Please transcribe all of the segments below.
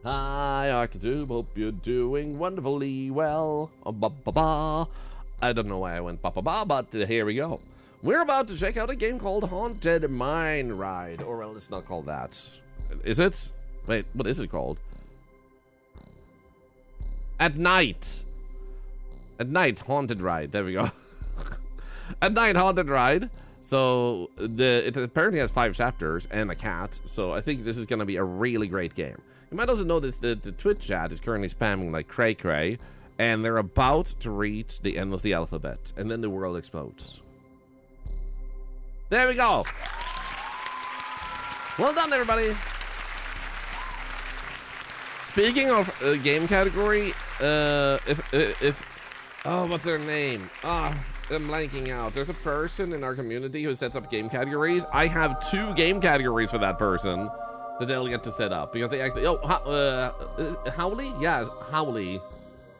Hi, Octotube. Hope you're doing wonderfully well. Ba-ba-ba. I don't know why I went ba-ba-ba, but here we go. We're about to check out a game called Haunted Mine Ride. Or, well, it's not called that. Is it? Wait, what is it called? At Night. At Night, Haunted Ride. There we go. At Night, Haunted Ride. So, it apparently has 5 chapters and a cat. So, I think this is going to be a really great game. You might also notice that the Twitch chat is currently spamming like cray-cray, and they're about to reach the end of the alphabet, and then the world explodes. There we go. Well done, everybody. Speaking of game category, oh, what's their name? Oh, I'm blanking out. There's a person in our community who sets up game categories. I have 2 game categories for that person that they'll get to set up because they actually, Howley? Yeah, Howley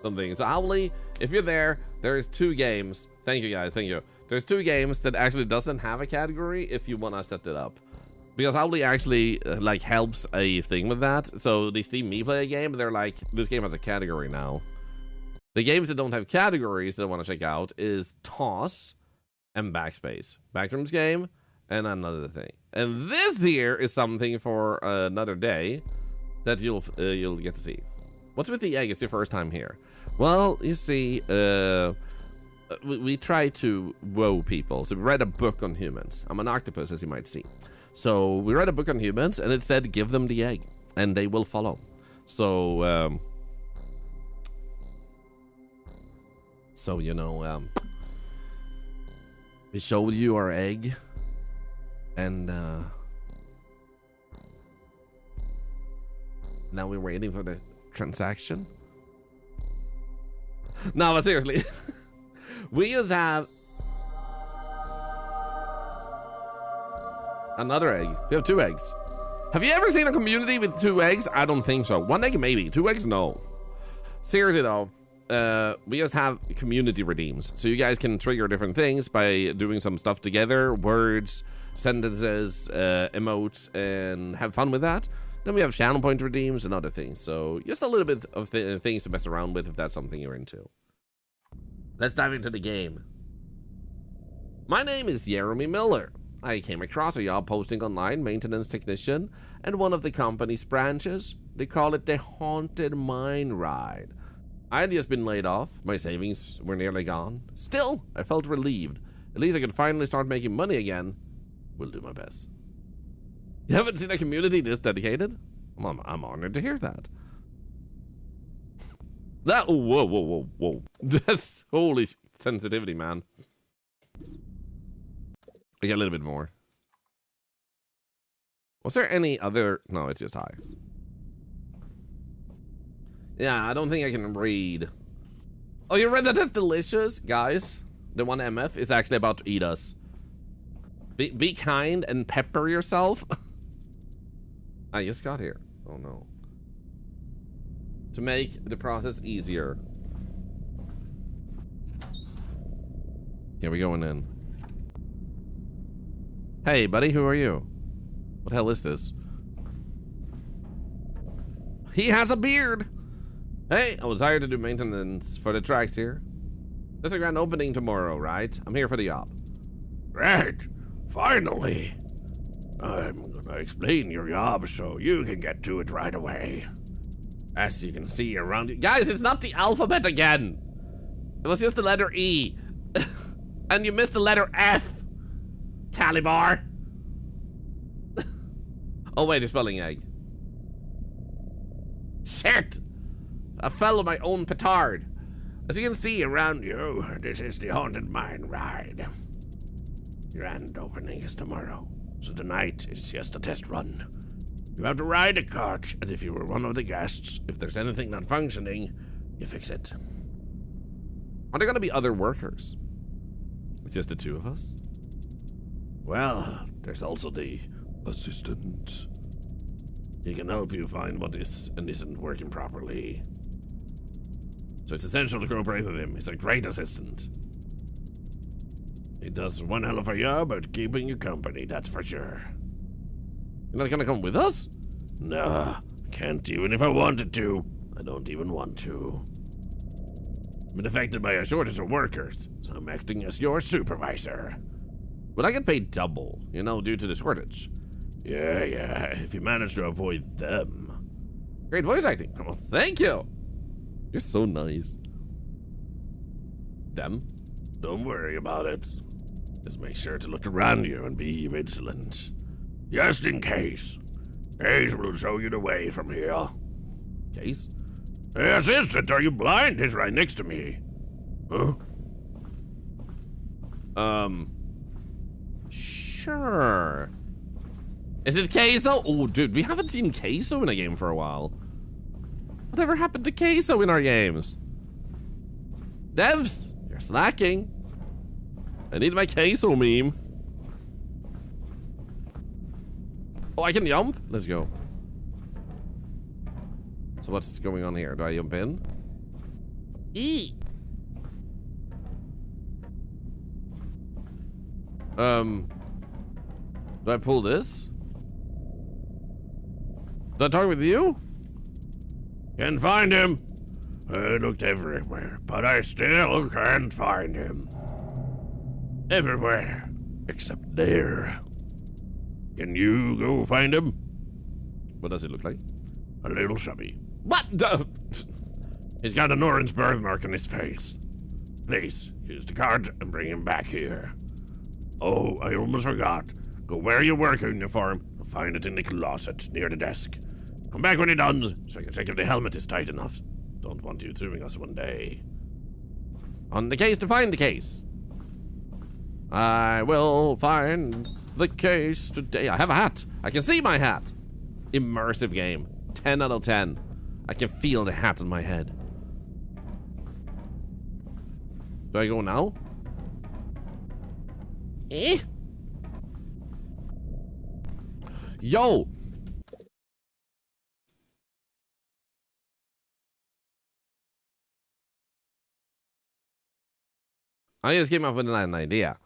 something. So Howley, if you're there, there's 2 games. Thank you guys, thank you. There's 2 games that actually doesn't have a category if you want to set it up. Because Howley actually like helps a thing with that. So they see me play a game and they're like, this game has a category now. The games that don't have categories that I want to check out is Toss and Backspace. Backrooms game and another thing. And this here is something for another day that you'll get to see. What's with the egg? It's your first time here. Well, you see, we try to woo people. So we read a book on humans. I'm an octopus, as you might see. So we read a book on humans, and it said, give them the egg, and they will follow. So, you know, we showed you our egg, and now we're waiting for the transaction. No, but seriously, we just have another egg. We have 2 eggs. Have you ever seen a community with 2 eggs? I don't think so. 1 egg maybe, 2 eggs no. Seriously though, we just have community redeems. So you guys can trigger different things by doing some stuff together, words, sentences, emotes, and have fun with that. Then we have channel point redeems and other things. So just a little bit of things to mess around with if that's something you're into. Let's dive into the game. My name is Jeremy Miller. I came across a job posting online, maintenance technician, and one of the company's branches. They call it the Haunted Mine Ride. I had just been laid off. My savings were nearly gone. Still, I felt relieved. At least I could finally start making money again. Will do my best. You haven't seen a community this dedicated? I'm honored to hear that. Whoa. That's holy sensitivity, man. I got a little bit more. Was there any other? No, it's just high. Yeah, I don't think I can read. Oh, you read that? That's delicious, guys. The one MF is actually about to eat us. Be kind and pepper yourself. I just got here. Oh no. To make the process easier. Here we going in. Hey, buddy, who are you? What the hell is this? He has a beard! Hey, I was hired to do maintenance for the tracks here. There's a grand opening tomorrow, right? I'm here for the job. Right, finally. I'm gonna explain your job so you can get to it right away. As you can see around you. Guys, it's not the alphabet again. It was just the letter E. And you missed the letter F. Calibar. Oh wait, it's spelling egg. Shit! I fell on my own petard. As you can see around you, This is the Haunted Mine Ride. Grand opening is tomorrow, so tonight is just a test run. You have to ride a cart as if you were one of the guests. If there's anything not functioning, you fix it. Are there gonna be other workers? It's just the 2 of us? Well, there's also the assistant. He can help you find what is and isn't working properly. So it's essential to cooperate with him. He's a great assistant. He does one hell of a job at keeping you company, that's for sure. You're not gonna come with us? Nah, can't even if I wanted to. I don't even want to. I've been affected by a shortage of workers, so I'm acting as your supervisor. But I get paid double, you know, due to the shortage. Yeah, if you manage to avoid them. Great voice acting. Oh, thank you. You're so nice. Them? Don't worry about it. Just make sure to look around you and be vigilant. Just in case. Case will show you the way from here. Case? Hey, assistant, are you blind? He's right next to me. Huh? Sure. Is it Queso? Oh, dude, we haven't seen Queso in a game for a while. Whatever happened to Queso in our games? Devs, you're slacking. I need my Queso meme. Oh, I can jump? Let's go. So what's going on here? Do I jump in? E. Do I pull this? Did I talk with you? Can't find him. I looked everywhere, but I still can't find him. Everywhere, except there. Can you go find him? What does it look like? A little chubby. What the? He's got an orange birthmark on his face. Please, use the card and bring him back here. Oh, I almost forgot. Go wear your work uniform and find it in the closet near the desk. Come back when you're done, so I can check if the helmet is tight enough. Don't want you suing us one day. On the case to find the case. I will find the case today. I have a hat. I can see my hat. Immersive game. 10 out of 10. I can feel the hat on my head. Do I go now? Eh? Yo! I just came up with an idea.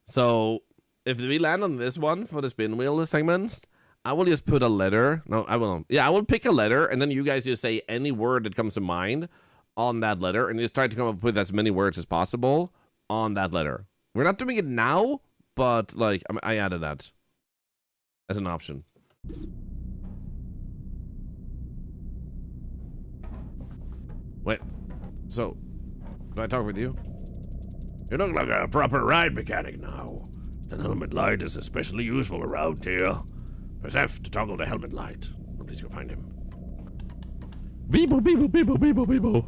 So, if we land on this one for the spin wheel segments, I will just put a letter. No, I will. Yeah, I will pick a letter, and then you guys just say any word that comes to mind on that letter, and just try to come up with as many words as possible on that letter. We're not doing it now, but, like, I added that as an option. Wait, so, do I talk with you? You look like a proper ride mechanic now. The helmet light is especially useful around here. Press F to toggle the helmet light. Oh, please go find him. Beebo, beebo, beebo, beebo, beebo.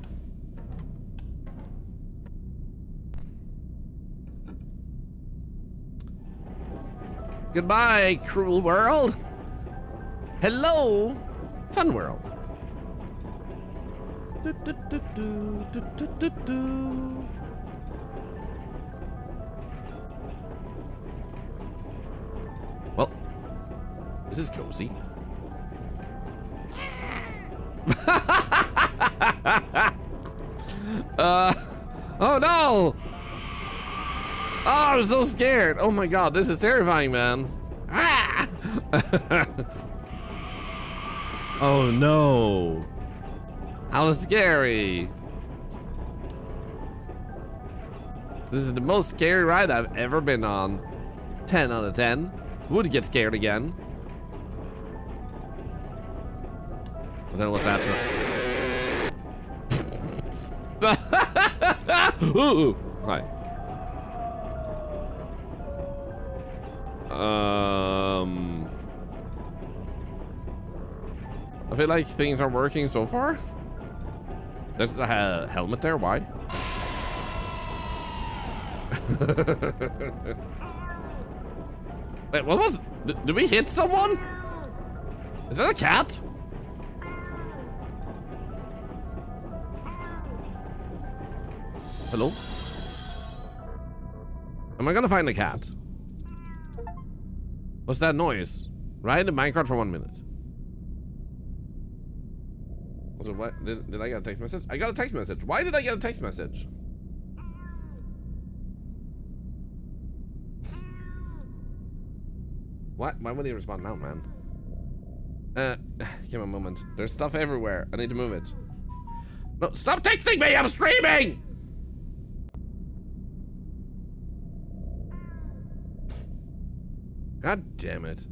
Goodbye, cruel world. Hello, fun world. Do, do, do, do, do, do, do, do. Well, this is cozy. Oh no! Oh, I'm so scared. Oh my god, this is terrifying, man. Ah! Oh no. How scary. This is the most scary ride I've ever been on. 10 out of 10. Would get scared again. I don't know what that's. Ooh, hi. I feel like things are working so far. There's a helmet there. Why? Wait, what was? Did we hit someone? Is that a cat? Hello? Am I gonna find a cat? What's that noise? Ride in Minecraft for 1 minute. Also, what? Did I get a text message? I got a text message. Why did I get a text message? What? Why would he respond now, man? give me a moment. There's stuff everywhere. I need to move it. No, stop texting me! I'm streaming! God damn it.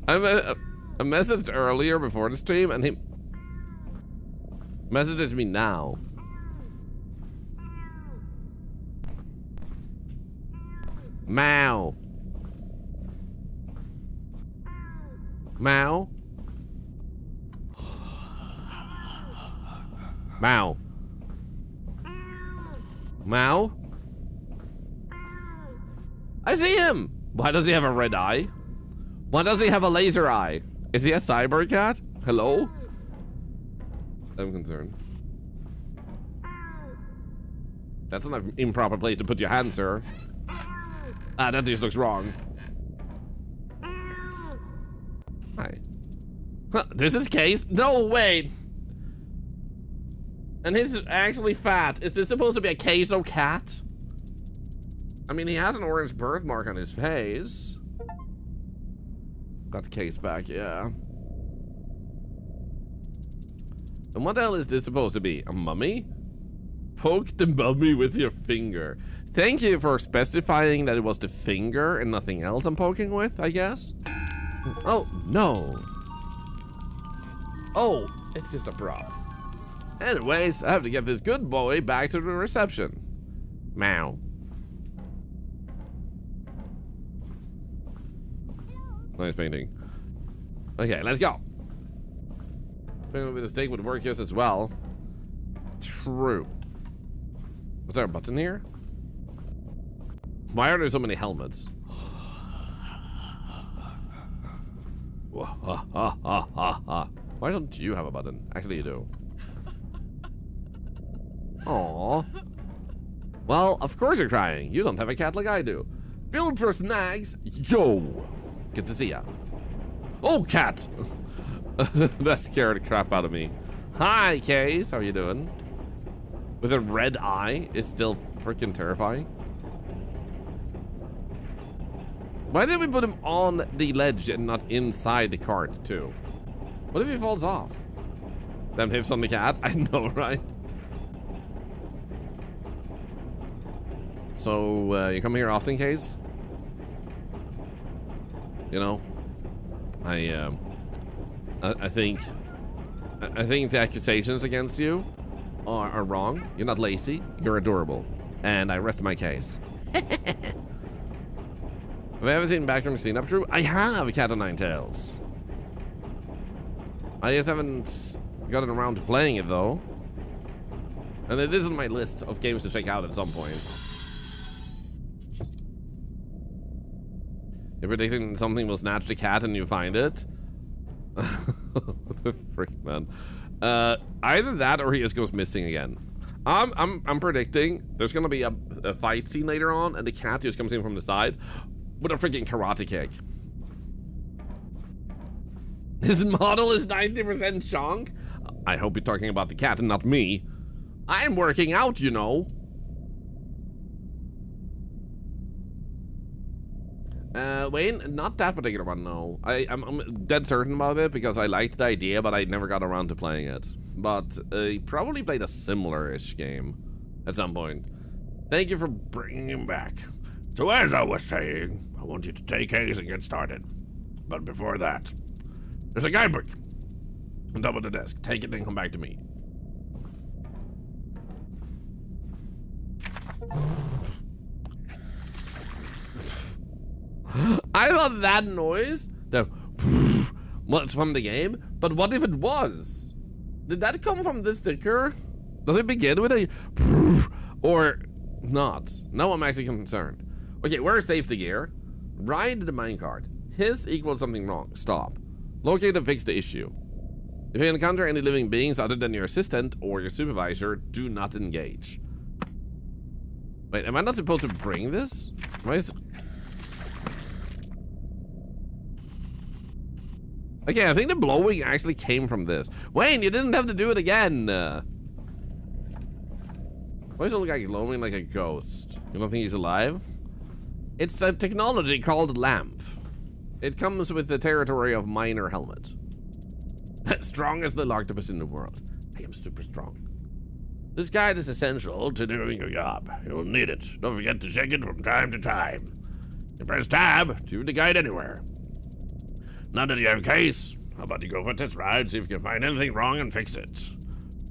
I messaged earlier before the stream and he messages me now. Meow. Meow. Meow. Meow. I see him! Why does he have a red eye? Why does he have a laser eye? Is he a cyber cat? Hello? I'm concerned. That's an improper place to put your hand, sir. Ah, that just looks wrong. Hi. Huh, this is Case? No, wait. And he's actually fat. Is this supposed to be a queso cat? I mean, he has an orange birthmark on his face. Got the case back, yeah. And what the hell is this supposed to be? A mummy? Poke the mummy with your finger. Thank you for specifying that it was the finger and nothing else I'm poking with, I guess. Oh, no. Oh, it's just a prop. Anyways, I have to get this good boy back to the reception. Meow. Nice painting. Okay, let's go. Painting with a steak would work just as well. True. Was there a button here? Why are there so many helmets? Why don't you have a button? Actually, you do. Aww. Well, of course you're crying. You don't have a cat like I do. Build for snags. Yo. Good to see ya. Oh, cat! That scared the crap out of me. Hi, Case. How are you doing? With a red eye is still freaking terrifying. Why did we put him on the ledge and not inside the cart, too? What if he falls off? Them hips on the cat? I know, right? So, you come here often, Case? You know, I think the accusations against you are wrong. You're not lazy. You're adorable, and I rest my case. Have I ever seen Backroom Cleanup Crew? I have a Cat o' Nine Tails. I just haven't gotten around to playing it though, and it is on my list of games to check out at some point. You're predicting something will snatch the cat and you find it? Frick, man. Either that or he just goes missing again. I'm predicting there's gonna be a fight scene later on and the cat just comes in from the side with a freaking karate kick. His model is 90% chonk? I hope you're talking about the cat and not me. I'm working out, you know. Wayne, not that particular one, no. I'm dead certain about it because I liked the idea, but I never got around to playing it. But I probably played a similar-ish game at some point. Thank you for bringing him back. So as I was saying, I want you to take Hayes and get started. But before that, there's a guidebook on top of the desk. Take it and come back to me. I thought that noise, was from the game, but what if it was? Did that come from this sticker? Does it begin with a or not? Now I'm actually concerned. Okay, where's safety gear? Ride the minecart. His equals something wrong. Stop. Locate and fix the issue. If you encounter any living beings other than your assistant or your supervisor, do not engage. Wait, am I not supposed to bring this? Okay, I think the blowing actually came from this. Wayne, you didn't have to do it again. Why does it look like glowing like a ghost? You don't think he's alive? It's a technology called lamp. It comes with the territory of minor helmet. Strongest little octopus in the world. I am super strong. This guide is essential to doing your job. You'll need it. Don't forget to check it from time to time. You press tab to view the guide anywhere. Now that you have a case, how about you go for a test ride, see if you can find anything wrong and fix it.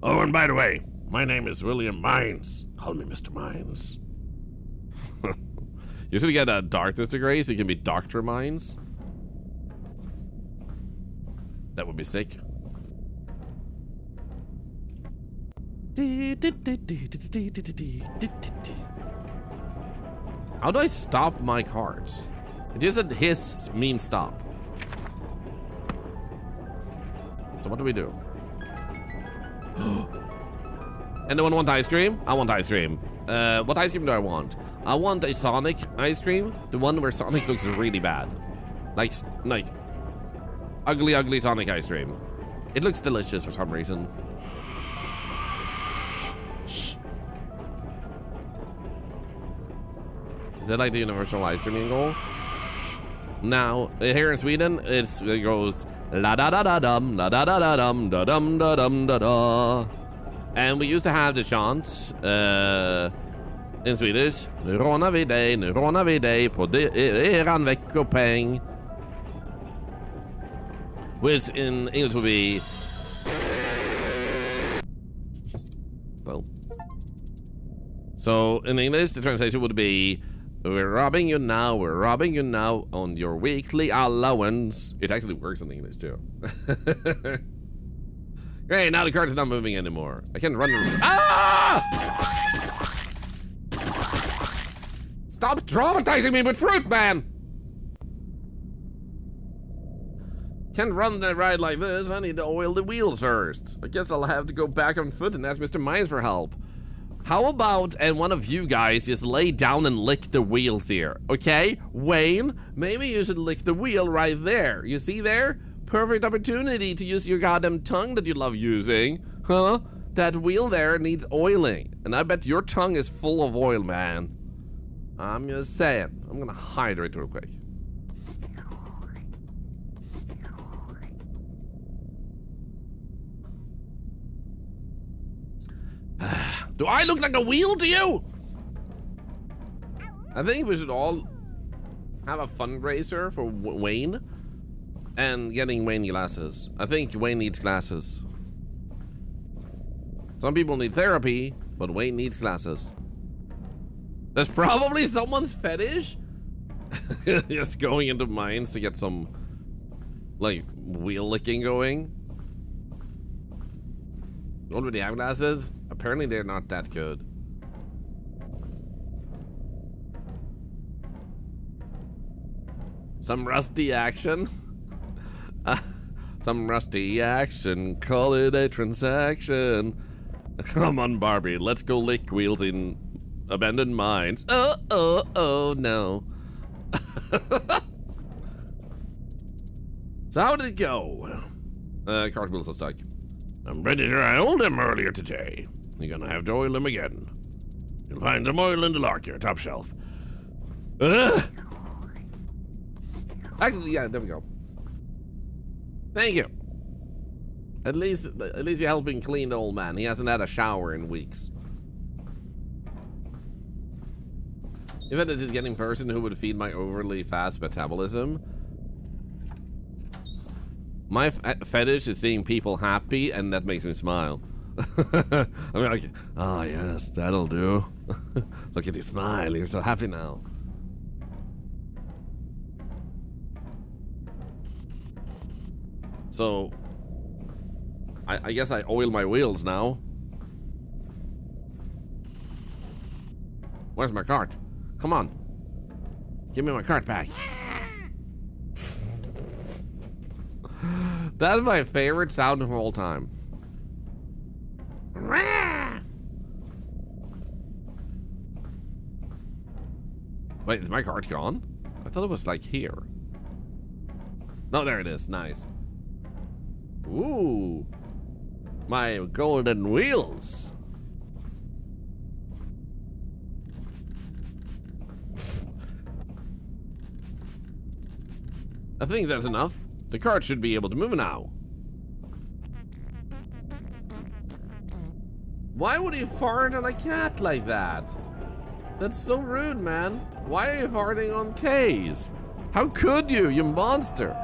Oh, and by the way, my name is William Mines. Call me Mr. Mines. You should get a darkness degree so you can be Dr. Mines. That would be sick. How do I stop my cards? It just a hiss means stop. So what do we do? Anyone want ice cream? I want ice cream. What ice cream do I want? I want a Sonic ice cream. The one where Sonic looks really bad. Like ugly Sonic ice cream. It looks delicious for some reason. Shh. Is that like the universal ice cream goal? Now, here in Sweden, it goes la da da da dum, la da da da dum, da dum da dum da da. And we used to have the chant in Swedish. Nu rånar vi dig på eran veckopeng. Which in English would be... Well. So in English, the translation would be, we're robbing you now on your weekly allowance. It actually works in English too. Great, now the card's not moving anymore. I can't run. Ah! Stop traumatizing me with fruit, man! Can't run that ride like this. I need to oil the wheels first. I guess I'll have to go back on foot and ask Mr. Mines for help. How about, and one of you guys just lay down and lick the wheels here, okay? Wayne, maybe you should lick the wheel right there. You see there? Perfect opportunity to use your goddamn tongue that you love using. Huh? That wheel there needs oiling. And I bet your tongue is full of oil, man. I'm just saying. I'm gonna hydrate real quick. Do I look like a wheel to you? I think we should all have a fundraiser for Wayne and getting Wayne glasses. I think Wayne needs glasses. Some people need therapy, but Wayne needs glasses. That's probably someone's fetish. Just going into mines to get some, like, wheel licking going. Already have glasses? Apparently they're not that good. Some rusty action? Some rusty action, call it a transaction. Come on, Barbie, let's go lick wheels in abandoned mines. Oh, no. So how did it go? Cart wheels are stuck. I'm pretty sure I oiled them earlier today. You're gonna have to oil them again. You'll find some oil in the locker, top shelf. Actually, yeah, there we go. Thank you. At least you're helping clean the old man. He hasn't had a shower in weeks. If it is just getting person who would feed my overly fast metabolism. My fetish is seeing people happy, and that makes me smile. I'm like, oh yes, that'll do. Look at you smile, you're so happy now. So, I guess I oil my wheels now. Where's my cart? Come on. Give me my cart back. That's my favorite sound of all time. Wait, is my cart gone? I thought it was like here. No, there it is. Nice. Ooh. My golden wheels. I think that's enough. The cart should be able to move now. Why would you fart on a cat like that? That's so rude, man. Why are you farting on K's? How could you, you monster?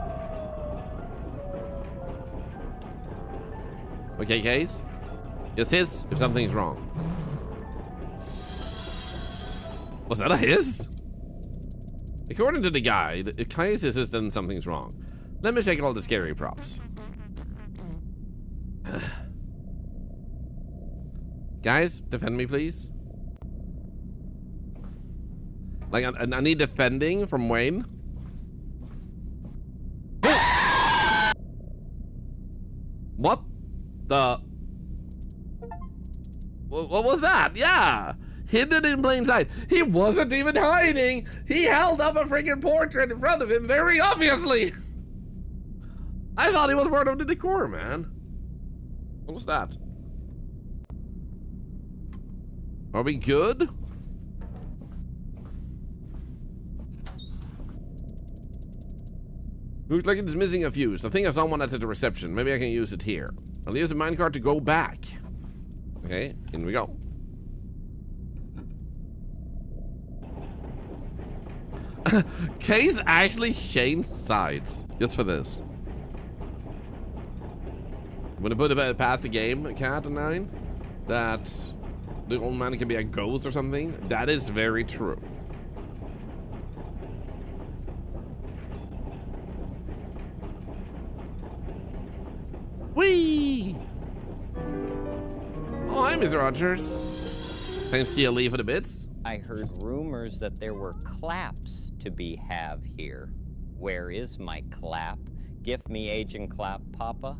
Okay, K's. Just hiss if something's wrong. Was that a hiss? According to the guide, K's hisses then something's wrong. Let me check all the scary props. Guys, defend me, please. Like, I need defending from Wayne. What the? What was that? Yeah, hidden in plain sight. He wasn't even hiding. He held up a freaking portrait in front of him, very obviously. I thought he was part of the decor, man. What was that? Are we good? Looks like it's missing a fuse. I think I saw one at the reception. Maybe I can use it here. I'll use the minecart to go back. Okay, in we go. Kay's actually changed sides just for this. I'm gonna put it past the game, Cat and 9, that the old man can be a ghost or something. That is very true. Whee! Oh, hi, Mr. Rogers. Thanks, Kia Lee, for the bits. I heard rumors that there were claps to be have here. Where is my clap? Gift me Agent Clap, Papa.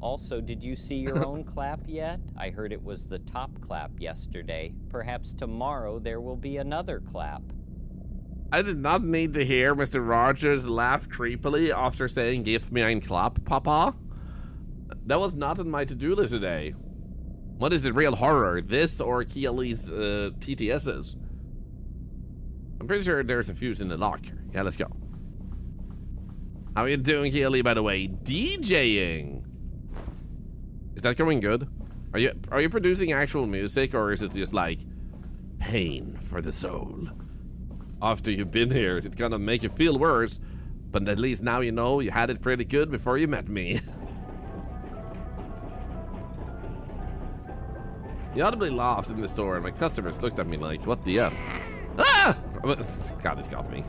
Also, did you see your own clap yet? I heard it was the top clap yesterday. Perhaps tomorrow there will be another clap. I did not need to hear Mr. Rogers laugh creepily after saying, "Give me ein clap, Papa." That was not on my to-do list today. What is the real horror? This or Keely's TTS's? I'm pretty sure there's a fuse in the locker. Yeah, let's go. How are you doing, Keely, by the way? DJing. Is that going good? Are you producing actual music, or is it just like pain for the soul? After you've been here, it's gonna make you feel worse, but at least now you know you had it pretty good before you met me. You audibly laughed in the store, and my customers looked at me like, what the F? Ah! God, it got me.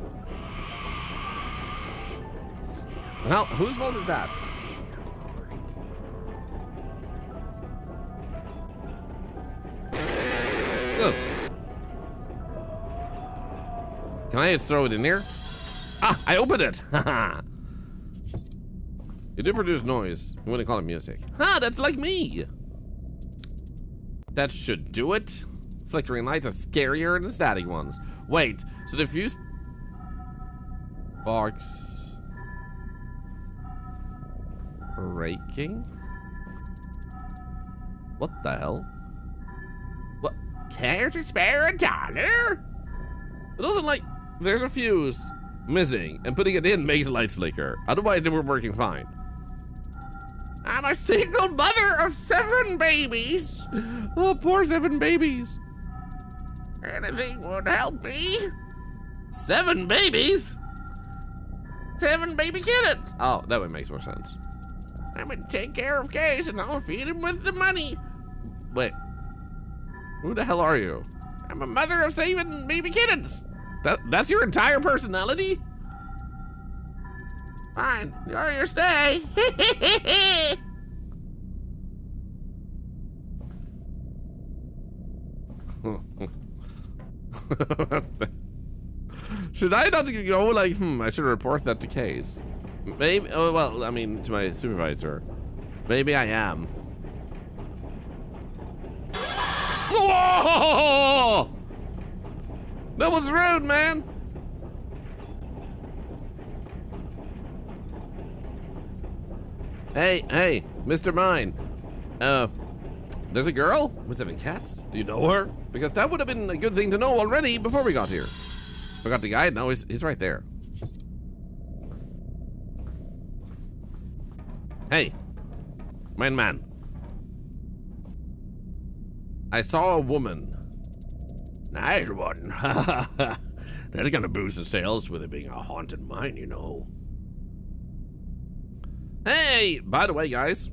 Well, whose fault is that? Ugh. Can I just throw it in here? Ah, I opened it! You do produce noise. You wouldn't call it music. Ah, that's like me! That should do it. Flickering lights are scarier than static ones. Wait, so the fuse box breaking? What the hell? What? Care to spare $1? It doesn't like there's a fuse missing, and putting it in makes lights flicker. Otherwise, they were working fine. I'm a single mother of 7 babies. Oh, poor 7 babies. Anything would help me. 7 babies? 7 baby kittens. Oh, that one makes more sense. I'm gonna take care of Case and I'll feed him with the money. Wait, who the hell are you? I'm a mother of 7 baby kittens. That's your entire personality? Fine, you're your stay. Should I not go like, I should report that to Case. Maybe, oh, well, I mean, to my supervisor. Maybe I am. Whoa! That was rude, man. Hey, Mr. Mine. There's a girl with 7 cats. Do you know her? Because that would have been a good thing to know already before we got here. Forgot the guy? No, he's right there. Hey, main man. I saw a woman. Nice one. That's gonna boost the sales with it being a haunted mine, you know. Hey, by the way, guys,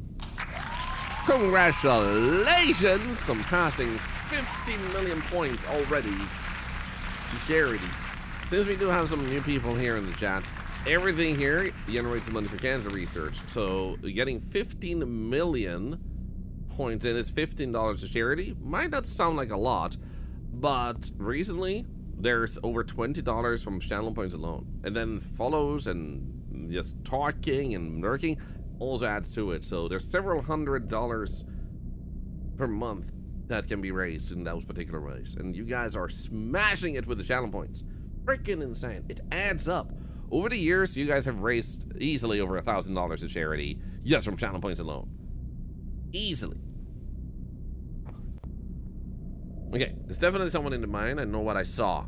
congratulations on passing 15 million points already to charity. Since we do have some new people here in the chat, everything here generates money for cancer research. So getting 15 million points in is $15 to charity. Might not sound like a lot, but recently there's over $20 from channel points alone. And then follows and just talking and lurking also adds to it. So there's several $100s per month that can be raised in those particular ways. And you guys are smashing it with the channel points. Freaking insane. It adds up. Over the years, you guys have raised easily over $1,000 to charity just from channel points alone. Easily. Okay, there's definitely someone in the mine. I know what I saw.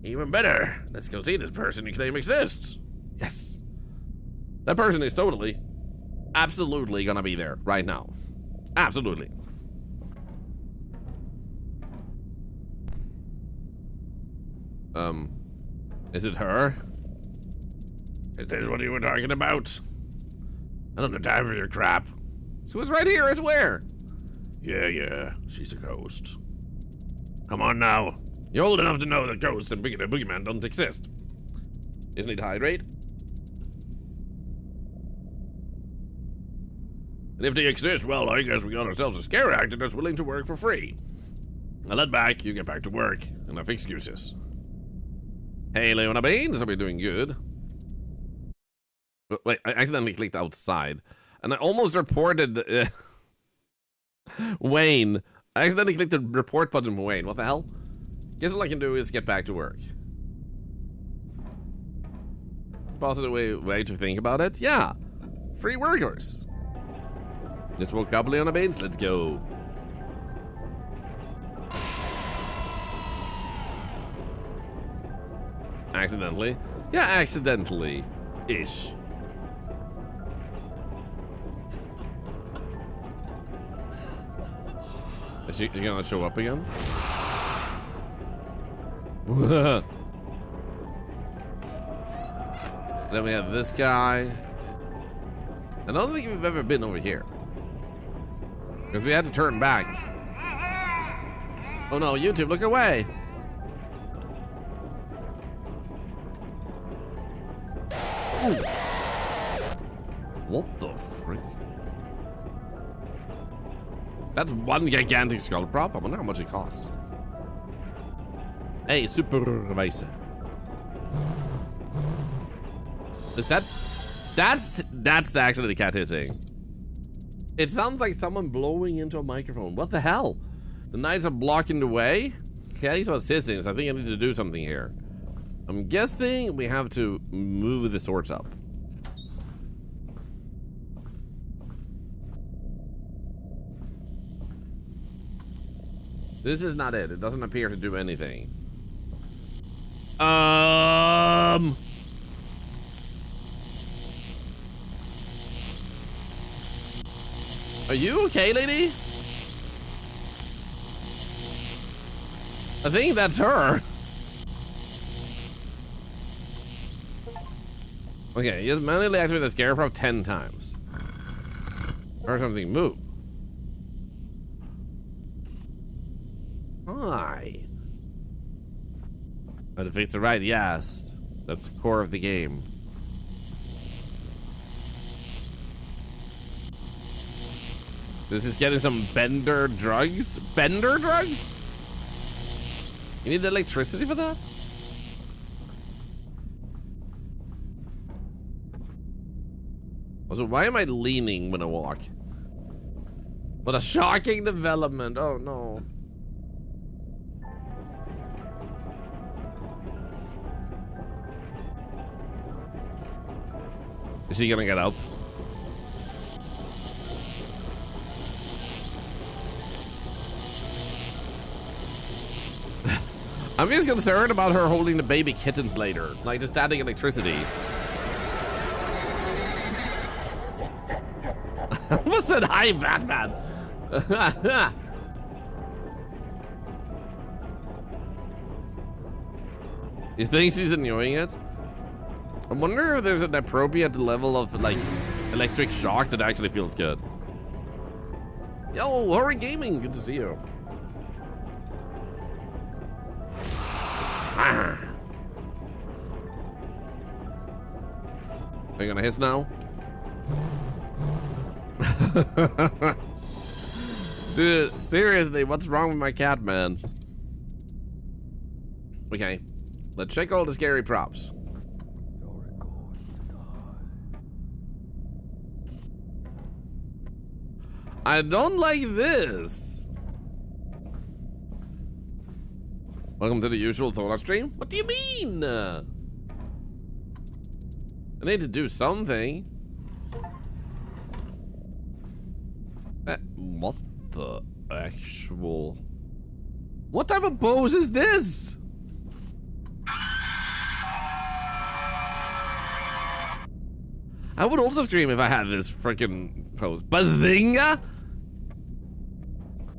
Even better. Let's go see this person you claim exists. Yes. That person is totally, absolutely gonna be there right now. Absolutely. Is it her? Is this what you were talking about? I don't have time for your crap. So it's right here, I swear. Yeah, she's a ghost. Come on now. You're old enough to know that ghosts and boogeyman don't exist. Isn't it hydrate? And if they exist, well, I guess we got ourselves a scare actor that's willing to work for free. Now let back, you get back to work. Enough excuses. Hey, Leona Beans, hope you're doing good. Wait, I accidentally clicked outside. And I almost reported Wayne. I accidentally clicked the report button for Wayne. What the hell? Guess all I can do is get back to work. Positive way to think about it? Yeah. Free workers. Just woke up, Leona Beans. Let's go. Accidentally? Yeah, accidentally-ish. Is she gonna show up again? Then we have this guy. I don't think we've ever been over here. Because we had to turn back. Oh no, YouTube, look away. Ooh. What the frick? That's one gigantic skull prop. I wonder how much it costs. Hey, supervisor. Is that... That's actually the cat hissing. It sounds like someone blowing into a microphone. What the hell? The knights are blocking the way? Okay, so it's hissing, so I think I need to do something here. I'm guessing we have to move the swords up. This is not it. It doesn't appear to do anything. Are you okay, lady? I think that's her. Okay, just manually activate the scarecrow 10 times. Or something move. Hi. How to fix the right, yes. That's the core of the game. This is getting some bender drugs? Bender drugs? You need electricity for that? Also, why am I leaning when I walk? What a shocking development. Oh no. Is he gonna get up? I'm just concerned about her holding the baby kittens later, like the static electricity. I almost said hi, Batman. You think she's enjoying it? I wonder if there's an appropriate level of like electric shock that actually feels good. Yo, Horror Gaming, good to see you. Ah. Are you gonna hiss now? Dude, seriously, what's wrong with my cat, man? Okay, let's check all the scary props. I don't like this. Welcome to the usual Thorlar stream. What do you mean? I need to do something. What the actual? What type of pose is this? I would also stream if I had this freaking pose. Bazinga!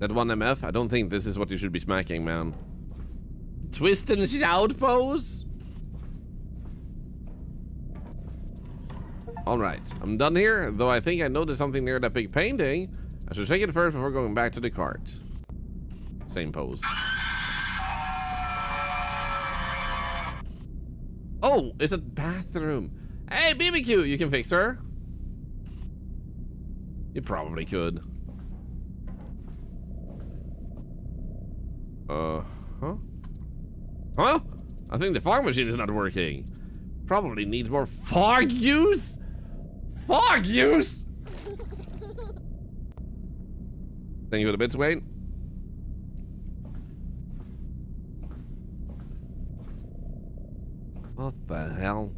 That 1MF, I don't think this is what you should be smacking, man. Twist and shout pose? Alright, I'm done here, though I think I noticed something near that big painting. I should check it first before going back to the cart. Same pose. Oh, it's a bathroom. Hey, BBQ, you can fix her. You probably could. Huh? Huh? I think the fog machine is not working. Probably needs more fog use? Fog use? Thank you for the bits, Wayne. What the hell?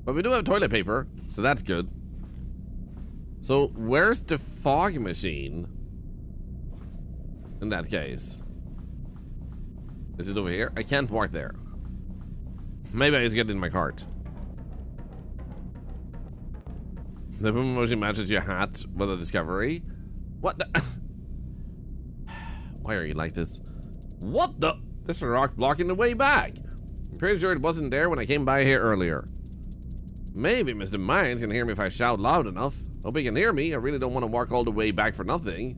But we do have toilet paper, so that's good. So where's the fog machine? In that case. Is it over here? I can't walk there. Maybe I just get in my cart. The boom emoji matches your hat with a discovery. What the? Why are you like this? What the? There's a rock blocking the way back. I'm pretty sure it wasn't there when I came by here earlier. Maybe Mr. Mines can hear me if I shout loud enough. Hope he can hear me. I really don't want to walk all the way back for nothing.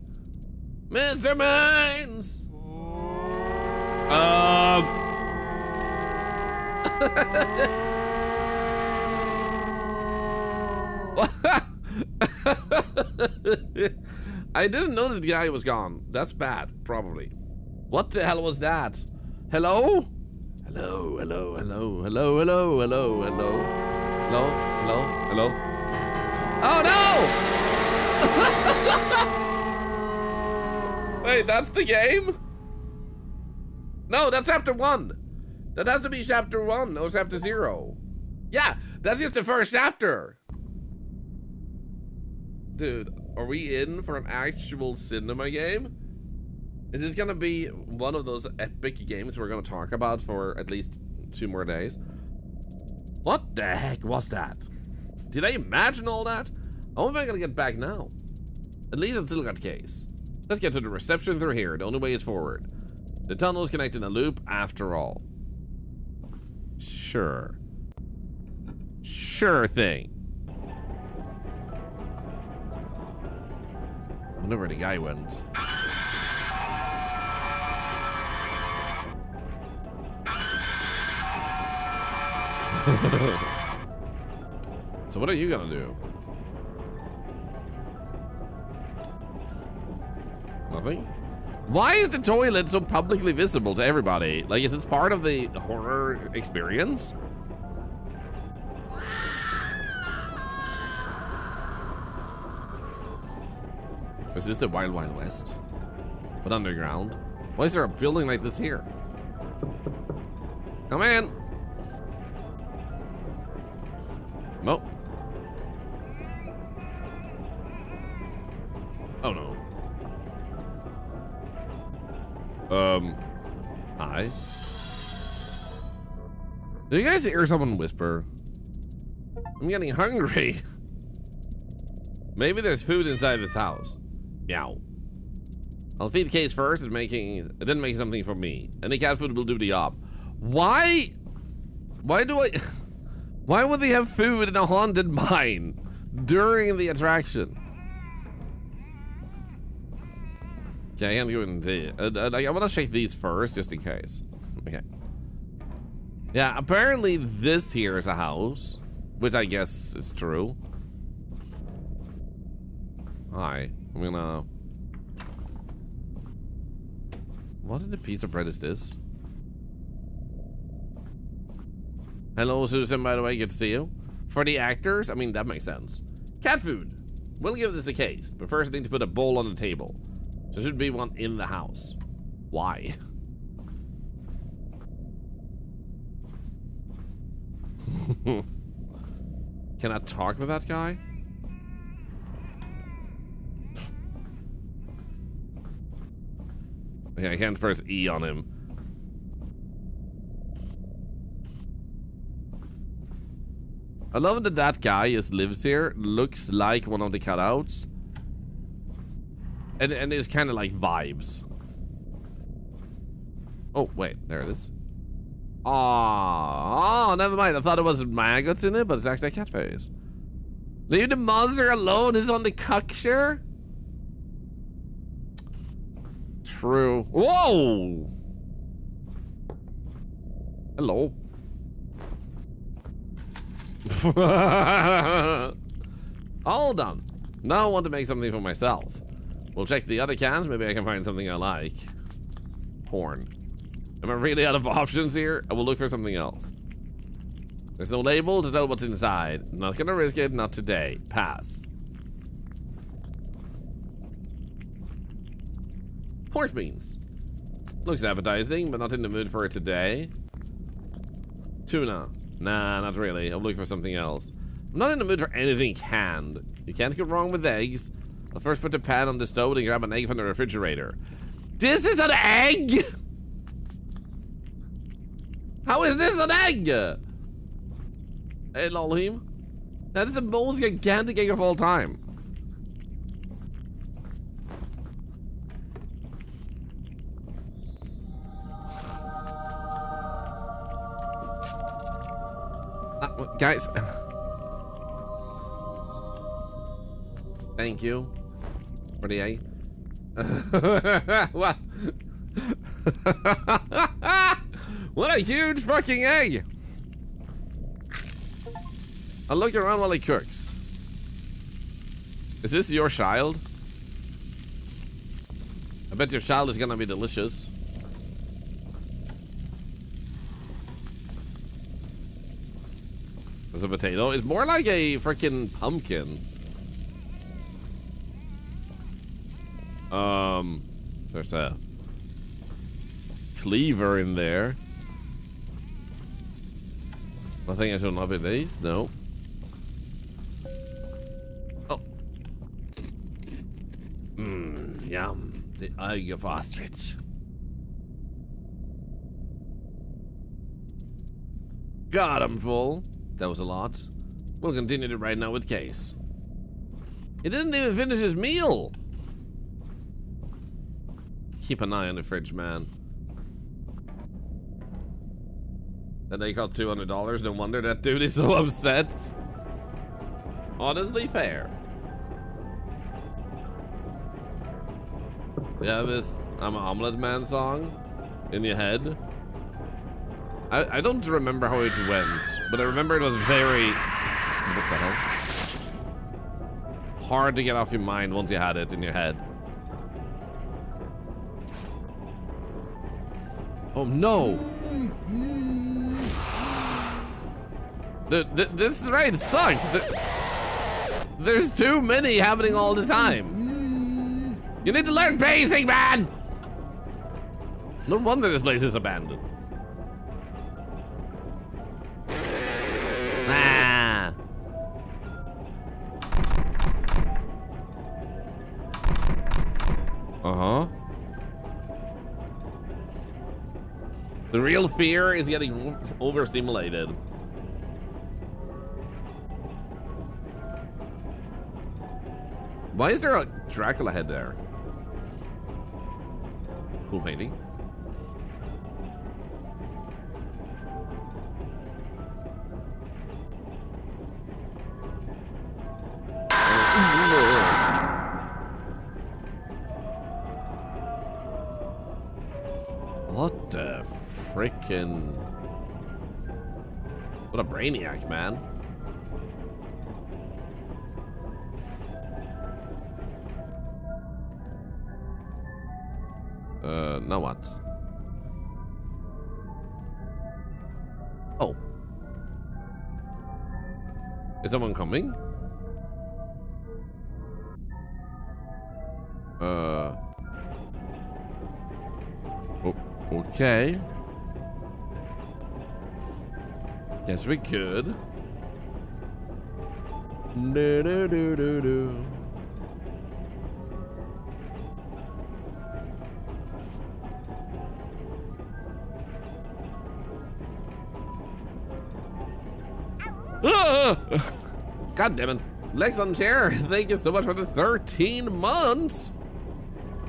Mr. Mines! I didn't know the guy was gone. That's bad, probably. What the hell was that? Hello? Hello, hello, hello, hello, hello, hello, hello. Hello, hello, hello. Oh no! Wait, that's the game? No, that's chapter 1. That has to be chapter 1 or chapter 0. Yeah, that's just the first chapter. Dude, are we in for an actual cinema game? Is this gonna be one of those epic games we're gonna talk about for at least 2 more days? What the heck was that? Did I imagine all that? How am I gonna get back now? At least I still got case. Let's get to the reception through here. The only way is forward. The tunnel is connected in a loop after all. Sure. Sure thing. I wonder where the guy went. So what are you gonna do? Nothing? Why is the toilet so publicly visible to everybody? Like, is this part of the horror experience? Is this the Wild Wild West? But underground? Why is there a building like this here? Come in! Nope. Oh no. Hi. Hi. Do you guys hear someone whisper? I'm getting hungry. Maybe there's food inside this house. Meow. I'll feed Case first and then make something for me. Any cat food will do the job. Why would they have food in a haunted mine during the attraction? Okay, I can't go into I want to check these first, just in case. Okay. Yeah, apparently this here is a house, which I guess is true. Hi, I'm gonna... What in the piece of bread is this? Hello, Susan, by the way, good to see you. For the actors, I mean, that makes sense. Cat food. We'll give this a case, but first I need to put a bowl on the table. There should be one in the house. Why? Can I talk with that guy? Okay, I can't press E on him. I love that that guy just lives here, looks like one of the cutouts. And it's kind of like vibes. Oh, wait, there it is. Oh, never mind. I thought it was maggots in it, but it's actually a cat face. Leave the monster alone. Is on the cuckshire. True. Whoa. Hello. All done. Now I want to make something for myself. We'll check the other cans. Maybe I can find something I like. Porn. Am I really out of options here? I will look for something else. There's no label to tell what's inside. Not gonna risk it, not today. Pass. Pork beans. Looks appetizing, but not in the mood for it today. Tuna. Nah, not really. I'll look for something else. I'm not in the mood for anything canned. You can't go wrong with eggs. I'll first put the pan on the stove and grab an egg from the refrigerator. This is an egg? How is this an egg? Hey, Lolhim. That is the most gigantic egg of all time. Guys. Thank you for the egg. What? What a huge fucking egg! I'll look around while he cooks. Is this your child? I bet your child is gonna be delicious. There's a potato. It's more like a freaking pumpkin. There's a cleaver in there. Nothing I should not be these? No. Oh. Yum. The egg of ostrich. God, I'm full. That was a lot. We'll continue it right now with Case. He didn't even finish his meal. Keep an eye on the fridge, man. That they cost $200. No wonder that dude is so upset. Honestly, fair. You have this I'm an Omelette Man song in your head. I don't remember how it went, but I remember it was very... What the hell? Hard to get off your mind once you had it in your head. Oh no! This raid sucks! There's too many happening all the time. You need to learn pacing, man! No wonder this place is abandoned. Ah. Uh-huh. The real fear is getting overstimulated. Why is there a Dracula head there? Cool painting. What the frickin'... What a brainiac, man. Now what? Oh. Is someone coming? Okay. Guess we could. Do do do do do. Ah! God damn it. Legs on chair. Thank you so much for the 13 months.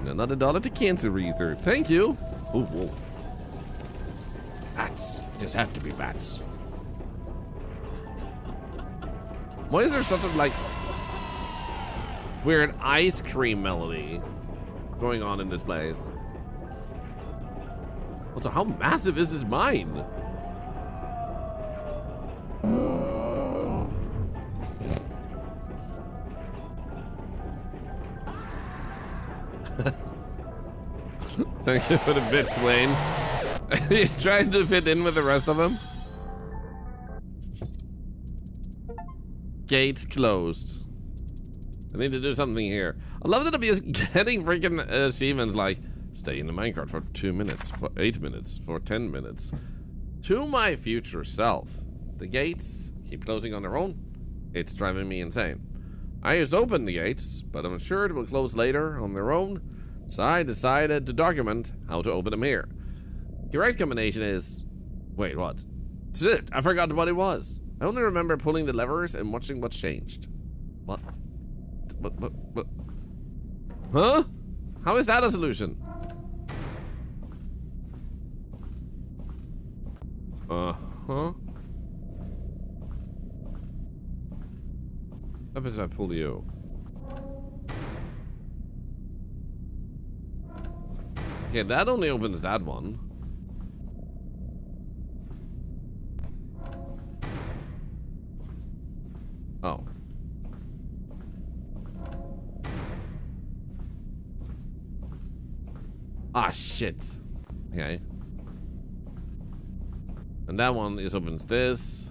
And another dollar to cancer research. Thank you. Oh, whoa. Bats. Just have to be bats. Why is there such a, like, weird ice cream melody going on in this place? Also, how massive is this mine? Thank you for the bits, Wayne. He's trying to fit in with the rest of them. Gates closed. I need to do something here. I love that I'm just getting freaking achievements like stay in the minecart for 2 minutes, for 8 minutes, for 10 minutes. To my future self. The gates keep closing on their own. It's driving me insane. I just opened the gates, but I'm sure it will close later on their own. So I decided to document how to open them here. The right combination is... Wait, what? Shit, I forgot what it was. I only remember pulling the levers and watching what's changed. What? What? Huh? How is that a solution? Uh-huh. What happens if I pull you? Okay, that only opens that one. Oh. Ah, shit. Okay. And that one is opens this.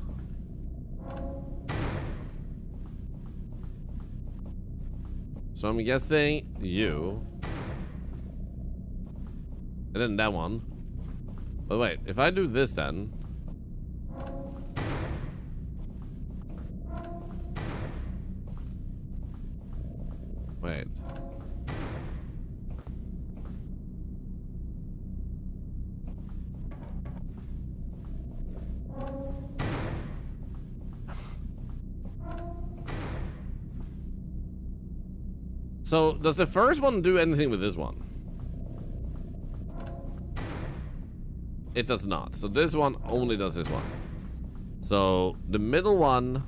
So I'm guessing you. And then that one. But wait, if I do this then. Wait. So, does the first one do anything with this one? It does not. So this one only does this one. So the middle one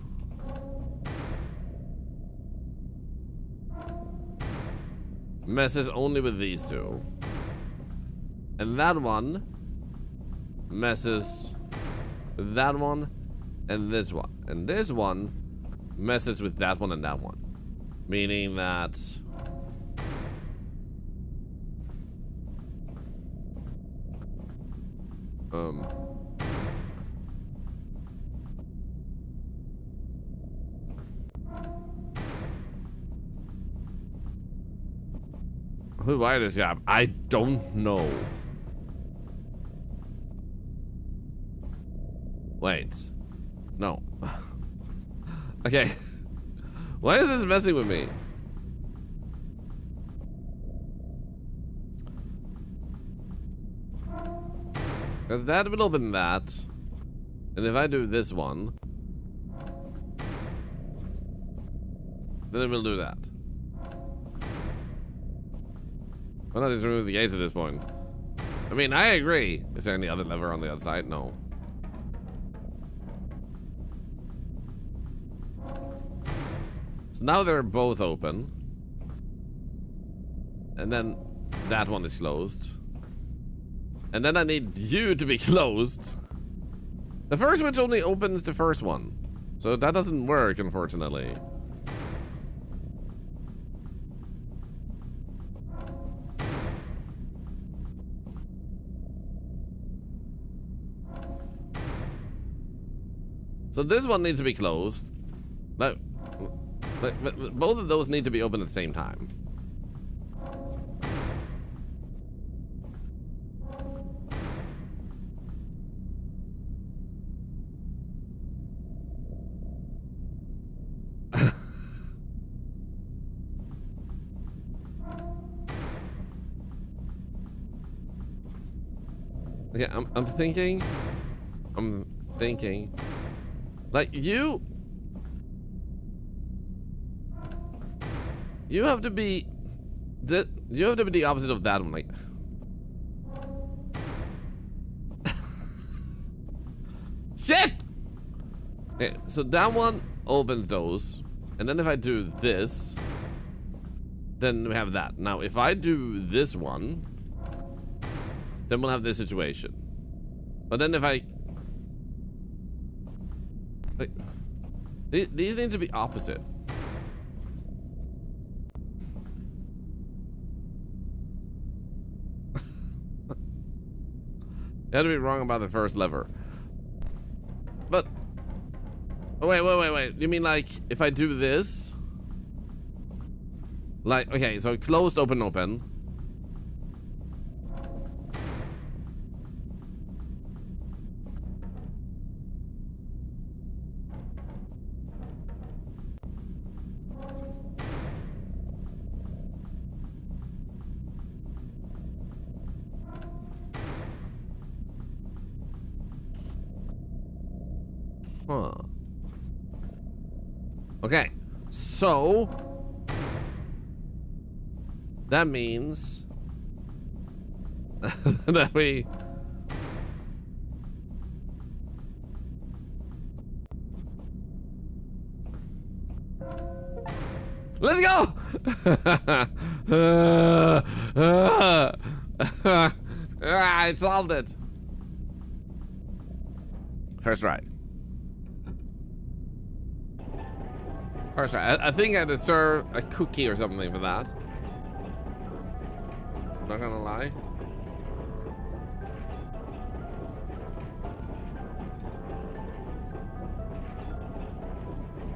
messes only with these two. And that one messes with that one and this one. And this one messes with that one and that one. Meaning that who wired this gap? I don't know. Wait. No. Okay. Why is this messing with me? Because that will open that. And if I do this one, then it will do that. Why not just remove the gates at this point? I mean, I agree. Is there any other lever on the other side? No. So now they're both open. And then that one is closed. And then I need you to be closed. The first switch only opens the first one. So that doesn't work, unfortunately. So this one needs to be closed. But both of those need to be open at the same time. Okay, I'm thinking. Like, you have to be the opposite of that one, like. Shit! Okay, so that one opens those, and then if I do this, then we have that. Now, if I do this one, then we'll have this situation. But then if I... Like, these need to be opposite. You had to be wrong about the first lever. But... Oh, wait. You mean like, if I do this? Like, okay, so closed, open. Huh. Okay, so that means that we let's go. I solved it. First try. I think I deserve a cookie or something for that. Not gonna lie.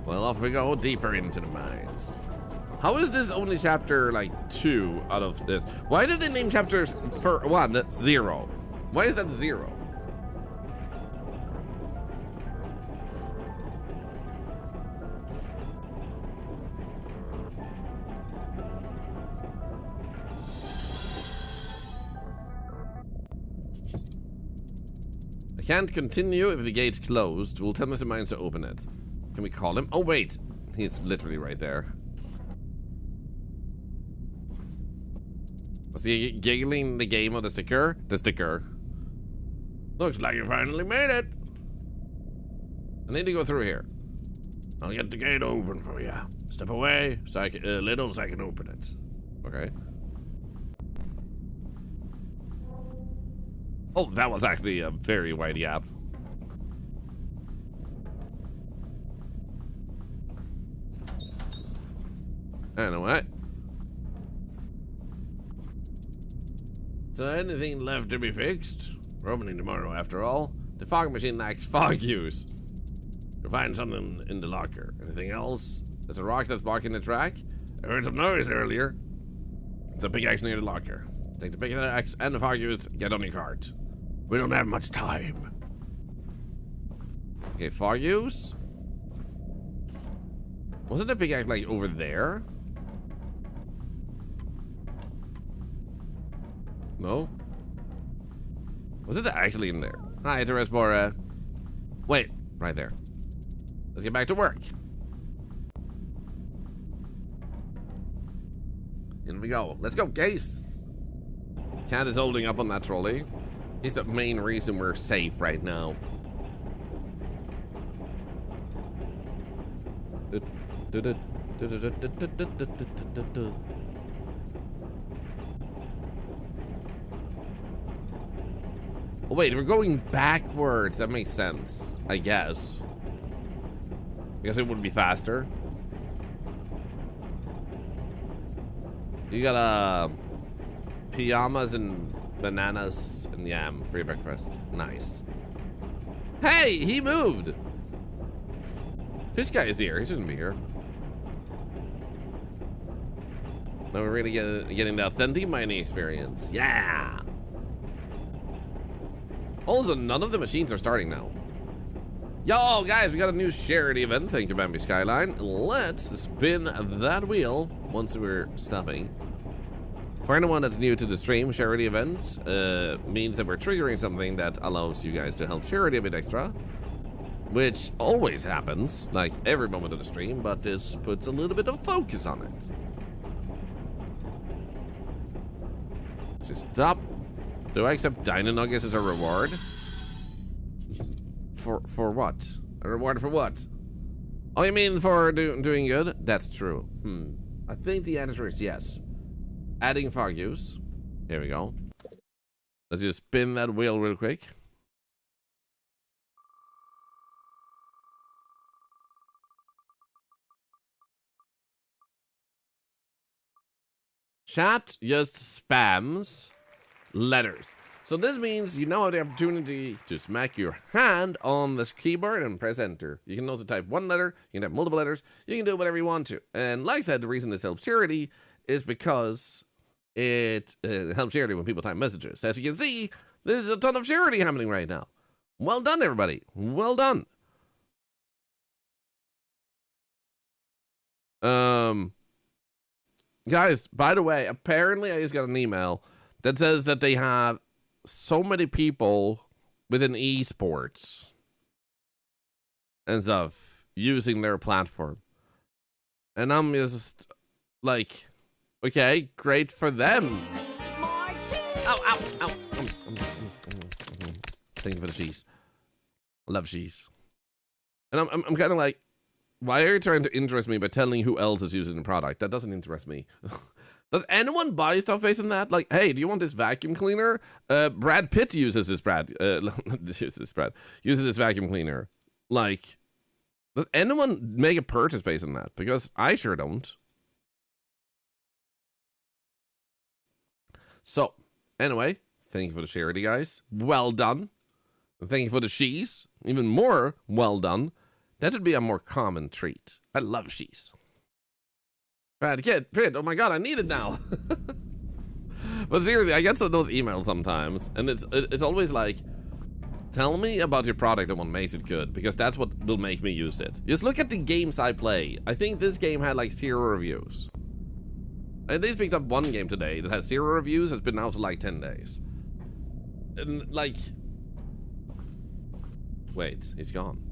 Well, off we go deeper into the mines. How is this only chapter like 2 out of this? Why did they name chapters for 1 0? Why is that 0? Can't continue if the gate's closed. We'll tell Mr. Mines to open it. Can we call him? Oh, wait. He's literally right there. Was he giggling the game of the sticker? The sticker. Looks like you finally made it. I need to go through here. I'll get the gate open for you. Step away so I can, little so I can open it. Okay. Oh, that was actually a very wide gap. I know what. So anything left to be fixed? We're opening tomorrow after all. The fog machine lacks fog use. You'll find something in the locker. Anything else? There's a rock that's blocking the track. I heard some noise earlier. It's a pickaxe near the locker. Take the pickaxe and the fog use, get on your cart. We don't have much time. Okay, fog use? Wasn't the pickaxe like over there? No? Was it actually in there? Hi, Teresbora. Wait, right there. Let's get back to work. In we go. Let's go, Case. Cat is holding up on that trolley. He's the main reason we're safe right now. Oh, wait, we're going backwards. That makes sense, I guess. Because it would be faster. You got pajamas and bananas and yam for your breakfast. Nice. Hey, he moved. Fish guy is here. He shouldn't be here. Now we're really getting the authentic mining experience. Yeah. Also, none of the machines are starting now. Yo, guys, we got a new charity event. Thank you, Bambi Skyline. Let's spin that wheel once we're stopping. For anyone that's new to the stream, charity events means that we're triggering something that allows you guys to help charity a bit extra, which always happens, like every moment of the stream, but this puts a little bit of focus on it. So stop. Do I accept Dino Nuggets as a reward? For what? A reward for what? Oh, you mean for doing good? That's true. I think the answer is yes. Adding fog use. Here we go. Let's just spin that wheel real quick. Chat just spams letters. So this means you now have the opportunity to smack your hand on this keyboard and press enter. You can also type one letter, you can type multiple letters, you can do whatever you want to. And like I said, the reason this helps charity is because it helps charity when people type messages. As you can see, there's a ton of charity happening right now. Well done, everybody. Well done. Guys, by the way, apparently I just got an email that says that they have so many people within esports and stuff using their platform. And I'm just like, okay, great for them. Ow, ow, ow. Thank you for the cheese. I love cheese. And I'm kind of like, why are you trying to interest me by telling who else is using the product? That doesn't interest me. Does anyone buy stuff based on that? Like, hey, do you want this vacuum cleaner? Brad Pitt uses this uses this vacuum cleaner. Like, does anyone make a purchase based on that? Because I sure don't. So, anyway, thank you for the charity, guys. Well done. Thank you for the cheese. Even more well done. That should be a more common treat. I love cheese. Brad Pitt, oh my god, I need it now. But seriously, I get those emails sometimes, and it's always like, tell me about your product and what makes it good, because that's what will make me use it. Just look at the games I play. I think this game had like 0 reviews. And they picked up one game today that has 0 reviews, has been out for like 10 days. And like, wait, he's gone.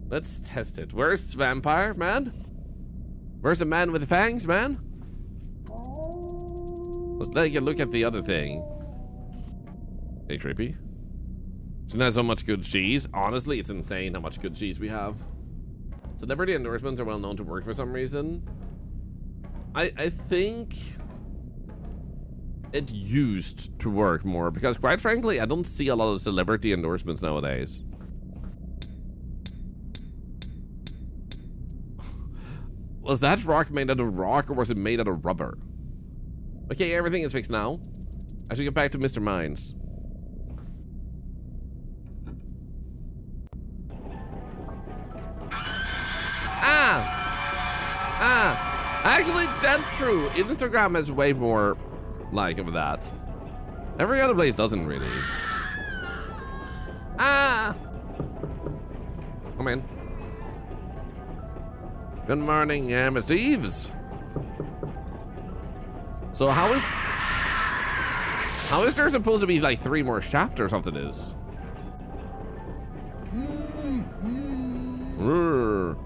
Let's test it. Where's Vampire, man? Where's the man with the fangs, man? Let's take a look at the other thing. Hey, creepy. So not so much good cheese. Honestly, it's insane how much good cheese we have. Celebrity endorsements are well known to work for some reason. I think it used to work more because, quite frankly, I don't see a lot of celebrity endorsements nowadays. Was that rock made out of rock or was it made out of rubber? Okay, everything is fixed now. I should get back to Mr. Mines. Actually, that's true. Instagram has way more like of that. Every other place doesn't really. Come in. Good morning, Mr. Eves. So how is... How is there supposed to be like 3 more chapters after this? Roar.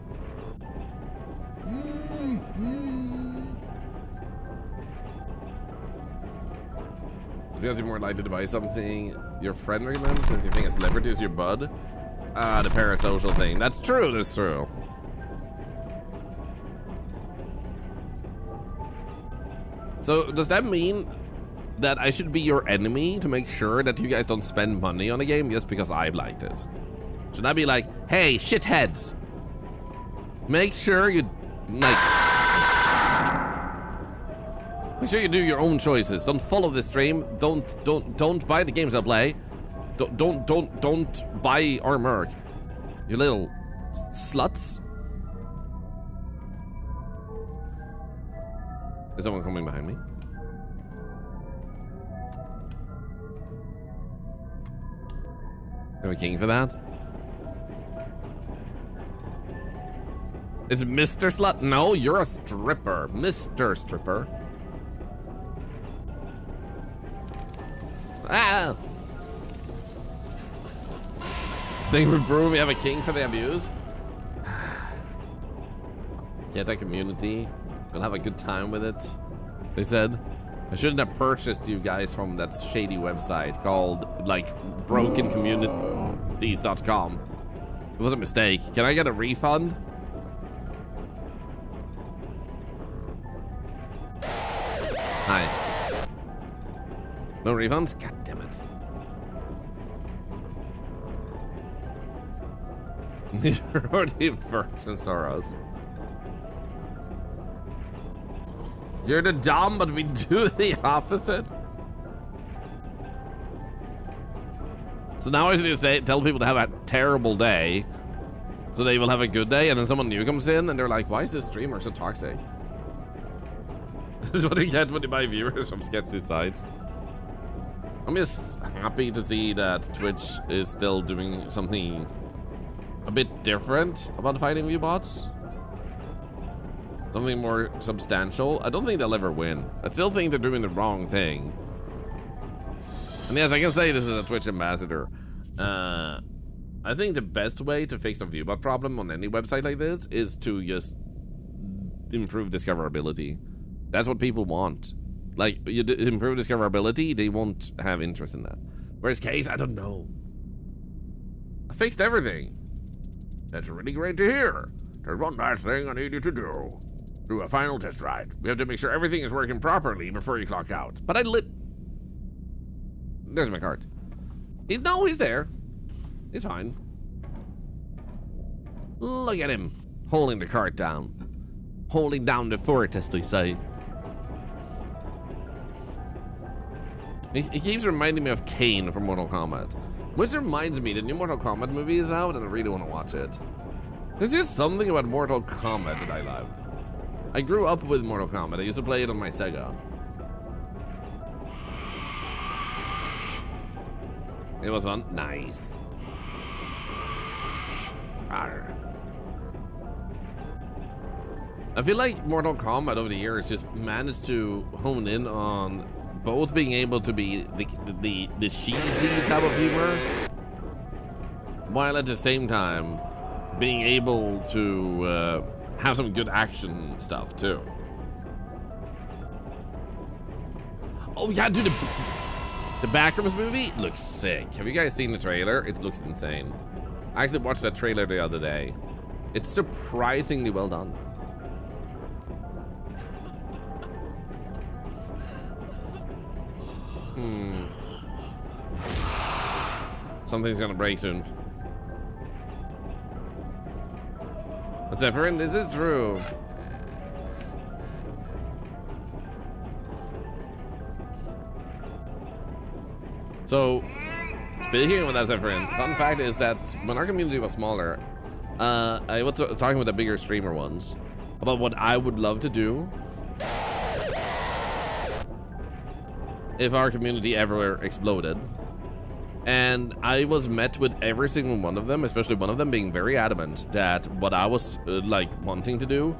I think you're more likely to buy something your friend recommends if you think a celebrity is your bud. The parasocial thing. That's true, that's true. So does that mean that I should be your enemy to make sure that you guys don't spend money on a game just because I've liked it? Should I be like, hey, shitheads, make sure you, like, make sure you do your own choices. Don't follow the stream. Don't buy the games I play. Don't buy our merc. You little sluts. Is someone coming behind me? Am I king for that? It's Mr. Slut? No, you're a stripper. Mr. Stripper. Ah! Thing with Brew, we have a king for the abuse. Get that community. We'll have a good time with it. They said. I shouldn't have purchased you guys from that shady website called, like, brokencommunities.com. It was a mistake. Can I get a refund? Hi. No refunds? God damn it. You're already first and sorrows. You're the dumb, but we do the opposite. So now I should just tell people to have a terrible day, so they will have a good day, and then someone new comes in, and they're like, why is this streamer so toxic? This is what you get when you buy viewers from sketchy sites. I'm just happy to see that Twitch is still doing something a bit different about fighting view bots. Something more substantial. I don't think they'll ever win. I still think they're doing the wrong thing. And yes, I can say this is a Twitch ambassador. I think the best way to fix a viewbot problem on any website like this is to just improve discoverability. That's what people want. Like, you improve discoverability, they won't have interest in that. Whereas Case, I don't know. I fixed everything. That's really great to hear. There's one last thing I need you to do. Do a final test ride. We have to make sure everything is working properly before you clock out. But I lit. There's my card. No, he's there. He's fine. Look at him holding the cart down. Holding down the fort, as they say. He keeps reminding me of Kane from Mortal Kombat. Which reminds me, the new Mortal Kombat movie is out and I really want to watch it. There's just something about Mortal Kombat that I love. I grew up with Mortal Kombat. I used to play it on my Sega. It was fun. Nice. Arr. I feel like Mortal Kombat over the years just managed to hone in on both being able to be the cheesy type of humor, while at the same time being able to have some good action stuff too. Oh yeah, dude, the Backrooms movie looks sick. Have you guys seen the trailer? It looks insane. I actually watched that trailer the other day. It's surprisingly well done. Something's gonna break soon. Zephyrin, this is true. So, speaking of that, Zephyrin, fun fact is that when our community was smaller, I was talking with the bigger streamer ones about what I would love to do if our community ever exploded. And I was met with every single one of them, especially one of them being very adamant that what I was like wanting to do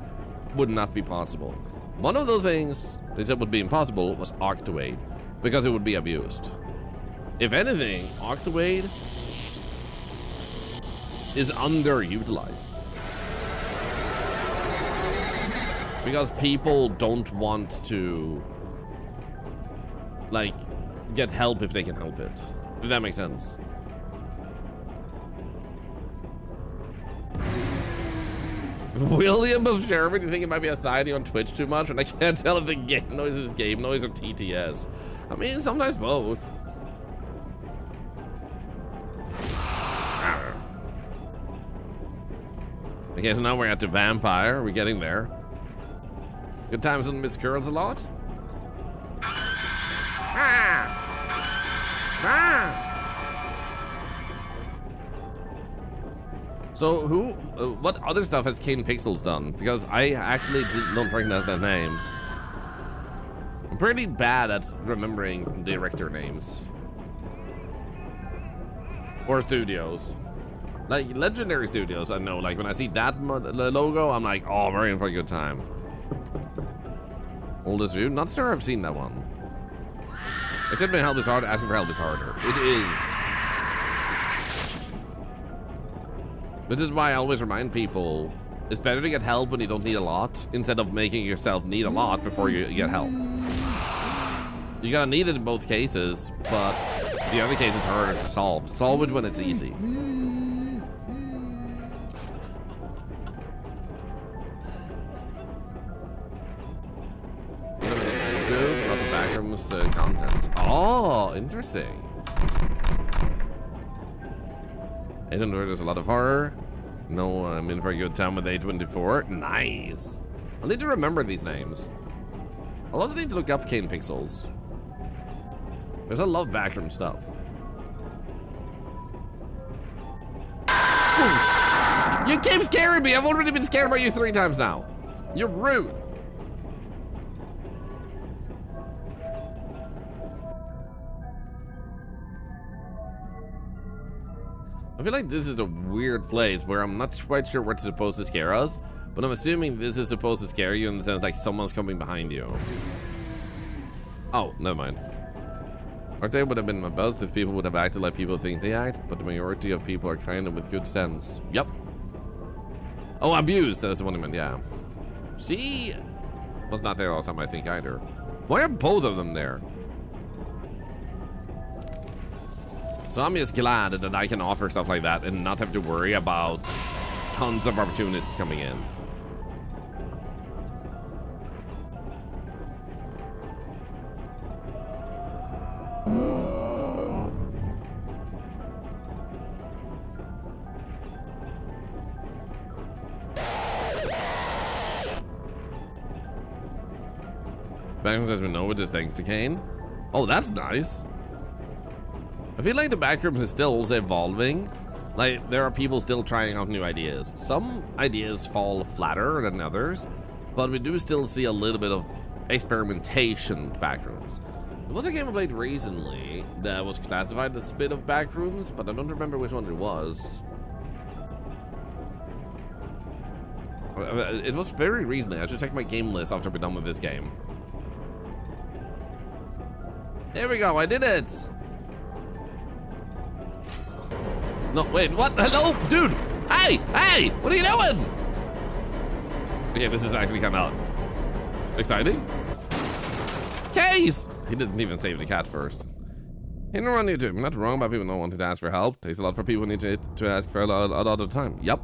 would not be possible. One of those things they said would be impossible was Octawade. because it would be abused. If anything, Octawade is underutilized. Because people don't want to, like, get help if they can help it. If that makes sense. William of Sherman, you think it might be a siding on Twitch too much? And I can't tell if the game noise is game noise or TTS. I mean, sometimes both. Okay, so now we're at the vampire. We're getting there. Good times on Miss Girls a lot. Ah! Ah! So what other stuff has Kane Pixels done? Because I actually don't recognize that name. I'm pretty bad at remembering director names. Or studios. Like, Legendary Studios, I know. Like, when I see that logo, I'm like, oh, we're in for a good time. Oldest View? Not sure I've seen that one. Except when help is hard, asking for help is harder. It is. This is why I always remind people, it's better to get help when you don't need a lot, instead of making yourself need a lot before you get help. You gotta need it in both cases, but the other case is harder to solve. Solve it when it's easy. Lots of backrooms content. Oh, interesting. I don't know, there's a lot of horror. No, I'm in for a good time with A24. Nice. I'll need to remember these names. I'll also need to look up Kane Pixels. Because I love backroom stuff. Oof. You keep scaring me. I've already been scared by you 3 times now. You're rude. I feel like this is a weird place where I'm not quite sure what's supposed to scare us, but I'm assuming this is supposed to scare you in the sense like someone's coming behind you. Oh, never mind. Our day would have been my best if people would have acted like people think they act, but the majority of people are kind of with good sense. Yep. Oh, abused, that's the one I meant, yeah. She was not there last time, I think, either. Why are both of them there? So I'm just glad that I can offer stuff like that and not have to worry about tons of opportunists coming in. Backrooms as we know it is thanks to Kane. Oh, that's nice. I feel like the backrooms is still also evolving. Like, there are people still trying out new ideas. Some ideas fall flatter than others, but we do still see a little bit of experimentation with backrooms. There was a game I played recently that was classified as a bit of backrooms, but I don't remember which one it was. It was very recently. I should check my game list after we're done with this game. There we go, I did it! No, wait, what? Hello? Dude! Hey! Hey! What are you doing? Okay, this is actually kind of exciting. Case! He didn't even save the cat first. Hey, no on YouTube. I'm not wrong about people not wanting to ask for help. Takes a lot for people who need to ask for a lot of the time. Yep.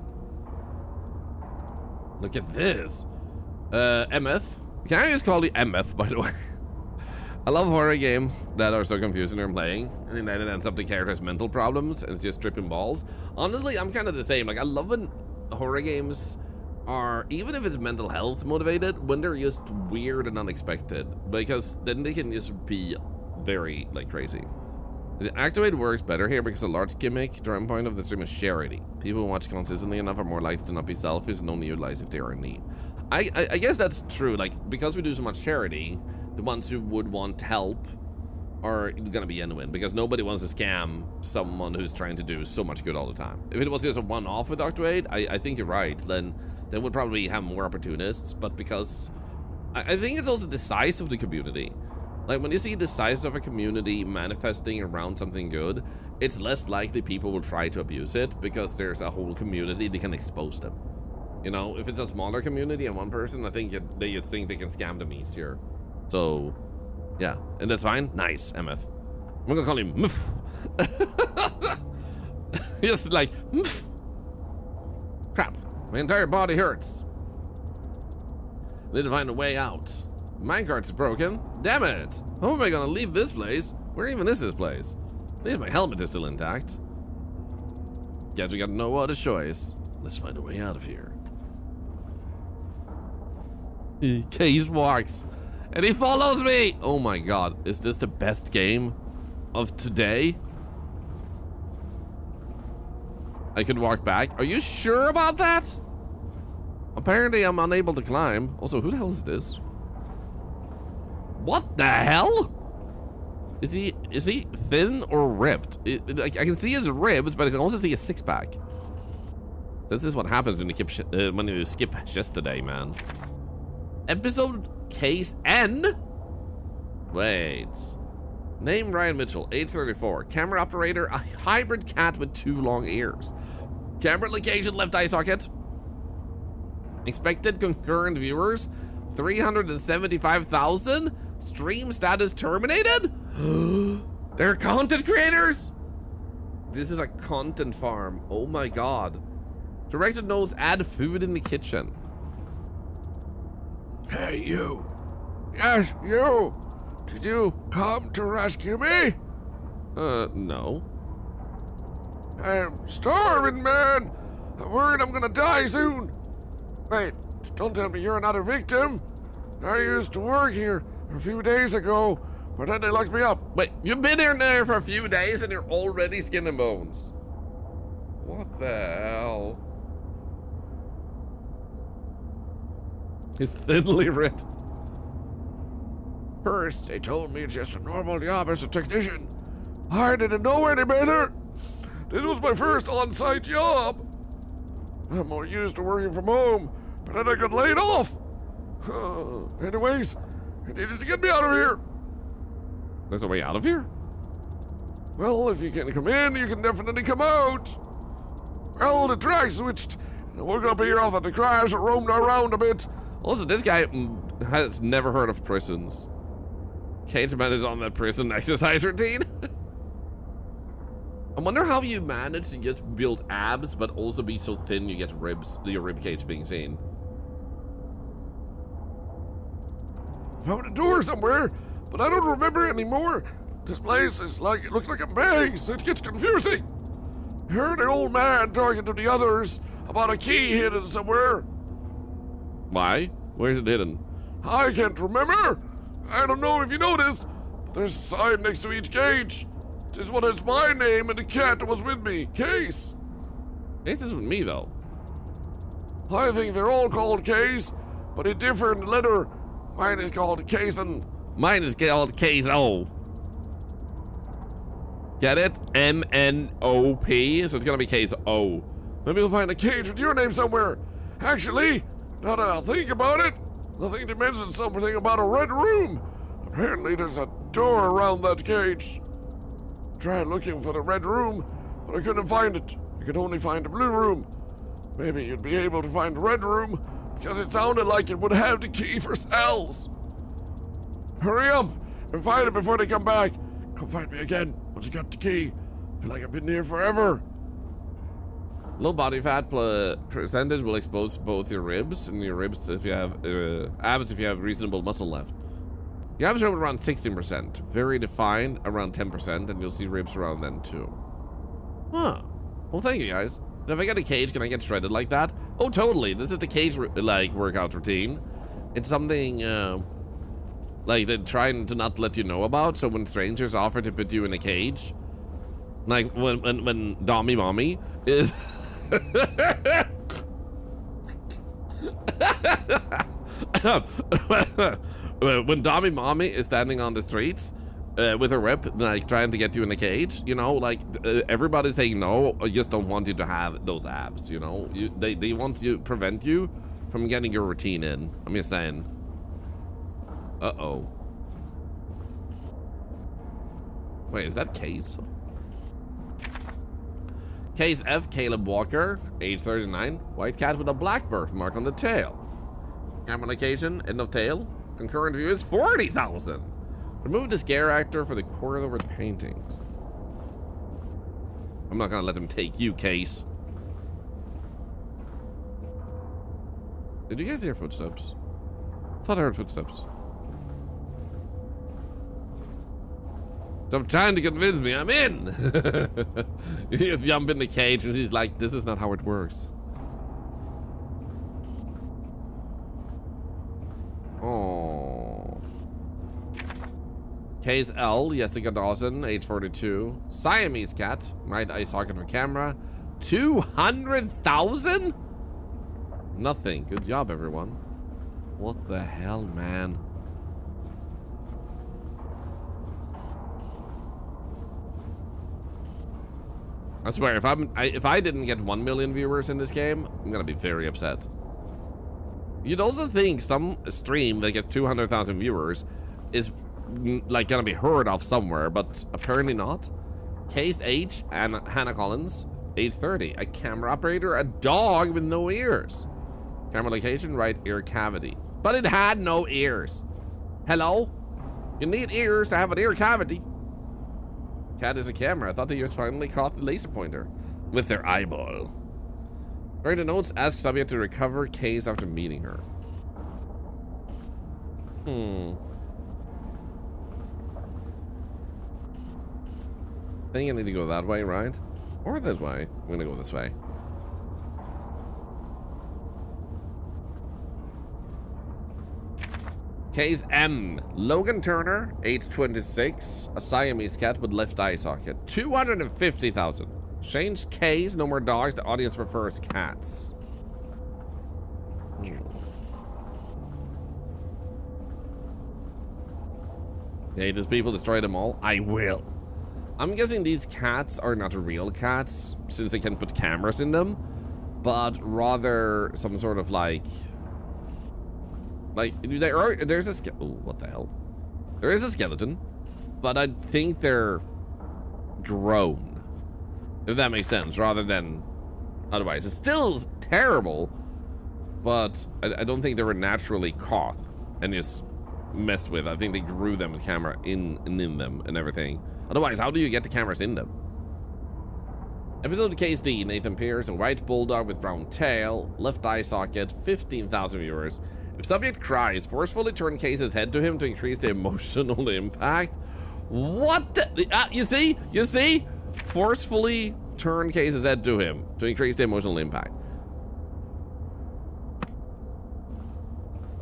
Look at this. MF. Can I just call you MF, by the way? I love horror games that are so confusing when I'm playing, and then it ends up the character's mental problems, and it's just tripping balls. Honestly, I'm kind of the same. Like, I love when horror games are, even if it's mental health motivated, when they're just weird and unexpected, because then they can just be very, like, crazy. The Activate works better here because a large gimmick drawing point of the stream is charity. People who watch consistently enough are more likely to not be selfish and only utilize if they are in need. I guess that's true. Like, because we do so much charity, the ones who would want help are gonna be genuine, because nobody wants to scam someone who's trying to do so much good all the time. If it was just a one-off with Octawade, I think you're right. Then we'd probably have more opportunists, but because I think it's also the size of the community. Like, when you see the size of a community manifesting around something good, it's less likely people will try to abuse it because there's a whole community that can expose them. You know, if it's a smaller community and one person, I think you'd think they can scam them easier. So, yeah. And that's fine? Nice, MF. I'm gonna call him Muff. Just like, Muff. Crap. My entire body hurts. Need to find a way out. Minecart's broken. Damn it! How am I gonna leave this place? Where even is this place? At least my helmet is still intact. Guess we got no other choice. Let's find a way out of here. Case walks. And he follows me! Oh my god, is this the best game of today? I could walk back. Are you sure about that? Apparently I'm unable to climb. Also, who the hell is this? What the hell? Is he thin or ripped? I can see his ribs, but I can also see his six-pack. This is what happens when you skip yesterday, man. Episode case N? Wait. Name Ryan Mitchell, 834. Camera operator, a hybrid cat with 2 long ears. Camera location, left eye socket. Expected concurrent viewers, 375,000. Stream status terminated? They're content creators? This is a content farm. Oh my god. Directed notes, add food in the kitchen. Hey, you. Yes, you. Did you come to rescue me? No. I'm starving, man. I'm worried I'm gonna die soon. Wait, don't tell me you're another victim. I used to work here a few days ago, but then they locked me up. Wait, you've been in there for a few days and you're already skin and bones. What the hell? He's thinly ripped. First, they told me it's just a normal job as a technician. I didn't know any better. This was my first on-site job. I'm more used to working from home, but then I got laid off. Anyways, I needed to get me out of here. There's a way out of here? Well, if you can come in, you can definitely come out. Well, the track switched. I woke up here off of the crash and roamed around a bit. Also, this guy has never heard of prisons. Cageman is on that prison exercise routine. I wonder how you manage to just build abs, but also be so thin you get ribs, your rib cage being seen. Found a door somewhere, but I don't remember it anymore. This place is like, it looks like a maze. It gets confusing. I heard an old man talking to the others about a key hidden somewhere. Why? Where is it hidden? I can't remember. I don't know if you noticed, but there's a sign next to each cage. This one has my name and the cat that was with me, Case. Case is with me, though. I think they're all called Case, but a different letter. Mine is called Cason. Mine is called Case O. Get it? M-N-O-P, so it's gonna be Case O. Maybe we'll find a cage with your name somewhere. Actually, now that I think about it, I think they mentioned something about a red room. Apparently there's a door around that cage. Tried looking for the red room, but I couldn't find it. I could only find the blue room. Maybe you'd be able to find the red room, because it sounded like it would have the key for cells. Hurry up and find it before they come back. Come find me again once you got the key. I feel like I've been here forever. Low body fat percentage will expose both your ribs and your ribs if you have abs if you have reasonable muscle left. The abs are around 16%, very defined around 10%, and you'll see ribs around then too. Huh. Well, thank you guys. And if I get a cage, can I get shredded like that? Oh, totally. This is the cage like workout routine. It's something like they're trying to not let you know about. So when strangers offer to put you in a cage, like when Dommy Mommy is. When Dommy Mommy is standing on the streets with her whip, like trying to get you in a cage, you know, like everybody's saying no, I just don't want you to have those abs, you know. They want to prevent you from getting your routine in. I'm just saying. Uh-oh. Wait, is that Case? Case F. Caleb Walker, age 39. White cat with a black birthmark on the tail. Camera location, end of tail. Concurrent views, 40,000. Remove the scare actor for the quarter over the paintings. I'm not gonna let him take you, Case. Did you guys hear footsteps? I thought I heard footsteps. Stop trying to convince me, I'm in! You just jump in the cage and he's like, this is not how it works. Oh. Case L, Jessica Dawson, age 42. Siamese cat, right eye socket for camera. 200,000? Nothing. Good job, everyone. What the hell, man? I swear, if I didn't get 1 million viewers in this game, I'm gonna be very upset. You'd also think some stream that gets 200,000 viewers is like gonna be heard of somewhere, but apparently not. Case H and Hannah Collins, age 30. A camera operator, a dog with no ears. Camera location, right ear cavity. But it had no ears. Hello? You need ears to have an ear cavity. Cat is a camera. I thought they just finally caught the laser pointer with their eyeball. Write the notes, ask subject to recover Case after meeting her. I think I need to go that way, right? Or this way. I'm gonna go this way. Case M. Logan Turner, age 26. A Siamese cat with left eye socket. 250,000. Change case, no more dogs. The audience prefers cats. Hey, does people destroy them all? I will. I'm guessing these cats are not real cats, since they can put cameras in them, but rather some sort of like there's a what the hell? There is a skeleton, but I think they're grown, if that makes sense, rather than otherwise. It's still terrible, but I don't think they were naturally caught and just messed with. I think they grew them with camera in them and everything. Otherwise, how do you get the cameras in them? Episode Case D, Nathan Pierce, a white bulldog with brown tail, left eye socket, 15,000 viewers. If subject cries, forcefully turn Case's head to him to increase the emotional impact. What the, you see? Forcefully turn Case's head to him to increase the emotional impact.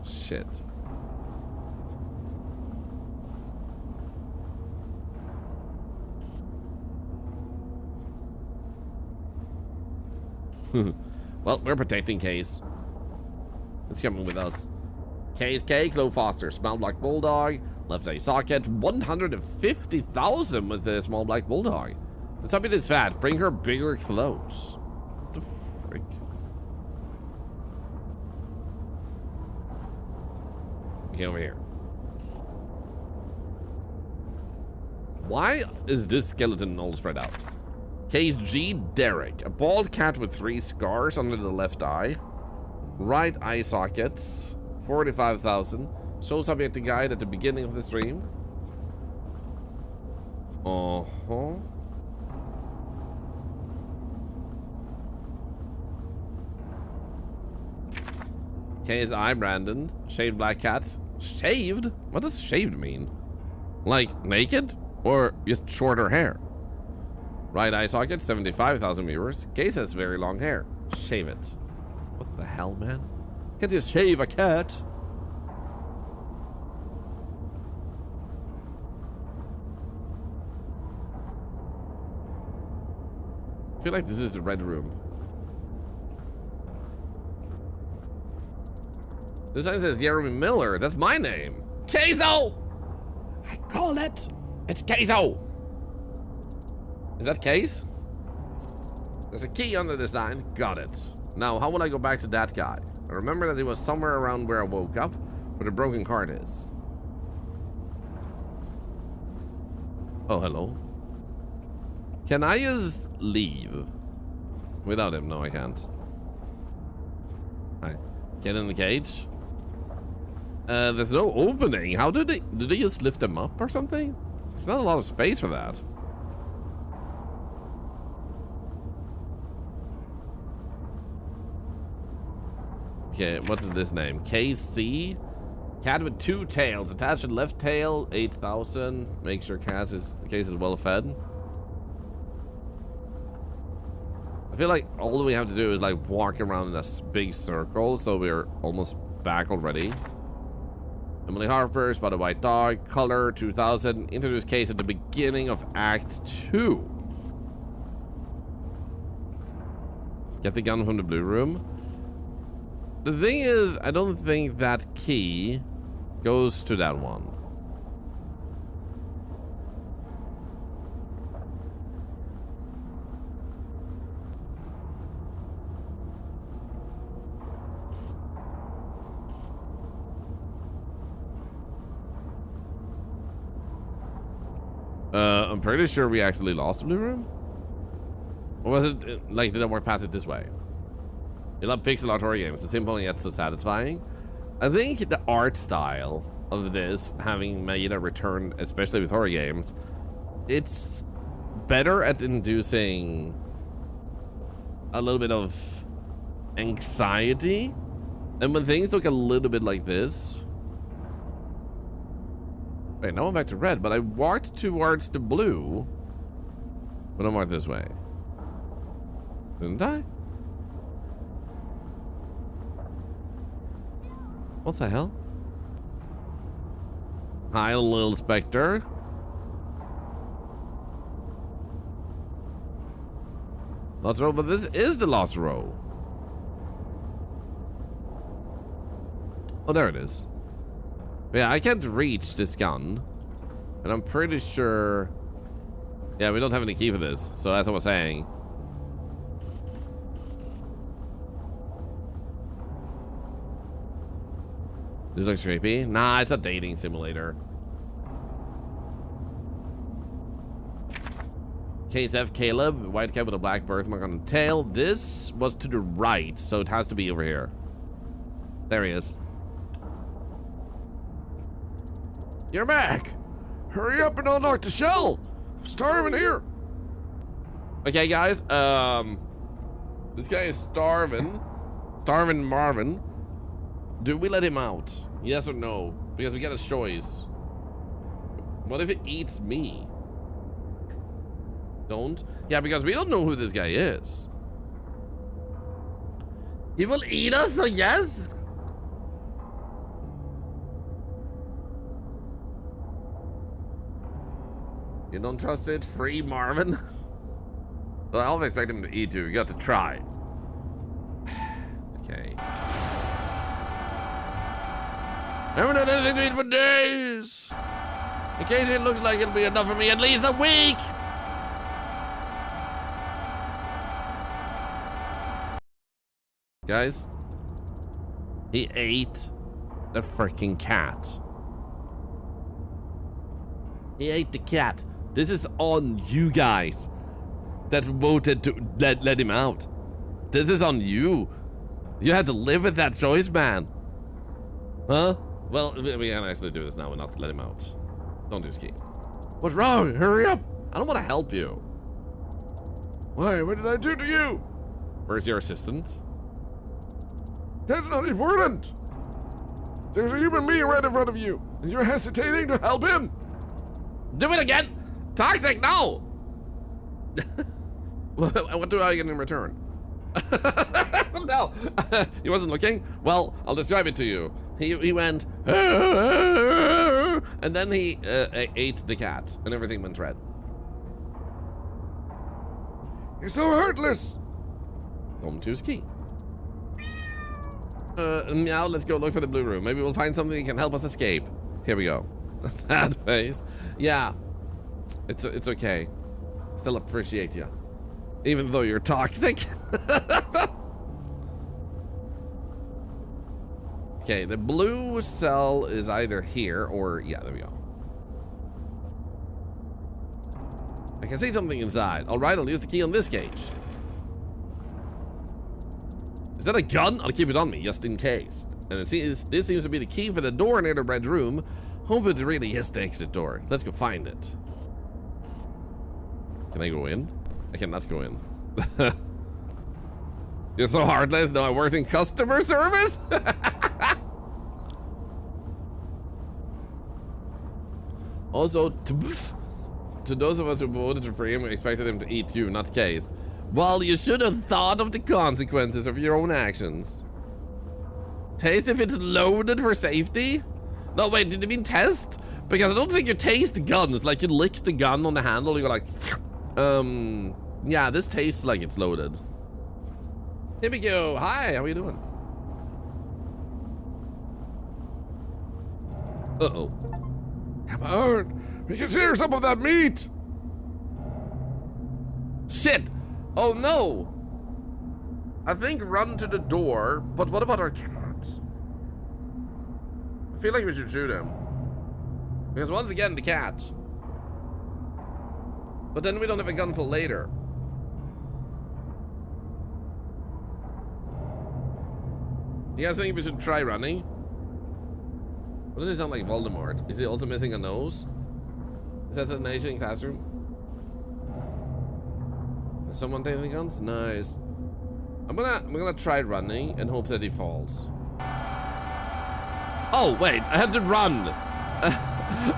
Shit. Well, we're protecting Case. It's coming with us. Case K, Chloe Foster, small black bulldog, left eye socket, 150,000 with the small black bulldog. The something that's fat, bring her bigger clothes. What the frick? Okay, over here. Why is this skeleton all spread out? Case G, Derek, a bald cat with 3 scars under the left eye. Right eye sockets, 45,000. Show subject to guide at the beginning of the stream. Case I, Brandon, shaved black cat. Shaved? What does shaved mean? Like naked? Or just shorter hair? Right eye socket, 75,000 viewers. Case has very long hair. Shave it. What the hell, man? Can't just shave a cat. I feel like this is the red room. This sign says Jeremy Miller. That's my name. Queso! I call it. It's Queso. Is that Case? There's a key on the design. Got it. Now, how will I go back to that guy? I remember that he was somewhere around where I woke up, where the broken card is. Oh, hello. Can I just leave? Without him? No, I can't. Alright. Get in the cage. There's no opening. How did they just lift him up or something? There's not a lot of space for that. Okay, what's this name? KC? Cat with 2 tails. Attached to left tail, 8,000. Make sure case is well fed. I feel like all we have to do is like walk around in a big circle, so we're almost back already. Emily Harper, Spotted White Dog, Color 2000. Introduce case at the beginning of Act 2. Get the gun from the blue room. The thing is, I don't think that key goes to that one. I'm pretty sure we actually lost the blue room. Or was it, like, did I walk past it this way? I love pixel art horror games. It's simple and yet so satisfying. I think the art style of this, having made a return, especially with horror games, it's better at inducing a little bit of anxiety. And when things look a little bit like this... Wait, now I'm back to red, but I walked towards the blue. But I walked this way. Didn't I? What the hell? Hi, little Spectre. Lost row, but this is the lost row. Oh, there it is. But yeah, I can't reach this gun. And I'm pretty sure... Yeah, we don't have any key for this, so that's what I was saying. This looks creepy. Nah, it's a dating simulator. Case F Caleb, white cat with a black birthmark on the tail. This was to the right, so it has to be over here. There he is. You're back. Hurry up and unlock the shell. I'm starving here. Okay, guys. This guy is starving. Starving Marvin. Do we let him out? Yes or no? Because we get a choice. What if it eats me? Don't? Yeah, because we don't know who this guy is. He will eat us, so yes? You don't trust it? Free Marvin? Well, I always expect him to eat you. You got to try. Okay. I haven't had anything to eat for days. In case it looks like it'll be enough for me at least a week. Guys, he ate the freaking cat. He ate the cat. This is on you guys that voted to let him out. This is on you. You had to live with that choice, man. Huh? Well, we can actually do this now and not let him out. Don't do ski. What's wrong? Hurry up. I don't want to help you. Why? What did I do to you? Where's your assistant? That's not important. There's a human being right in front of you, and you're hesitating to help him. Do it again! Toxic, no! What do I get in return? No, he wasn't looking. Well, I'll describe it to you. He went, and then he ate the cat, and everything went red. You're so heartless. Don't choose key. Now let's go look for the blue room. Maybe we'll find something that can help us escape. Here we go. Sad face. Yeah, it's okay. Still appreciate you, even though you're toxic. Okay, the blue cell is either here or yeah, there we go. I can see something inside. All right, I'll use the key on this cage. Is that a gun? I'll keep it on me, just in case. And this seems to be the key for the door near the red room. Hope it really is the exit door. Let's go find it. Can I go in? I cannot go in. You're so heartless. No, I worked in customer service? Also, to those of us who voted for him, we expected him to eat you, not Case. Well, you should have thought of the consequences of your own actions. Taste if it's loaded for safety? No, wait, did you mean test? Because I don't think you taste guns, like you lick the gun on the handle and you're like, yeah, this tastes like it's loaded. Here we go. Hi, how are you doing? Uh-oh. Come on, we can share some of that meat. Shit! Oh no! I think run to the door, but what about our cats? I feel like we should shoot him. Because once again, the cat. But then we don't have a gun for later. You guys think we should try running? What does it sound like Voldemort? Is he also missing a nose? Is assassination classroom? Is someone tasting guns? Nice. I'm gonna try running and hope that he falls. Oh wait, I had to run. I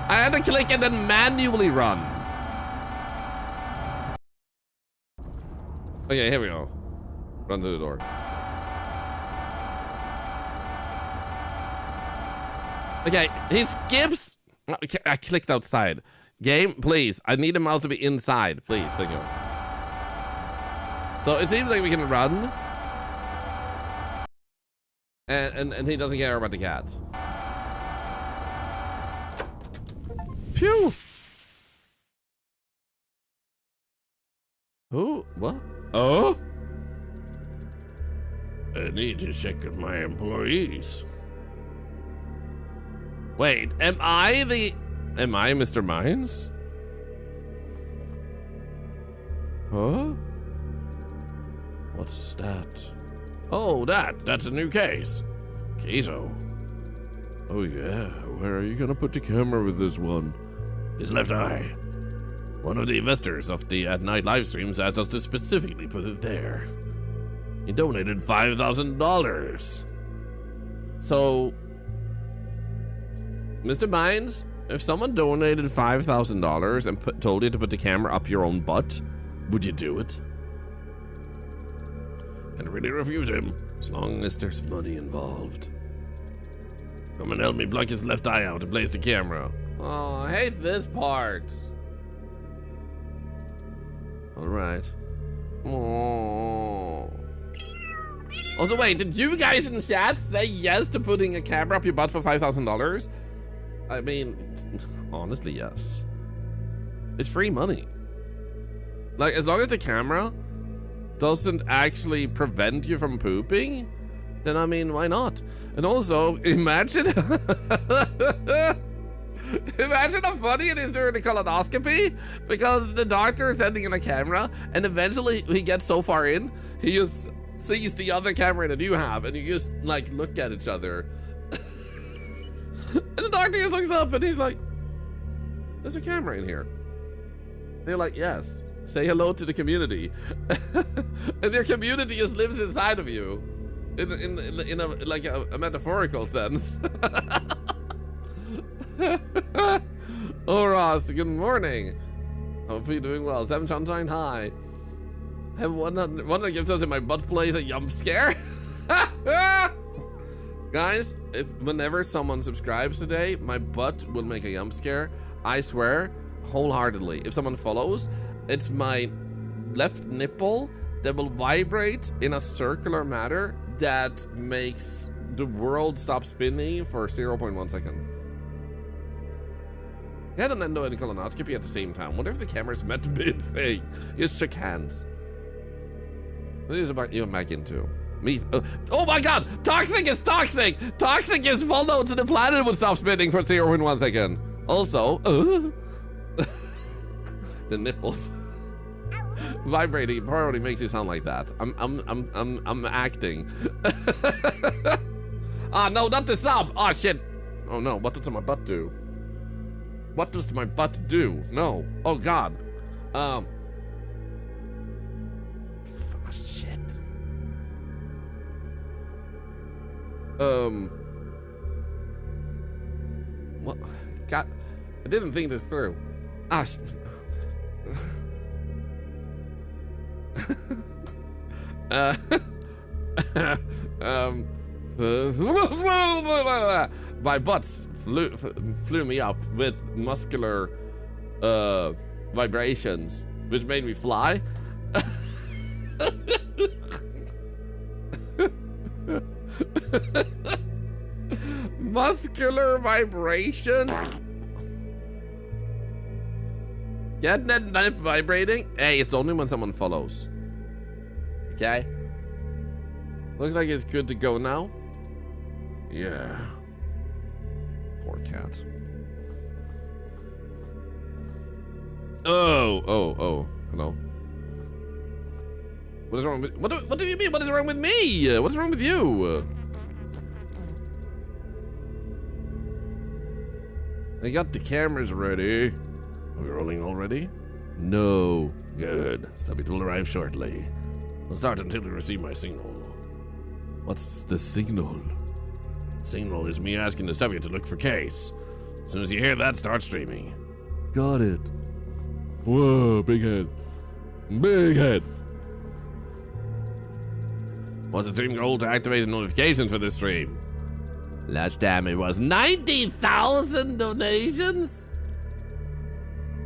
had to click and then manually run. Okay, here we go. Run to the door. Okay, he skips. Okay, I clicked outside. Game, please. I need the mouse to be inside. Please, thank you. So it seems like we can run. And he doesn't care about the cat. Phew! Who? What? Oh? I need to check on my employees. Wait, am I Mr. Mines? Huh? What's that? Oh, that's a new case. Queso. Oh yeah, where are you gonna put the camera with this one? His left eye. One of the investors of the At Night live streams asked us to specifically put it there. He donated $5,000. So, Mr. Mines, if someone donated $5,000 and told you to put the camera up your own butt, would you do it? And really refuse him, as long as there's money involved. Come and help me block his left eye out and place the camera. Oh, I hate this part. All right. Oh. Also, wait, did you guys in chat say yes to putting a camera up your butt for $5,000? I mean, honestly, yes. It's free money. Like, as long as the camera doesn't actually prevent you from pooping, then I mean, why not? And also, imagine imagine how funny it is during the colonoscopy, because the doctor is sending in a camera and eventually he gets so far in, he just sees the other camera that you have and you just like look at each other. And the doctor just looks up and he's like, there's a camera in here. And you're like, yes, say hello to the community. And your community just lives inside of you. In a metaphorical sense. Oh, Ross, good morning. Hope you're doing well. Seven Sunshine, hi. Have one that gives us in my butt plays a jump scare. Guys, whenever someone subscribes today, my butt will make a jump scare. I swear, wholeheartedly. If someone follows, it's my left nipple that will vibrate in a circular manner that makes the world stop spinning for 0.1 second. He had an endo and colonoscopy at the same time. Wonder if the camera's meant to be a fake. He just shook hands. What is about you back into? Me? Oh my god! Toxic is toxic! Toxic is full note to the planet would stop spinning for 0.1 second. Also, The nipples. Vibrating probably makes you sound like that. I'm acting. Ah, no, not the sub. Oh shit. Oh no, what does my butt do? What does my butt do? No. Oh god. Shit. What? God, I didn't think this through. Ah, my butt flew me up with muscular vibrations, which made me fly. Muscular vibration. Get that knife vibrating? Hey, it's only when someone follows. Okay. Looks like it's good to go now. Yeah. Poor cat. Oh. Hello. What is wrong with? What do you mean? What is wrong with me? What's wrong with you? I got the cameras ready. Are we rolling already? No. Good. Subject will arrive shortly. We'll start until we receive my signal. What's the signal? Signal is me asking the subject to look for case. As soon as you hear that, start streaming. Got it. Whoa, big head. Big head. What's the stream goal to activate the notifications for this stream? Last time it was 90,000 donations.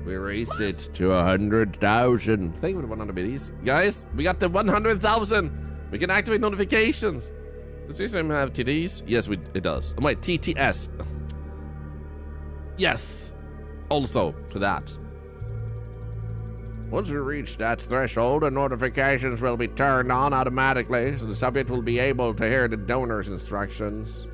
We raised it to 100,000. Thank you for the 100 biddies. Guys, we got to 100,000. We can activate notifications. Does this stream have TTs? Yes, it does. Oh, wait, TTS. Yes. Also to that. Once we reach that threshold, the notifications will be turned on automatically, so the subject will be able to hear the donor's instructions.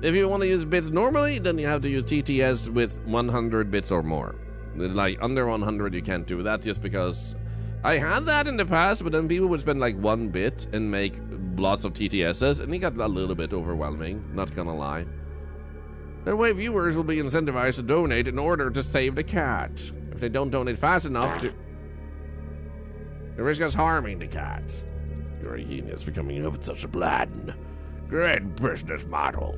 If you want to use bits normally, then you have to use TTS with 100 bits or more. Like under 100, you can't do that just because I had that in the past, but then people would spend like 1 bit and make lots of TTSs, and it got a little bit overwhelming, not gonna lie. That way viewers will be incentivized to donate in order to save the cat. If they don't donate fast enough, the risk us harming the cat. You're a genius for coming up with such a plan. Great business model.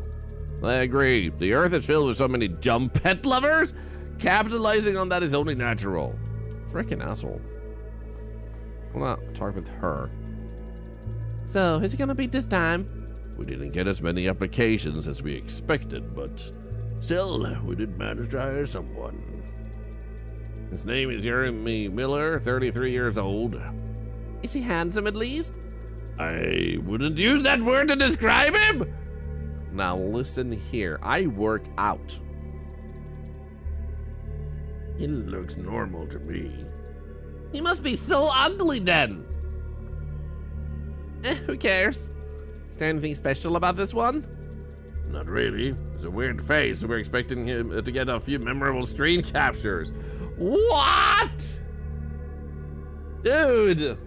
I agree. The earth is filled with so many dumb pet lovers. Capitalizing on that is only natural. Frickin' asshole. I'll not talk with her. So, who's it gonna be this time? We didn't get as many applications as we expected, but still, we did manage to hire someone. His name is Jeremy Miller, 33 years old. Is he handsome at least? I wouldn't use that word to describe him! Now listen here, I work out. He looks normal to me. He must be so ugly then. Who cares? Is there anything special about this one? Not really. It's a weird face, so we're expecting him to get a few memorable screen captures. What? Dude.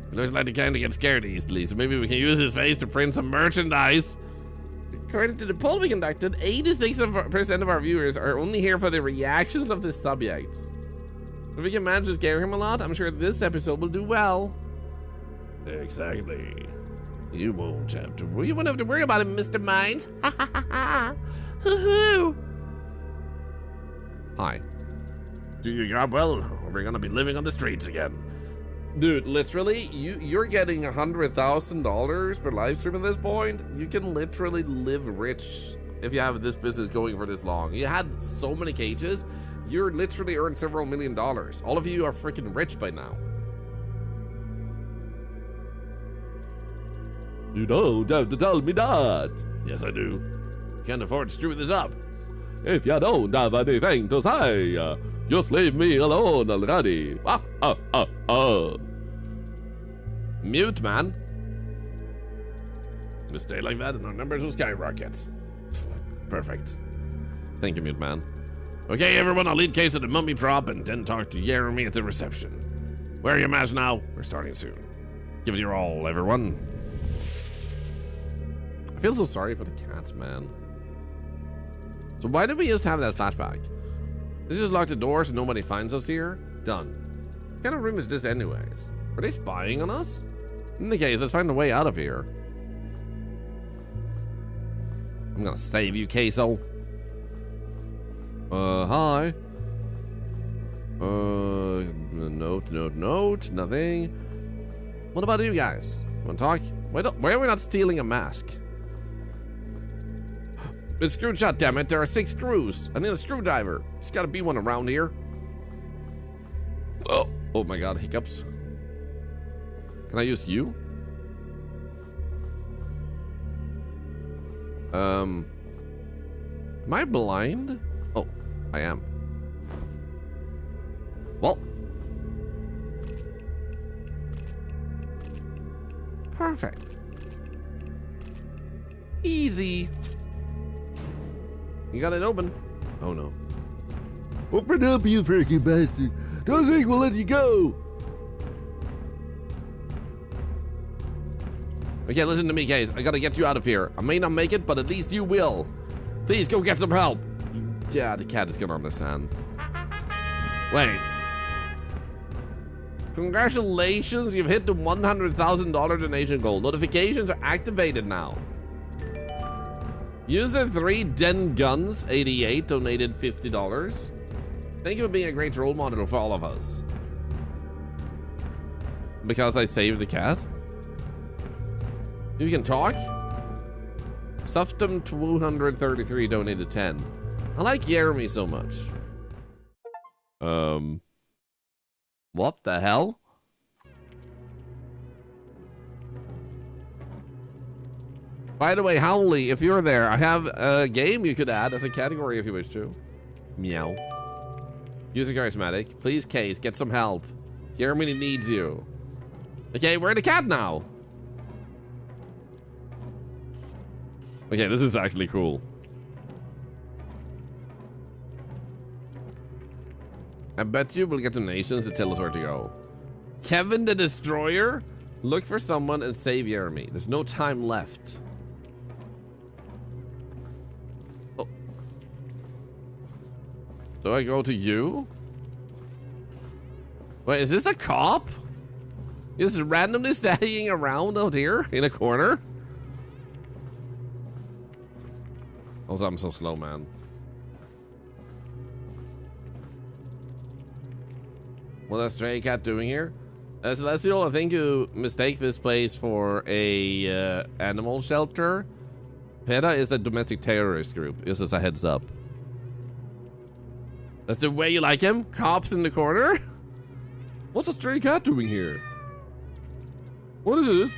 He looks like he kind of gets scared easily, so maybe we can use his face to print some merchandise. According to the poll we conducted, 86% of our viewers are only here for the reactions of the subjects. If we can manage to scare him a lot, I'm sure this episode will do well. Exactly. You won't have to worry about it, Mr. Mind. Hoo-hoo. Hi. Do your job well, or we're gonna be living on the streets again. Dude, literally, you're getting $100,000 per live stream at this point. You can literally live rich if you have this business going for this long. You had so many cages, you're literally earned several $1 million. All of you are freaking rich by now. You don't have to tell me that. Yes, I do. Can't afford to screw this up. If you don't have anything to say, just leave me alone already. Mute, man. You stay like that and our numbers will skyrocket. Perfect. Thank you, Mute Man. Okay, everyone, I'll lead Case to the mummy prop and then talk to Jeremy at the reception. Wear your mask now. We're starting soon. Give it your all, everyone. I feel so sorry for the cats, man. So why did we just have that flashback? Let's just lock the door so nobody finds us here. Done. What kind of room is this anyways? Are they spying on us? In the case, let's find a way out of here. I'm gonna save you, Queso. Hi. Note, nothing. What about you guys? Wanna talk? Why are we not stealing a mask? It's screwed shut, damn it. There are 6 screws. I need a screwdriver. There's gotta be one around here. Oh my god, hiccups. Can I use you? Am I blind? Oh, I am. Well. Perfect. Easy. You got it open. Oh no. Open up, you freaking bastard. Don't think we'll let you go. Okay, listen to me, Case. I gotta get you out of here. I may not make it, but at least you will. Please go get some help. Yeah, the cat is gonna understand. Wait. Congratulations, you've hit the $100,000 donation goal. Notifications are activated now. User 3 Den Guns 88 donated $50. Thank you for being a great role model for all of us. Because I saved the cat? You can talk? Suftum 233 donated 10. I like Jeremy so much. What the hell? By the way, Howley, if you're there, I have a game you could add as a category if you wish to. Meow. User charismatic. Please, Case, get some help. Jeremy needs you. Okay, we're the cat now. Okay, this is actually cool. I bet you we'll get donations to tell us where to go. Kevin the Destroyer? Look for someone and save Jeremy. There's no time left. Oh. Do I go to you? Wait, is this a cop? Just randomly standing around out here in a corner? Also, I'm so slow, man. What is Stray Cat doing here? Celestial, I think you mistake this place for a animal shelter. PETA is a domestic terrorist group. This is a heads up. That's the way you like him? Cops in the corner? What's a Stray Cat doing here? What is it?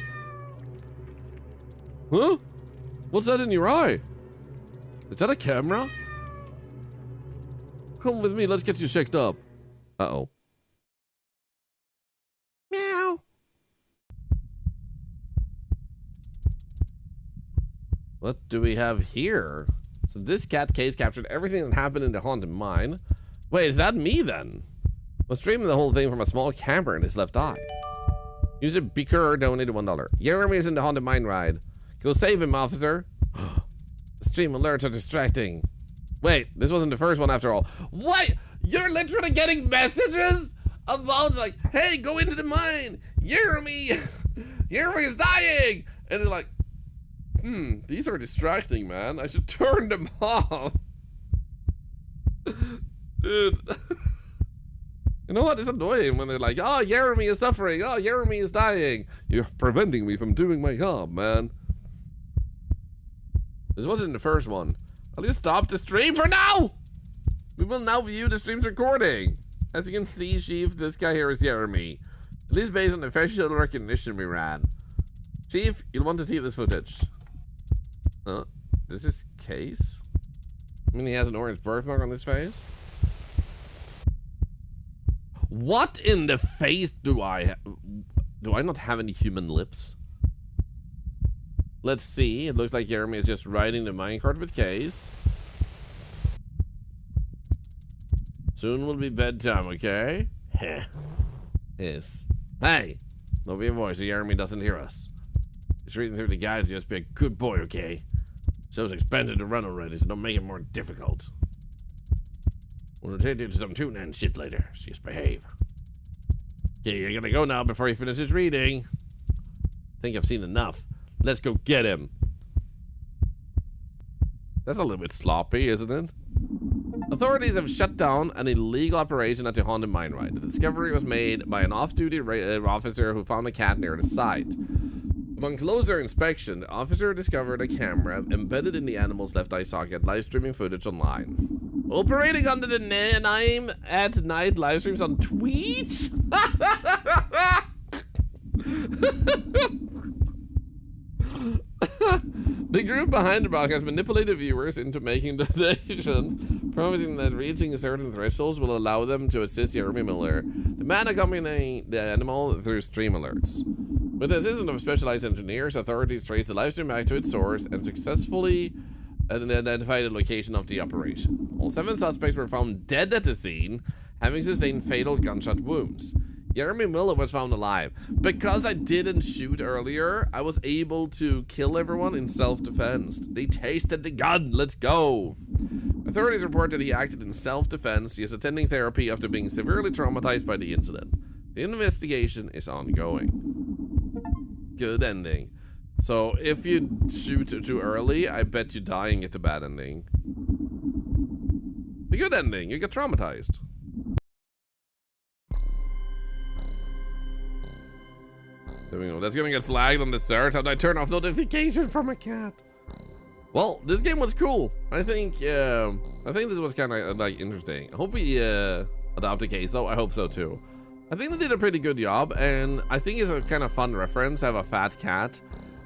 Huh? What's that in your eye? Is that a camera? Come with me, let's get you checked up. Uh-oh. Meow. What do we have here? So this cat Case captured everything that happened in the haunted mine. Wait, is that me then? I was streaming the whole thing from a small camera in his left eye. User Beaker donated $1. Jeremy is in the haunted mine ride. Go save him, officer. Stream alerts are distracting. Wait, this wasn't the first one after all. What? You're literally getting messages about like, hey, go into the mine. Jeremy is dying. And it's like, these are distracting, man. I should turn them off. Dude. You know what? It's annoying when they're like, oh, Jeremy is suffering. Oh, Jeremy is dying. You're preventing me from doing my job, man. This wasn't the first one. I'll just stop the stream for now. We will now view the stream's recording. As you can see, Chief, this guy here is Jeremy. At least based on the facial recognition we ran. Chief, you'll want to see this footage. This is Case? I mean, he has an orange birthmark on his face. What in the face do I have? Do I not have any human lips? Let's see. It looks like Jeremy is just riding the minecart with Case. Soon will be bedtime, okay? Heh. Yes. Hey! Lower your voice so Jeremy doesn't hear us. He's reading through the guides, just be a good boy, okay? Show's expanded to run already, so don't make it more difficult. We'll take you to some tune and shit later, so just behave. Okay, you're gonna go now before he finishes reading. Think I've seen enough. Let's go get him. That's a little bit sloppy, isn't it? Authorities have shut down an illegal operation at the haunted mine ride. The discovery was made by an off-duty officer who found a cat near the site. Upon closer inspection, the officer discovered a camera embedded in the animal's left eye socket, live streaming footage online. Operating under the name at night live streams on Twitch? The group behind the broadcast manipulated viewers into making donations, promising that reaching certain thresholds will allow them to assist Jeremy Miller, the man accompanying the animal through stream alerts. With the assistance of specialized engineers, authorities traced the livestream back to its source and successfully identified the location of the operation. All 7 suspects were found dead at the scene, having sustained fatal gunshot wounds. Jeremy Miller was found alive. Because I didn't shoot earlier, I was able to kill everyone in self-defense. They tasted the gun. Let's go. Authorities report that he acted in self-defense. He is attending therapy after being severely traumatized by the incident. The investigation is ongoing. Good ending. So if you shoot too early, I bet you die and get the bad ending. The good ending, you get traumatized. There we go. That's gonna get flagged on the search. How do I turn off notification from a cat? Well, this game was cool. I think this was kind of like interesting. I hope we adopt a queso. I hope so too. I think they did a pretty good job, and I think it's a kind of fun reference to have a fat cat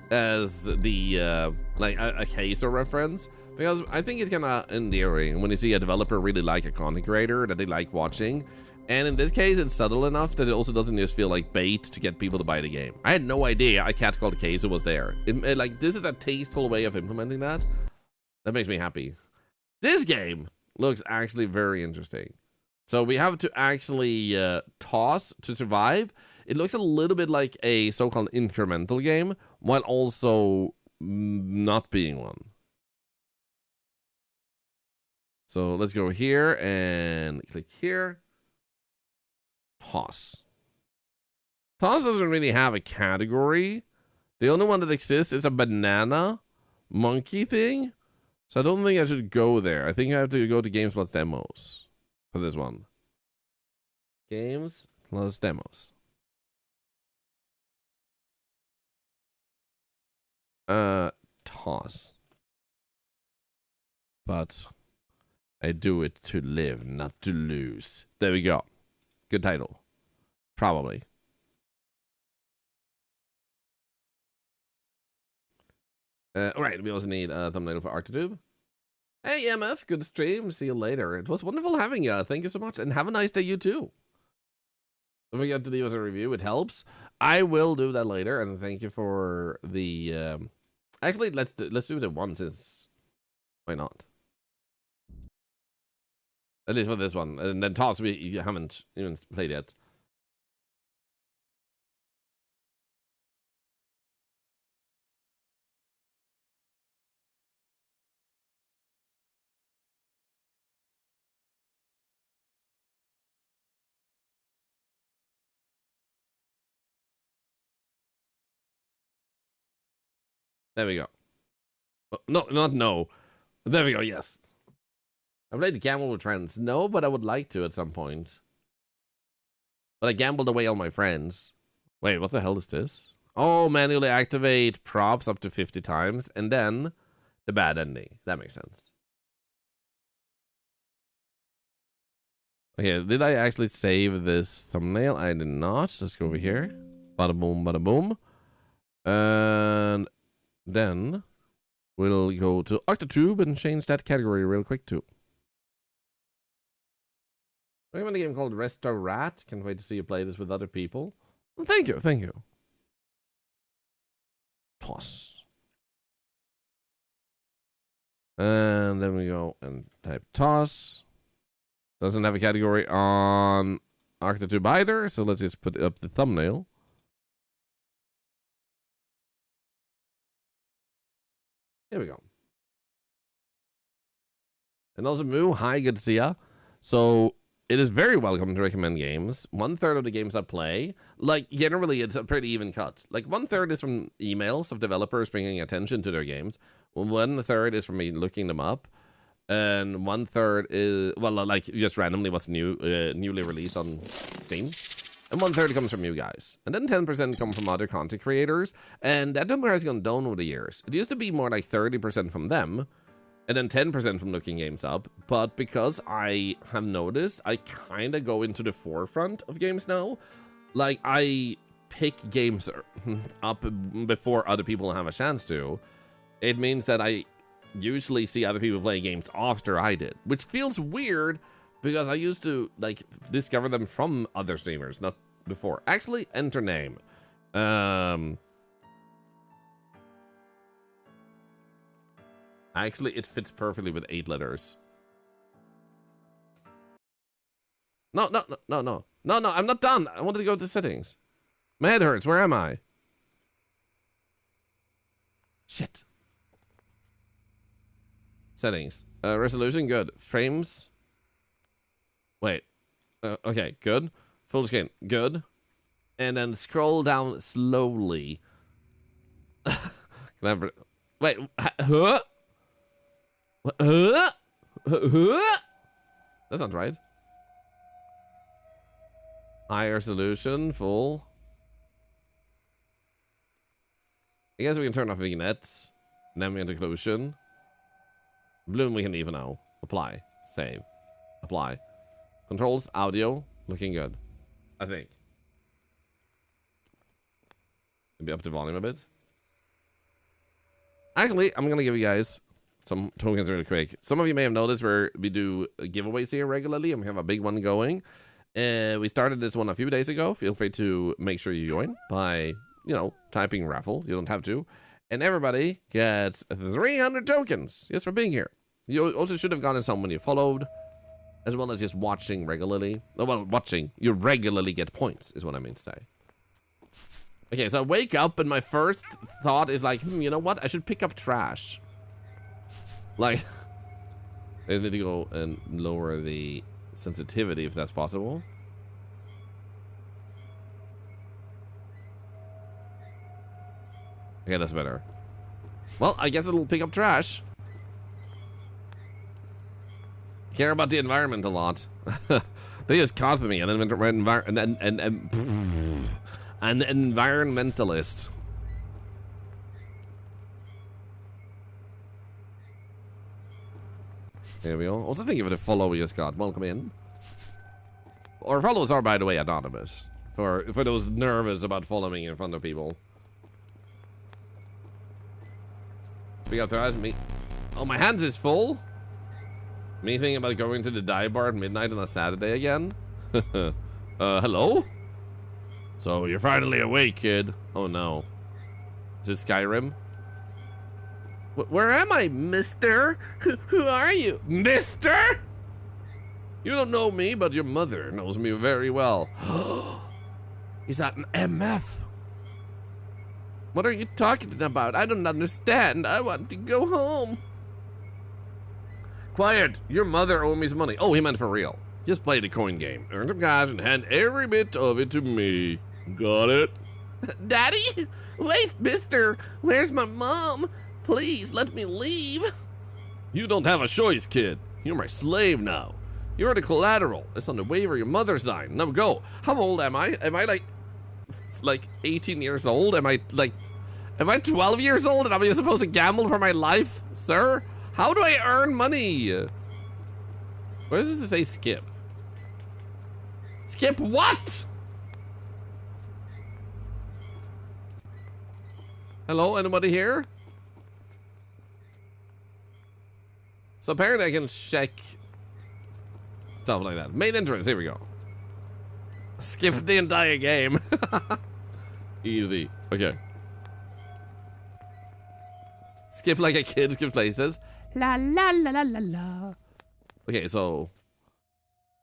as the like a queso reference, because I think it's kind of endearing when you see a developer really like a content creator that they like watching. And in this case, it's subtle enough that it also doesn't just feel like bait to get people to buy the game. I had no idea a cat called Queso was there. Like, this is a tasteful way of implementing that. That makes me happy. This game looks actually very interesting. So we have to actually toss to survive. It looks a little bit like a so-called incremental game, while also not being one. So let's go here and click here. Toss. Toss doesn't really have a category. The only one that exists is a banana monkey thing. So I don't think I should go there. I think I have to go to Games Plus Demos for this one. Games Plus Demos. Toss. But I do it to live, not to lose. There we go. Good title. Probably. Alright, we also need a thumbnail for ArcTube. Hey, MF, good stream. See you later. It was wonderful having you. Thank you so much. And have a nice day, you too. Don't forget to leave us a review. It helps. I will do that later. And thank you for the... Actually, let's do it at once. Why not? At least for this one. And then Toss, you haven't even played yet. There we go. No, not no. There we go, yes. I played the Gamble with Friends. No, but I would like to at some point. But I gambled away all my friends. Wait, what the hell is this? Oh, manually activate props up to 50 times. And then the bad ending. That makes sense. Okay, did I actually save this thumbnail? I did not. Let's go over here. Bada boom, bada boom. And then we'll go to ArcTube and change that category real quick too. I recommend a game called Restaurat. Can't wait to see you play this with other people. Well, thank you, thank you. Toss. And then we go and type toss. Doesn't have a category on Arctotube either, so let's just put up the thumbnail. Here we go. And also, Moo, hi, good to see ya. So, it is very welcome to recommend games. 1/3 of the games I play, like, generally it's a pretty even cut. Like, 1/3 is from emails of developers bringing attention to their games. 1/3 is from me looking them up. And 1/3 is, well, like, just randomly what's newly released on Steam. And 1/3 comes from you guys. And then 10% come from other content creators. And that number has gone down over the years. It used to be more like 30% from them. And then 10% from looking games up. But because I have noticed, I kind of go into the forefront of games now. Like, I pick games up before other people have a chance to. It means that I usually see other people play games after I did. Which feels weird, because I used to, like, discover them from other streamers, not before. Actually, enter name. Actually, it fits perfectly with 8 letters. No, I'm not done. I wanted to go to settings. My head hurts. Where am I? Shit. Settings. Resolution, good. Frames. Wait. Okay, good. Full screen, good. And then scroll down slowly. Wait, huh? That's not right. High resolution, full. I guess we can turn off vignettes. Navigate occlusion. Bloom we can leave now. Apply. Save. Apply. Controls, audio, looking good. I think. Maybe up the volume a bit. Actually, I'm gonna give you guys some tokens really quick. Some of you may have noticed where we do giveaways here regularly, and we have a big one going. We started this one a few days ago. Feel free to make sure you join by, you know, typing raffle. You don't have to. And everybody gets 300 tokens just for being here. You also should have gotten some when you followed, as well as just watching regularly. Oh, well, watching. You regularly get points, is what I mean to say. Okay, so I wake up and my first thought is like, you know what? I should pick up trash. Like, I need to go and lower the sensitivity if that's possible. Okay, that's better. Well, I guess it'll pick up trash. Care about the environment a lot. They just caught me an environmentalist. There we go. Also, thank you for the follow we just got. Welcome in. Our follows are, by the way, anonymous. For those nervous about following in front of people. We got eyes. Me. Oh, my hands is full. Me thinking about going to the dive bar at midnight on a Saturday again. Hello? So you're finally awake, kid. Oh no. Is it Skyrim? Where am I, mister? Who are you? Mister? You don't know me, but your mother knows me very well. Is that an MF? What are you talking about? I don't understand. I want to go home. Quiet. Your mother owes me some money. Oh, he meant for real. Just play the coin game. Earn some cash and hand every bit of it to me. Got it? Daddy? Wait, mister. Where's my mom? Please, let me leave. You don't have a choice, kid. You're my slave now. You're the collateral. It's on the waiver your mother signed. Now go. How old am I? Am I like 18 years old? Am I 12 years old and I'm supposed to gamble for my life, sir? How do I earn money? Where does this say skip? Skip what? Hello, anybody here? So apparently I can check stuff like that. Main entrance, here we go. Skip the entire game. Easy, okay. Skip like a kid skips places. La la la la la la. Okay, so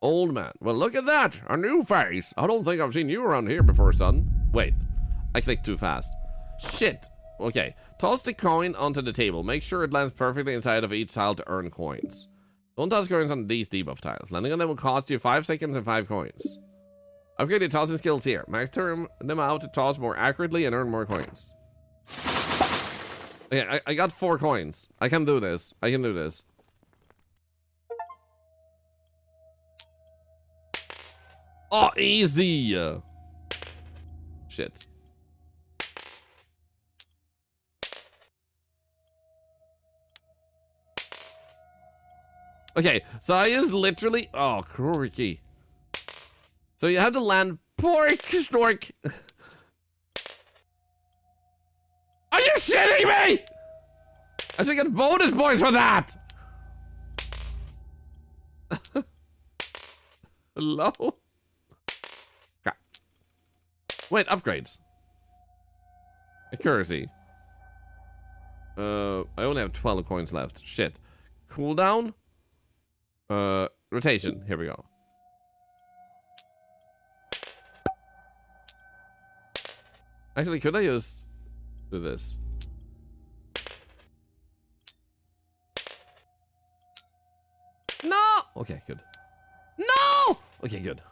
Old man. Well, look at that. A new face. I don't think I've seen you around here before, son. Wait. I clicked too fast. Shit. Okay. Toss the coin onto the table. Make sure it lands perfectly inside of each tile to earn coins. Don't toss coins on these debuff tiles. Landing on them will cost you 5 seconds and 5 coins. Upgrade your tossing skills here. Max turn them out to toss more accurately and earn more coins. Okay, I got 4 coins. I can do this. I can do this. Oh, easy. Shit. Okay, so I is literally, oh, crikey. So you have to land pork snork. Are you shitting me? I should get bonus points for that. Hello? Crap. Wait, upgrades. Accuracy. I only have 12 coins left. Shit. Cooldown. Rotation. Here we go. Actually, could I just do this? No! Okay, good. No! Okay, good.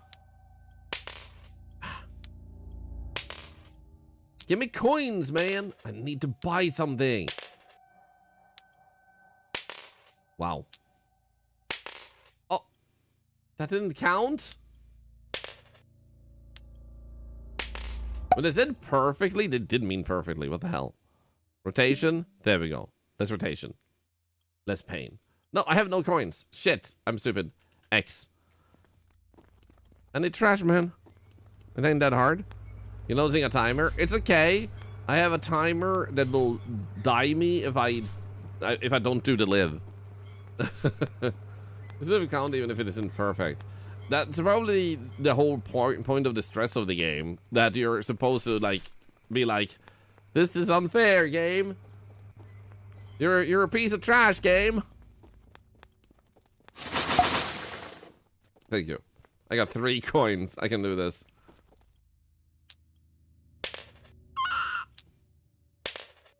Give me coins, man. I need to buy something. Wow. Oh, that didn't count? When it said perfectly, it did mean perfectly. What the hell? Rotation? There we go. Less rotation. Less pain. No, I have no coins. Shit, I'm stupid. X. I need trash, man. It ain't that hard. You're losing a timer. It's okay. I have a timer that will die me if I don't do the live. This doesn't count even if it isn't perfect. That's probably the whole point of the stress of the game. That you're supposed to like be like, this is unfair, game. You're a piece of trash, game. Thank you. I got 3 coins. I can do this.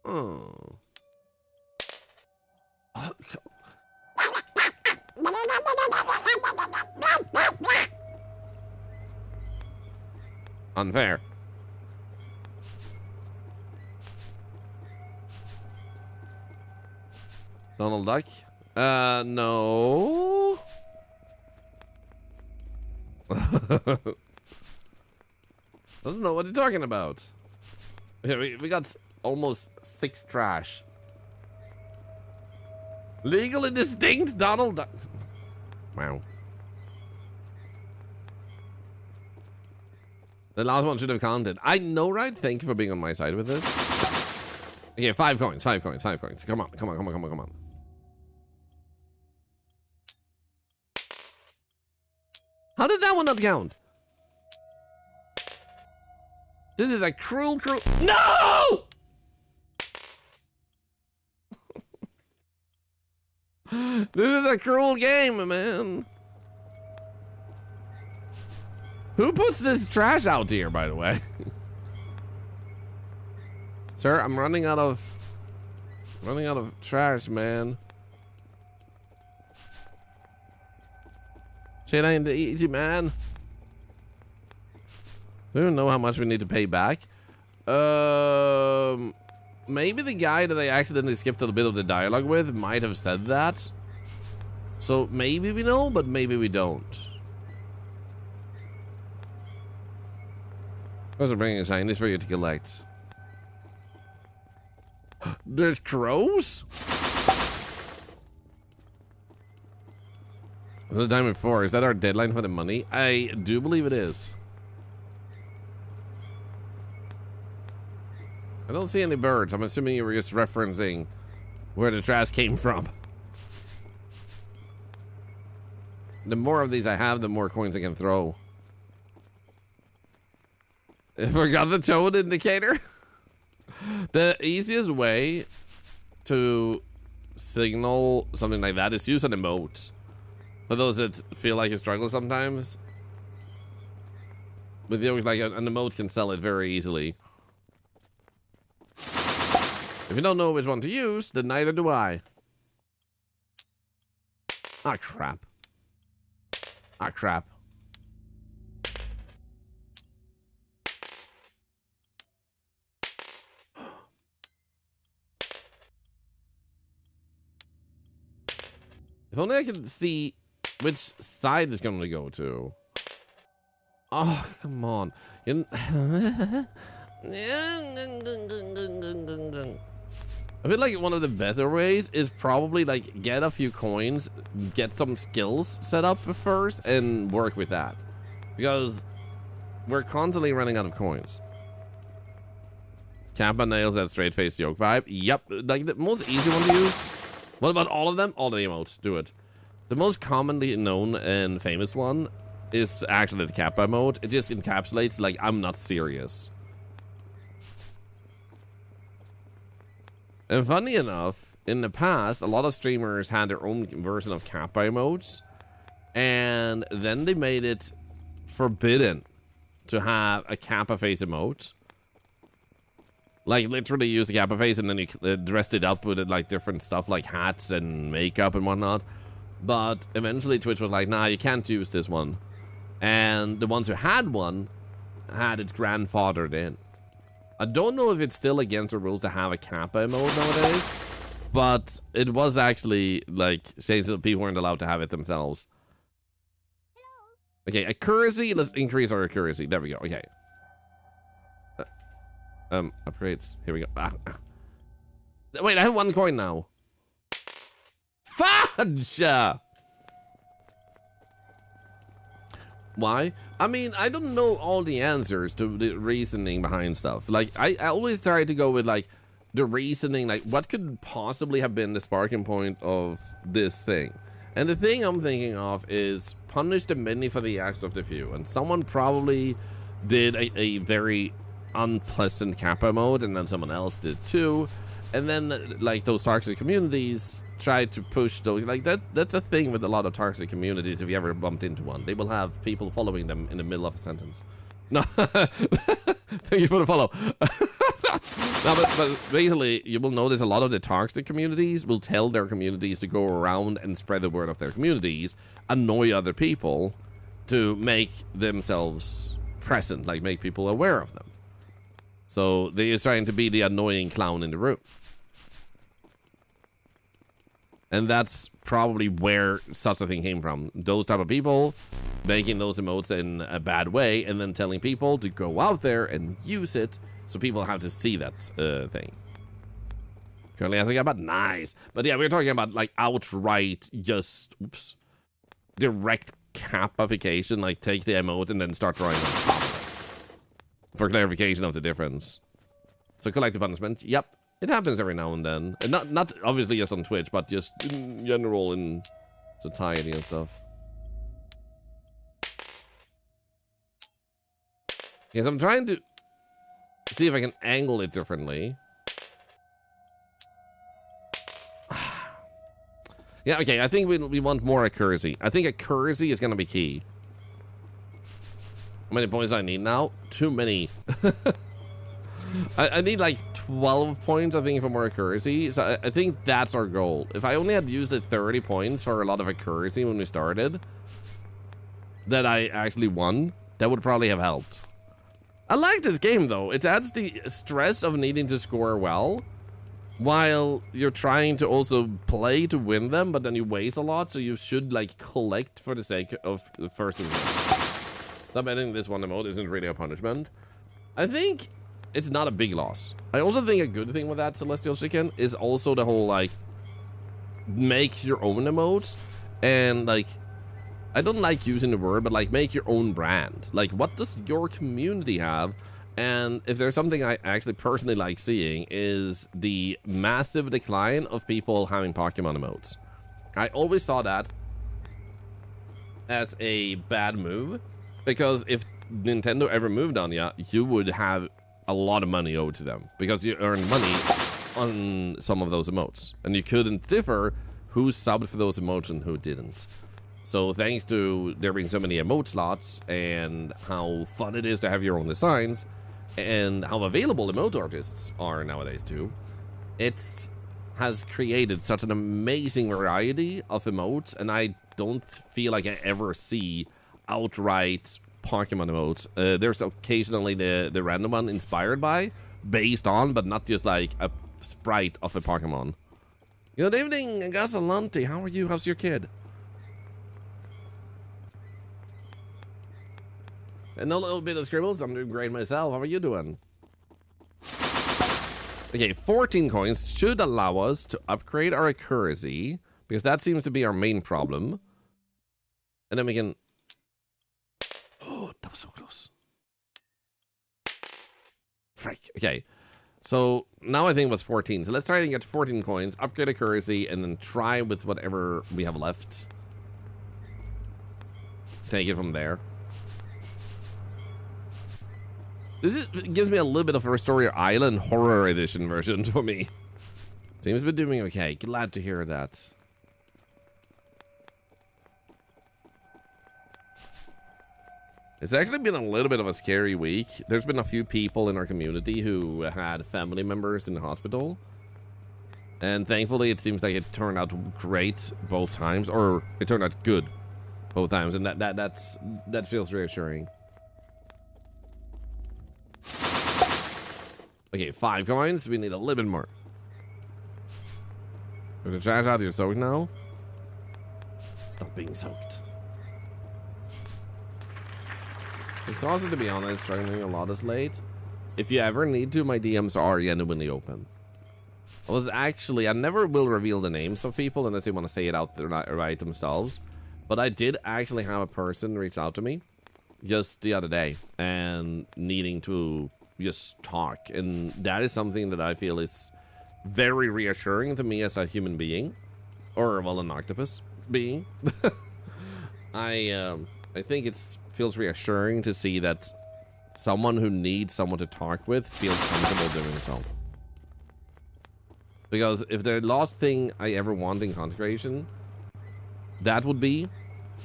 Oh. Unfair. Donald Duck? No. I don't know what you're talking about. Okay, we got almost 6 trash. Legally distinct Donald Duck. Wow. The last one should have counted. I know, right? Thank you for being on my side with this. Okay, 5 coins, 5 coins, 5 coins. Come on, come on, come on, come on, come on. How did that one not count? This is a cruel. No! This is a cruel game, man. Who puts this trash out here, by the way? Sir, I'm running out of trash, man. Shit ain't easy, man. We don't know how much we need to pay back. Maybe the guy that I accidentally skipped a bit of the dialogue with might have said that. So maybe we know, but maybe we don't. Those are bringing shinies for you to collect. There's crows? The diamond 4, is that our deadline for the money? I do believe it is. I don't see any birds. I'm assuming you were just referencing where the trash came from. The more of these I have, the more coins I can throw. I forgot the toad indicator. The easiest way to signal something like that is use an emote. For those that feel like you struggle sometimes. With the like an emote can sell it very easily. If you don't know which one to use, then neither do I. Ah, crap. Ah, crap. If only I could see which side it's going to go to. Oh, come on. I feel like one of the better ways is probably like get a few coins, get some skills set up first, and work with that. Because we're constantly running out of coins. Kappa nails that straight face joke vibe. Yep, like the most easy one to use. What about all of them? All the emotes, do it. The most commonly known and famous one is actually the Kappa mode. It just encapsulates like, I'm not serious. And funny enough, in the past, a lot of streamers had their own version of Kappa emotes. And then they made it forbidden to have a Kappa face emote. Like, literally use the Kappa face and then you dressed it up with it, like different stuff like hats and makeup and whatnot. But eventually Twitch was like, nah, you can't use this one. And the ones who had one had it grandfathered in. I don't know if it's still against the rules to have a Kappa emote nowadays, but it was actually like changed so people weren't allowed to have it themselves. Okay, accuracy, let's increase our accuracy. There we go, okay. Upgrades, here we go. Wait, I have 1 coin now. Fudge! Why? I mean, I don't know all the answers to the reasoning behind stuff. Like, I always try to go with, like, the reasoning, like, what could possibly have been the sparking point of this thing? And the thing I'm thinking of is punish the many for the acts of the few. And someone probably did a very unpleasant Kappa mode, and then someone else did too. And then, like, those toxic communities try to push those, like, that's a thing with a lot of toxic communities. If you ever bumped into one, they will have people following them in the middle of a sentence. No, thank you for the follow. No, but basically, you will notice a lot of the toxic communities will tell their communities to go around and spread the word of their communities, annoy other people to make themselves present, like make people aware of them. So they're just trying to be the annoying clown in the room. And that's probably where such a thing came from. Those type of people making those emotes in a bad way and then telling people to go out there and use it so people have to see that thing. Currently, I think about nice. But yeah, we're talking about like outright just, oops, direct capification. Like take the emote and then start drawing on top of it. For clarification of the difference. So collective punishment, yep. It happens every now and then. And not obviously just on Twitch, but just in general in society and stuff. Yes, I'm trying to see if I can angle it differently. Yeah, okay, I think we want more accuracy. I think accuracy is going to be key. How many points do I need now? Too many. I need like 12 points, I think, for more accuracy. So I think that's our goal. If I only had used the 30 points for a lot of accuracy when we started, that I actually won, that would probably have helped. I like this game, though. It adds the stress of needing to score well, while you're trying to also play to win them, but then you waste a lot, so you should, like, collect for the sake of the first one. Stop editing this one emote isn't really a punishment. I think it's not a big loss. I also think a good thing with that Celestial Chicken is also the whole, like, make your own emotes, and, like, I don't like using the word, but, like, make your own brand. Like, what does your community have? And if there's something I actually personally like seeing is the massive decline of people having Pokemon emotes. I always saw that as a bad move, because if Nintendo ever moved on you, you would have a lot of money owed to them, because you earn money on some of those emotes, and you couldn't differ who subbed for those emotes and who didn't. So thanks to there being so many emote slots and how fun it is to have your own designs and how available emote artists are nowadays too, it has created such an amazing variety of emotes, and I don't feel like I ever see outright Pokemon emotes. There's occasionally the random one inspired by, based on, but not just like a sprite of a Pokemon. Good evening, Gasolante. How are you? How's your kid? And a little bit of scribbles. I'm doing great myself. How are you doing? Okay, 14 coins should allow us to upgrade our accuracy, because that seems to be our main problem. And then we can... Oh, that was so close. Frick. Okay, so now I think it was 14. So let's try to get 14 coins, upgrade accuracy, and then try with whatever we have left. Take it from there. Gives me a little bit of a Restoria Island Horror Edition version for me. Seems to be doing okay. Glad to hear that. It's actually been a little bit of a scary week. There's been a few people in our community who had family members in the hospital. And thankfully, it seems like it turned out great both times. Or it turned out good both times. And that feels reassuring. Okay, 5 coins. We need a little bit more. We're gonna try it out. You're soaked now. Stop being soaked. Exhausted, to be honest. Struggling a lot this late. If you ever need to, my DMs are genuinely open. I never will reveal the names of people unless they want to say it out there right themselves. But I did actually have a person reach out to me just the other day and needing to just talk, and that is something that I feel is very reassuring to me as a human being, or well, an octopus being. I think it feels reassuring to see that someone who needs someone to talk with feels comfortable doing so. Because if the last thing I ever want in content creation, that would be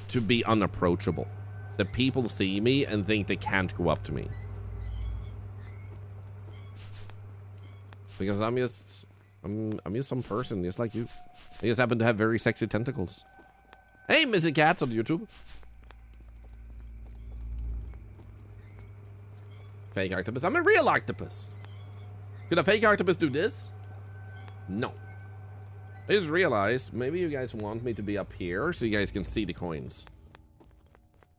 to be unapproachable. That people see me and think they can't go up to me. Because I'm just some person just like you. I just happen to have very sexy tentacles. Hey, Missy Cats on YouTube. Fake octopus. I'm a real octopus. Could a fake octopus do this? No. I just realized maybe you guys want me to be up here so you guys can see the coins.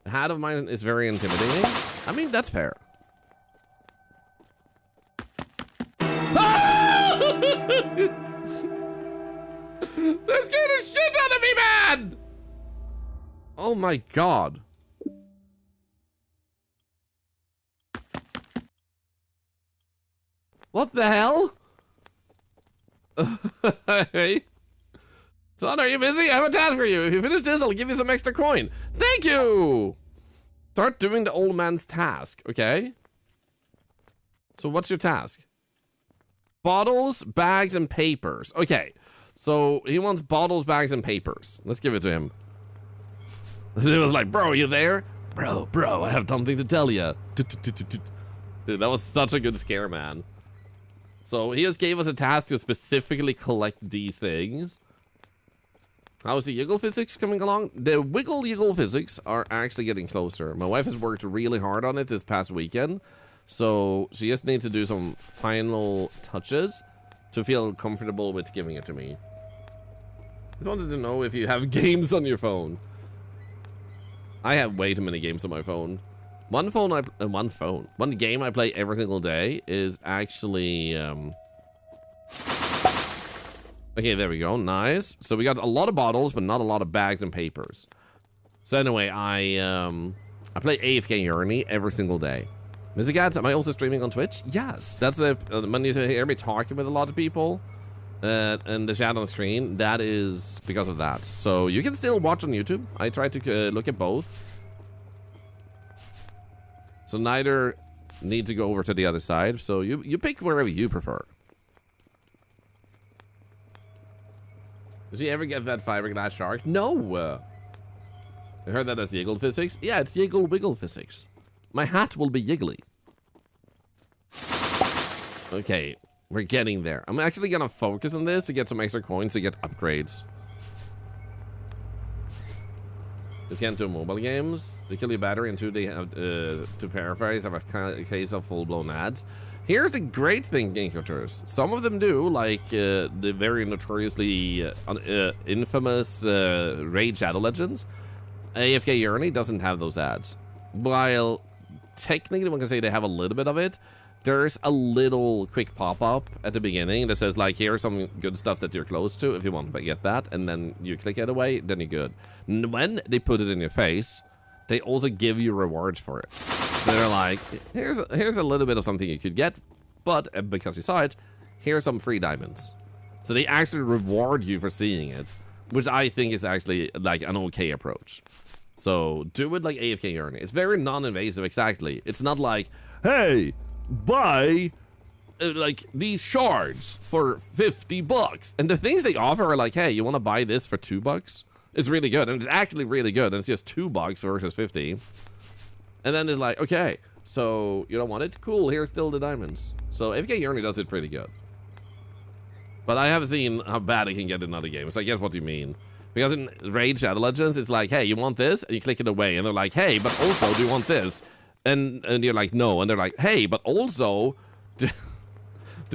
The hat of mine is very intimidating. I mean, that's fair. That scared the shit out of me, man! Oh my god. What the hell? Hey. Son, are you busy? I have a task for you. If you finish this, I'll give you some extra coin. Thank you! Start doing the old man's task, okay? So what's your task? Bottles, bags, and papers. Okay, so he wants bottles, bags, and papers. Let's give it to him. It was like, bro, you there? Bro, I have something to tell you. Dude, that was such a good scare, man. So he just gave us a task to specifically collect these things. How's the Yiggle physics coming along? The Wiggle Yiggle physics are actually getting closer. My wife has worked really hard on it this past weekend. So she just needs to do some final touches to feel comfortable with giving it to me. I just wanted to know if you have games on your phone. I have way too many games on my phone. One game I play every single day is actually okay, there we go. Nice. So we got a lot of bottles, but not a lot of bags and papers. So anyway, I play AFK Journey every single day. Mr. Gats, am I also streaming on Twitch? Yes. That's when you hear me talking with a lot of people and the chat on the screen, that is because of that. So you can still watch on YouTube. I try to look at both. So neither need to go over to the other side. So you pick wherever you prefer. Did you ever get that fiberglass shark? No. I heard that as Yiggle physics. Yeah, it's Yiggle Wiggle physics. My hat will be yiggly. Okay, we're getting there. I'm actually gonna focus on this to get some extra coins to get upgrades. This can't do mobile games. They kill your battery and 2 they have, to paraphrase, have a case of full-blown ads. Here's the great thing, Game Cultures. Some of them do, like the very notoriously infamous Raid Shadow Legends. AFK Journey doesn't have those ads. While technically one can say they have a little bit of it, there's a little quick pop-up at the beginning that says, like, here's some good stuff that you're close to if you want to get that, and then you click it away, then you're good. When they put it in your face, they also give you rewards for it. So they're like, here's a little bit of something you could get, but because you saw it, here's some free diamonds. So they actually reward you for seeing it, which I think is actually like an okay approach. So do it like AFK Journey. It's very non-invasive, exactly. It's not like, hey, buy like these shards for $50, and the things they offer are like, hey, you want to buy this for $2? It's really good, and it's actually really good, and it's just $2 versus 50. And then it's like, okay, so you don't want it? Cool, here's still the diamonds. So AFK Journey does it pretty good, but I have seen how bad it can get in other games. So I get what you mean, because in Raid Shadow Legends, it's like, hey, you want this, and you click it away, and they're like, hey, but also, do you want this? And you're like, no. And they're like, hey, but also, do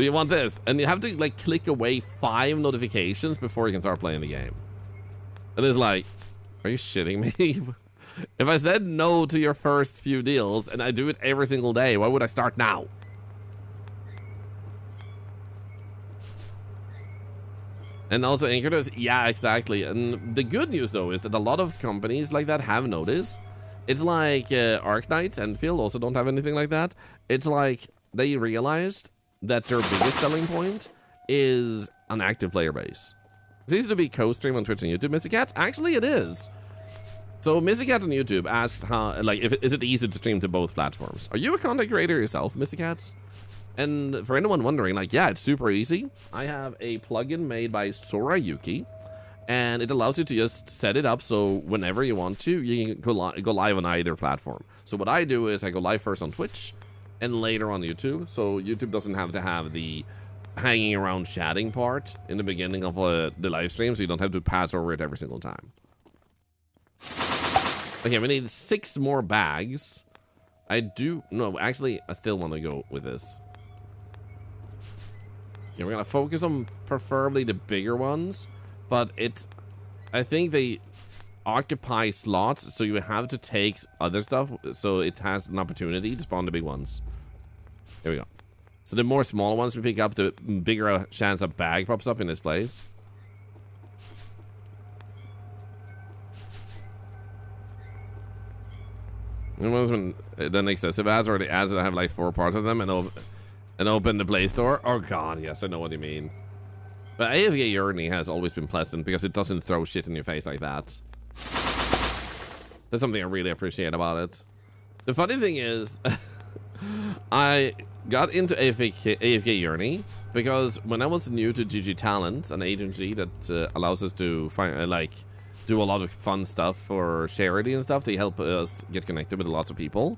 you want this? And you have to, like, click away 5 notifications before you can start playing the game. And it's like, are you shitting me? If I said no to your first few deals, and I do it every single day, why would I start now? And also, Anchors, yeah, exactly. And the good news, though, is that a lot of companies like that have noticed. It's like Arknights, Enfield also don't have anything like that. It's like they realized that their biggest selling point is an active player base. It's easy to be co-stream on Twitch and YouTube, Mr. Cats. Actually, it is. So Mr. Cats on YouTube asks how, like, is it easy to stream to both platforms? Are you a content creator yourself, Mr. Cats? And for anyone wondering, like, yeah, it's super easy. I have a plugin made by Sorayuki, and it allows you to just set it up so whenever you want to, you can go live on either platform. So what I do is I go live first on Twitch and later on YouTube. So YouTube doesn't have to have the hanging around chatting part in the beginning of the live stream, so you don't have to pass over it every single time. Okay, we need 6 more bags. No, actually, I still want to go with this. Okay, we're gonna focus on preferably the bigger ones. But I think they occupy slots, so you have to take other stuff, so it has an opportunity to spawn the big ones. Here we go. So the more smaller ones we pick up, the bigger a chance a bag pops up in this place. When the excessive ads or the ads that have like 4 parts of them and open the Play Store. Oh god, yes, I know what you mean. But AFK Journey has always been pleasant because it doesn't throw shit in your face like that. That's something I really appreciate about it. The funny thing is, I got into AFK Journey because when I was new to GG Talent, an agency that allows us to find, do a lot of fun stuff for charity and stuff, they help us get connected with lots of people.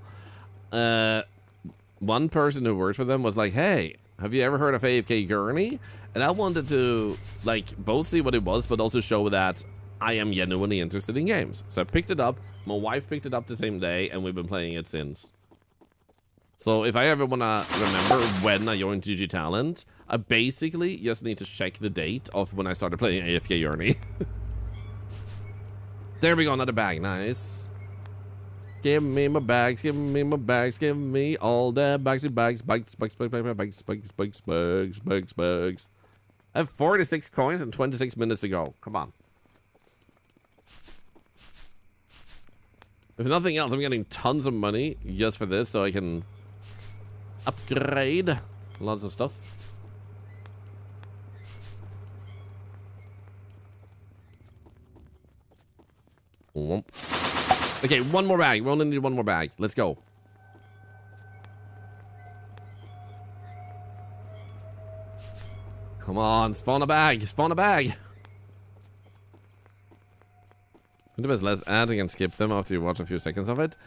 One person who worked for them was like, hey, have you ever heard of AFK Journey? And I wanted to, like, both see what it was, but also show that I am genuinely interested in games. So I picked it up. My wife picked it up the same day, and we've been playing it since. So if I ever want to remember when I joined GG Talent, I basically just need to check the date of when I started playing AFK Journey. There we go, another bag. Nice. Give me my bags, give me my bags, give me all the bags. I have 46 coins and 26 minutes to go. Come on. If nothing else, I'm getting tons of money just for this so I can upgrade lots of stuff. Okay, one more bag. We only need one more bag. Let's go. Come on, spawn a bag. Spawn a bag. Less ads, you can skip them after you watch a few seconds of it.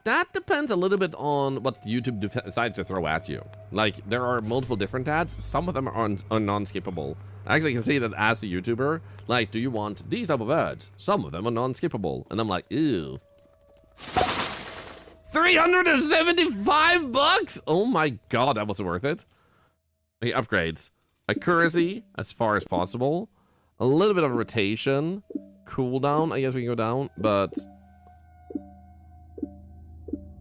That depends a little bit on what YouTube decides to throw at you. Like, there are multiple different ads. Some of them are non-skippable. I actually can see that as a YouTuber, like, do you want these type of ads? Some of them are non-skippable. And I'm like, ew. 375 bucks? Oh my god, that was worth it. Okay, upgrades. Accuracy, as far as possible. A little bit of rotation. Cooldown, I guess we can go down, but...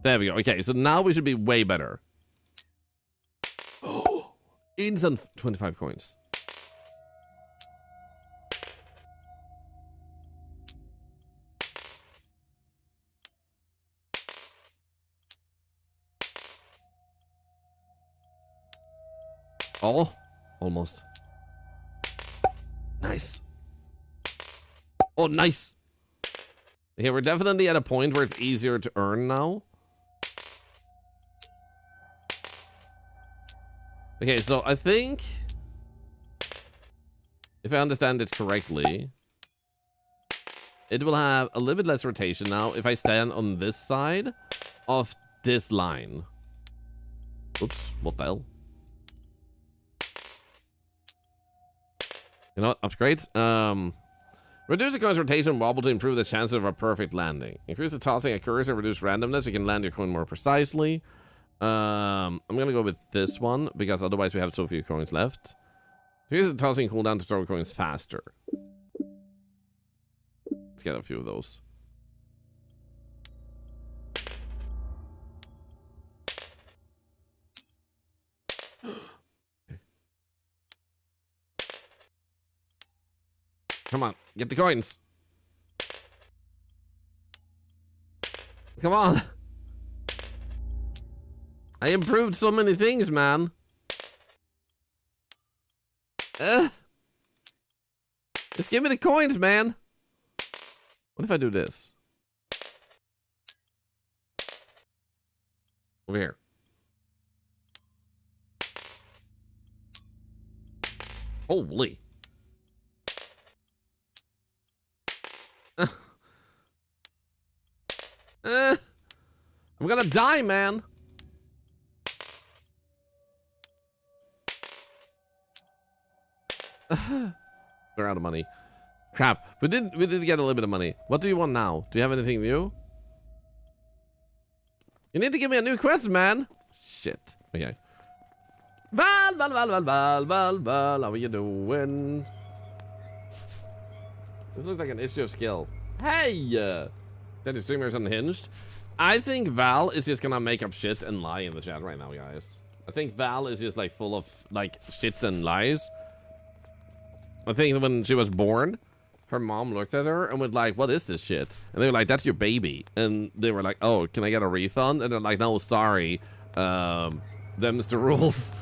There we go. Okay, so now we should be way better. Instant 25 coins. Oh, almost. Nice. Oh, nice. Okay, we're definitely at a point where it's easier to earn now. Okay, so I think, if I understand it correctly, it will have a little bit less rotation now if I stand on this side of this line. Oops, what the hell? You know what? Upgrades. Reduce the coin's rotation wobble to improve the chances of a perfect landing. Increase the tossing accuracy, reduce randomness. You can land your coin more precisely. I'm gonna go with this one because otherwise we have so few coins left. Here's the tossing cooldown to throw coins faster. Let's get a few of those. Come on, get the coins. Come on. I improved so many things, man. Just give me the coins, man. What if I do this? Over here. Holy. I'm gonna die, man. We're out of money. Crap. We did get a little bit of money. What do you want now? Do you have anything new? You need to give me a new quest, man. Shit. Okay. Val, how are you doing? This looks like an issue of skill. Hey! That the streamer's unhinged. I think Val is just gonna make up shit and lie in the chat right now, guys. I think Val is just like full of like shits and lies. I think when she was born, her mom looked at her and was like, what is this shit? And they were like, that's your baby. And they were like, oh, can I get a refund? And they're like, no, sorry. Them's the rules.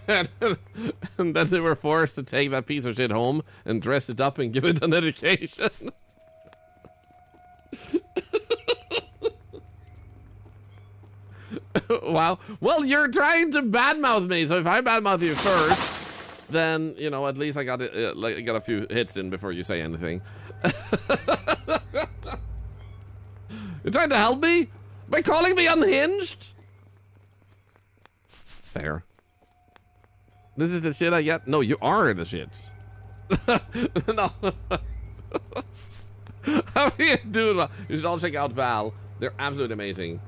and then they were forced to take that piece of shit home and dress it up and give it an education. Wow. Well, you're trying to badmouth me, so if I badmouth you first, then, you know, at least I got got a few hits in before you say anything. You're trying to help me? By calling me unhinged? Fair. This is the shit I get? No, you are the shits. No. How are you doing? You should all check out Val. They're absolutely amazing.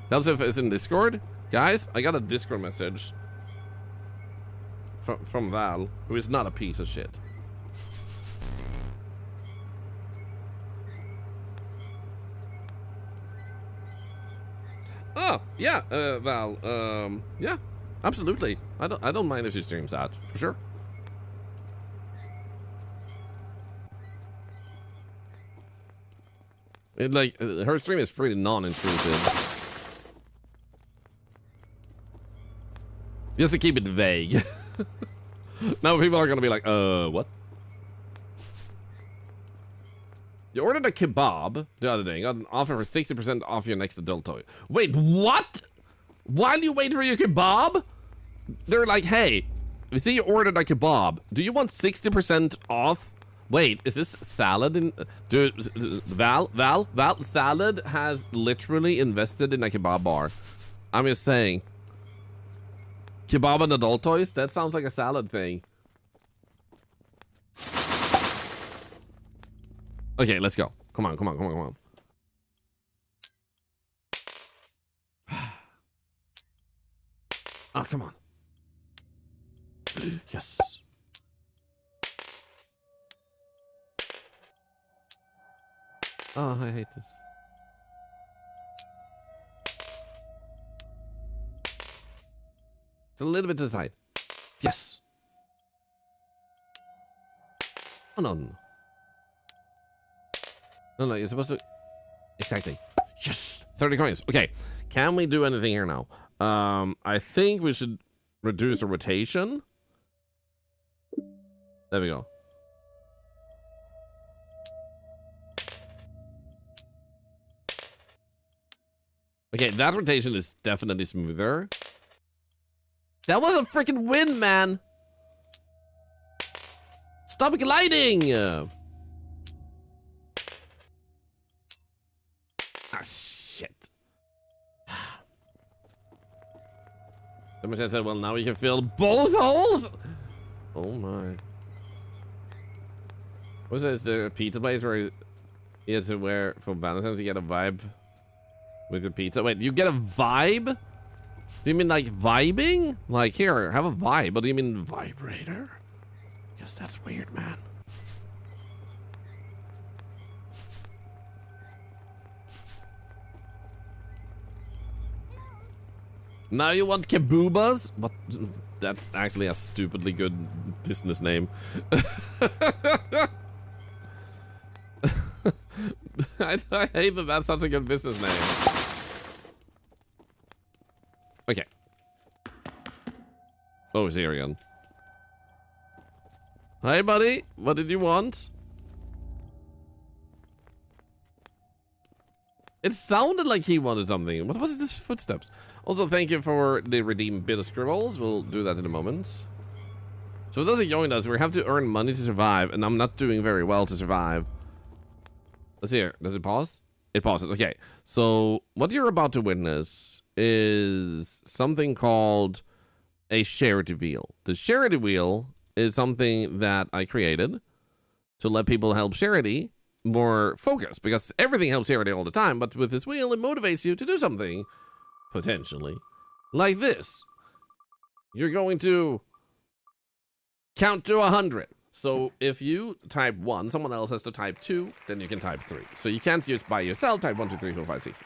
Delta is in Discord. Guys, I got a Discord message from Val, who is not a piece of shit. Oh, yeah, Val, yeah, absolutely. I don't mind if she streams that, for sure. Her stream is pretty non-intrusive. Just to keep it vague. Now people are gonna be like, what? You ordered a kebab the other day, got an offer for 60% off your next adult toy. Wait, what? While you wait for your kebab? They're like, hey, we see you ordered a kebab. Do you want 60% off Wait, is this salad in... Dude, Val, salad has literally invested in a kebab bar. I'm just saying. Kebab and adult toys? That sounds like a salad thing. Okay, let's go. Come on. Oh, come on. Yes. Oh, I hate this. It's a little bit to the side. Yes. Oh, no. No, you're supposed to... Exactly. Yes! 30 coins. Okay. Can we do anything here now? I think we should reduce the rotation. There we go. Okay, that rotation is definitely smoother. That was a freaking win, man! Stop gliding! Ah, shit. Somebody said, well, now we can fill both holes? Oh my. What's this? The pizza place where he has to wear for Valentine's to get a vibe with the pizza? Wait, you get a vibe? Do you mean like vibing? Like, here, have a vibe. But do you mean vibrator? Because that's weird, man. Now you want kaboobas? What? That's actually a stupidly good business name. I hate that that's such a good business name. Okay. Oh, it's here again. Hi, buddy. What did you want? It sounded like he wanted something. What was it? His footsteps. Also, thank you for the redeemed bit of scribbles. We'll do that in a moment. So it doesn't join us. We have to earn money to survive, and I'm not doing very well to survive. Let's see here. Does it pause? It pauses. Okay. So what you're about to witness is something called a charity wheel. The charity wheel is something that I created to let people help charity more focused, because everything helps charity all the time, but with this wheel, it motivates you to do something, potentially, like this. You're going to count to 100. So if you type 1, someone else has to type 2, then you can type 3. So you can't just by yourself type 1, 2, 3, 4, 5, 6.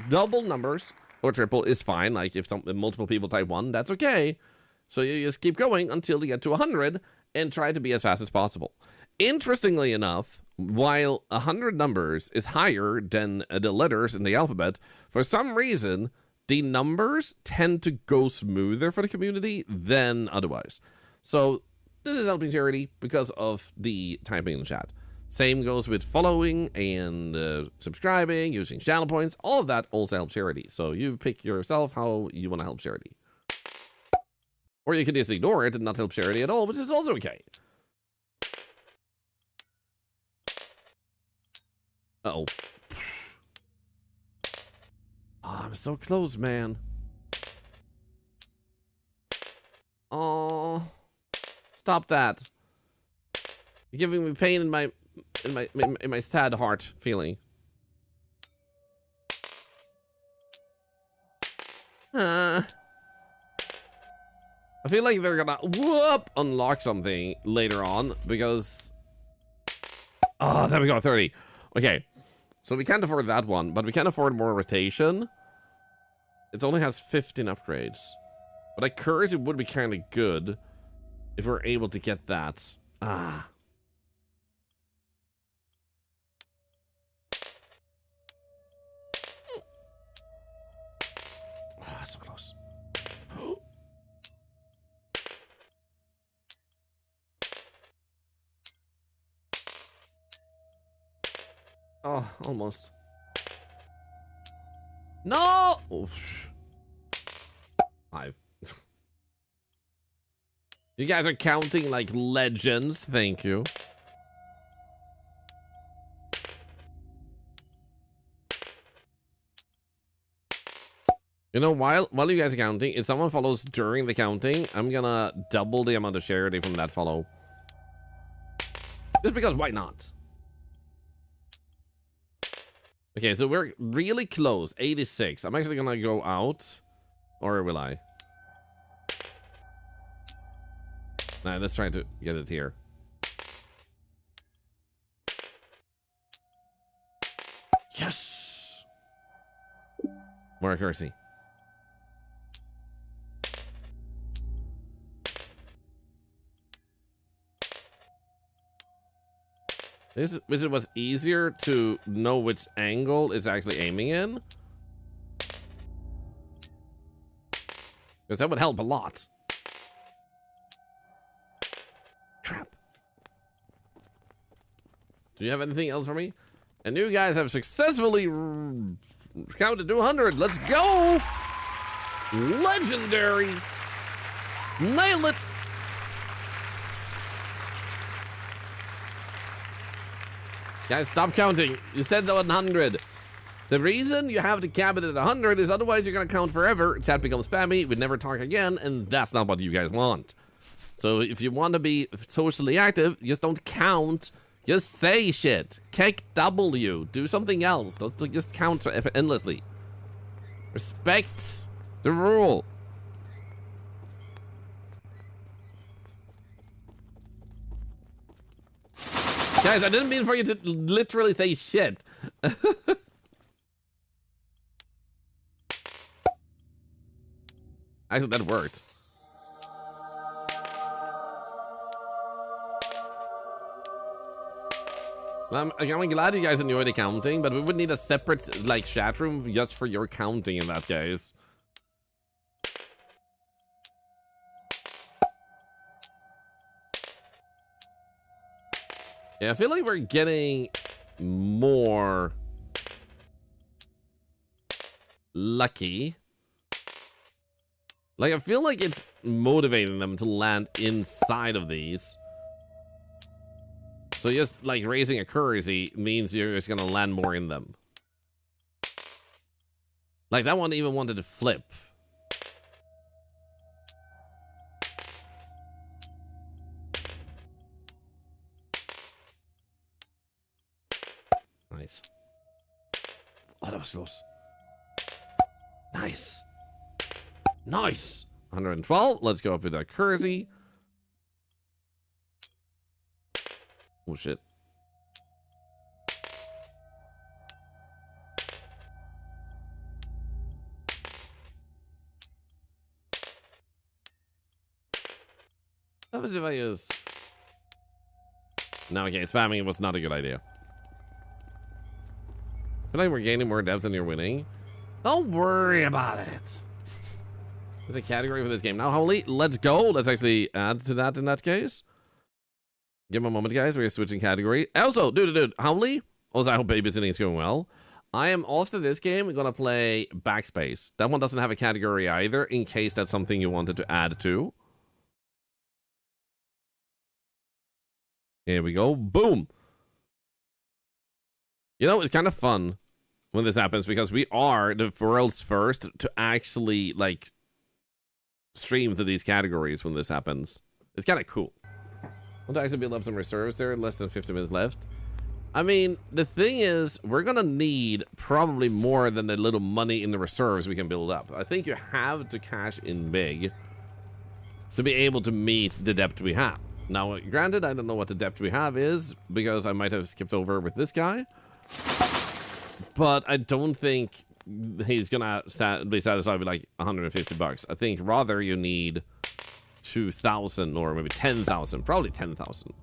Double numbers or triple is fine. Like if multiple people type 1, that's okay. So you just keep going until you get to 100 and try to be as fast as possible. Interestingly enough, while 100 numbers is higher than the letters in the alphabet, for some reason, the numbers tend to go smoother for the community than otherwise. So this is helping charity because of the typing in the chat. Same goes with following and subscribing, using channel points. All of that also helps charity. So you pick yourself how you want to help charity. Or you can just ignore it and not help charity at all, which is also okay. Uh-oh. Oh, I'm so close, man. Oh, stop that. You're giving me pain in my sad heart feeling. I feel like they're gonna unlock something later on because... Oh, there we go, 30. Okay. So we can't afford that one, but we can afford more rotation. It only has 15 upgrades. But I curse it would be kind of good if we're able to get that. Ah. Oh, so close. Oh, almost. No! Oof. 5. You guys are counting like legends. Thank you. You know, while you guys are counting, if someone follows during the counting, I'm gonna double the amount of charity from that follow. Just because, why not? Okay, so we're really close, 86. I'm actually gonna go out, or will I? Nah, let's try to get it here. Yes! More accuracy. This it was easier to know which angle it's actually aiming in. Because that would help a lot. Crap. Do you have anything else for me? And you guys have successfully counted to 100. Let's go! Legendary! Nail it! Guys, stop counting. You said 100. The reason you have to cap it at 100 is otherwise you're gonna count forever. Chat becomes spammy, we never talk again, and that's not what you guys want. So if you want to be socially active, just don't count. Just say shit. Kick W. Do something else. Don't just count endlessly. Respect the rule. Guys, I didn't mean for you to literally say shit. Actually, that worked. I'm glad you guys enjoy the counting, but we would need a separate, like, chat room just for your counting in that case. Yeah, I feel like we're getting more lucky. Like, I feel like it's motivating them to land inside of these. So just, like, raising accuracy means you're just gonna land more in them. Like, that one even wanted to flip. Nice. Oh, that was close. Nice. Nice. 112. Let's go up with accuracy. Oh, shit. What was if I used? No, okay, spamming was not a good idea. I feel like we're gaining more depth than you're winning. Don't worry about it. There's a category for this game. Now, Holy, let's go. Let's actually add to that in that case. Give me a moment, guys. We're switching category. Also, dude, Holy. Also, I hope babysitting is going well. I am after this game gonna play Backspace. That one doesn't have a category either, in case that's something you wanted to add to. Here we go. Boom. You know, it's kind of fun when this happens because we are the world's first to actually, like, stream to these categories when this happens. It's kind of cool. I want to actually build up some reserves there. Less than 50 minutes left. I mean, the thing is, we're gonna need probably more than the little money in the reserves we can build up. I think you have to cash in big to be able to meet the debt we have. Now, granted, I don't know what the debt we have is because I might have skipped over with this guy. But I don't think he's gonna be satisfied with like 150 bucks. I think rather you need 2,000 or maybe 10,000. Probably 10,000.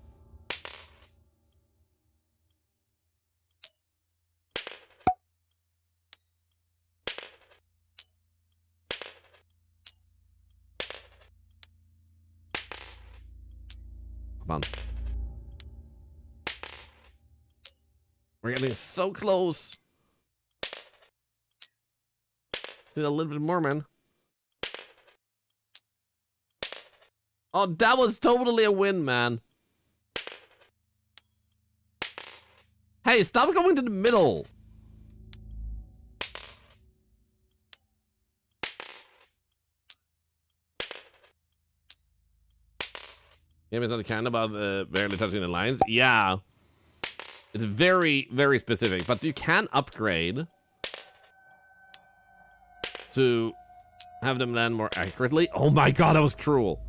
Come on. We're getting so close. Still a little bit more, man. Oh, that was totally a win, man. Hey, stop going to the middle. Game is not kind about barely touching the lines. Yeah. It's very, very specific, but you can upgrade to have them land more accurately. Oh my god, that was cruel.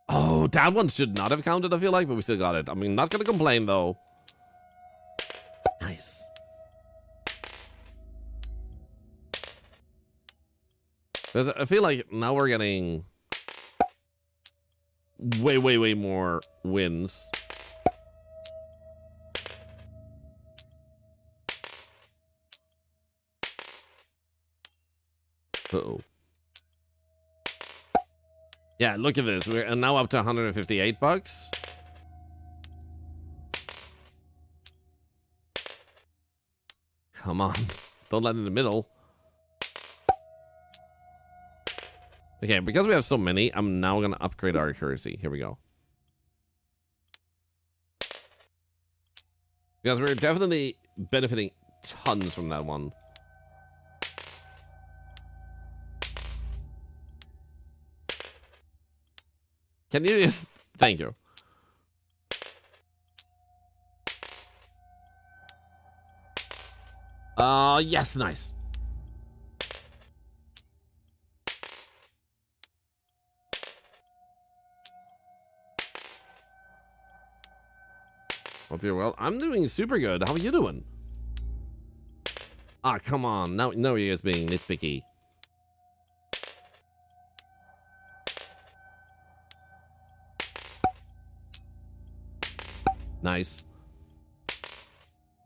Oh, that one should not have counted, I feel like, but we still got it. I mean, not gonna complain, though. Nice. Because I feel like now we're getting way, way, way more wins. Uh-oh. Yeah, look at this. We're now up to 158 bucks. Come on. Don't land in the middle. Okay, because we have so many, I'm now going to upgrade our accuracy. Here we go. Because we're definitely benefiting tons from that one. Can you just... Thank you. Yes, nice. Okay, well, I'm doing super good. How are you doing? Ah, come on. Now you're just being nitpicky. Nice.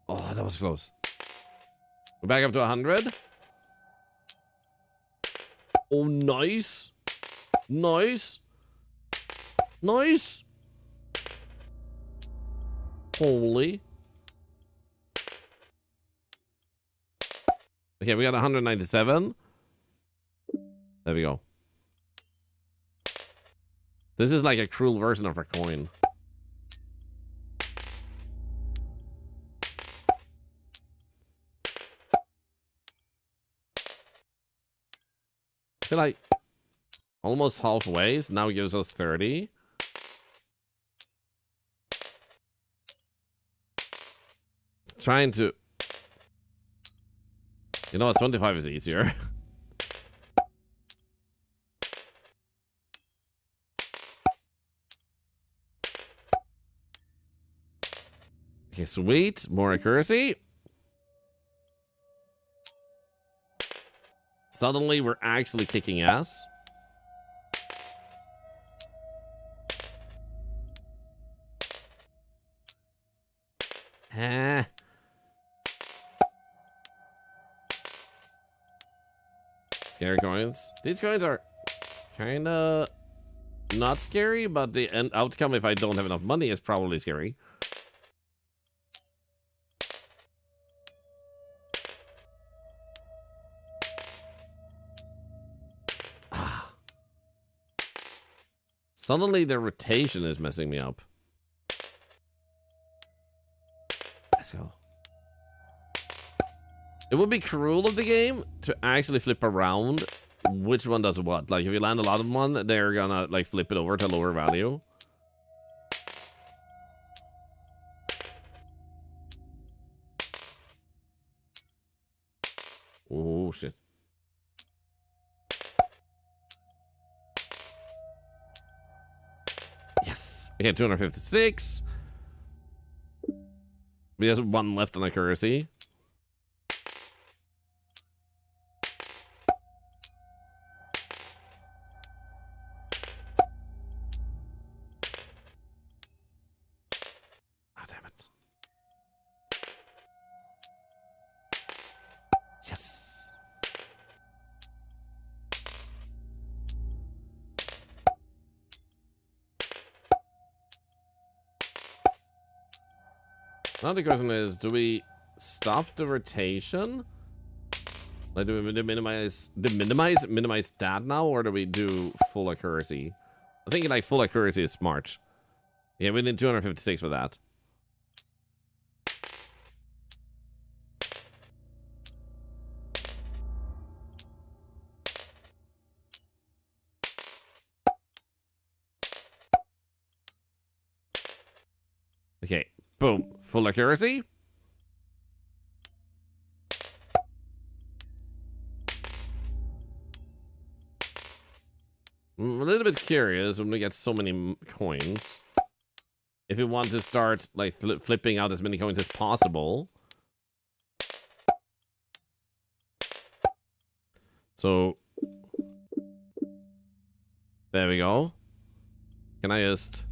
Oh, that was close. We're back up to 100. Oh, nice. Nice. Nice. Holy. Okay, we got 197. There we go. This is like a cruel version of our coin. I feel like almost halfway, so now gives us 30. Trying to... You know what, 25 is easier. Okay, sweet. More accuracy. Suddenly, we're actually kicking ass. Scary coins. These coins are kind of not scary, but the end outcome, if I don't have enough money, is probably scary. Suddenly, the rotation is messing me up. Let's go. It would be cruel of the game to actually flip around which one does what. Like, if you land a lot of one, they're gonna, like, flip it over to lower value. Oh, shit. Yes. Okay, 256. We have one left on accuracy. Ah, damn it. Yes. Now the question is, do we stop the rotation? Like, do we minimize that now, or do we do full accuracy? I think like full accuracy is smart. Yeah, we need 256 for that. Okay, boom. Full accuracy. I'm a little bit curious when we get so many coins. If we want to start like flipping out as many coins as possible. So there we go. Can I just...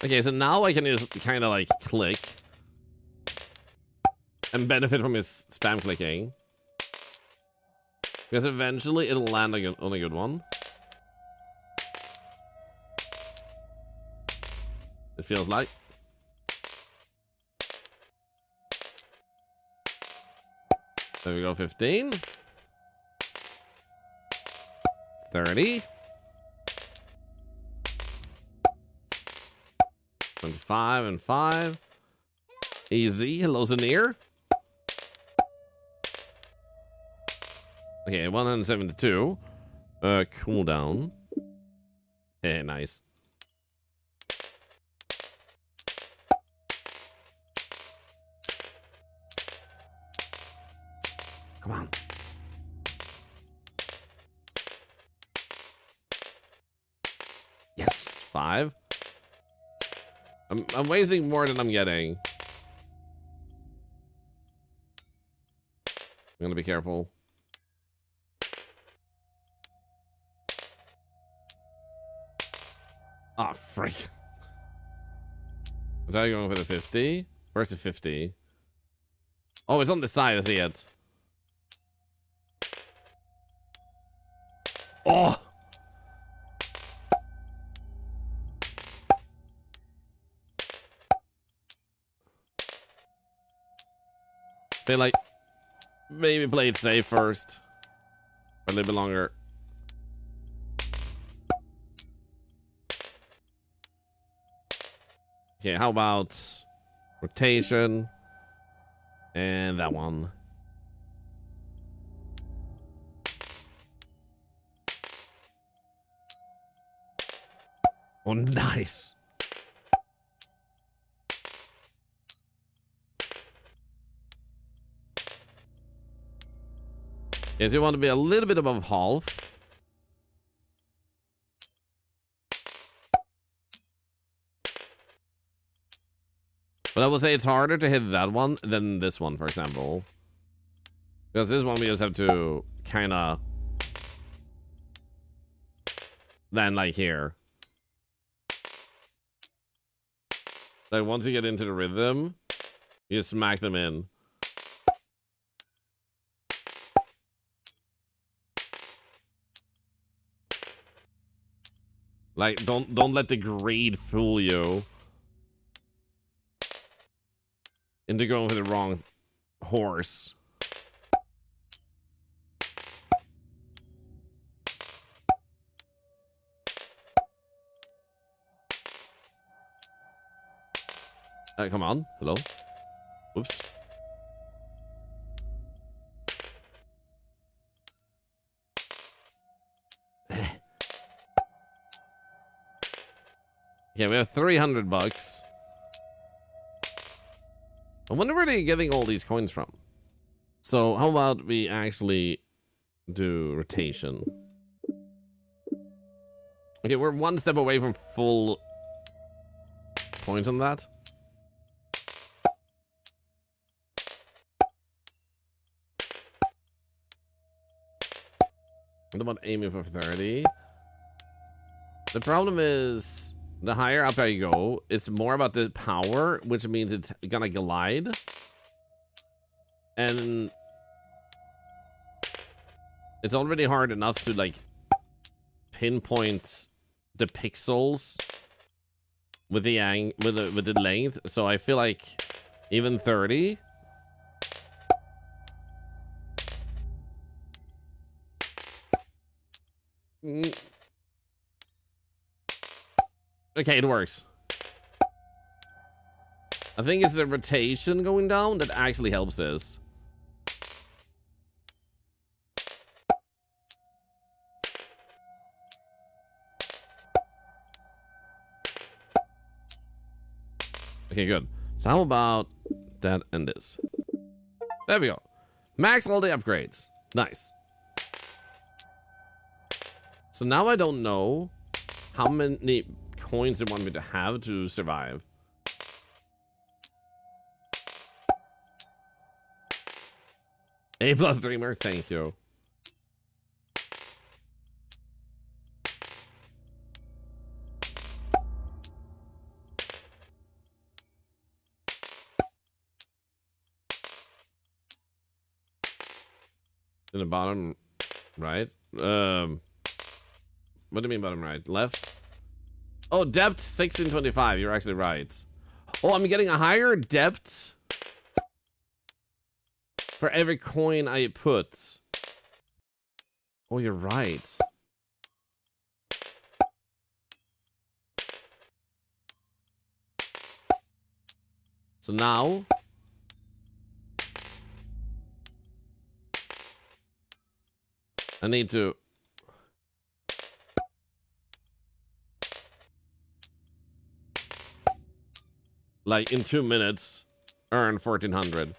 Okay, so now I can just kind of like click and benefit from his spam clicking. Because eventually it'll land on a good one. It feels like. There we go, 15. 30. 25 and 5. Easy. Hello, Zanir. Okay, 172. Cooldown. Hey, nice. Come on. Yes, 5. I'm wasting more than I'm getting. I'm gonna be careful. Ah, frick. Was I going for the 50? Where's the 50? Oh, it's on the side, I see it. Oh! Feel like maybe play it safe first. For a little bit longer. Okay, how about rotation? And that one. Oh, nice. Yes, you want to be a little bit above half. But I will say it's harder to hit that one than this one, for example. Because this one we just have to kind of... Then like here. Like once you get into the rhythm, you smack them in. Like don't let the greed fool you into going for the wrong horse. Come on. Hello. Oops. Okay, we have 300 bucks. I wonder where they're getting all these coins from. So how about we actually do rotation? Okay, we're one step away from full points on that. What about aiming for 30? The problem is, the higher up I go, it's more about the power, which means it's gonna glide. And it's already hard enough to like pinpoint the pixels with the with the length. So I feel like even 30. Okay, it works. I think it's the rotation going down that actually helps this. Okay, good. So how about that and this? There we go. Max all the upgrades. Nice. So now I don't know how many coins they want me to have to survive. A+ dreamer, thank you. In the bottom right. What do you mean bottom right? Left? Oh, depth 1625. You're actually right. Oh, I'm getting a higher depth for every coin I put. Oh, you're right. So now I need to like in 2 minutes earn 1400.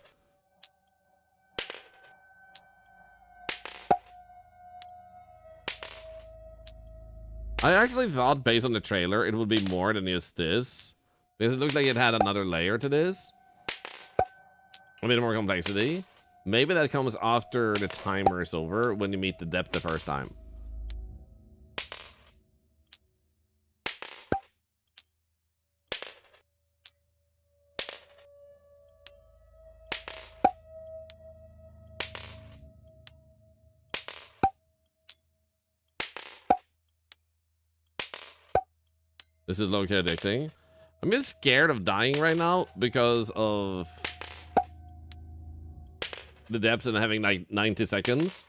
I actually thought based on the trailer it would be more than just this. Because it looked like it had another layer to this. A bit more complexity. Maybe that comes after the timer is over when you meet the depth the first time. This is low-key addicting. I'm just scared of dying right now because of the depth and having like 90 seconds.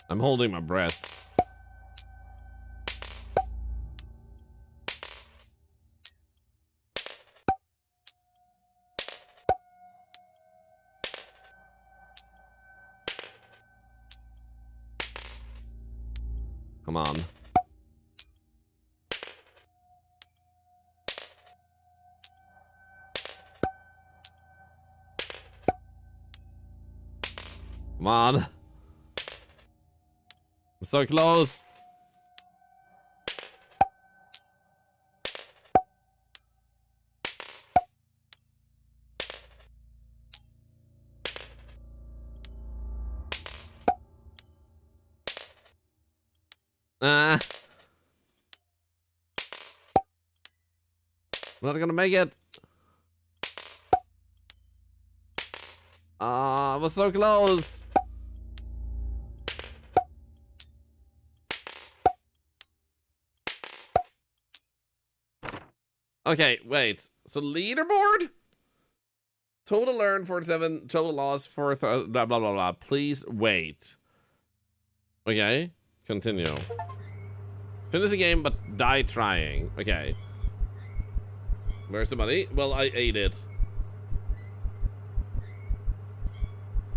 I'm holding my breath. Come on. Come on. I'm so close. I'm not gonna make it. I was so close. Okay, wait. So leaderboard? Total earn 47, total loss 4, blah, blah, blah, blah. Please wait. Okay, continue. Finish the game, but die trying. Okay. Where's the money? Well, I ate it.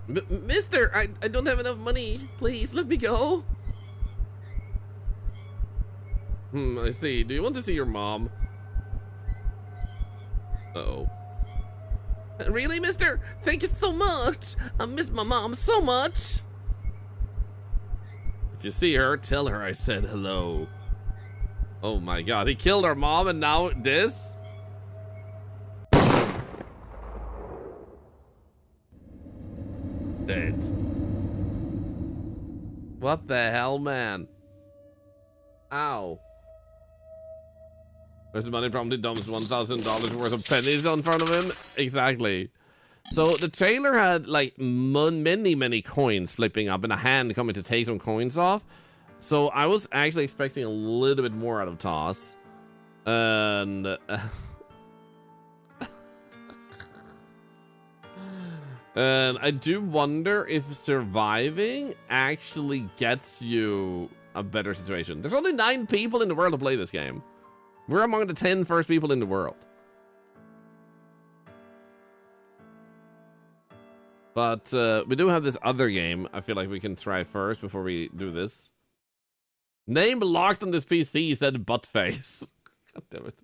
Mister, I don't have enough money. Please, let me go. I see. Do you want to see your mom? Uh-oh. Really, mister? Thank you so much. I miss my mom so much. If you see her, tell her I said hello. Oh my god, he killed our mom and now this? Dead. What the hell, man? Ow. Mr. Money promptly dumps $1,000 worth of pennies in front of him. Exactly. So the trailer had like many coins flipping up and a hand coming to take some coins off. So I was actually expecting a little bit more out of Toss. And And I do wonder if surviving actually gets you a better situation. There's only 9 people in the world to play this game. We're among the 10 first people in the world. But we do have this other game I feel like we can try first before we do this. Name locked on this PC, said Buttface. God damn it.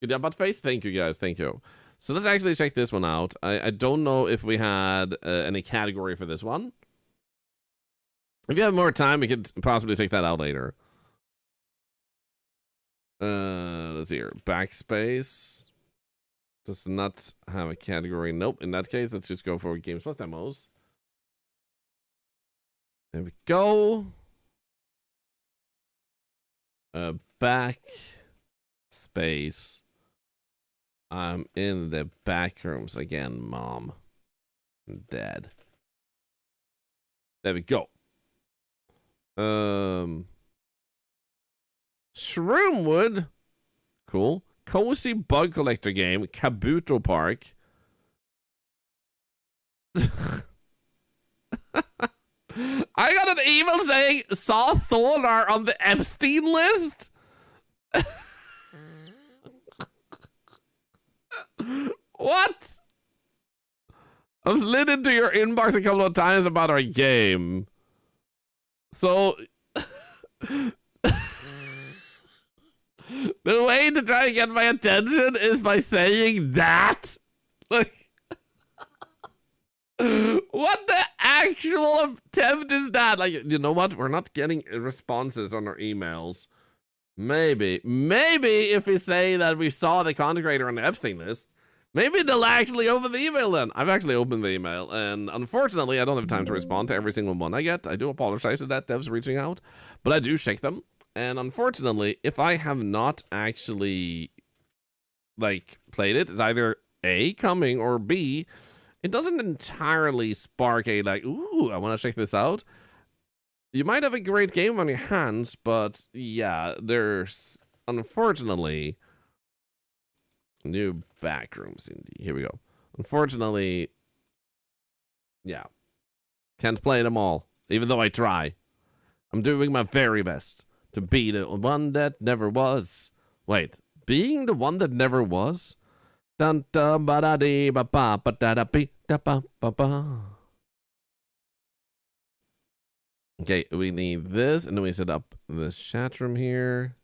Good job, Buttface. Thank you, guys. Thank you. So let's actually check this one out. I don't know if we had any category for this one. If you have more time, we could possibly take that out later. Let's see here. Backspace. Does not have a category. Nope. In that case, let's just go for Games Plus demos. There we go. Backspace. I'm in the back rooms again, Mom and Dad. There we go. Shroomwood. Cool. Cozy bug collector game. Kabuto Park. I got an email saying saw Thorlar on the Epstein list. What? I've slid into your inbox a couple of times about our game. So the way to try and get my attention is by saying that. Like, what the actual attempt is that? Like, you know what? We're not getting responses on our emails. Maybe if we say that we saw the content creator on the Epstein list, maybe they'll actually open the email then. I've actually opened the email, and unfortunately, I don't have time to respond to every single one I get. I do apologize to that devs reaching out, but I do check them. And unfortunately, if I have not actually, like, played it, it's either A, coming, or B, it doesn't entirely spark a, like, ooh, I want to check this out. You might have a great game on your hands, but yeah, there's, unfortunately, new backrooms indie. Here we go. Unfortunately, yeah, can't play them all, even though I try. I'm doing my very best to be the one that never was. Wait, being the one that never was? Dun dun ba da dee ba ba ba da da be da ba ba ba. Okay, we need this, and then we set up the chat room here.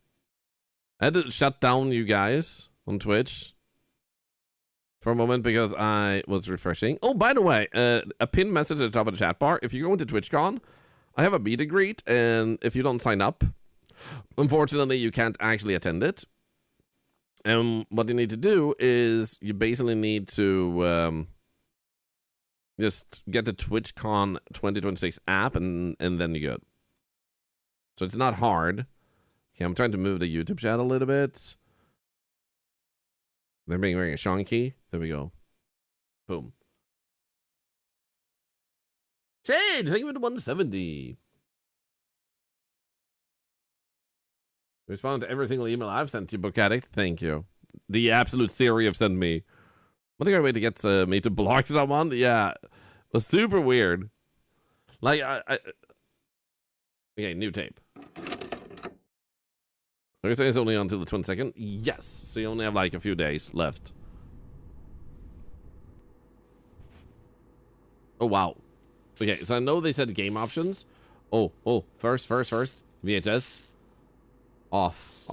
I had to shut down you guys on Twitch for a moment because I was refreshing. Oh, by the way, a pinned message at the top of the chat bar. If you go into TwitchCon, I have a meet and greet, and if you don't sign up, unfortunately, you can't actually attend it. And what you need to do is you basically need to just get the TwitchCon 2026 app, and then you're good. So it's not hard. Okay, I'm trying to move the YouTube chat a little bit. They're being very shonky. There we go. Boom. Shade, thank you for the 170. Respond to every single email I've sent you, Book Addict. Thank you. The absolute Siri have sent me. What a great way to get me to block someone. Yeah, it was super weird. Like, okay, new tape. Okay, so it's only until the 22nd. Yes, so you only have like a few days left. Oh, wow. Okay, so I know they said game options. Oh, first. VHS. Off.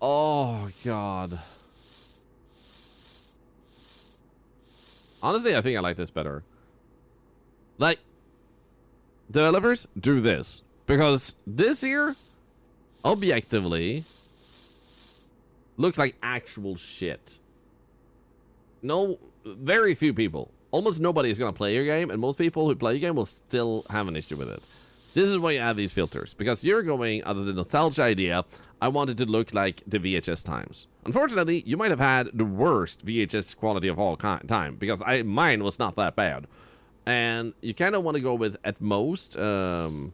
Oh, God. Honestly, I think I like this better. Like, developers, do this. Because this here, objectively, looks like actual shit. No, very few people. Almost nobody is going to play your game, and most people who play your game will still have an issue with it. This is why you add these filters, because you're going, under the nostalgia idea, I want it to look like the VHS times. Unfortunately, you might have had the worst VHS quality of all time, because mine was not that bad. And you kind of want to go with, at most, not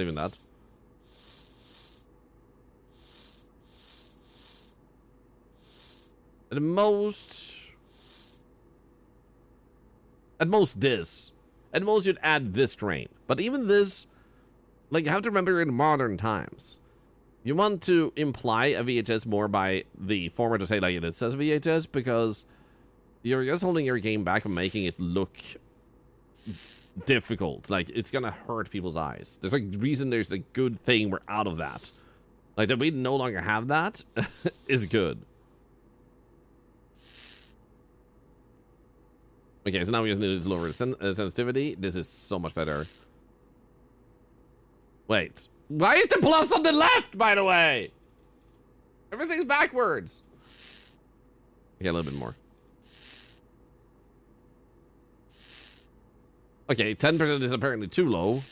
even that. At most this. At most you'd add this train. But even this, like, you have to remember in modern times. You want to imply a VHS more by the format to say like it says VHS, because you're just holding your game back and making it look difficult. Like, it's gonna hurt people's eyes. There's a reason there's a good thing we're out of that. Like, that we no longer have that is good. Okay, so now we just need to lower the sensitivity. This is so much better. Wait. Why is the plus on the left, by the way? Everything's backwards. Okay, a little bit more. Okay, 10% is apparently too low.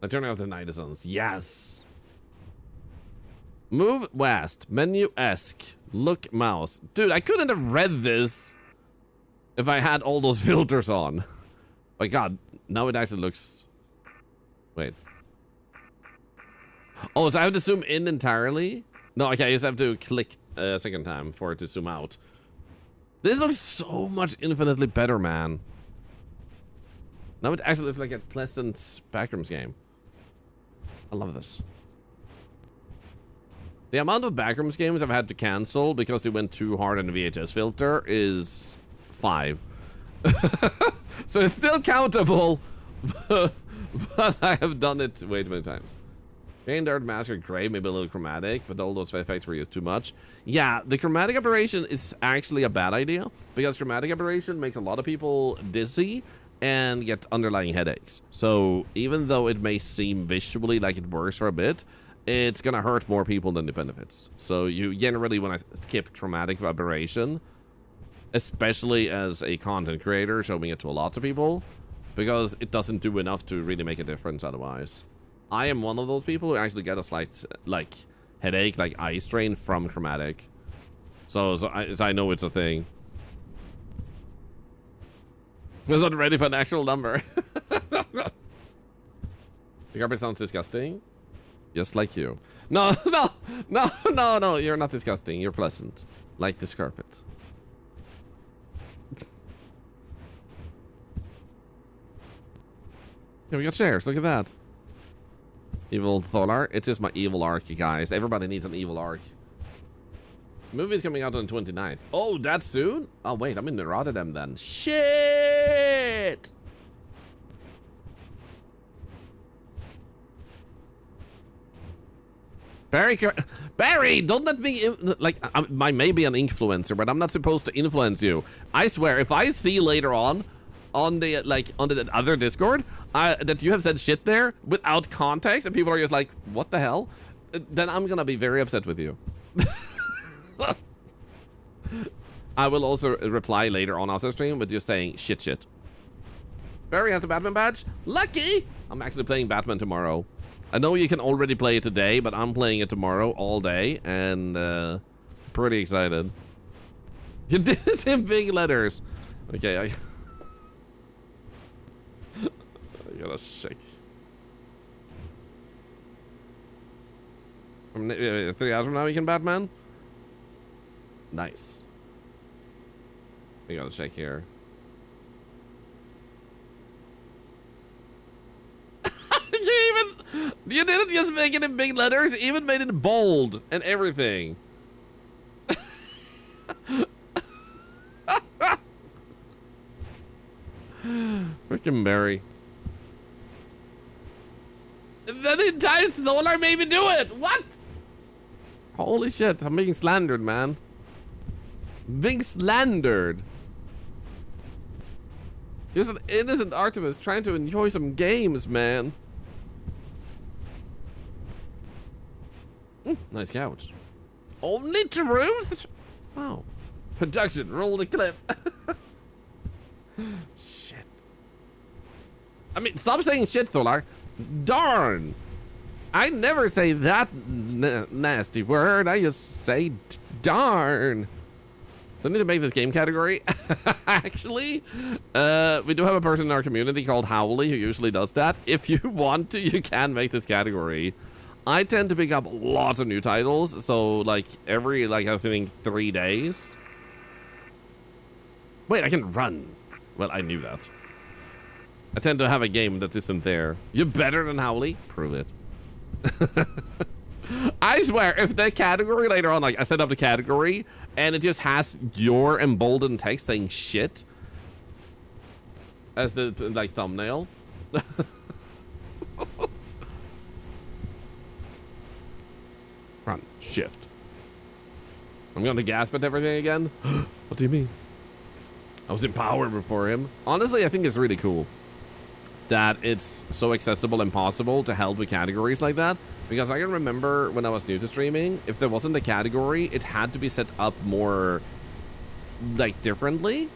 I turn off the night zones. Yes. Move west. Menu-esque. Look mouse. Dude, I couldn't have read this if I had all those filters on. My god, now it actually looks... Wait. Oh, so I have to zoom in entirely? No, okay, I just have to click a second time for it to zoom out. This looks so much infinitely better, man. Now it actually looks like a pleasant backrooms game. I love this. The amount of backrooms games I've had to cancel because they went too hard on the VHS filter is 5. So it's still countable, but I have done it way too many times. Grey and Dark Mask are great, maybe a little chromatic, but all those effects were used too much. Yeah, the chromatic aberration is actually a bad idea, because chromatic aberration makes a lot of people dizzy and get underlying headaches. So even though it may seem visually like it works for a bit, it's gonna hurt more people than it benefits. So you generally want to skip chromatic aberration, especially as a content creator showing it to a lot of people, because it doesn't do enough to really make a difference otherwise. I am one of those people who actually get a slight, like, headache, like eye strain from chromatic. So I know it's a thing. I was not ready for an actual number. The carpet sounds disgusting. Just like you. No, you're not disgusting. You're pleasant. Like this carpet. Yeah, we got chairs. Look at that. Evil Thorlar. It is my evil arc, guys. Everybody needs an evil arc. The movie's coming out on the 29th. Oh, that soon? Oh, wait. I'm in Rotterdam then. Shit! Barry, don't let me, like, I may be an influencer, but I'm not supposed to influence you. I swear, if I see later on the, like, on the other Discord, that you have said shit there without context, and people are just like, what the hell? Then I'm gonna be very upset with you. I will also reply later on after stream with just saying shit. Barry has a Batman badge? Lucky! I'm actually playing Batman tomorrow. I know you can already play it today, but I'm playing it tomorrow all day, and pretty excited. You did it in big letters. Okay, I gotta check. 3 hours from now, we can Batman? Nice. I gotta check here. You didn't just make it in big letters, you even made it bold and everything. Freaking Barry. Then in time Thorlar made me do it. What? Holy shit, I'm being slandered, man. Being slandered. He's an innocent Artemis trying to enjoy some games, man. Nice couch. Only truth? Wow. Production, roll the clip. Shit. I mean, stop saying shit, Thorlar. Darn. I never say that nasty word. I just say darn. I need to make this game category. Actually, we do have a person in our community called Howley who usually does that. If you want to, you can make this category. I tend to pick up lots of new titles, so like every like I think 3 days. Wait, I can run. Well, I knew that. I tend to have a game that isn't there. You're better than Howley? Prove it. I swear, if the category later on, like I set up the category and it just has your emboldened text saying shit as the like thumbnail. Run, shift. I'm gonna gasp at everything again. What do you mean? I was in power before him. Honestly, I think it's really cool that it's so accessible and possible to help with categories like that. Because I can remember when I was new to streaming, if there wasn't a category, it had to be set up more like differently.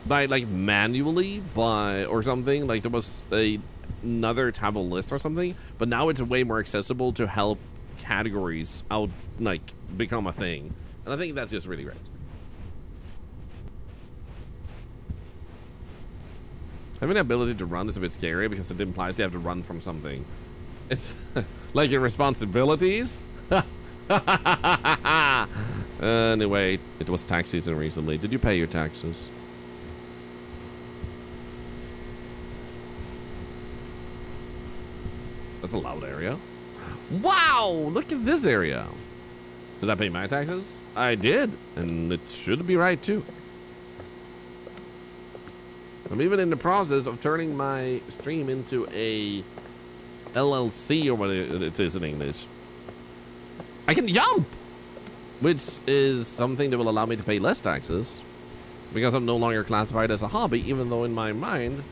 By like manually or something. Like there was another tableau list or something. But now it's way more accessible to help categories out like become a thing. And I think that's just really great. Having the ability to run is a bit scary because it implies you have to run from something. It's like your responsibilities. Anyway, it was tax season recently. Did you pay your taxes? That's a loud area. Wow, look at this area. Did I pay my taxes? I did, and it should be right too. I'm even in the process of turning my stream into a LLC or what it is in English. I can jump, which is something that will allow me to pay less taxes because I'm no longer classified as a hobby, even though in my mind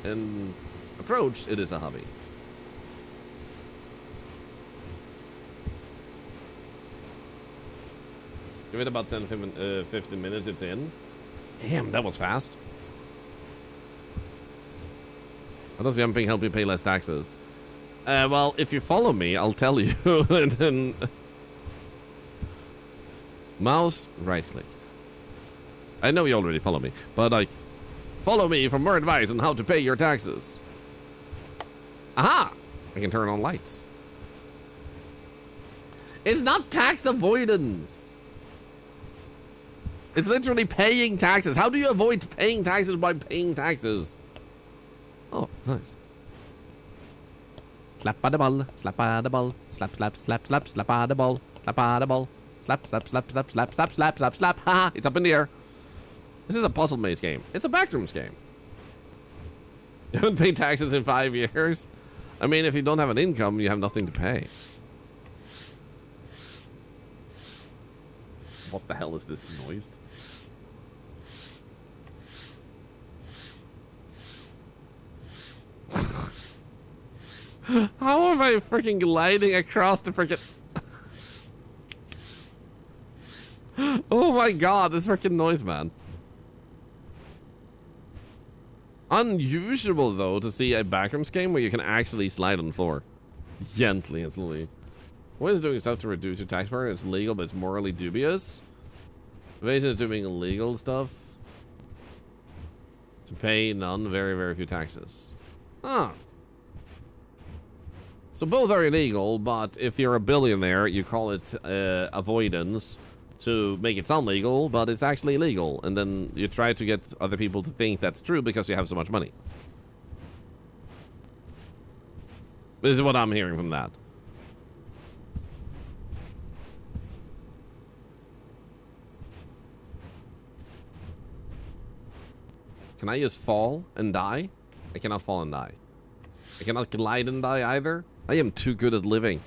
and approach, it is a hobby. Give it about 15 minutes, it's in. Damn, that was fast. How does jumping help you pay less taxes? Well, if you follow me, I'll tell you. And then mouse, right click. I know you already follow me, but like, follow me for more advice on how to pay your taxes. Aha! I can turn on lights. It's not tax avoidance. It's literally paying taxes. How do you avoid paying taxes by paying taxes? Oh, nice. Slap by the ball, slap by the ball, slap, slap, slap, slap, slap by the ball, slap by the ball, slap, slap, slap, slap, slap, slap, slap, slap, slap. Ha! It's up in the air. This is a puzzle maze game. It's a backrooms game. You haven't paid taxes in 5 years. I mean, if you don't have an income, you have nothing to pay. What the hell is this noise? How am I freaking gliding across the freaking... Oh my god, this freaking noise, man. Unusual, though, to see a backrooms game where you can actually slide on the floor. Gently and slowly. What is doing stuff to reduce your tax burden? It's legal, but it's morally dubious. Evasion is doing illegal stuff. To pay none, very, very few taxes. Huh. So both are illegal, but if you're a billionaire, you call it avoidance to make it sound legal, but it's actually illegal. And then you try to get other people to think that's true because you have so much money. This is what I'm hearing from that. Can I just fall and die? I cannot fall and die. I cannot glide and die either. I am too good at living.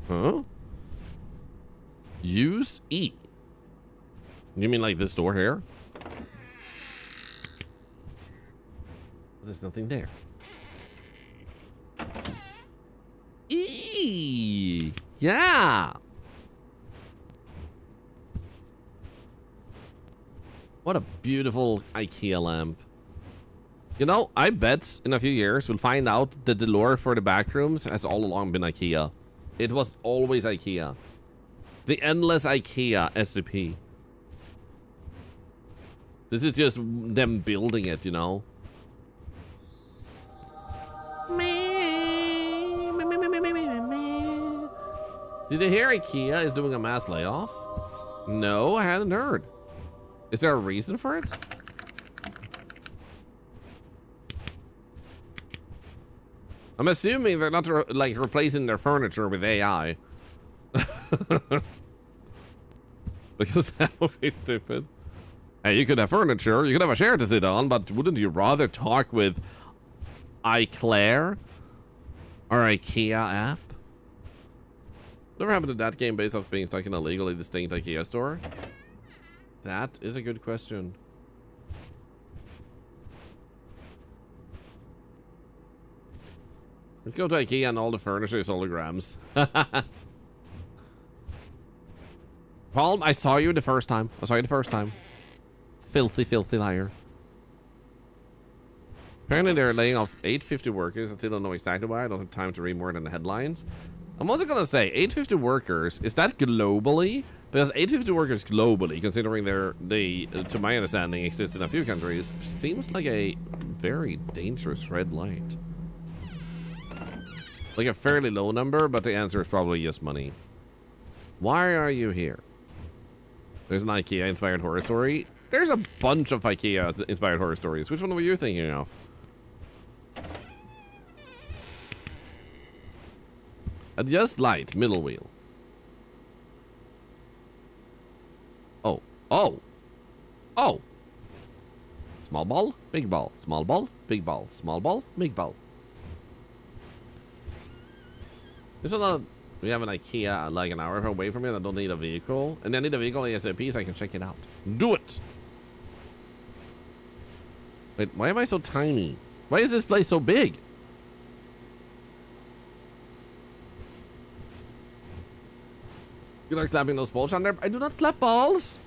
Huh? Use E. You mean like this door here? There's nothing there. E. Yeah. What a beautiful IKEA lamp. You know, I bet in a few years we'll find out that the lure for the backrooms has all along been IKEA. It was always IKEA. The endless IKEA SCP. This is just them building it, you know? Me. Did you hear IKEA is doing a mass layoff? No, I hadn't heard. Is there a reason for it? I'm assuming they're not like replacing their furniture with AI. Because that would be stupid. Hey, you could have furniture, you could have a chair to sit on, but wouldn't you rather talk with iClaire or IKEA app? Whatever happened to that game based off being stuck in a legally distinct IKEA store? That is a good question. Let's go to IKEA and all the furniture is holograms. Palm, I saw you the first time. Filthy, filthy liar. Apparently they're laying off 850 workers. I still don't know exactly why. I don't have time to read more than the headlines. I'm also gonna say 850 workers, is that globally? Because 850 workers globally, considering they, to my understanding, exist in a few countries, seems like a very dangerous red light. Like a fairly low number, but the answer is probably just money. Why are you here? There's an IKEA-inspired horror story. There's a bunch of IKEA-inspired horror stories. Which one were you thinking of? Adjust light, middle wheel. Oh, oh, oh. Small ball, big ball, small ball, big ball, small ball, big ball. There's a lot. We have an IKEA like an hour away from it. I don't need a vehicle. And I need a vehicle ASAP so I can check it out. Do it! Wait, why am I so tiny? Why is this place so big? You like slapping those balls on there? I do not slap balls!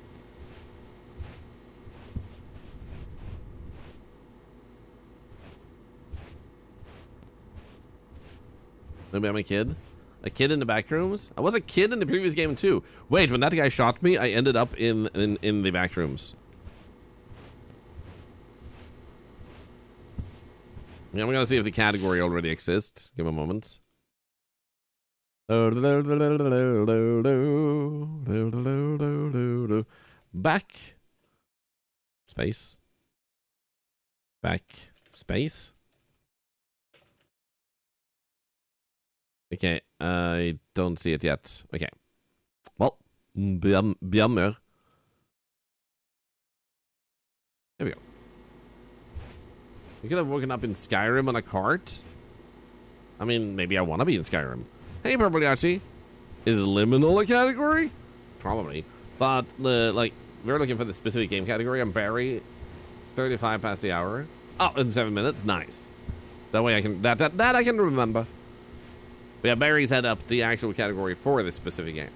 Maybe I'm a kid? A kid in the back rooms? I was a kid in the previous game too. Wait, when that guy shot me, I ended up in the back rooms. Yeah, I'm gonna see if the category already exists. Give me a moment. Back. Space. Back. Space. Okay, I don't see it yet. Okay. Well, bjammer. There we go. You could have woken up in Skyrim on a cart. I mean, maybe I want to be in Skyrim. Hey, Purple Yachi. Is liminal a category? Probably. But, like, we're looking for the specific game category. I'm Barry. 35 past the hour. Oh, in 7 minutes. Nice. That way I can, that I can remember. But yeah, Barry's had up the actual category for this specific game.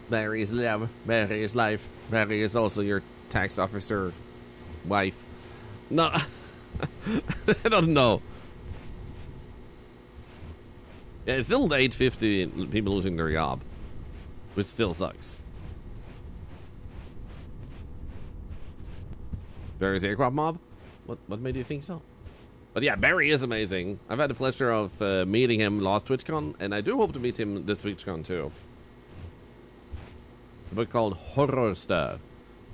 Barry is love. Barry is life. Barry is also your tax officer wife. No, I don't know. Yeah, it's still 850 people losing their job, which still sucks. Barry's aircraft mob? What made you think so? But yeah, Barry is amazing. I've had the pleasure of meeting him last TwitchCon, and I do hope to meet him this TwitchCon too. A book called Horror Star.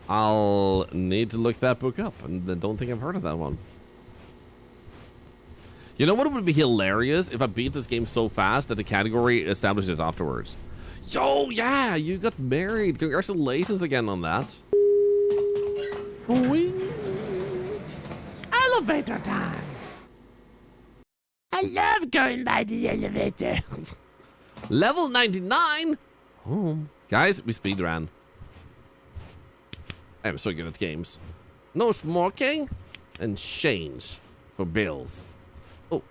I'll need to look that book up, and I don't think I've heard of that one. You know what would be hilarious if I beat this game so fast that the category establishes afterwards? Yo, yeah, you got married. Congratulations again on that. Boing. Elevator time. I love going by the elevator. Level 99? Oh. Guys, we speedran. I'm so good at games. No smoking and change for bills. Oh.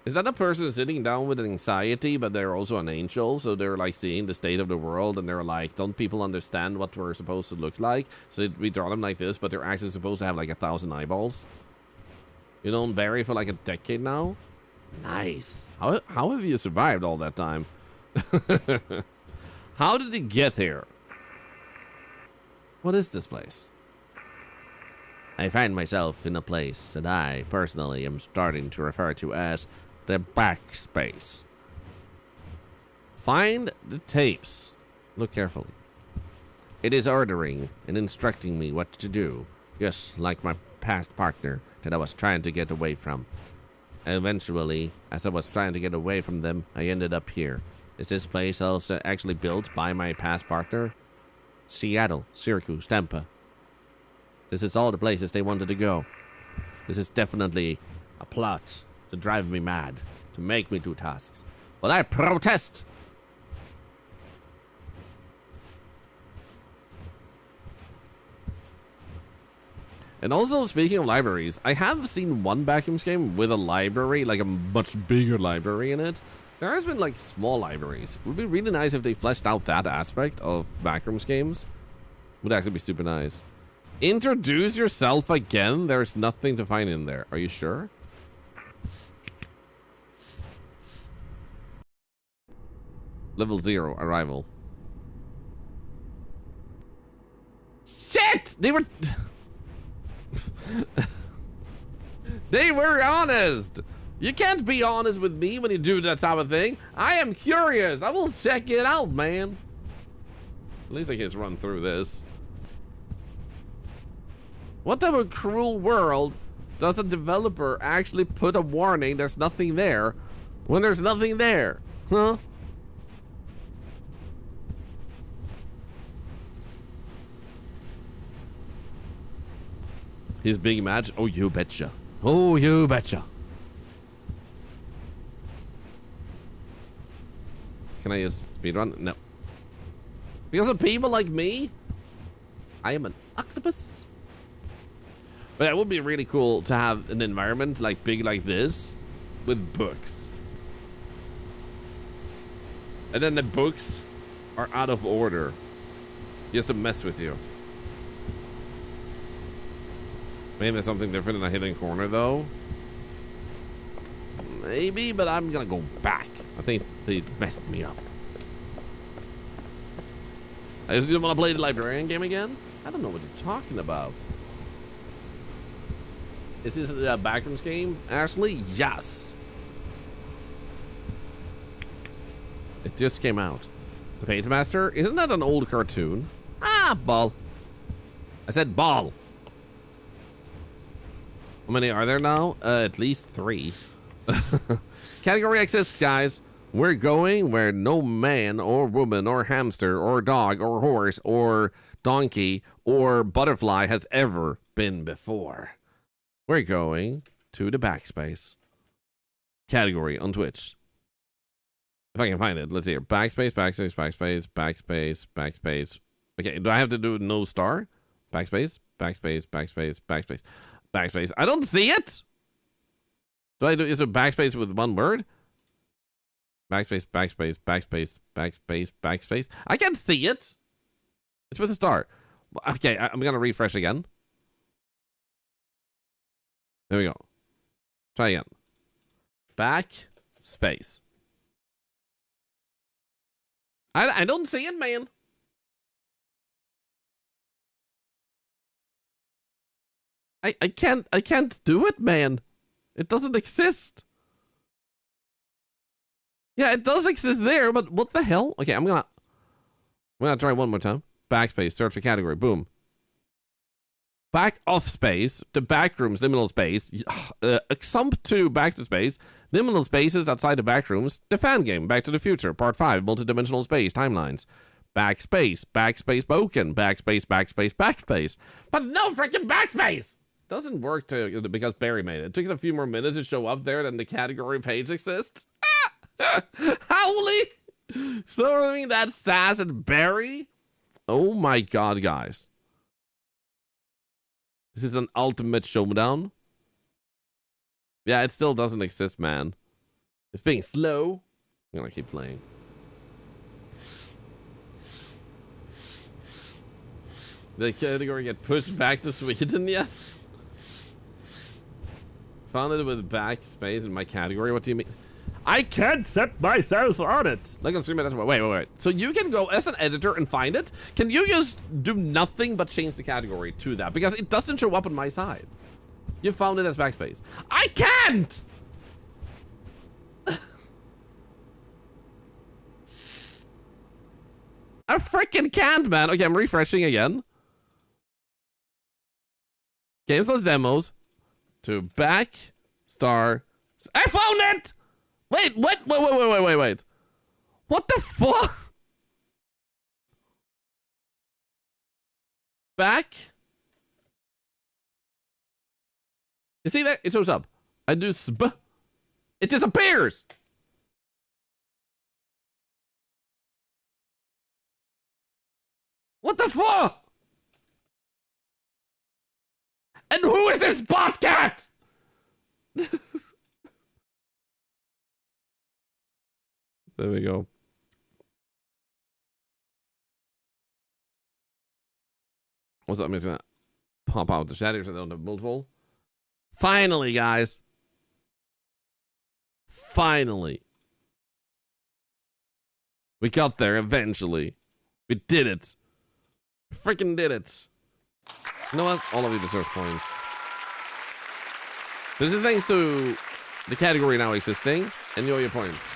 Is that a person sitting down with anxiety, but they're also an angel? So they're like seeing the state of the world and they're like, don't people understand what we're supposed to look like? So we draw them like this, but they're actually supposed to have like 1,000 eyeballs. You known Barry for like a decade now? Nice. How have you survived all that time? How did he get here? What is this place? I find myself in a place that I, personally, am starting to refer to as the backspace. Find the tapes. Look carefully. It is ordering and instructing me what to do, just like my past partner that I was trying to get away from. Eventually, as I was trying to get away from them, I ended up here. Is this place also actually built by my past partner? Seattle, Syracuse, Tampa. This is all the places they wanted to go. This is definitely a plot to drive me mad, to make me do tasks. But I protest! And also, speaking of libraries, I have seen one Backrooms game with a library, like a much bigger library in it. There has been like small libraries. It would be really nice if they fleshed out that aspect of Backrooms games. Would actually be super nice. Introduce yourself again. There's nothing to find in there. Are you sure? Level 0, arrival. Shit! They were... They were honest! You can't be honest with me when you do that type of thing. I am curious. I will check it out, man. At least I can just run through this. What type of cruel world does a developer actually put a warning there's nothing there when there's nothing there? Huh? His big match? Oh, you betcha. Oh, you betcha. Can I just speedrun? No. Because of people like me, I am an octopus. But it would be really cool to have an environment like big like this with books. And then the books are out of order. Just to mess with you. Maybe there's something different in a hidden corner though. Maybe, but I'm gonna go back. I think they messed me up. I just didn't want to play the librarian game again. I don't know what you're talking about. Is this a Backrooms game, Ashley? Yes. It just came out. The Paint Master? Isn't that an old cartoon? Ah, ball. I said ball. How many are there now? At least 3. Category exists, guys. We're going where no man or woman or hamster or dog or horse or donkey or butterfly has ever been before. We're going to the backspace. Category on Twitch. If I can find it. Let's see here. Backspace, backspace, backspace, backspace, backspace. Okay, do I have to do no star? Backspace, backspace, backspace, backspace, backspace. I don't see it! Do I do, is it backspace with one word? Backspace, backspace, backspace, backspace, backspace. I can't see it! It's with a star. Okay, I'm gonna refresh again. There we go. Try again. Backspace. I don't see it, man. I can't do it, man. It doesn't exist. Yeah, it does exist there, but what the hell? Okay, I'm gonna try one more time. Backspace, search for category, boom. Back off space, the backrooms, liminal space, sump to back to space, liminal spaces outside the backrooms, the fan game, Back to the Future, part 5, multidimensional space, timelines. Backspace, backspace broken, backspace, backspace, backspace. But no freaking backspace! Doesn't work because Barry made it. It takes a few more minutes to show up there than the category page exists. Howly! Throwing that sass at Barry? Oh my god, guys. This is an ultimate showdown. Yeah, it still doesn't exist, man. It's being slow. I'm gonna keep playing. Did the category get pushed back to Sweden yet? Found it with backspace in my category. What do you mean? I can't set myself on it. Like on stream, that's wait. So you can go as an editor and find it. Can you just do nothing but change the category to that? Because it doesn't show up on my side. You found it as backspace. I can't! I freaking can't, man. Okay, I'm refreshing again. Games plus demos. To back, star. I found it! Wait, what? Wait. What the fuck? Back? You see that? It shows up. I do it disappears! What the fuck? And who is this bot cat? There we go. What's up? I'm just gonna pop out the shadows so I don't have multiple. Finally, guys. Finally. We got there eventually. We did it. We freaking did it. You know what? All of you deserve points. This is thanks to the category now existing. Enjoy your points.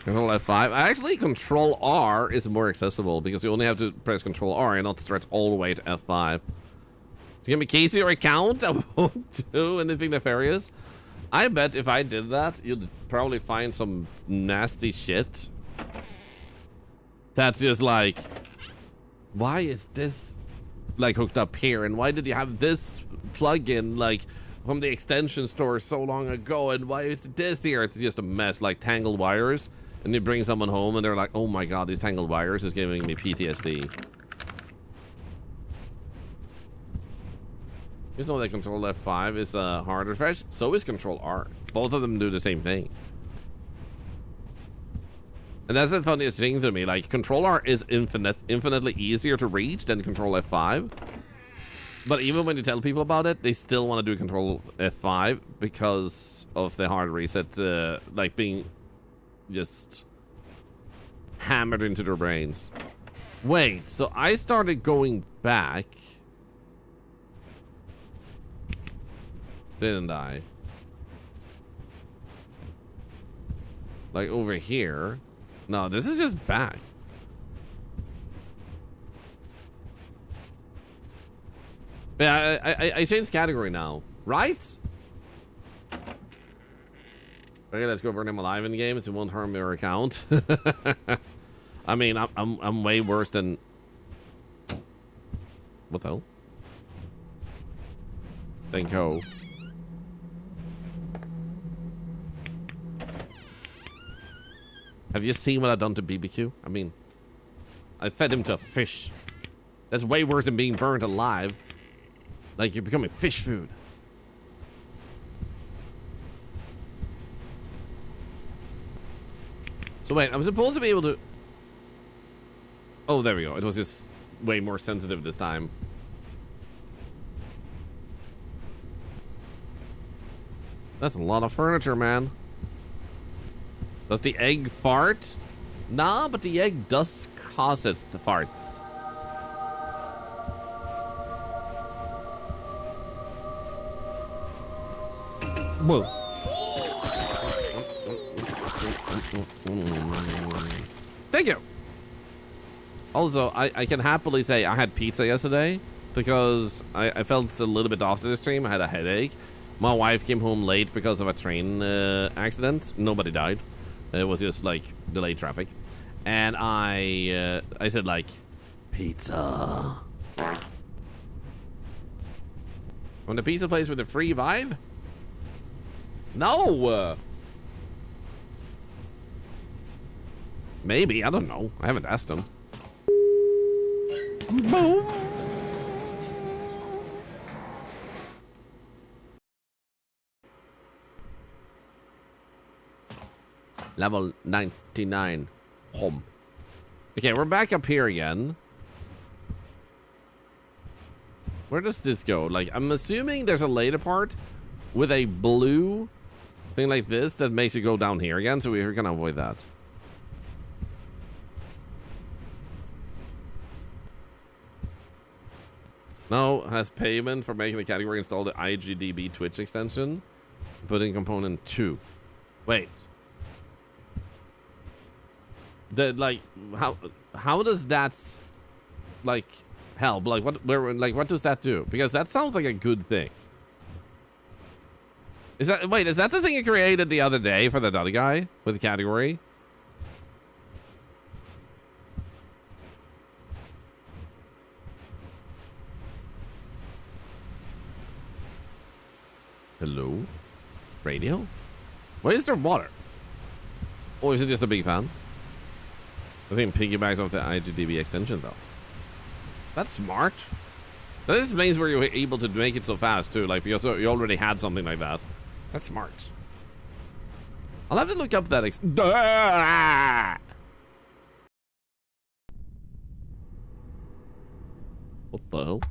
Control F5. Actually, Control R is more accessible because you only have to press Control R and not stretch all the way to F5. To give me Casey your account, I won't do anything nefarious. I bet if I did that, you'd probably find some nasty shit. That's just like, why is this like hooked up here? And why did you have this plugin like from the extension store so long ago? And why is this here? It's just a mess, like tangled wires. And you bring someone home and they're like, oh my god, these tangled wires is giving me PTSD. Just know that Control F5 is a hard refresh. So is Control R. Both of them do the same thing. And that's the funniest thing to me. Like, Control R is infinitely easier to reach than Control F5. But even when you tell people about it, they still want to do Control F5 because of the hard reset, like being just hammered into their brains. Wait, so I started going back. Didn't I? Like over here. No, this is just back. Yeah, I changed category now, right? Okay, let's go burn him alive in the game. It won't harm your account. I mean, I'm way worse than. What the hell? Thank you. Have you seen what I've done to BBQ? I mean, I fed him to a fish. That's way worse than being burned alive. Like you're becoming fish food. So wait, I'm supposed to be able to... Oh, there we go. It was just way more sensitive this time. That's a lot of furniture, man. Does the egg fart? Nah, but the egg does cause it to fart. Whoa. Thank you. Also, I can happily say I had pizza yesterday because I felt a little bit after the stream. I had a headache. My wife came home late because of a train accident. Nobody died. It was just like delayed traffic. And I said like, pizza. From the pizza place with the free vibe? No. Maybe, I don't know. I haven't asked him. Boom. Level 99. Home. Okay, we're back up here again. Where does this go? Like, I'm assuming there's a later part with a blue thing like this that makes it go down here again, so we're gonna avoid that. No, has payment for making the category install the IGDB Twitch extension. Put in component 2. Wait. Like, how does that, like, help? Like, what does that do? Because that sounds like a good thing. Is that the thing you created the other day for that other guy with the category? Hello? Radio? Why is there water? Or is it just a big fan? I think it piggybacks off the IGDB extension though. That's smart. That explains where you were able to make it so fast too, like because you already had something like that. That's smart. I'll have to look up that What the hell?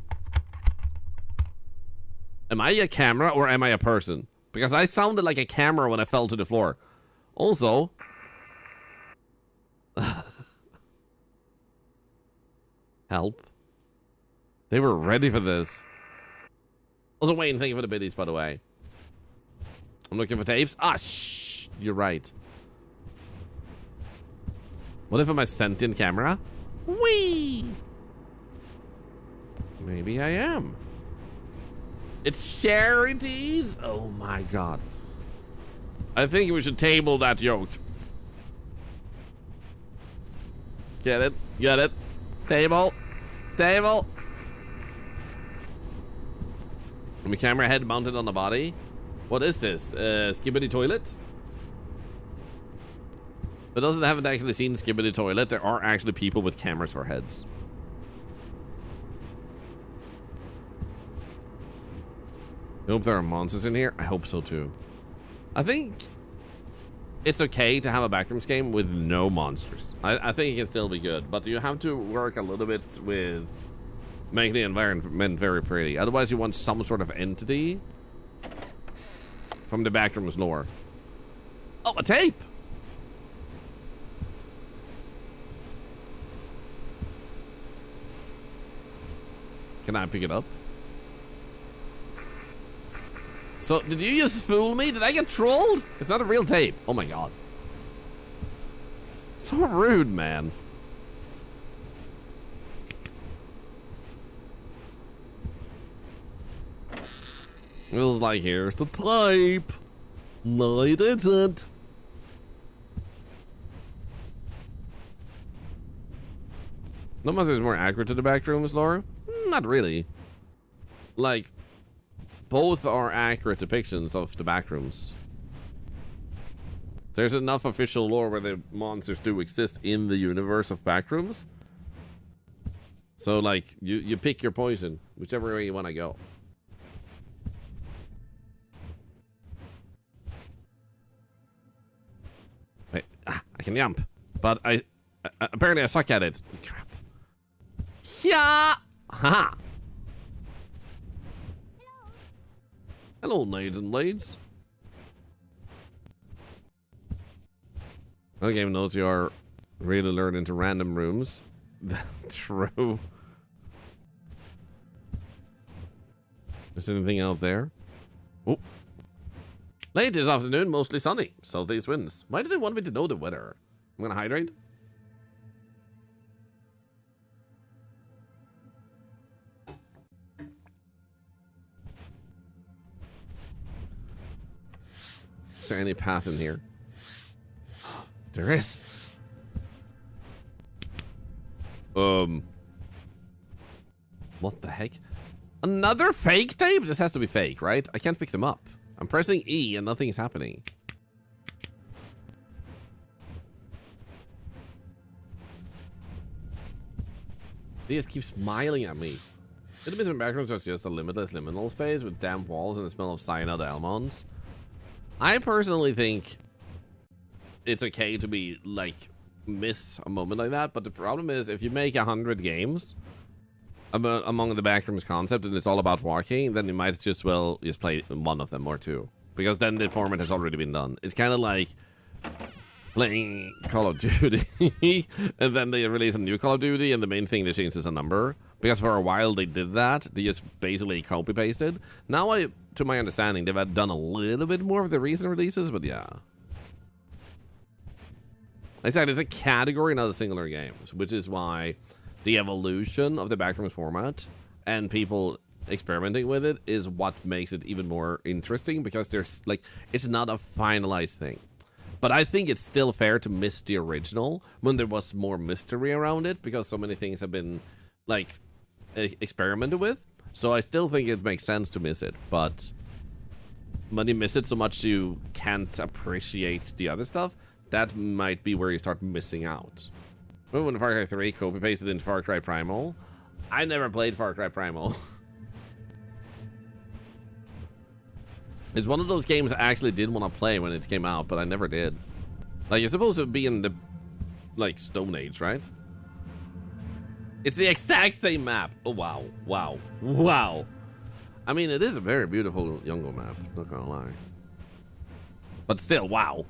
Am I a camera or am I a person? Because I sounded like a camera when I fell to the floor. Also... Help. They were ready for this. Also, Wayne, thank you for the biddies, by the way. I'm looking for tapes. Ah, shh. You're right. What if I'm a sentient camera? Whee! Maybe I am. It's charities? Oh my god. I think we should table that joke. Get it? Get it? Table. Table. My camera head mounted on the body. What is this? Skibbity toilet? For those that haven't actually seen Skibbity toilet, there are actually people with cameras for heads. I hope there are monsters in here. I hope so too. I think it's okay to have a backrooms game with no monsters. I think it can still be good, but you have to work a little bit with making the environment very pretty. Otherwise, you want some sort of entity from the backrooms lore. Oh, a tape! Can I pick it up? So, did you just fool me? Did I get trolled? It's not a real tape. Oh my god. So rude, man. It was like, here's the tape. No, it isn't. No monster is more accurate to the backrooms, Laura? Not really. Like, both are accurate depictions of the backrooms. There's enough official lore where the monsters do exist in the universe of backrooms. So, like, you pick your poison, whichever way you want to go. Wait, I can jump, but apparently I suck at it. Crap. Yeah! Haha! Hello, nades and blades. The game knows you are really lured into random rooms. True. Is there anything out there? Oh. Late this afternoon, mostly sunny. Southeast winds. Why did they want me to know the weather? I'm gonna hydrate. Is there any path in here? There is. What the heck? Another fake tape? This has to be fake, right? I can't pick them up. I'm pressing E and nothing is happening. They just keep smiling at me. Little bits in backrooms are just a limitless liminal space with damp walls and the smell of cyanide almonds. I personally think it's okay to be, like, miss a moment like that, but the problem is if you make 100 games, among the backrooms concept and it's all about walking, then you might just well just play one of them or two. Because then the format has already been done. It's kind of like playing Call of Duty and then they release a new Call of Duty and the main thing they changed is a number. Because for a while they did that. They just basically copy-pasted. Now, to my understanding, they've done a little bit more of the recent releases, but yeah. Like I said, it's a category, not a singular game, which is why the evolution of the backrooms format and people experimenting with it is what makes it even more interesting, because there's like, it's not a finalized thing. But I think it's still fair to miss the original when there was more mystery around it, because so many things have been like experimented with. So I still think it makes sense to miss it, but when you miss it so much you can't appreciate the other stuff, that might be where you start missing out. Remember when Far Cry 3 copy-pasted into Far Cry Primal? I never played Far Cry Primal. It's one of those games I actually did want to play when it came out, but I never did. Like, you're supposed to be in the, like, Stone Age, right? It's the exact same map. Oh, wow. Wow. Wow. I mean, it is a very beautiful jungle map, not gonna lie. But still, wow.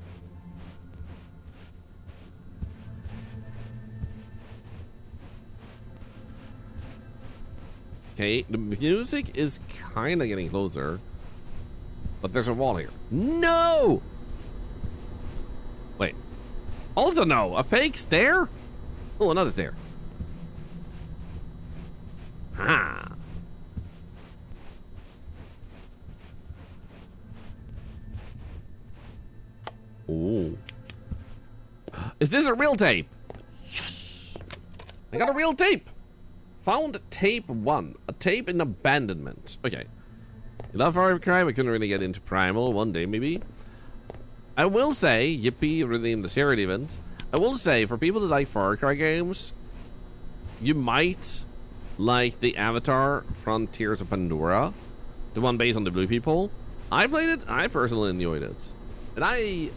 Okay, the music is kind of getting closer. But there's a wall here. No! Wait. Also no, a fake stair? Oh, another stair. Ha! Ooh. Is this a real tape? Yes! I got a real tape! Found tape 1. A tape in abandonment. Okay. You love Far Cry? We couldn't really get into Primal one day, maybe. I will say, yippee, redeemed the charity event. I will say, for people that like Far Cry games, you might like the Avatar Frontiers of Pandora, the one based on the Blue People. I played it. I personally enjoyed it, and I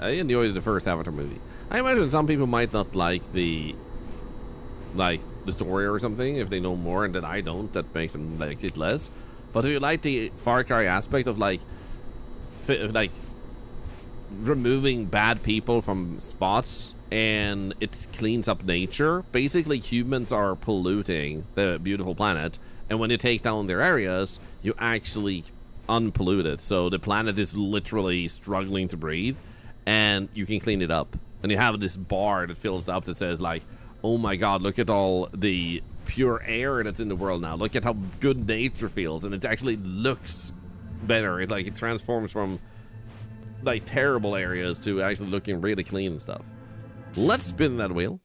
enjoyed the first Avatar movie. I imagine some people might not like the story or something if they know more, and then I don't. That makes them like it less. But if you like the Far Cry aspect of like removing bad people from spots and it cleans up nature, basically humans are polluting the beautiful planet, and when you take down their areas, you actually unpollute it. So the planet is literally struggling to breathe, and you can clean it up. And you have this bar that fills up that says like, oh my god, look at all the pure air that's in the world now. Look at how good nature feels, and it actually looks better. It transforms from like terrible areas to actually looking really clean and stuff. Let's spin that wheel.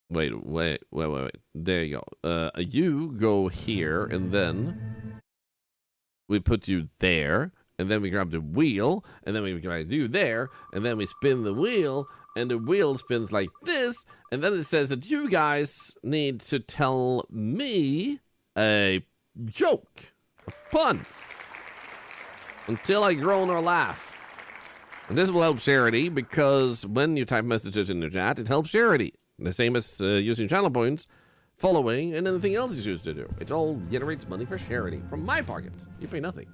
Wait. There you go. You go here, and then we put you there, and then we grab the wheel, and then we grab you there, and then we spin the wheel, and the wheel spins like this, and then it says that you guys need to tell me a joke, a pun, until I groan or laugh. And this will help charity, because when you type messages in the chat, it helps charity. The same as using channel points, following, and anything else you choose to do. It all generates money for charity from my pocket. You pay nothing.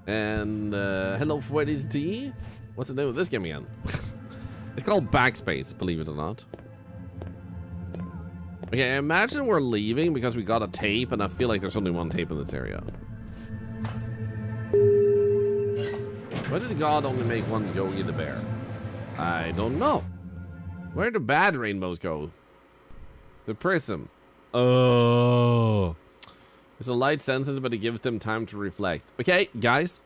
And hello, Freddy's T. What's the name of this game again? It's called Backspace, believe it or not. Okay, imagine we're leaving because we got a tape, and I feel like there's only one tape in this area. Why did God only make one Yogi the Bear? I don't know. Where do bad rainbows go? The prism. Oh. It's a light senses, but it gives them time to reflect. Okay, guys.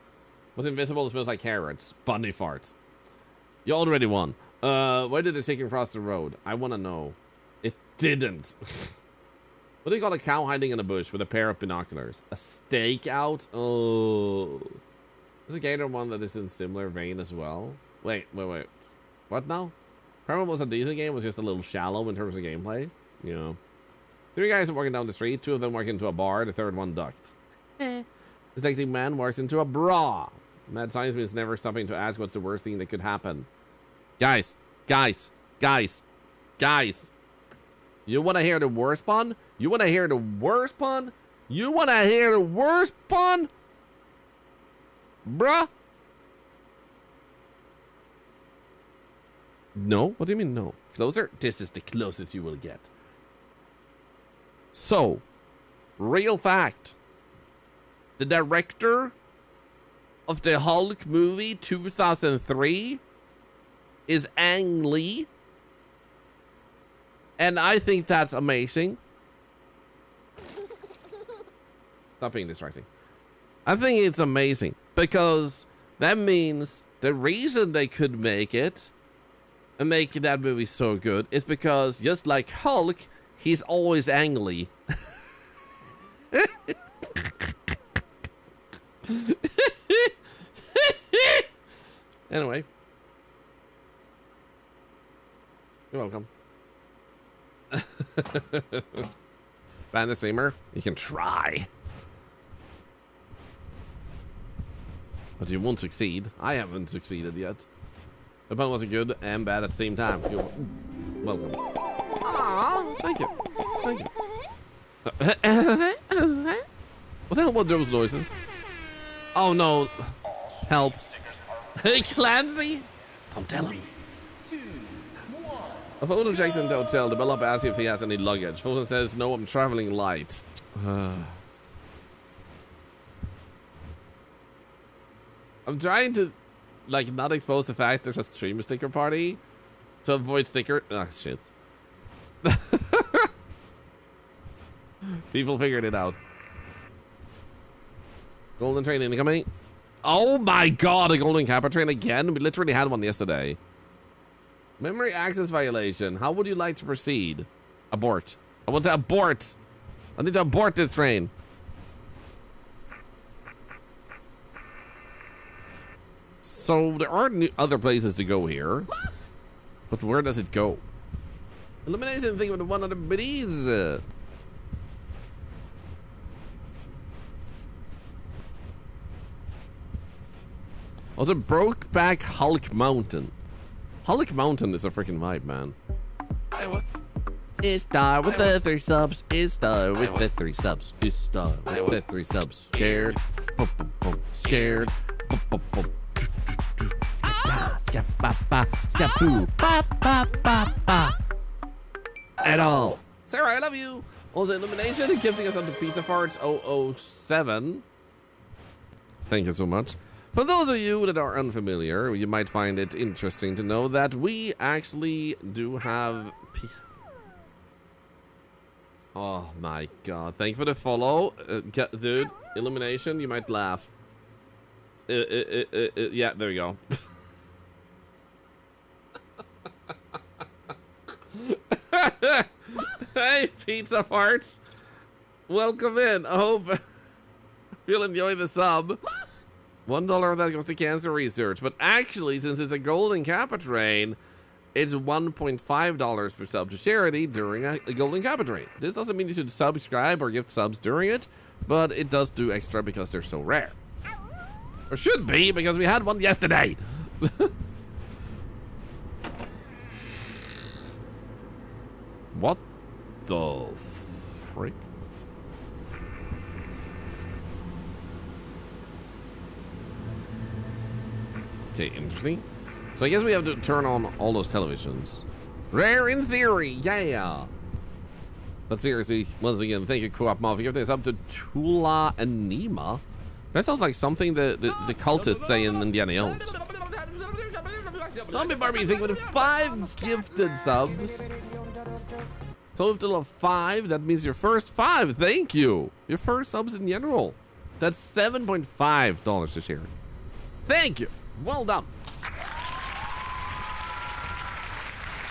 What's invisible smells like carrots. Bunny farts. You already won. Why did it take him across the road? I want to know. It didn't. What do you call a cow hiding in a bush with a pair of binoculars? A stakeout? Oh. There's a gator one that is in similar vein as well. Wait. What now? Primal was a decent game, was just a little shallow in terms of gameplay. You know. 3 guys are walking down the street, 2 of them walk into a bar, the 3rd one ducked. Detective man walks into a bra. Mad science means never stopping to ask what's the worst thing that could happen. Guys. You want to hear the worst pun? You want to hear the worst pun? You want to hear the worst pun? Bruh? No? What do you mean no? Closer? This is the closest you will get. So, real fact. The director of the Hulk movie 2003 is Ang Lee. And I think that's amazing. Stop being distracting. I think it's amazing because that means the reason they could make it and make that movie so good is because just like Hulk, he's always Ang Lee. Anyway. You're welcome. Ban the streamer? You can try. But you won't succeed. I haven't succeeded yet. The pun wasn't good and bad at the same time. You're welcome. Aww, thank you. Thank you. What the hell were those noises? Oh no. Help. Hey, Clancy? Don't tell him. A Photon checks into the hotel. The bellhop asks if he has any luggage. Photon says, no, I'm traveling light. I'm trying to, like, not expose the fact there's a stream sticker party to avoid sticker. Ah, shit. People figured it out. Golden train incoming. Oh my god, a golden Kappa train again? We literally had one yesterday. Memory access violation. How would you like to proceed? Abort. I want to abort. I need to abort this train. So there are other places to go here. But where does it go? Elimination thing with one of the biddies. Also, Brokeback Hulk Mountain. Hulk Mountain is a freaking vibe, man. It's Star with the 3 subs. It's Star with the 3 subs. It's Star with the 3 subs. Scared. Boom, boom, boom. Scared. Boom, boom, boom. At all. Sarah, I love you. Also, Illumination and gifting us up to Pizza Farts 007. Thank you so much. For those of you that are unfamiliar, you might find it interesting to know that we actually do have... Oh my god. Thank you for the follow. Dude, Illumination, you might laugh. Yeah, there you go. Hey, Pizza Farts. Welcome in. I hope you'll enjoy the sub. $1 of that goes to cancer research. But actually, since it's a golden Kappa train, it's $1.5 per sub to charity during a golden Kappa train. This doesn't mean you should subscribe or gift subs during it, but it does do extra because they're so rare. Or should be, because we had one yesterday. What the frick? Okay, interesting. So I guess we have to turn on all those televisions. Rare in theory, yeah. But seriously, once again, thank you, Co-op Mafia. Give this up to Tula and Nima. That sounds like something the cultists say in Indiana Jones. Zombie Barbie, thank you for the 5 gifted subs. Total of 5, that means your first 5, thank you. Your first subs in general. That's $7.5 to share. Thank you, well done.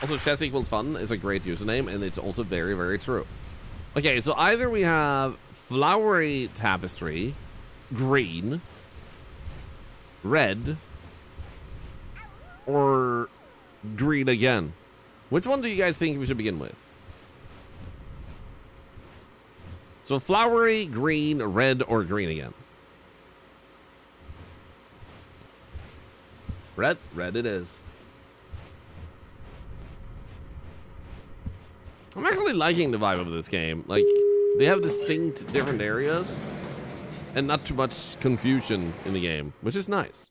Also, chess equals fun is a great username, and it's also very, very true. Okay, so either we have flowery tapestry, green, red, or green again. Which one do you guys think we should begin with? So flowery, green, red, or green again? Red it is. I'm actually liking the vibe of this game. Like, they have distinct different areas and not too much confusion in the game, which is nice.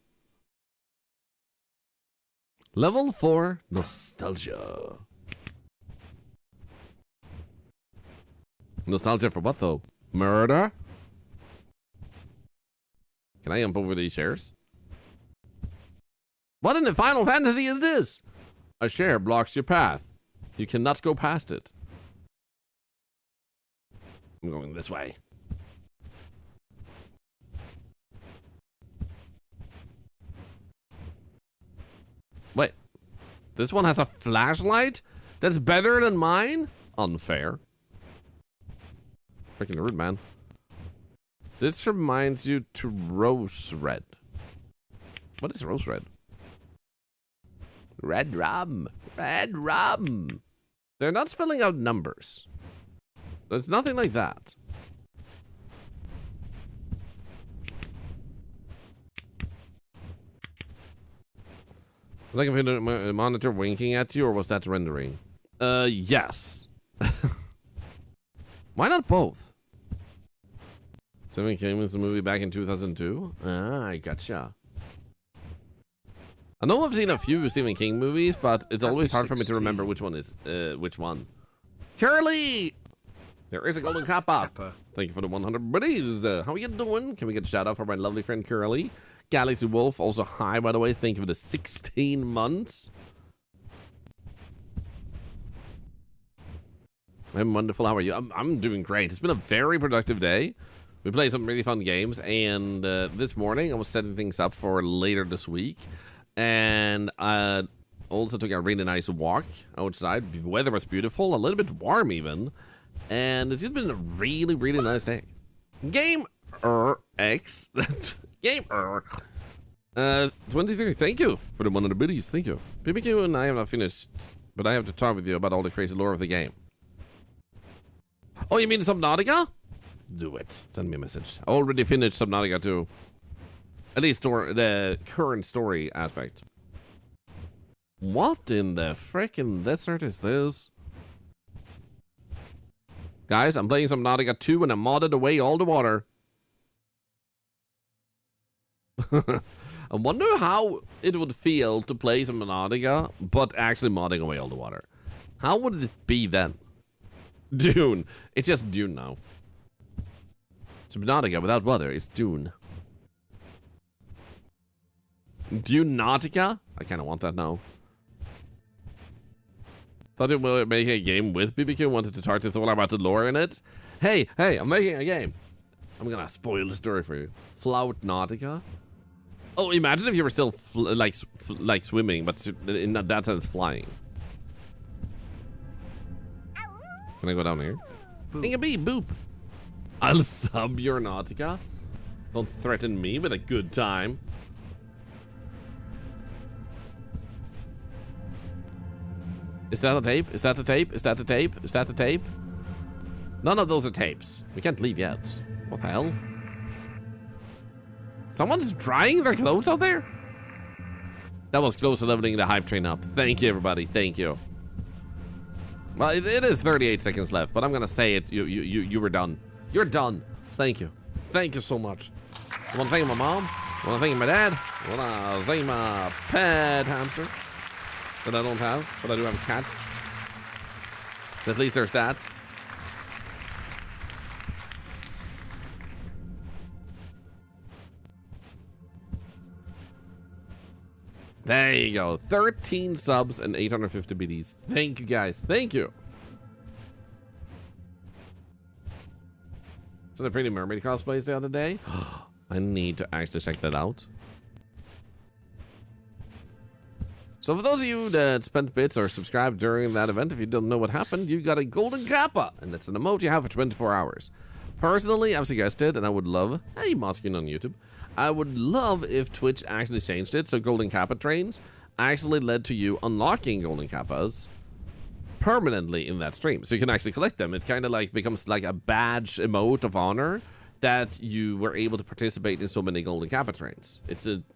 Level 4, Nostalgia. Nostalgia for what, though? Murder? Can I jump over these chairs? What in the Final Fantasy is this? A chair blocks your path. You cannot go past it. I'm going this way. Wait. This one has a flashlight? That's better than mine? Unfair. Freaking rude, man. This reminds you to Rose Red. What is Rose Red? Red rum. Red rum. They're not spelling out numbers. There's nothing like that. Like if the monitor winking at you, or was that rendering? Yes. Why not both? Stephen King was the movie back in 2002? Ah, I gotcha. I know I've seen a few Stephen King movies, but it's always hard for me to remember which one is which one. Curly! There is a golden kappa. Thank you for the 100 buddies. How are you doing? Can we get a shout out for my lovely friend Curly? Galaxy Wolf, also hi, by the way. Thank you for the 16 months. I'm wonderful. How are you? I'm doing great. It's been a very productive day. We played some really fun games, and this morning I was setting things up for later this week. And I also took a really nice walk outside. The weather was beautiful, a little bit warm even. And it's just been a really, really nice day. Game X. Game 23, thank you for the 100 biddies. Thank you. BBQ and I have not finished, but I have to talk with you about all the crazy lore of the game. Oh, you mean Subnautica? Do it. Send me a message. I already finished Subnautica too. At least the current story aspect. What in the frickin' desert is this? Guys, I'm playing Subnautica 2 and I modded away all the water. I wonder how it would feel to play Subnautica, but actually modding away all the water. How would it be then? Dune. It's just Dune now. Subnautica without water is Dune. Dune-nautica? I kind of want that now. Thought it would make a game with BBQ. Wanted to talk to Thorlar about the lore in it. Hey, I'm making a game. I'm gonna spoil the story for you. Flout-nautica? Oh, imagine if you were still like swimming, but in that sense flying. Can I go down here? Boop. Bing boop. I'll sub your Nautica. Don't threaten me with a good time. Is that a tape? Is that a tape? Is that a tape? Is that a tape? None of those are tapes. We can't leave yet. What the hell? Someone's drying their clothes out there? That was close to leveling the hype train up. Thank you, everybody. Thank you. Well, it is 38 seconds left, but I'm gonna say it. You were done. You're done. Thank you. Thank you so much. I wanna thank my mom. I wanna thank my dad. I wanna thank my pet hamster that I don't have, but I do have cats. So at least there's that. There you go. 13 subs and 850 BDs. Thank you, guys. Thank you. So the Pretty Mermaid cosplays the other day. I need to actually check that out. So for those of you that spent bits or subscribed during that event, if you don't know what happened, you got a golden kappa, and that's an emote you have for 24 hours. Personally, I've suggested, and I would love, hey, Moskin on YouTube, I would love if Twitch actually changed it so golden kappa trains actually led to you unlocking golden kappas permanently in that stream, so you can actually collect them. It kind of like becomes like a badge emote of honor that you were able to participate in so many golden kappa trains.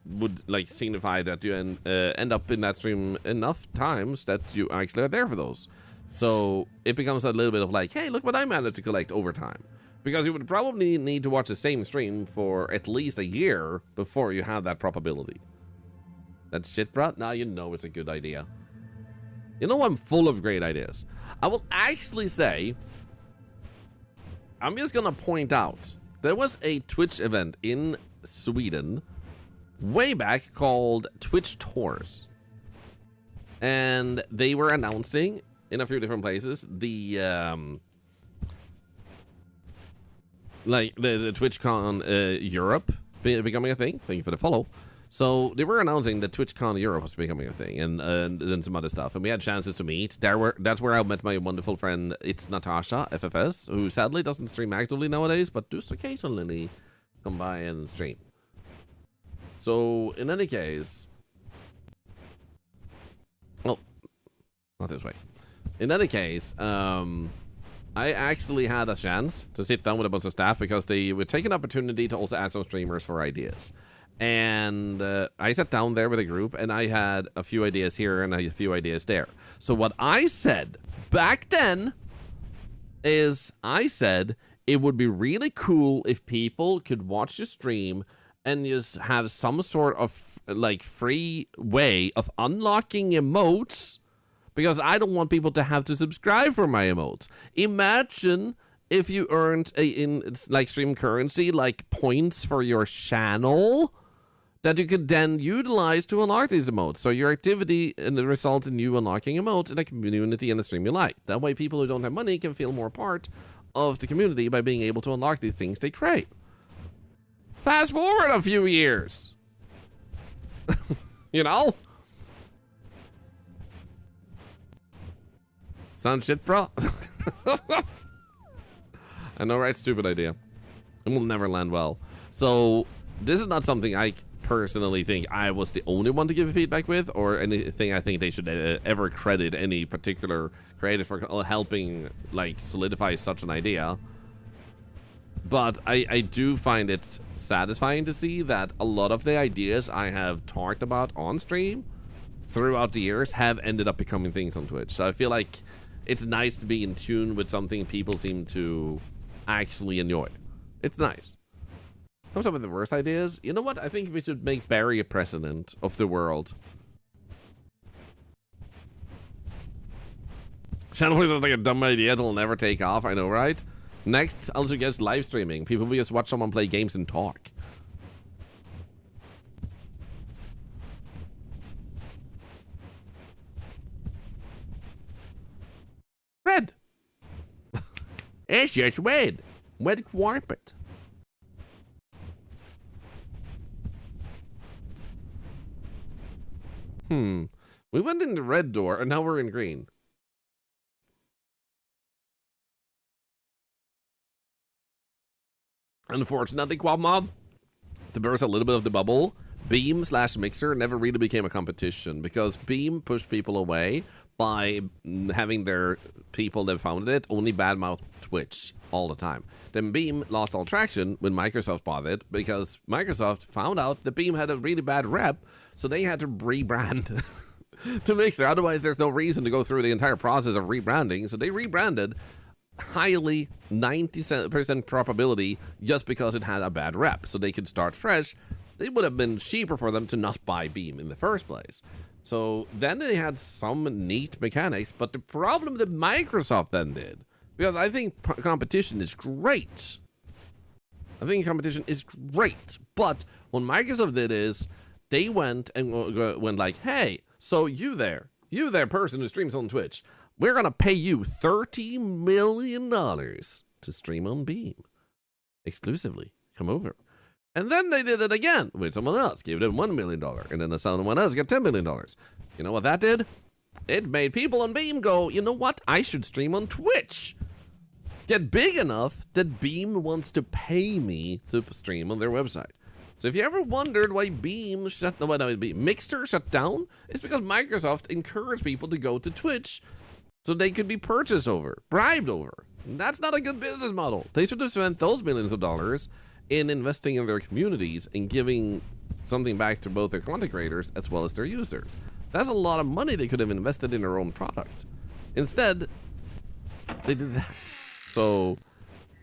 Would like signify that you end up in that stream enough times that you actually are there for those. So it becomes a little bit of like, hey, look what I managed to collect over time. Because you would probably need to watch the same stream for at least a year before you have that probability. That shit, bro? Now you know it's a good idea. You know, I'm full of great ideas. I will actually say, I'm just gonna point out, there was a Twitch event in Sweden way back called Twitch Tours. And they were announcing in a few different places the TwitchCon Europe becoming a thing. Thank you for the follow. So they were announcing that TwitchCon Europe was becoming a thing, and then some other stuff. And we had chances to meet. That's where I met my wonderful friend, it's Natasha, FFS, who sadly doesn't stream actively nowadays, but does occasionally come by and stream. So in any case, oh, not this way. In any case, I actually had a chance to sit down with a bunch of staff because they would take an opportunity to also ask some streamers for ideas. And I sat down there with a group and I had a few ideas here and a few ideas there. So what I said back then is I said it would be really cool if people could watch the stream and just have some sort of like free way of unlocking emotes, because I don't want people to have to subscribe for my emotes. Imagine if you earned like stream currency, like points for your channel, that you could then utilize to unlock these emotes. So your activity and the results in you unlocking emotes in a community and a stream you like. That way people who don't have money can feel more part of the community by being able to unlock these things they create. Fast forward a few years. You know? Sound shit, bro? I know, right? Stupid idea. It will never land well. So this is not something I personally think I was the only one to give feedback with, or anything I think they should ever credit any particular creator for helping like solidify such an idea. But I do find it satisfying to see that a lot of the ideas I have talked about on stream throughout the years have ended up becoming things on Twitch. So I feel like it's nice to be in tune with something people seem to actually enjoy. It's nice. Comes up with the worst ideas. You know what? I think we should make Barry a president of the world. Channel is like a dumb idea that'll never take off. I know, right? Next, I'll suggest live streaming. People will just watch someone play games and talk. Red. It's just red. Red carpet. We went in the red door and now we're in green. Unfortunately, Quad Mob, to burst a little bit of the bubble, Beam/Mixer never really became a competition because Beam pushed people away by having their people that founded it only badmouth Twitch all the time. Then Beam lost all traction when Microsoft bought it because Microsoft found out that Beam had a really bad rep, so they had to rebrand to Mixer. Otherwise, there's no reason to go through the entire process of rebranding, so they rebranded highly 90% probability just because it had a bad rep, so they could start fresh. It would have been cheaper for them to not buy Beam in the first place. So then they had some neat mechanics, but the problem that Microsoft then did, because I think competition is great. I think competition is great, but what Microsoft did is they went and went like, hey, so you there person who streams on Twitch, we're going to pay you $30 million to stream on Beam exclusively. Come over. And then they did it again with someone else, gave them $1 million. And then someone else got $10 million. You know what that did? It made people on Beam go, you know what? I should stream on Twitch. Get big enough that Beam wants to pay me to stream on their website. So if you ever wondered why Mixer shut down, it's because Microsoft encouraged people to go to Twitch so they could be purchased over, bribed over. And that's not a good business model. They should have spent those millions of dollars in investing in their communities and giving something back to both their content creators as well as their users. That's a lot of money they could have invested in their own product. Instead, They did that. So,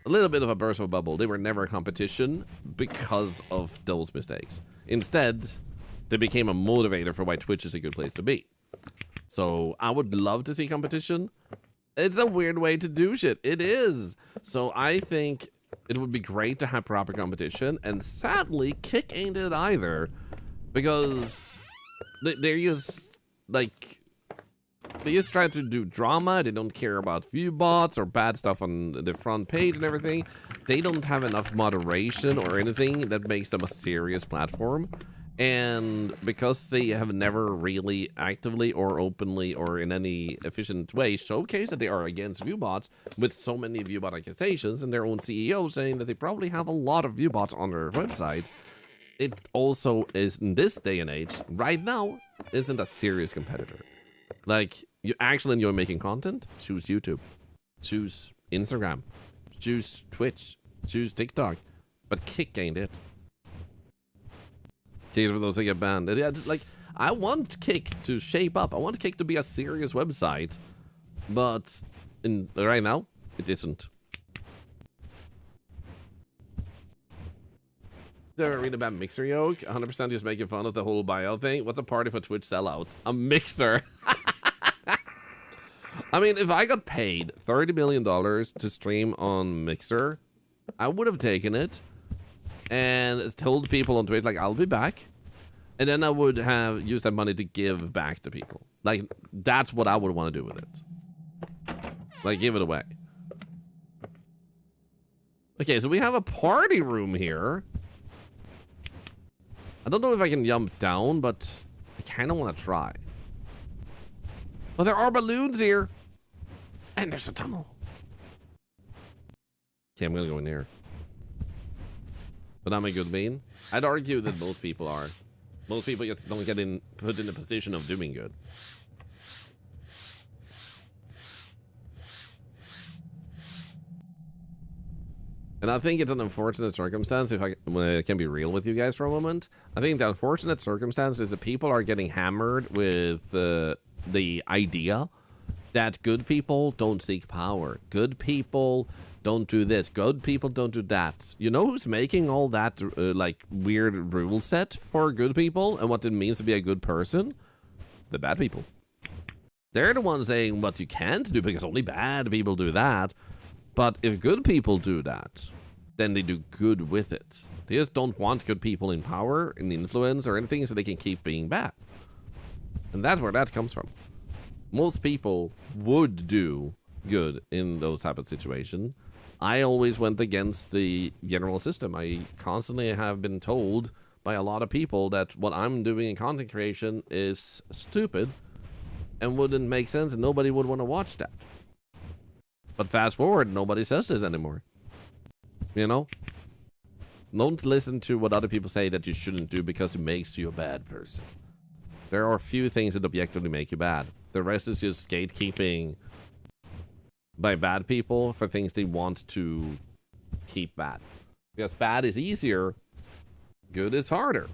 a little bit of a burst of a bubble. They were never a competition because of those mistakes. Instead, they became a motivator for why Twitch is a good place to be. So, I would love to see competition. It's a weird way to do shit. It is. So, I think it would be great to have proper competition. And sadly, Kick ain't it either. Because they're just, like... They just try to do drama. They don't care about view bots or bad stuff on the front page and everything. They don't have enough moderation or anything that makes them a serious platform. And because they have never really actively or openly or in any efficient way showcased that they are against view bots, with so many view bot accusations and their own CEO saying that they probably have a lot of view bots on their website, it also is, in this day and age, right now, isn't a serious competitor. Like, you actually enjoy making content? Choose YouTube. Choose Instagram. Choose Twitch. Choose TikTok. But Kick ain't it. Kick for those that get banned. It's like, I want Kick to shape up. I want Kick to be a serious website. But right now, it isn't. They're reading about Mixer Yoke. 100% just making fun of the whole bio thing. What's a party for Twitch sellouts? A mixer. I mean, if I got paid $30 million to stream on Mixer, I would have taken it and told people on Twitch, like, I'll be back. And then I would have used that money to give back to people. Like, that's what I would want to do with it. Like, give it away. Okay, so we have a party room here. I don't know if I can jump down, but I kind of want to try. Well, there are balloons here. And there's a tunnel. Okay, I'm going to go in here. But I'm a good bean. I'd argue that most people are. Most people just don't get put in the position of doing good. And I think it's an unfortunate circumstance, if I can be real with you guys for a moment. I think the unfortunate circumstance is that people are getting hammered with the idea that good people don't seek power. Good people don't do this. Good people don't do that. You know who's making all that like weird rule set for good people and what it means to be a good person? The bad people. They're the ones saying what you can't do because only bad people do that. But if good people do that, then they do good with it. They just don't want good people in power, in influence, or anything so they can keep being bad. And that's where that comes from. Most people would do good in those type of situations. I always went against the general system. I constantly have been told by a lot of people that what I'm doing in content creation is stupid and wouldn't make sense and nobody would want to watch that. But fast forward, nobody says this anymore. You know? Don't listen to what other people say that you shouldn't do because it makes you a bad person. There are few things that objectively make you bad. The rest is just gatekeeping by bad people for things they want to keep bad. Because bad is easier, good is harder.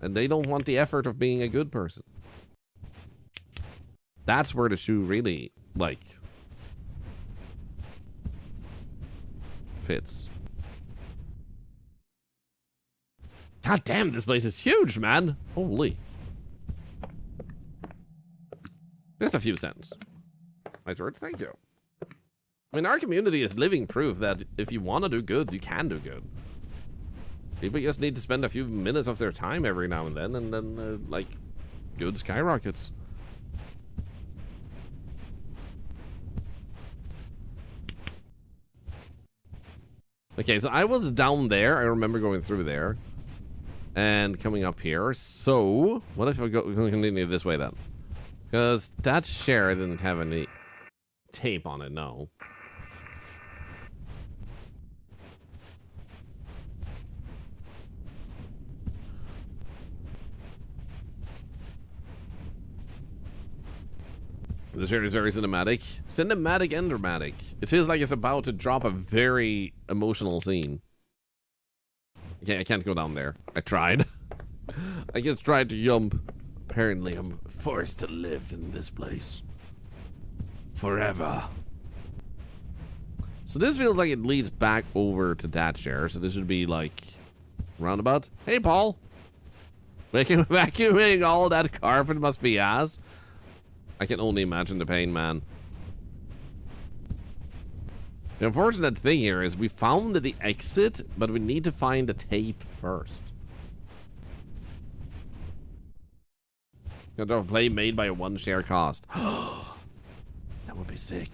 And they don't want the effort of being a good person. That's where the shoe really, like, fits. God damn, this place is huge, man. Holy. Just a few cents. Nice words, thank you. I mean, our community is living proof that if you want to do good, you can do good. People just need to spend a few minutes of their time every now and then, like, good skyrockets. Okay, so I was down there. I remember going through there and coming up here. So, what if I go continue this way then? Because that chair didn't have any tape on it, no. This chair is very cinematic. Cinematic and dramatic. It feels like it's about to drop a very emotional scene. Okay, I can't go down there. I tried. I just tried to jump. Apparently, I'm forced to live in this place. Forever. So this feels like it leads back over to that chair. So this should be like roundabout. Hey, Paul. Vacuuming all that carpet must be ass. I can only imagine the pain, man. The unfortunate thing here is we found the exit, but we need to find the tape first. Got a play made by a one share cost. That would be sick.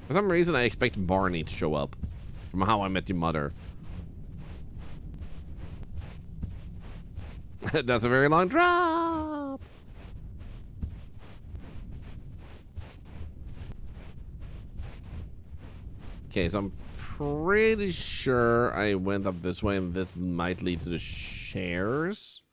For some reason, I expect Barney to show up from How I Met Your Mother. That's a very long drop. Okay, so I'm pretty sure I went up this way and this might lead to the shares.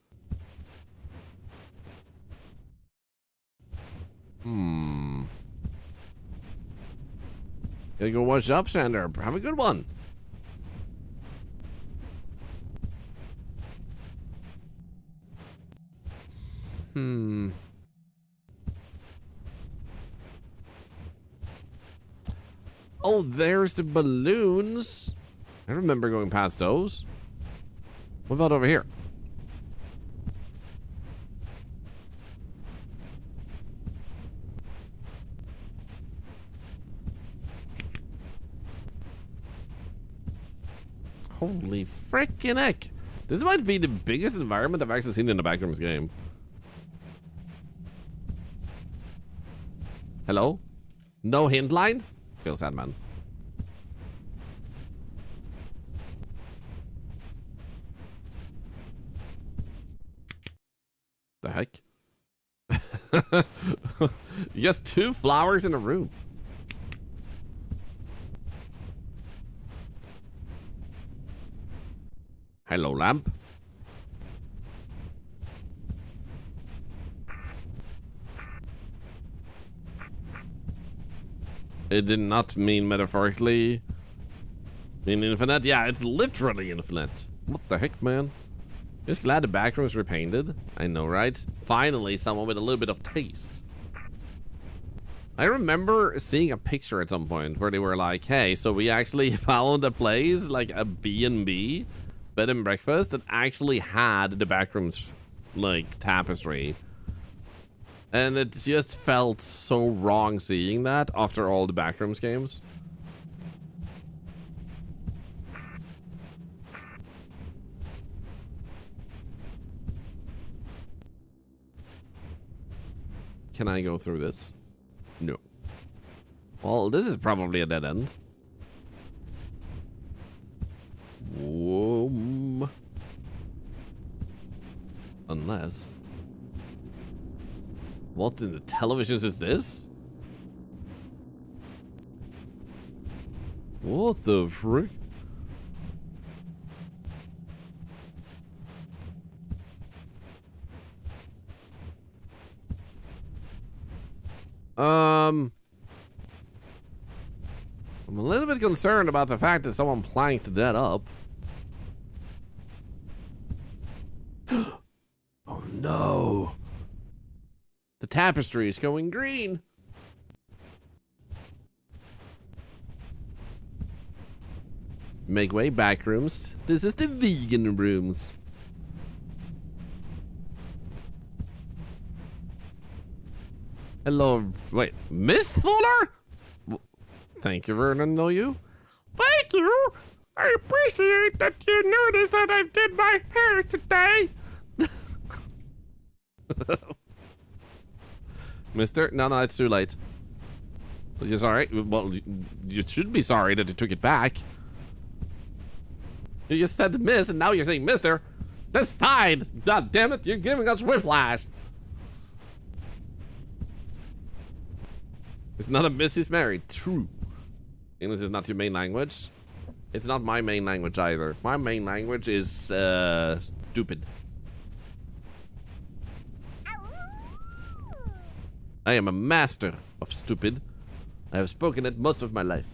Gotta go wash up, Sander. Have a good one. Oh, there's the balloons. I remember going past those. What about over here? Holy frickin' heck. This might be the biggest environment I've actually seen in a Backrooms game. Hello? No hint line? Feel sad, man. The heck? Just 2 flowers in a room. Hello, lamp. It did not mean metaphorically. Mean infinite? Yeah, it's literally infinite. What the heck, man? Just glad the background was repainted. I know, right? Finally, someone with a little bit of taste. I remember seeing a picture at some point where they were like, hey, so we actually found a place, like a B&B, bed and breakfast, that actually had the backrooms, like, tapestry. And it just felt so wrong seeing that after all the Backrooms games. Can I go through this? No. Well, this is probably a dead end. Whoa. Unless... What in the televisions is this? What the frick? I'm a little bit concerned about the fact that someone planked that up. Oh no. The tapestry is going green. Make way, back rooms. This is the vegan rooms. Hello, wait, Miss Thorlar? Thank you, Vernon, know you? Thank you. I appreciate that you noticed that I did my hair today. Mister? No, it's too late. You're sorry? Well, you should be sorry that you took it back. You just said miss, and now you're saying mister. This side! God damn it, you're giving us whiplash. It's not a miss, he's married. True. English is not your main language. It's not my main language either. My main language is, stupid. I am a master of stupid. I have spoken it most of my life.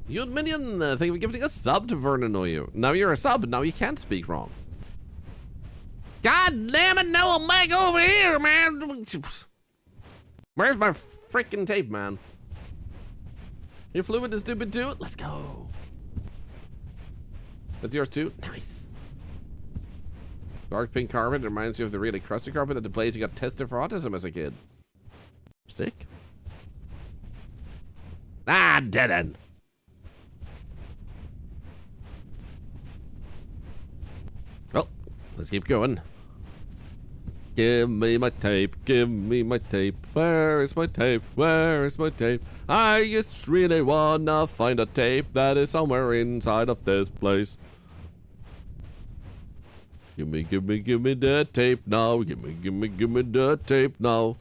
You minion, thank you for giving a sub to Vernon Oyu. Now you're a sub, now you can't speak wrong. God damn it, no, I'm back over here, man. Where's my freaking tape, man? You flew with the stupid dude? Let's go. That's yours too? Nice. Dark pink carpet reminds you of the really crusty carpet at the place you got tested for autism as a kid. Sick. Ah, dead end. Well, let's keep going. Give me my tape, give me my tape. Where is my tape? Where is my tape? I just really wanna find a tape that is somewhere inside of this place. Give me the tape now. Give me the tape now.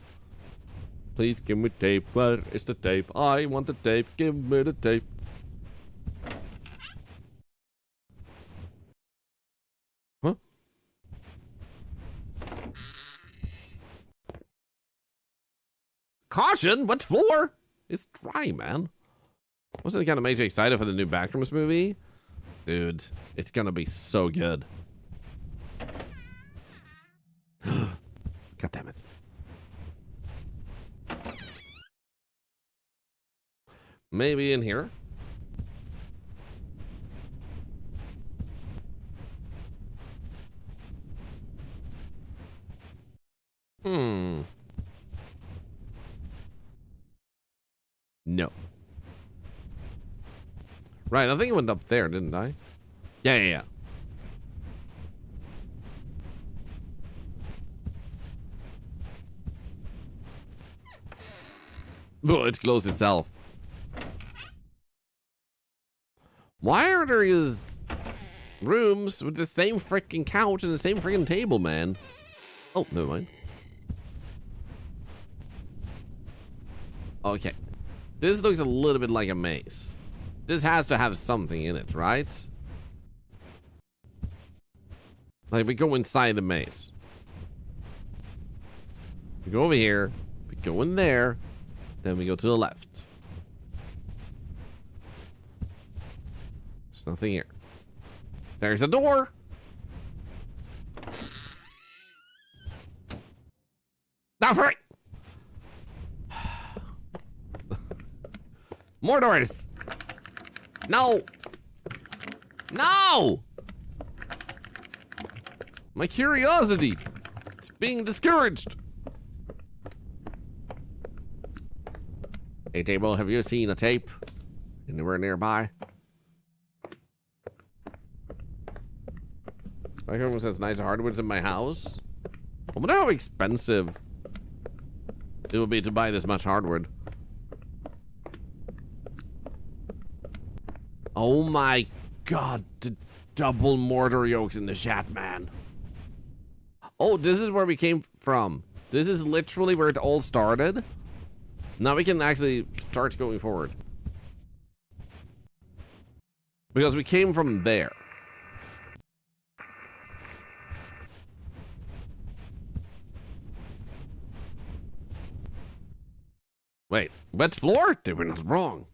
Please give me tape. Where is the tape? I want the tape. Give me the tape. Huh? Caution! What for? It's dry, man. Wasn't it kind of makes you excited for the new Backrooms movie? Dude, it's gonna be so good. God damn it. Maybe in here? No. Right, I think it went up there, didn't I? Yeah. Oh, it's closed itself. Why are there these rooms with the same freaking couch and the same freaking table, man? Oh, never mind. Okay. This looks a little bit like a maze. This has to have something in it, right? Like, we go inside the maze. We go over here. We go in there. Then we go to the left. There's nothing here. There's a door. Not for it. More doors. No. No. My curiosity. It's being discouraged. Hey, table, have you seen a tape anywhere nearby? My home says nice hardwoods in my house. I wonder how expensive it would be to buy this much hardwood. Oh my god, the double mortar yolks in the chat, man. Oh, this is where we came from. This is literally where it all started. Now we can actually start going forward. Because we came from there. Wait, wet floor? They were not wrong.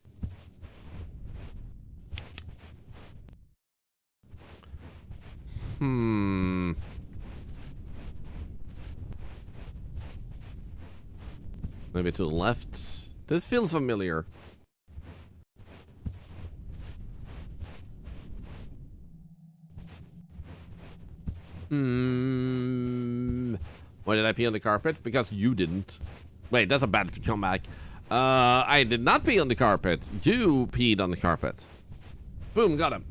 Maybe to the left. This feels familiar. Why did I pee on the carpet? Because you didn't. Wait, that's a bad comeback. I did not pee on the carpet. You peed on the carpet. Boom, got him.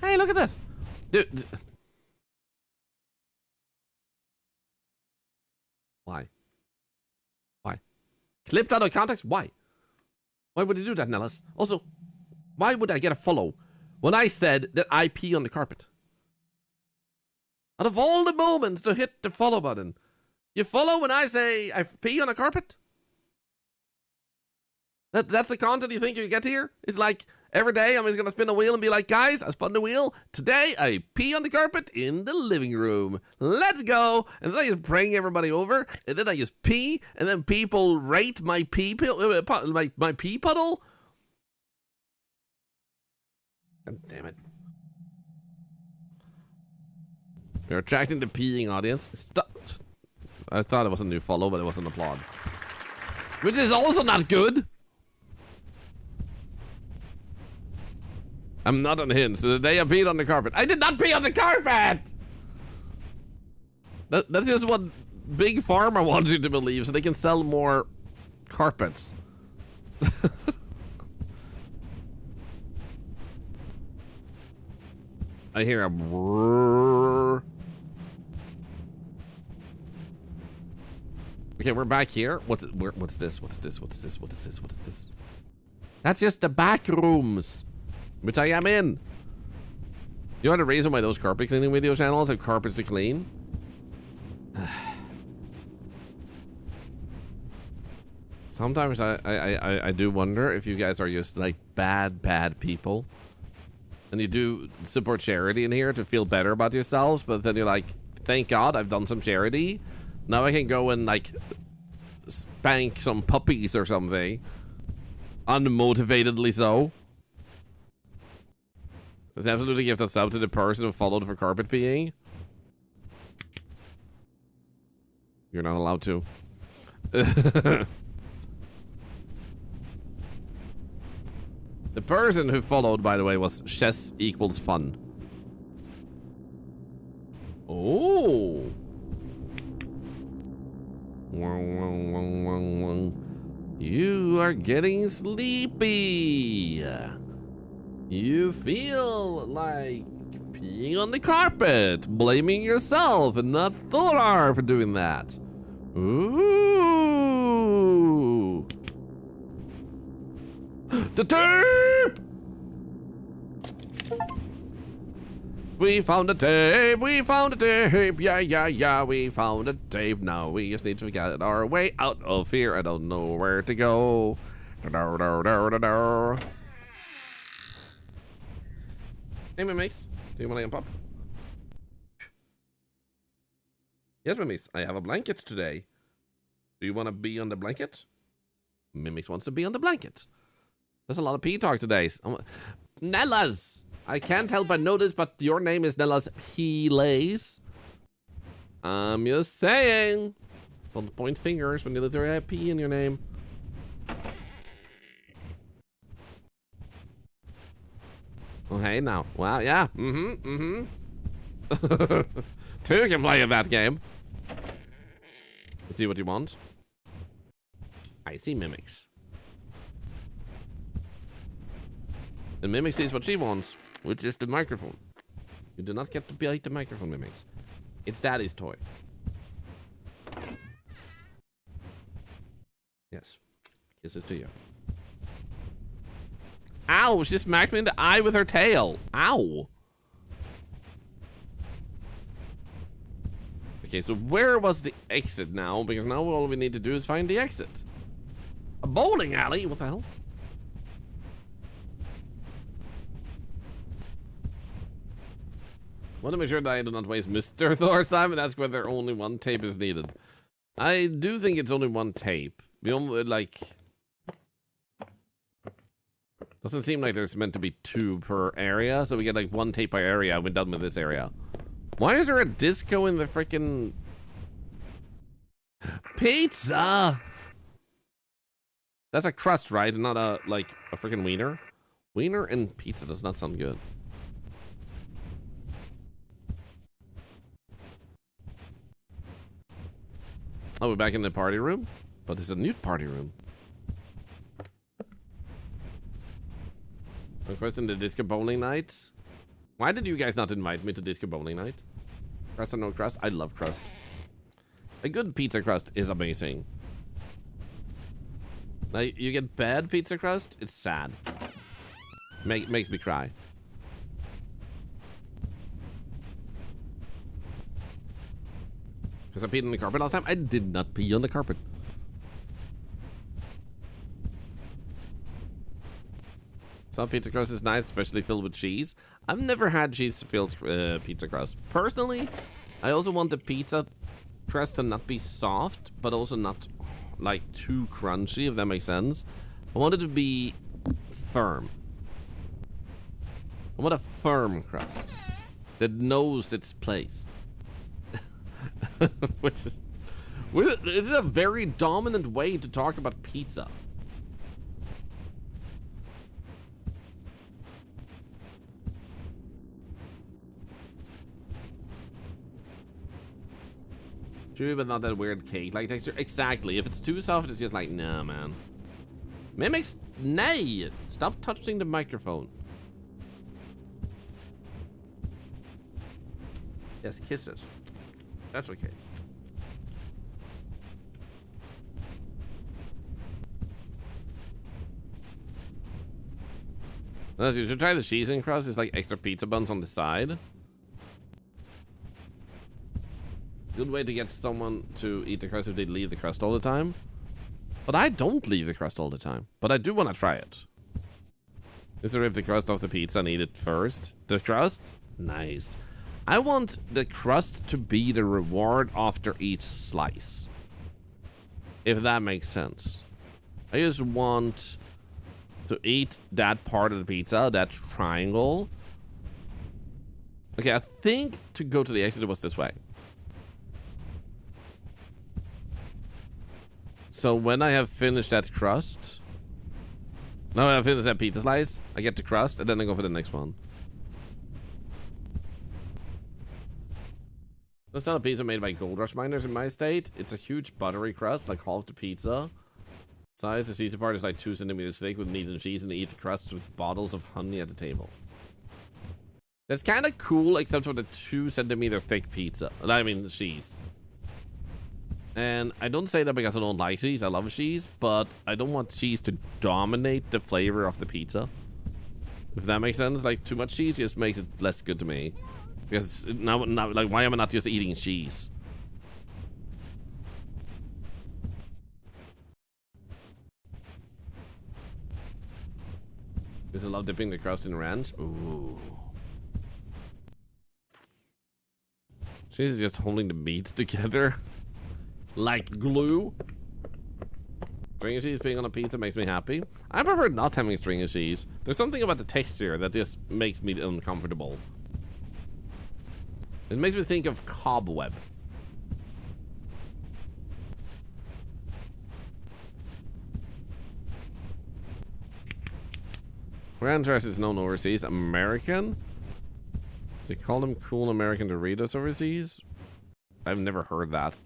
Hey, look at this. Dude. Why? Why? Clipped out of context? Why? Why would you do that, Nellis? Also, why would I get a follow when I said that I pee on the carpet? Out of all the moments to hit the follow button, you follow when I say I pee on a carpet? That's the content you think you get here? It's like every day I'm just gonna spin a wheel and be like, guys, I spun the wheel. Today I pee on the carpet in the living room. Let's go. And then I just bring everybody over, and then I just pee, and then people rate my pee my pee puddle. God damn it. You're attracting the peeing audience. Stop. I thought it was a new follow, but it was an applaud. Which is also not good. I'm not unhinged. So the day I peed on the carpet. I did not pee on the carpet! That's just what Big Pharma wants you to believe, so they can sell more carpets. I hear a brrrr. Okay, we're back here. What's this? What's this? What is this? What is this? What is this? That's just the back rooms, which I am in. You know the reason why those carpet cleaning video channels have carpets to clean? Sometimes I do wonder if you guys are just like bad people. And you do support charity in here to feel better about yourselves, but then you're like, thank God I've done some charity. Now I can go and like spank some puppies or something. Unmotivatedly so. Just absolutely give the sub to the person who followed for carpet peeing. You're not allowed to. The person who followed, by the way, was chess equals fun. Oh. You are getting sleepy. You feel like peeing on the carpet, blaming yourself and not Thorlar for doing that. Ooh. The tape! We found the tape, we found the tape, yeah, we found the tape. Now we just need to get our way out of here. I don't know where to go. Hey, Mimix, do you want to jump up? Yes, Mimix, I have a blanket today. Do you want to be on the blanket? Mimix wants to be on the blanket. There's a lot of pee talk today. Nellas! I can't help but notice, but your name is Nellas P-Lays. I'm just saying. Don't point fingers when you literally have P in your name. Okay, now. Well, yeah. Two can play in that game. Let's see what you want. I see Mimics. And Mimic sees what she wants, which is the microphone. You do not get to bite the microphone, Mimics. It's Daddy's toy. Yes. Kisses to you. Ow! She smacked me in the eye with her tail. Ow! Okay, so where was the exit now? Because now all we need to do is find the exit. A bowling alley? What the hell? Want to make sure that I do not waste Mr. Thor's time and ask whether only one tape is needed. I do think it's only one tape. We only, like... Doesn't seem like there's meant to be two per area, so we get like one tape per area and we're done with this area. Why is there a disco in the frickin' pizza? That's a crust, right? Not a, like, a frickin' wiener? Wiener and pizza does not sound good. Oh, we're back in the party room? But there's a new party room. Requesting the disco bowling night. Why did you guys not invite me to disco bowling night? Crust or no crust? I love crust. A good pizza crust is amazing. Like, you get bad pizza crust, it's sad. Makes me cry. Because I peed on the carpet last time? I did not pee on the carpet. Some pizza crust is nice, especially filled with cheese. I've never had cheese-filled pizza crust. Personally, I also want the pizza crust to not be soft, but also not, like, too crunchy, if that makes sense. I want it to be firm. I want a firm crust that knows its place. Which is a very dominant way to talk about pizza. True, but not that weird cake-like texture. Exactly. If it's too soft, it's just like, nah, man. Mimics, nay! Stop touching the microphone. Yes, kiss it. That's okay. You should try the cheese and crust. It's like extra pizza buns on the side. Good way to get someone to eat the crust if they leave the crust all the time. But I don't leave the crust all the time. But I do want to try it. Is to rip the crust off the pizza and eat it first? The crust? Nice. I want the crust to be the reward after each slice. If that makes sense. I just want to eat that part of the pizza, that triangle. Okay, I think to go to the exit it was this way. So when I have finished that crust, no, I have finished that pizza slice, I get the crust, and then I go for the next one. That's not a pizza made by gold rush miners in my state. It's a huge buttery crust, like half the pizza size. The cheesy part is like 2 centimeters thick with meat and cheese, and they eat the crust with bottles of honey at the table. That's kind of cool, except for the 2 centimeter thick pizza. I mean, cheese. And I don't say that because I don't like cheese. I love cheese, but I don't want cheese to dominate the flavor of the pizza. If that makes sense, like too much cheese just makes it less good to me. Because now, like, why am I not just eating cheese? Because I love dipping the crust in ranch. Ooh. Cheese is just holding the meat together. Like glue. String of cheese being on a pizza makes me happy. I prefer not having string of cheese. There's something about the texture that just makes me uncomfortable. It makes me think of cobweb. Ranch rice is known overseas. American? They call them cool American Doritos overseas? I've never heard that.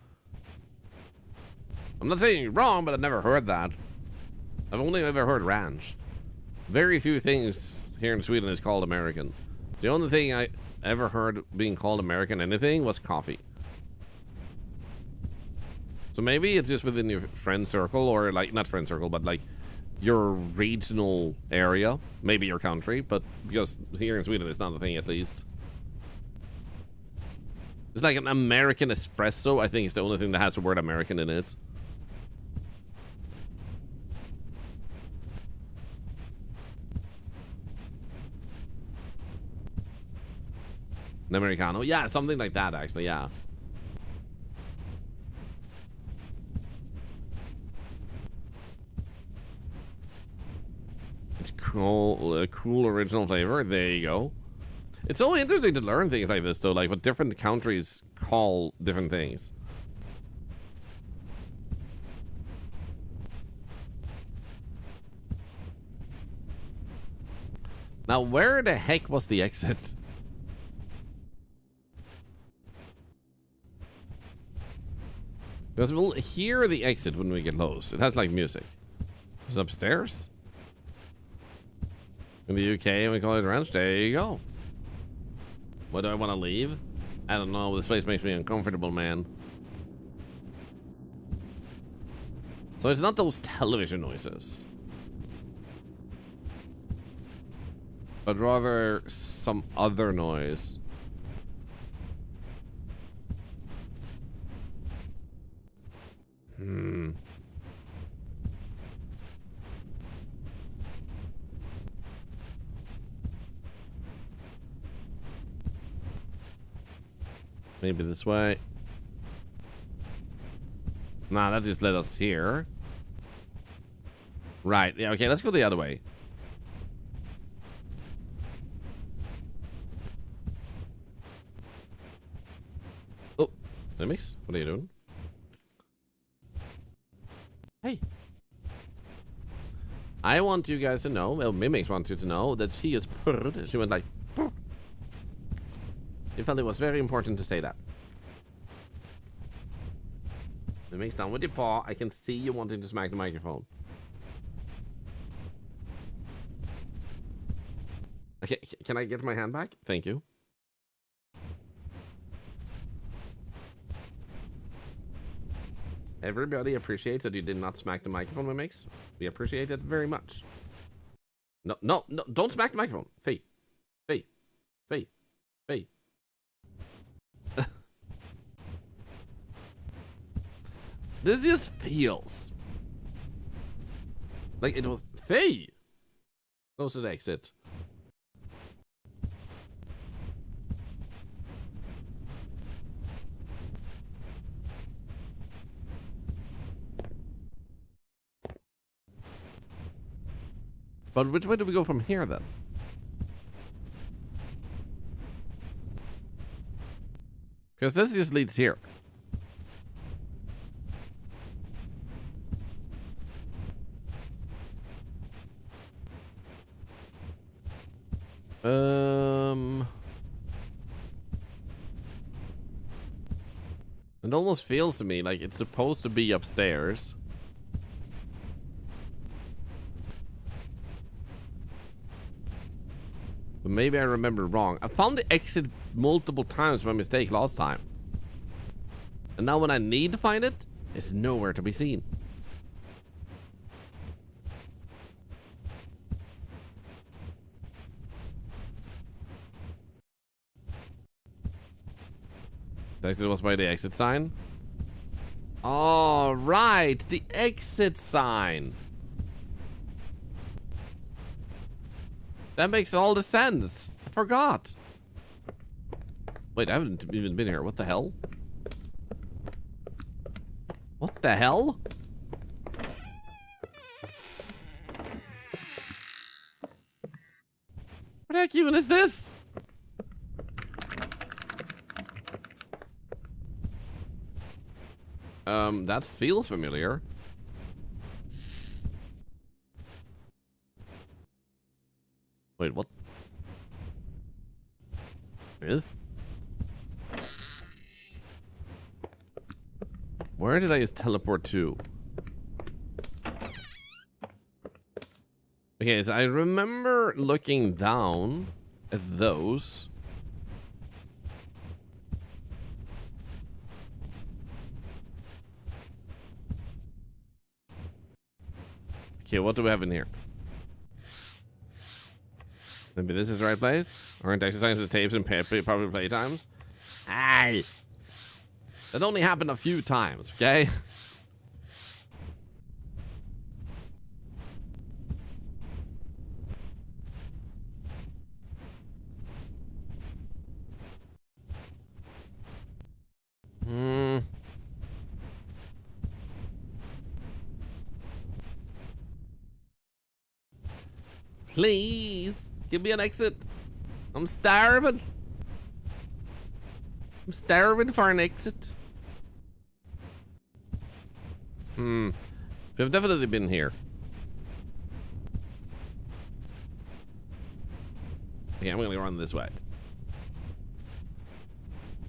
I'm not saying you're wrong, but I've never heard that. I've only ever heard ranch. Very few things here in Sweden is called American. The only thing I ever heard being called American anything was coffee. So maybe it's just within your friend circle, or like, not friend circle, but like your regional area, maybe your country, but because here in Sweden it's not a thing at least. It's like an American espresso, I think it's the only thing that has the word American in it. An Americano? Yeah, something like that, actually, yeah. It's cool, a cool original flavor. There you go. It's so interesting to learn things like this, though, like what different countries call different things. Now, where the heck was the exit? Because we'll hear the exit when we get close. It has like music. It's upstairs. In the UK, we call it ranch. There you go. What do I want to leave? I don't know. This place makes me uncomfortable, man. So it's not those television noises, but rather some other noise. Maybe this way. Nah, that just led us here. Right. Yeah, okay, let's go the other way. Oh, Mimics, what are you doing? Hey. I want you guys to know, well, Mimics want you to know that she is purred. She went like, purr. He felt it was very important to say that. Mimics, down with your paw. I can see you wanting to smack the microphone. Okay, can I get my hand back? Thank you. Everybody appreciates that you did not smack the microphone, Mimics. We appreciate it very much. No, no, no, don't smack the microphone. Fee. Fee. Fee. Fee. This just feels like it was Fee. Close to the exit. But which way do we go from here then? Because this just leads here. It almost feels to me like it's supposed to be upstairs. But maybe I remember wrong. I found the exit multiple times by mistake last time. And now when I need to find it, it's nowhere to be seen. The exit was by the exit sign? Oh, right. The exit sign. That makes all the sense. I forgot. Wait, I haven't even been here. What the hell? What the hell? What the heck even is this? That feels familiar. Wait, what? Really? Where did I just teleport to? Okay, so I remember looking down at those. Okay, what do we have in here? Maybe this is the right place? Aren't exercises the tapes and public playtimes? Aye! That only happened a few times, okay? Please, give me an exit. I'm starving. I'm starving for an exit. We've definitely been here. Okay, I'm gonna run this way.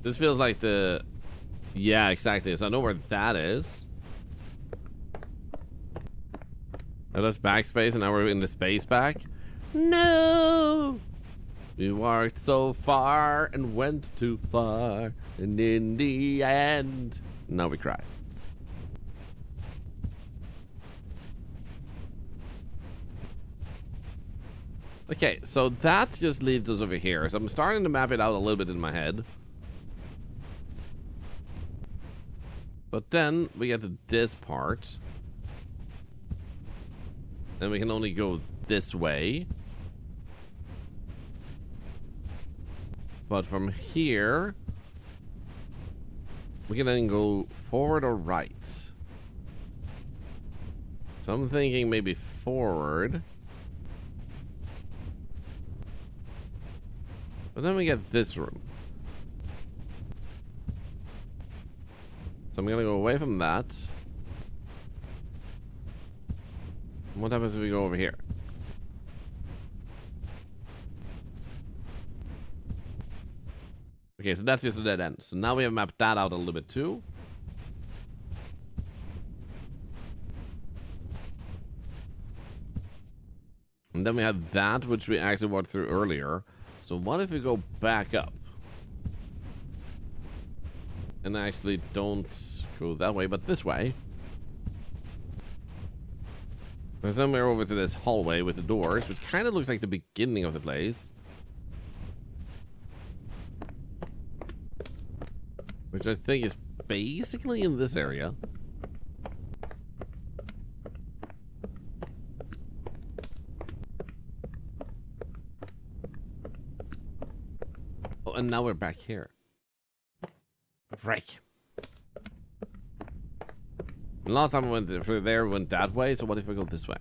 This feels like the... Yeah, exactly. So I know where that is. I left backspace and now we're in the space back. No! We walked so far and went too far. And in the end... Now we cry. Okay, so that just leads us over here. So I'm starting to map it out a little bit in my head. But then we get to this part. And we can only go this way. But from here, we can then go forward or right. So I'm thinking maybe forward. But then we get this room. I'm gonna go away from that. What happens if we go over here? Okay, so that's just a dead end. So now we have mapped that out a little bit too. And then we had that, which we actually walked through earlier. So what if we go back up? And actually don't go that way, but this way. And then we're over to this hallway with the doors, which kind of looks like the beginning of the place. Which I think is basically in this area. Oh, and now we're back here. Frick. And last time I went through there, we went that way, so what if we go this way?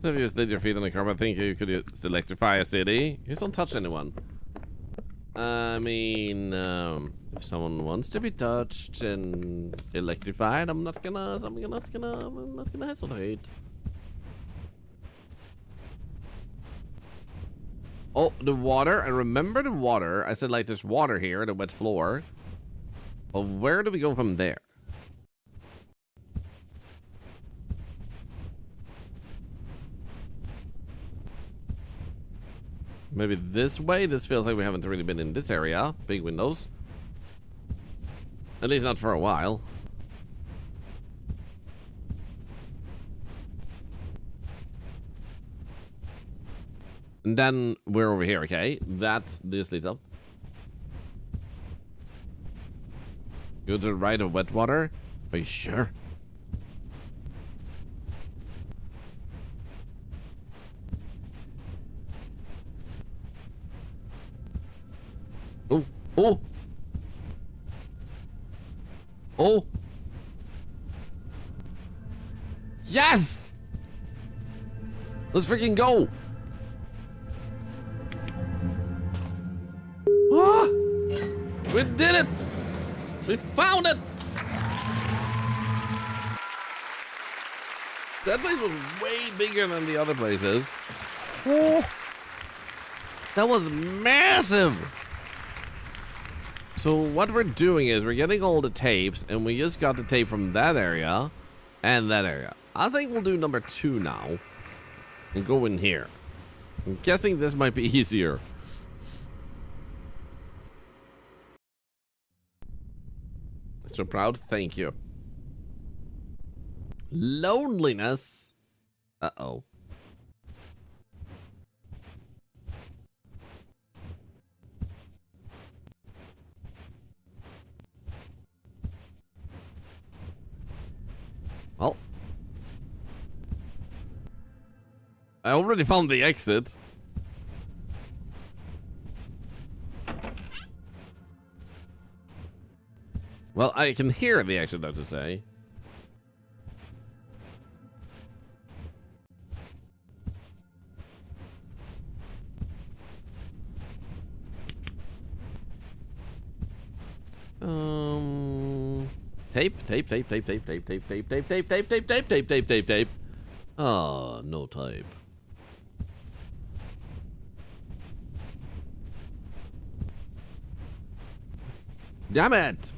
So if you slid your feet on the carpet, I think you could just electrify a city. You just don't touch anyone. I mean, if someone wants to be touched and electrified, I'm not gonna hesitate. Oh, the water. I remember the water. I said, like, there's water here, the wet floor. But where do we go from there? Maybe this way? This feels like we haven't really been in this area. Big windows. At least not for a while. And then we're over here, okay? That's this leads up. Go to the right of wet water? Are you sure? Oh, oh! Oh! Yes! Let's freaking go! Ah! We did it! We found it! That place was way bigger than the other places. Oh! That was massive! So what we're doing is we're getting all the tapes, and we just got the tape from that area and that area. I think we'll do number 2 now and go in here. I'm guessing this might be easier. So proud, thank you. Loneliness. Uh-oh. Well, I already found the exit. Well, I can hear the exit, though, to say. Tape. Ah, no tape. Damn it!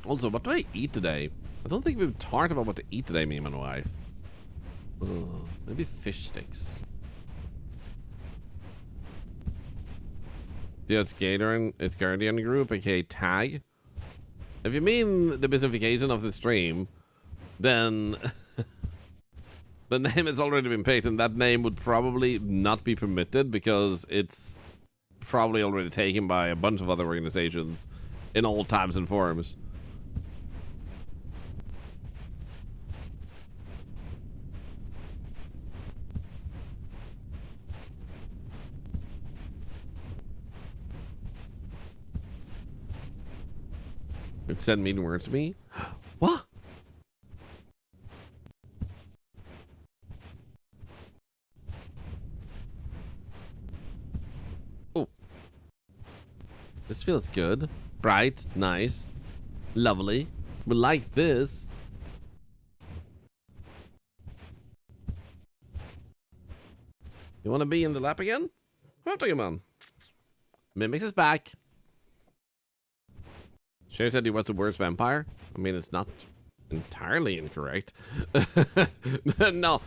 Also, what do I eat today? I don't think we've talked about what to eat today, me and my wife. Maybe fish sticks. Yeah, it's Guardian Group, aka Tag. If you mean the specification of the stream, then the name has already been picked, and that name would probably not be permitted because it's probably already taken by a bunch of other organizations in all times and forms. It said mean words to me. What? Oh. This feels good. Bright, nice, lovely. We like this. You want to be in the lap again? Come on. Mimics is back. Shay said he was the worst vampire. I mean, it's not entirely incorrect. No.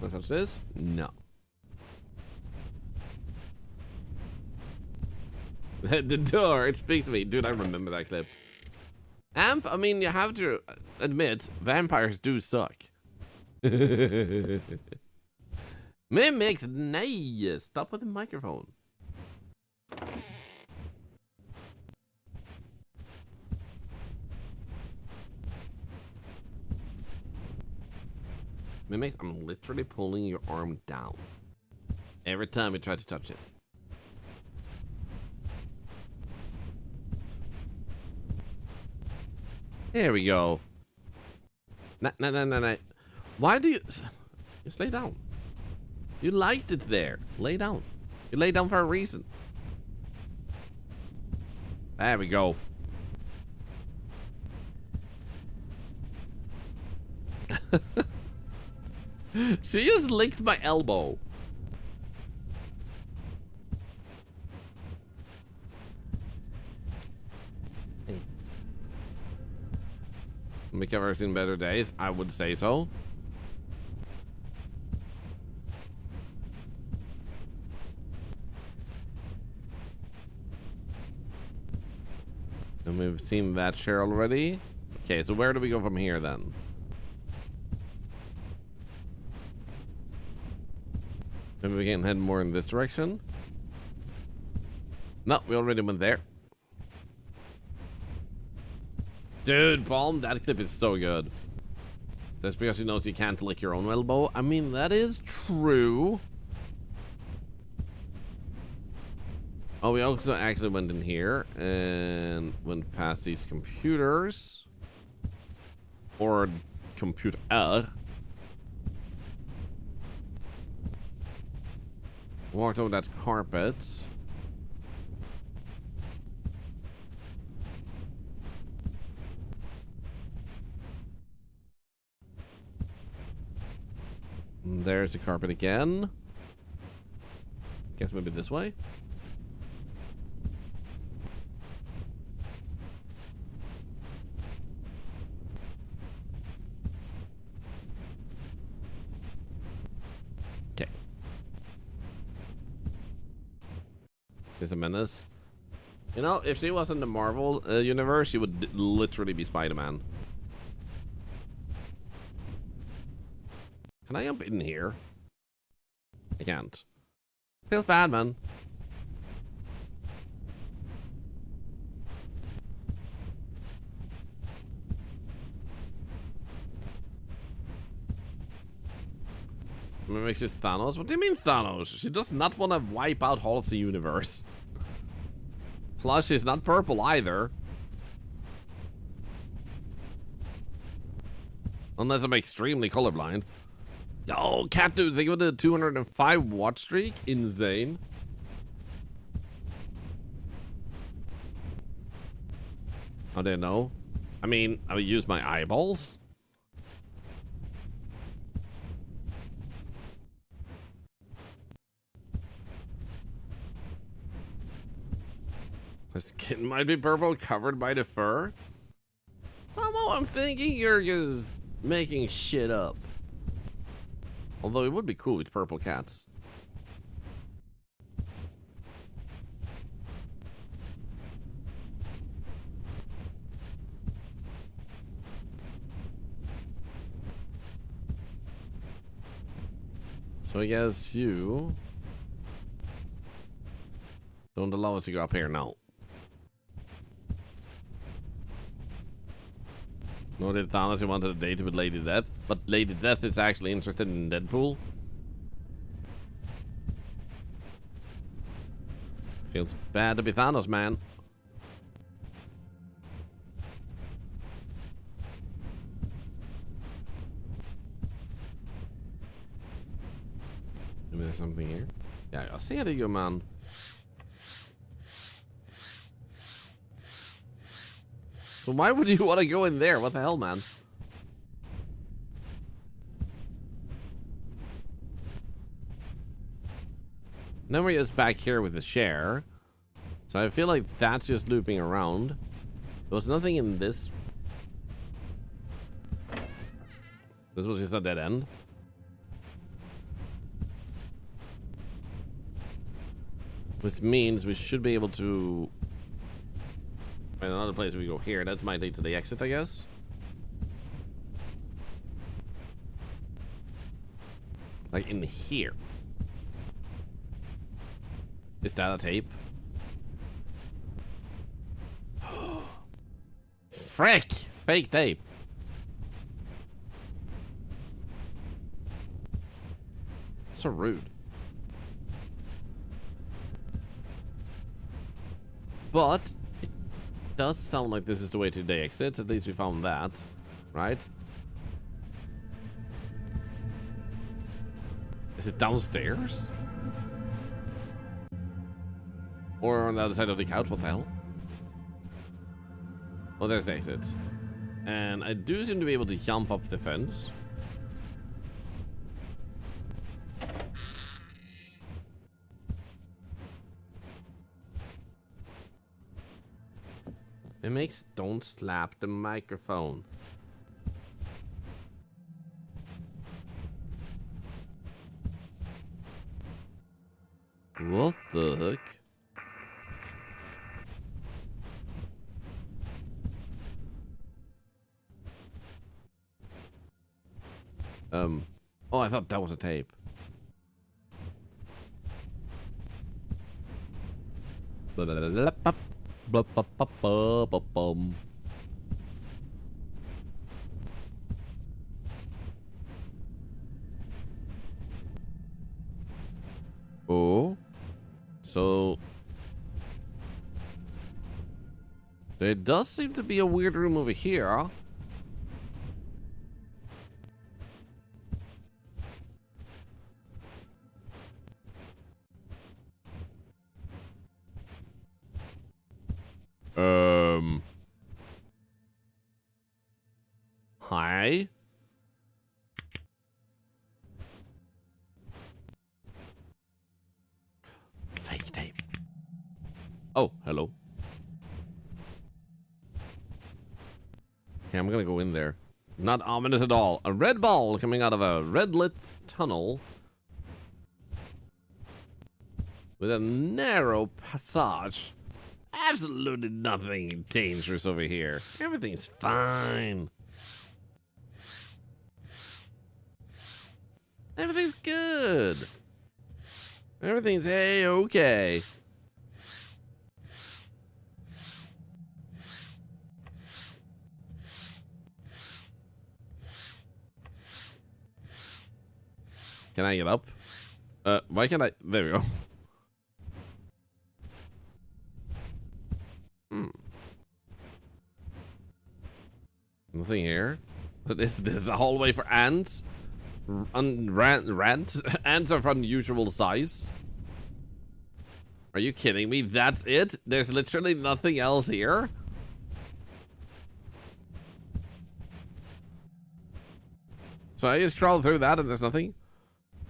Wanna touch this? No. The door, it speaks to me. Dude, I remember that clip. Amp, I mean, you have to admit, vampires do suck. Mimics, nice. Stop with the microphone. Mimics, I'm literally pulling your arm down every time you try to touch it. There we go. No. Why do you... Just lay down. You liked it there. Lay down. You lay down for a reason. There we go. She just licked my elbow. Hey. Make ever seen better days? I would say so. And we've seen that share already. Okay, so where do we go from here then? Maybe we can head more in this direction. No, we already went there. Dude, Palm, that clip is so good. That's because he knows you can't lick your own elbow. I mean, that is true. Oh, we also actually went in here and went past these computers. Or computer. Walked over that carpet. And there's the carpet again. Guess maybe this way. Okay. She's a menace. You know, if she was in the Marvel universe, she would literally be Spider-Man. Can I jump in here? I can't. Feels bad, man. Makes this Thanos? What do you mean Thanos? She does not want to wipe out all of the universe. Plus, she's not purple either. Unless I'm extremely colorblind. Oh, cat dude, think of the 205 watch streak. Insane. I didn't know. I mean, I would use my eyeballs. Her skin might be purple, covered by the fur. Somehow I'm thinking you're just making shit up. Although it would be cool with purple cats. So I guess you don't allow us to go up here now. Nor did Thanos who wanted a date with Lady Death, but Lady Death is actually interested in Deadpool. Feels bad to be Thanos, man. Maybe there's something here. Yeah, I see you, man. So why would you want to go in there? What the hell, man? Then we're just back here with the share. So I feel like that's just looping around. There was nothing in this. This was just a dead end. Which means we should be able to find another place we go here. That might lead to the exit, I guess. Like in here. Is that a tape? Frick! Fake tape. So rude. But it does sound like this is the way to the exit. At least we found that, right? Is it downstairs? Or on the other side of the couch? What the hell? Oh, there's the exit. And I do seem to be able to jump up the fence. It makes don't slap the microphone. What the heck? Oh, I thought that was a tape. Oh, so there does seem to be a weird room over here. Hi. Fake tape. Oh, hello. Okay, I'm gonna go in there. Not ominous at all. A red ball coming out of a red lit tunnel with a narrow passage. Absolutely nothing dangerous over here. Everything's fine. Everything's good. Everything's A-okay. Can I get up? Why can't I? There we go. Nothing here. But this is a hallway for ants. Ants of unusual size. Are you kidding me? That's it? There's literally nothing else here? So I just crawl through that and there's nothing?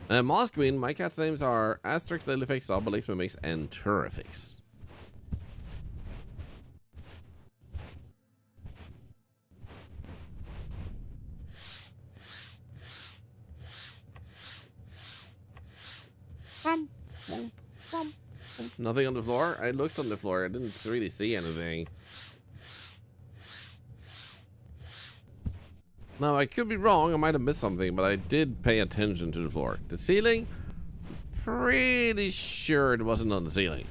Moss Queen, my cat's names are Asterix, Lilyfix, Obelix, Mimix, and Turrifix. Nothing on the floor? I looked on the floor. I didn't really see anything. Now, I could be wrong. I might have missed something, but I did pay attention to the floor. The ceiling? Pretty sure it wasn't on the ceiling.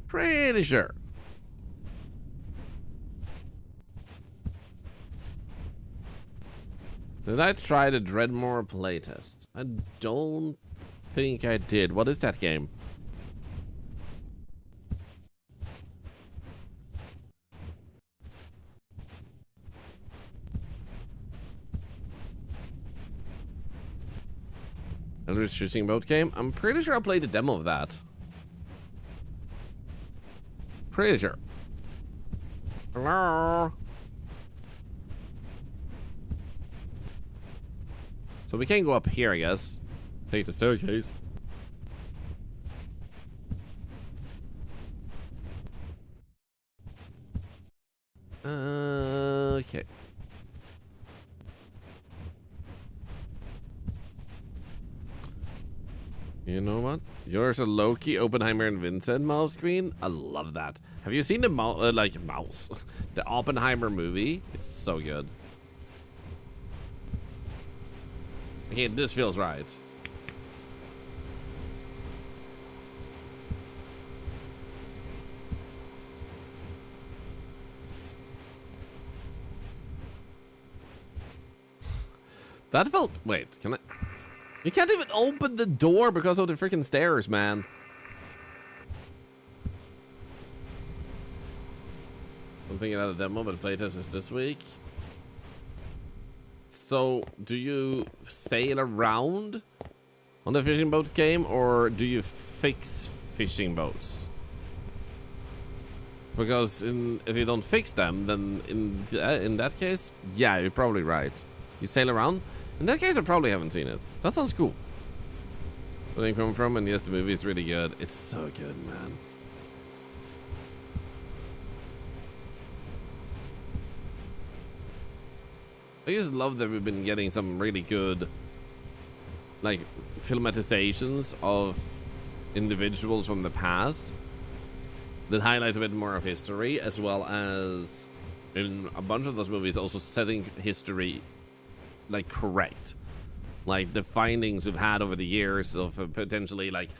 Pretty sure. Did I try the Dreadmore playtest? I don't think I did. What is that game? Another fishing boat game. I'm pretty sure I played a demo of that. Pretty sure. Hello. So we can go up here, I guess. Take the staircase. Okay. You know what? Yours a Loki, Oppenheimer, and Vincent mouse screen. I love that. Have you seen the mouse? The Oppenheimer movie? It's so good. Okay, this feels right. That felt. Wait, can I? You can't even open the door because of the freaking stairs, man. I'm thinking about a demo, but playtest is this week. So, do you sail around on the fishing boat game, or do you fix fishing boats? Because if you don't fix them, then in that case, yeah, you're probably right. You sail around. In that case, I probably haven't seen it. That sounds cool. Where they come from, and yes, the movie is really good. It's so good, man. I just love that we've been getting some really good, like, filmatizations of individuals from the past that highlight a bit more of history, as well as in a bunch of those movies also setting history like correct, like the findings we've had over the years of potentially like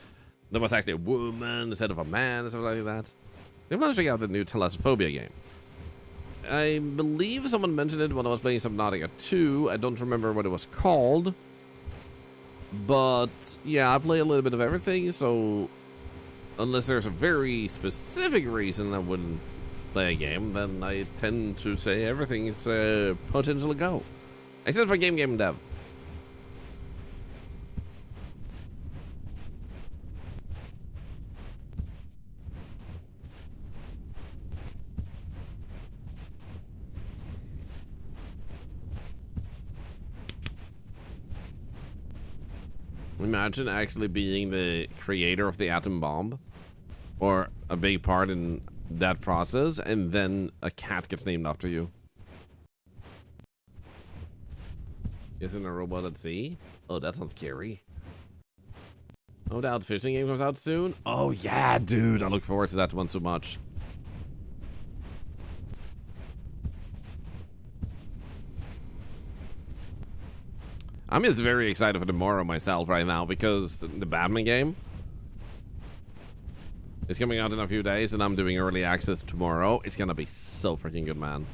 there was actually a woman instead of a man and stuff like that. They've managed to check out the new Thalassophobia game. I believe someone mentioned it when I was playing Subnautica 2. I don't remember what it was called, but yeah, I play a little bit of everything, so unless there's a very specific reason I wouldn't play a game, then I tend to say everything is potential to go. Except for game dev. Imagine actually being the creator of the atom bomb, or a big part in that process, and then a cat gets named after you. Isn't a robot at sea? Oh, that sounds scary. No doubt fishing game comes out soon. Oh yeah, dude, I look forward to that one so much. I'm just very excited for tomorrow myself right now, because the Batman game is coming out in a few days, and I'm doing early access tomorrow. It's gonna be so freaking good, man.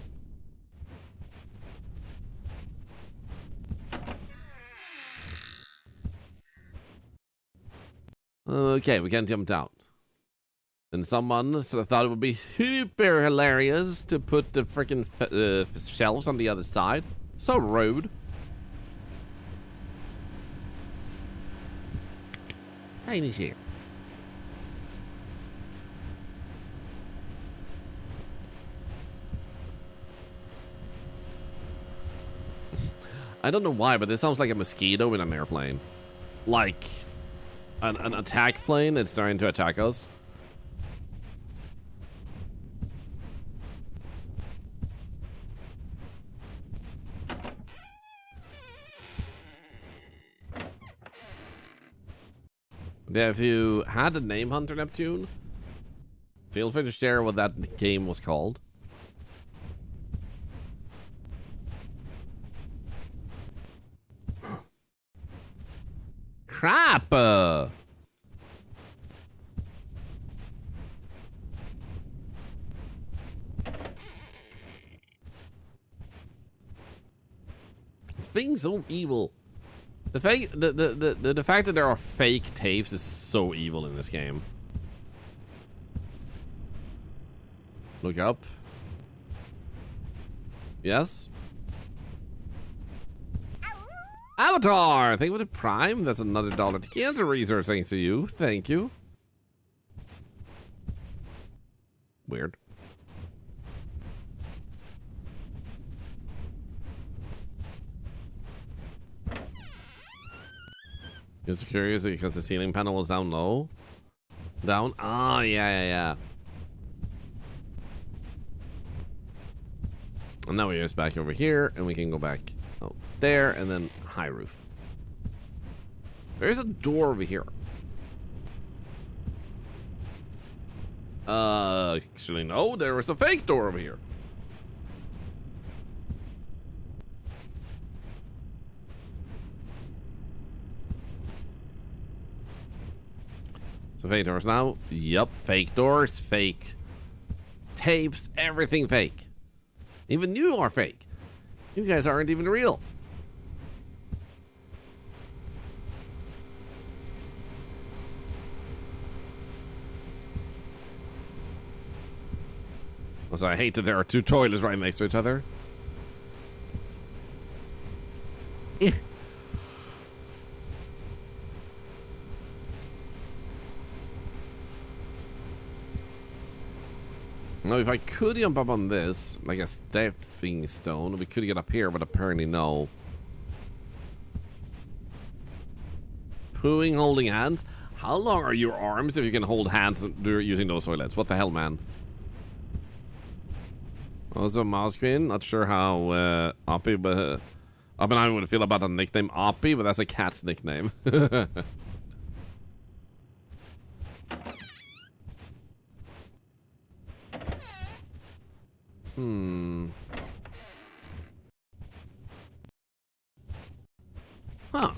Okay, we can't jump out. And someone thought it would be super hilarious to put the freaking shelves on the other side. So rude. Tiny's here. I don't know why, but this sounds like a mosquito in an airplane. Like an attack plane that's starting to attack us. Yeah, if you had the name Hunter Neptune, feel free to share what that game was called. Crap! It's being so evil. The fact the fact that there are fake tapes is so evil in this game. Look up. Yes. Avatar, thank you for the Prime. That's another dollar to cancer research. Thanks to you. Thank you. Weird. Just curious because the ceiling panel was down low. Down? Oh, yeah. And now we're just back over here, and we can go back there, and then high roof. There's a door over here. Actually, no, there was a fake door over here. So fake doors now. Yup, fake doors, fake tapes, everything fake. Even you are fake. You guys aren't even real. Also, I hate that there are two toilets right next to each other. Now, if I could jump up on this, like a stepping stone, we could get up here, but apparently no. Pooing, holding hands? How long are your arms if you can hold hands using those toilets? What the hell, man? Also, mouse queen. Not sure how Oppie, but I mean, I would feel about the nickname Oppie, but that's a cat's nickname. Huh.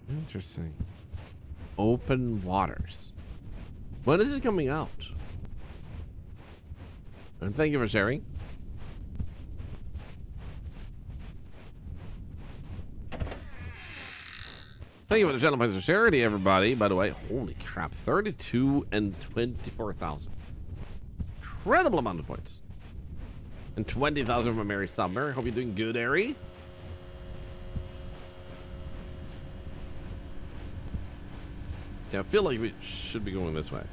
Interesting. Open waters. When is it coming out? And thank you for sharing. Thank you for the gentleman's of charity, everybody. By the way, holy crap, 32 and 24,000. Incredible amount of points. And 20,000 from Mary Summer. Hope you're doing good, Ari. Yeah, I feel like we should be going this way.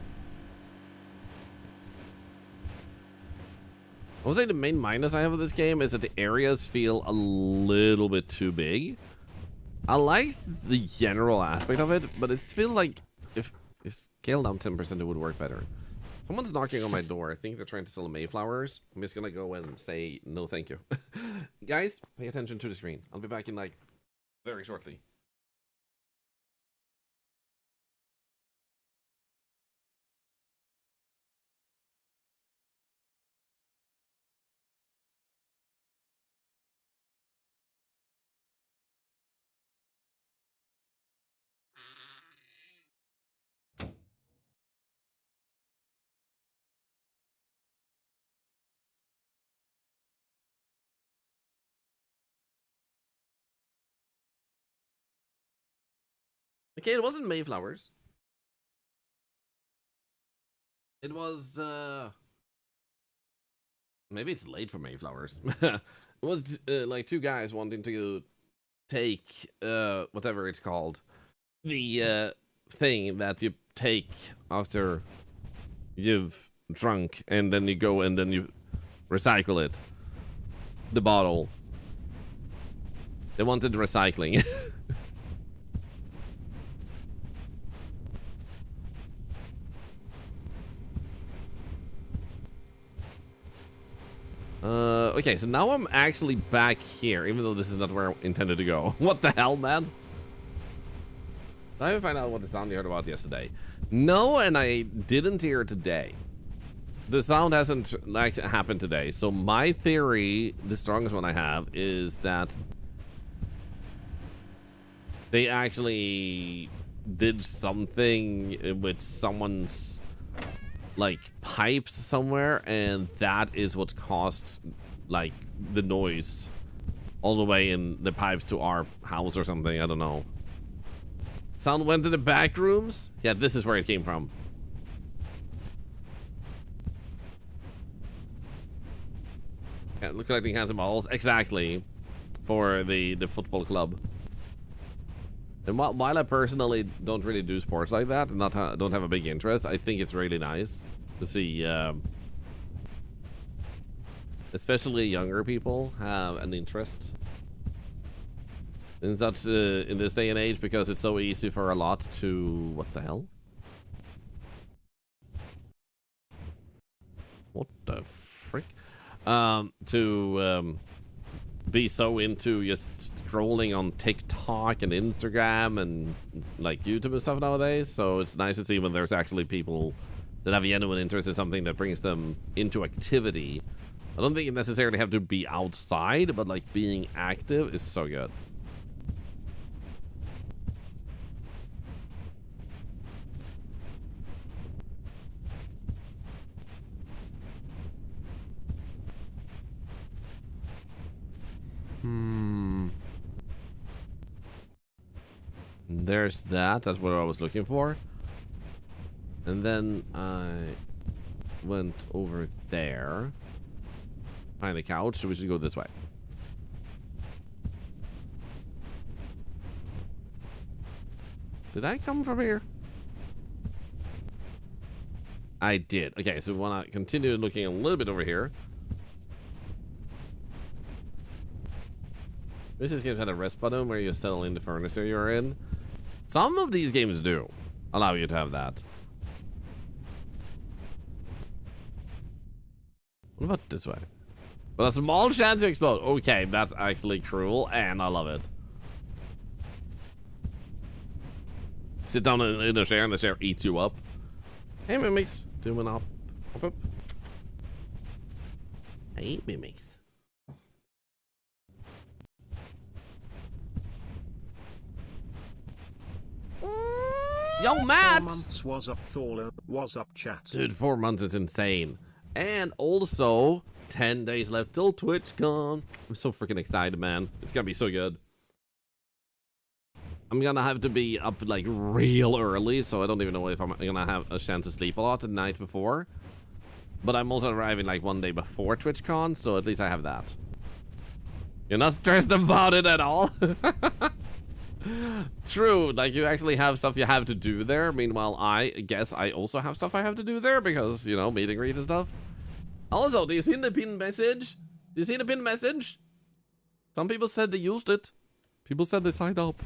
I would say the main minus I have of this game is that the areas feel a little bit too big. I like the general aspect of it, but it feels like if scaled down 10%, it would work better. Someone's knocking on my door. I think they're trying to sell Mayflowers. I'm just gonna go and say no thank you. Guys, pay attention to the screen. I'll be back in like very shortly. Okay, it wasn't Mayflowers. It was, maybe it's late for Mayflowers. It was, like, two guys wanting to take, whatever it's called. The, thing that you take after you've drunk, and then you go and then you recycle it. The bottle. They wanted recycling. Okay, so now I'm actually back here, even though this is not where I intended to go. What the hell, man? I haven't found out what the sound you heard about yesterday. No, and I didn't hear it today. The sound hasn't like happened today. So my theory, the strongest one I have, is that they actually did something with someone's like pipes somewhere, and that is what caused like the noise all the way in the pipes to our house or something. I don't know. Sound went to the back rooms. Yeah, this is where it came from. collecting hands and balls. Exactly. For the football club. And while I personally don't really do sports like that, and don't have a big interest, I think it's really nice to see, especially younger people have an interest in such in this day and age, because it's so easy for a lot to what the hell? What the frick? To be so into just scrolling on TikTok and Instagram and like YouTube and stuff nowadays. So it's nice to see when there's actually people that have genuine interest in something that brings them into activity. I don't think you necessarily have to be outside, but like being active is so good. There's that. That's what I was looking for. And then I went over there. Behind the couch, so we should go this way. Did I come from here? I did. Okay, so we want to continue looking a little bit over here. This game had a rest button where you settle in the furniture you're in. Some of these games do allow you to have that. What about this way? Well, a small chance to explode. Okay, that's actually cruel, and I love it. Sit down in a chair, and the chair eats you up. Hey, mimics. Doing up. Up. Hey, mimics. Yo, Matt! 4 months was up, Thorlar. Was up, chat. Dude, 4 months is insane. And also, 10 days left till TwitchCon. I'm so freaking excited, man. It's gonna be so good. I'm gonna have to be up like real early, so I don't even know if I'm gonna have a chance to sleep a lot the night before. But I'm also arriving like 1 day before TwitchCon, so at least I have that. You're not stressed about it at all? True, like you actually have stuff you have to do there. Meanwhile, I guess I also have stuff I have to do there because, you know, meet and greet and stuff. Also, do you see the pinned message? Do you see the pinned message? Some people said they used it. People said they signed up.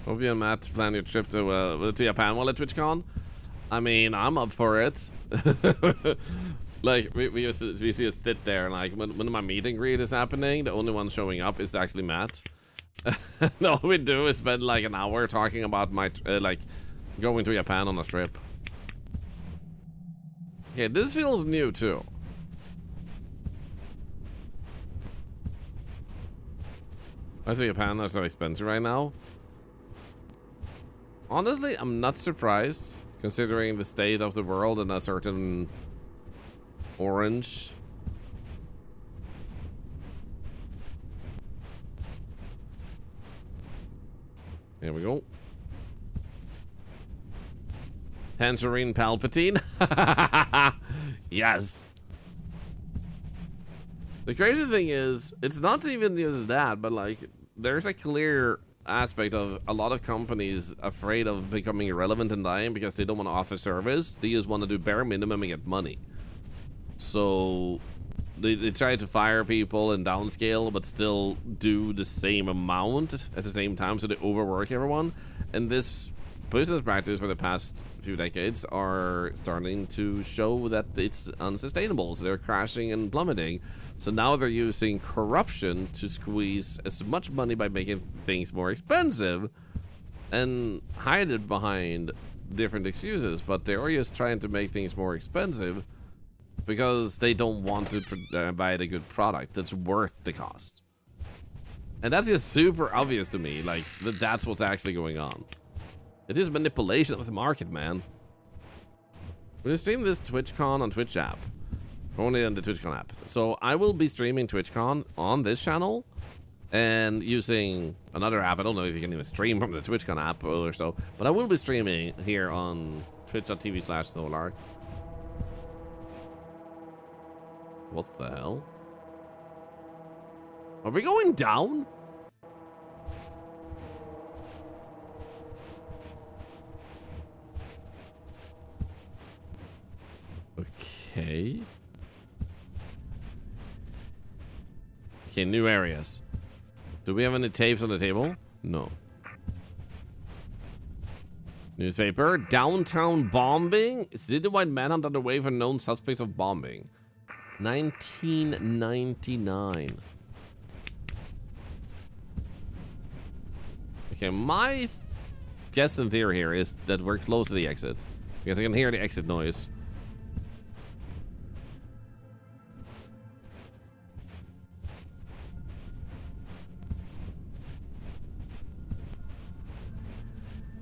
Hope you and Matt plan your trip to Japan while at TwitchCon. I mean, I'm up for it. Like, we see it sit there, and like, when my meet and greet is happening, the only one showing up is actually Matt. And all we do is spend like an hour talking about my, like, going to Japan on a trip. Okay, this feels new, too. I see Japan are so expensive right now. Honestly, I'm not surprised, considering the state of the world and a certain orange. Here we go. Tangerine Palpatine. Yes. The crazy thing is, it's not even just that, but like, there's a clear aspect of a lot of companies afraid of becoming irrelevant and dying because they don't want to offer service. They just want to do bare minimum and get money. So they try to fire people and downscale, but still do the same amount at the same time, so they overwork everyone. And this business practice for the past few decades are starting to show that it's unsustainable. So they're crashing and plummeting. So now they're using corruption to squeeze as much money by making things more expensive and hide it behind different excuses. But they're just trying to make things more expensive because they don't want to provide a good product that's worth the cost. And that's just super obvious to me, like, that's what's actually going on. It is manipulation of the market, man. We're gonna stream this TwitchCon on Twitch app. Only on the TwitchCon app. So I will be streaming TwitchCon on this channel and using another app. I don't know if you can even stream from the TwitchCon app or so, but I will be streaming here on twitch.tv/Thorlar. What the hell? Are we going down? Okay. Okay, new areas. Do we have any tapes on the table? No. Newspaper. Downtown bombing. Citywide manhunt underway for known suspects of bombing. 1999. Okay, my guess and theory here is that we're close to the exit. Because I can hear the exit noise.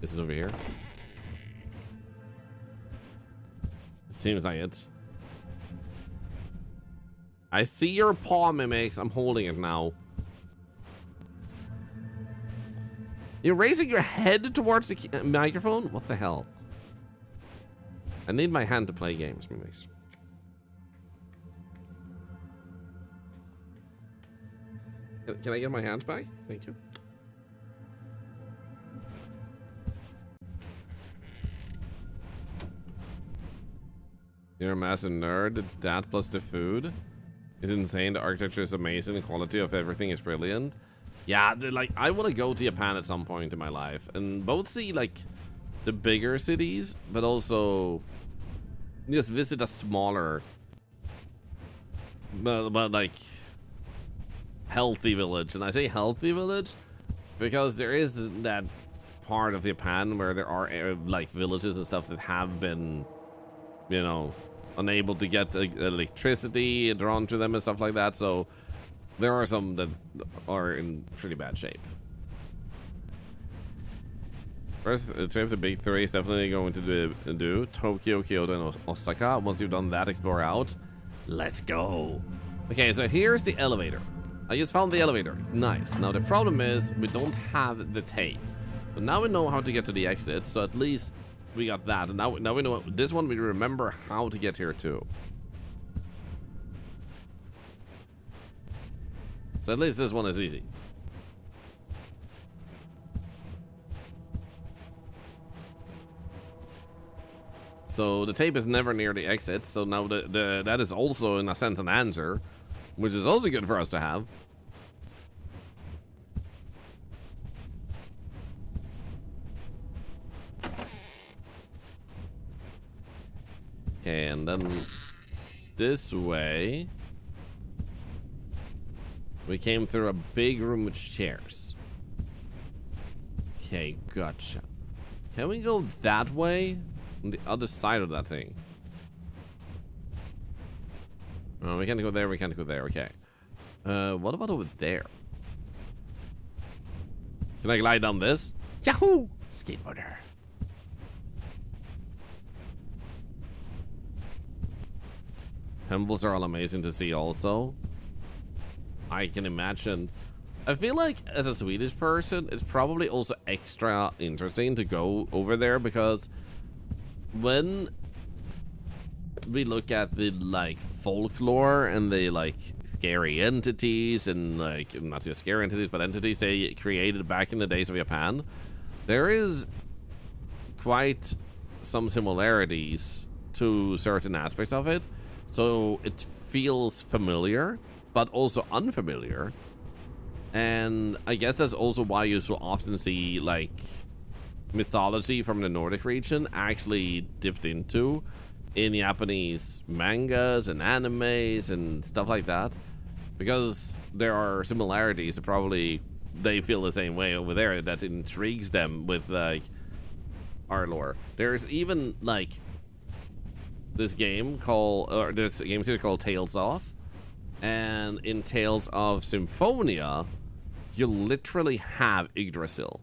Is it over here? It seems like it. I see your paw, Mimics. I'm holding it now. You're raising your head towards the microphone? What the hell? I need my hand to play games, Mimics. Can I get my hands back? Thank you. You're a massive nerd. That plus the food is insane. The architecture is amazing. The quality of everything is brilliant. Yeah, like I want to go to Japan at some point in my life and both see like the bigger cities, but also just visit a smaller, but like healthy village. And I say healthy village because there is that part of Japan where there are like villages and stuff that have been, you know, unable to get electricity drawn to them and stuff like that. So there are some that are in pretty bad shape. First, trip the big three is definitely going to do Tokyo, Kyoto, and Osaka. Once you've done that, explore out. Let's go. Okay, so here's the elevator. I just found the elevator. Nice. Now the problem is we don't have the tape, but now we know how to get to the exit. So at least we got that, and now we know this one. We remember how to get here too. So at least this one is easy. So the tape is never near the exit. So now that is also in a sense an answer, which is also good for us to have. Okay, and then this way we came through a big room with chairs. Okay, gotcha. Can we go that way? On the other side of that thing. Oh, we can't go there, we can't go there, okay. What about over there? Can I glide down this? Yahoo! Skateboarder. Temples are all amazing to see also. I can imagine. I feel like as a Swedish person, it's probably also extra interesting to go over there because when we look at the like folklore and the like scary entities and like not just scary entities but entities they created back in the days of Japan, there is quite some similarities to certain aspects of it. So it feels familiar, but also unfamiliar. And I guess that's also why you so often see like mythology from the Nordic region actually dipped into in Japanese mangas and animes and stuff like that. Because there are similarities that probably they feel the same way over there that intrigues them with like our lore. There's even like this game called, or this game series called Tales of, and in Tales of Symphonia, you literally have Yggdrasil,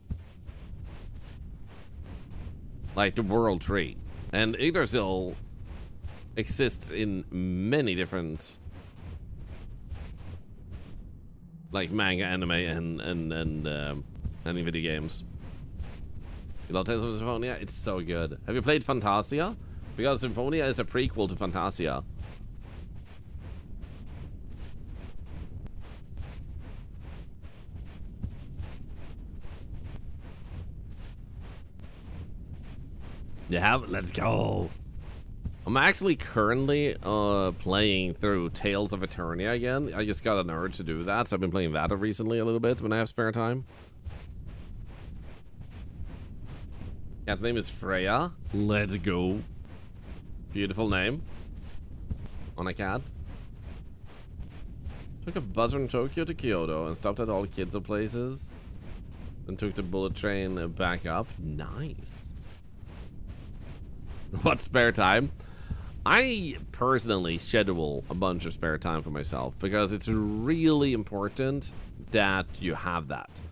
like the world tree, and Yggdrasil exists in many different like manga, anime, and video games. You love Tales of Symphonia? It's so good. Have you played Fantasia? Because Symphonia is a prequel to Fantasia. Yeah, let's go. I'm actually currently playing through Tales of Eternia again. I just got an urge to do that, so I've been playing that recently a little bit when I have spare time. Yeah, his name is Freya. Let's go. Beautiful name. On a cat. Took a bus from Tokyo to Kyoto and stopped at all kids' places. Then took the bullet train back up. Nice. What spare time? I personally schedule a bunch of spare time for myself because it's really important that you have that.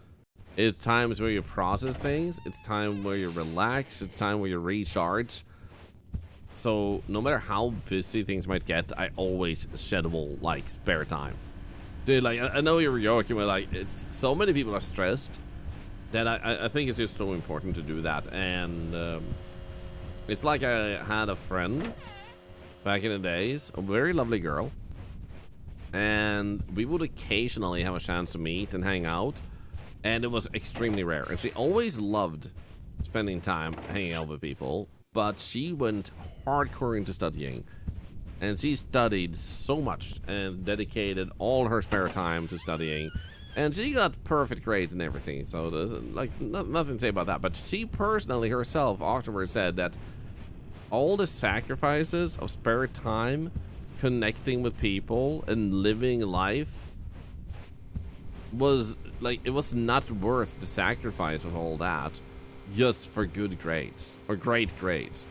It's times where you process things, it's time where you relax, it's time where you recharge. So no matter how busy things might get, I always schedule like spare time. Dude, like I know you're joking, but like it's so many people are stressed that I think it's just so important to do that. And it's like I had a friend back in the days, a very lovely girl, and we would occasionally have a chance to meet and hang out, and it was extremely rare. And she always loved spending time hanging out with people, but she went hardcore into studying, and she studied so much and dedicated all her spare time to studying, and she got perfect grades and everything. So there's like nothing to say about that. But she personally herself afterwards said that all the sacrifices of spare time connecting with people and living life was like, it was not worth the sacrifice of all that just for good grades or great grades,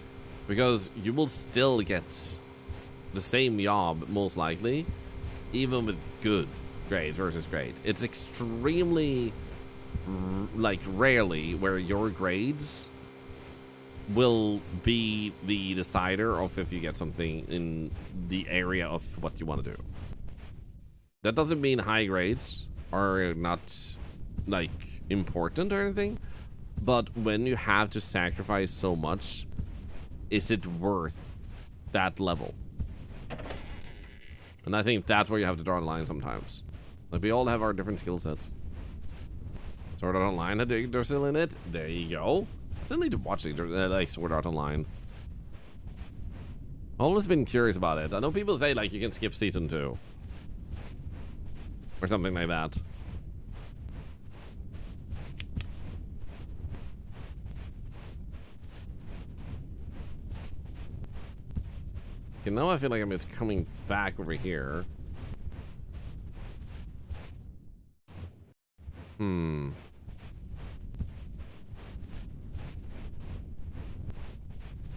because you will still get the same job most likely even with good grades versus great. It's extremely like rarely where your grades will be the decider of if you get something in the area of what you want to do. That doesn't mean high grades are not like important or anything, but when you have to sacrifice so much, is it worth that level? And I think that's where you have to draw the line sometimes. Like, we all have our different skill sets. Sword Art Online, they're still in it. There you go. I still need to watch like Sword Art Online. I've always been curious about it. I know people say like you can skip season 2 or something like that. Okay, now I feel like I'm just coming back over here.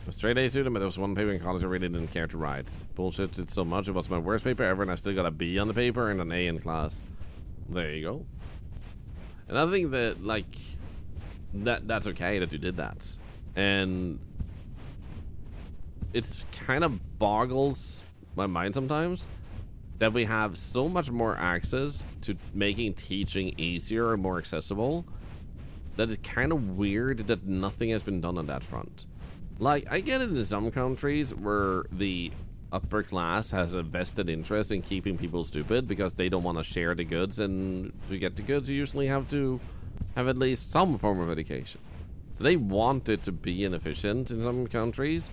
A straight A student, but there was one paper in college I really didn't care to write. Bullshit it so much. It was my worst paper ever, and I still got a B on the paper and an A in class. There you go. And I think that, like, that's okay that you did that. And it's kind of boggles my mind sometimes that we have so much more access to making teaching easier and more accessible that it's kind of weird that nothing has been done on that front. Like, I get it in some countries where the upper class has a vested interest in keeping people stupid because they don't want to share the goods, and to get the goods you usually have to have at least some form of education. So they want it to be inefficient in some countries,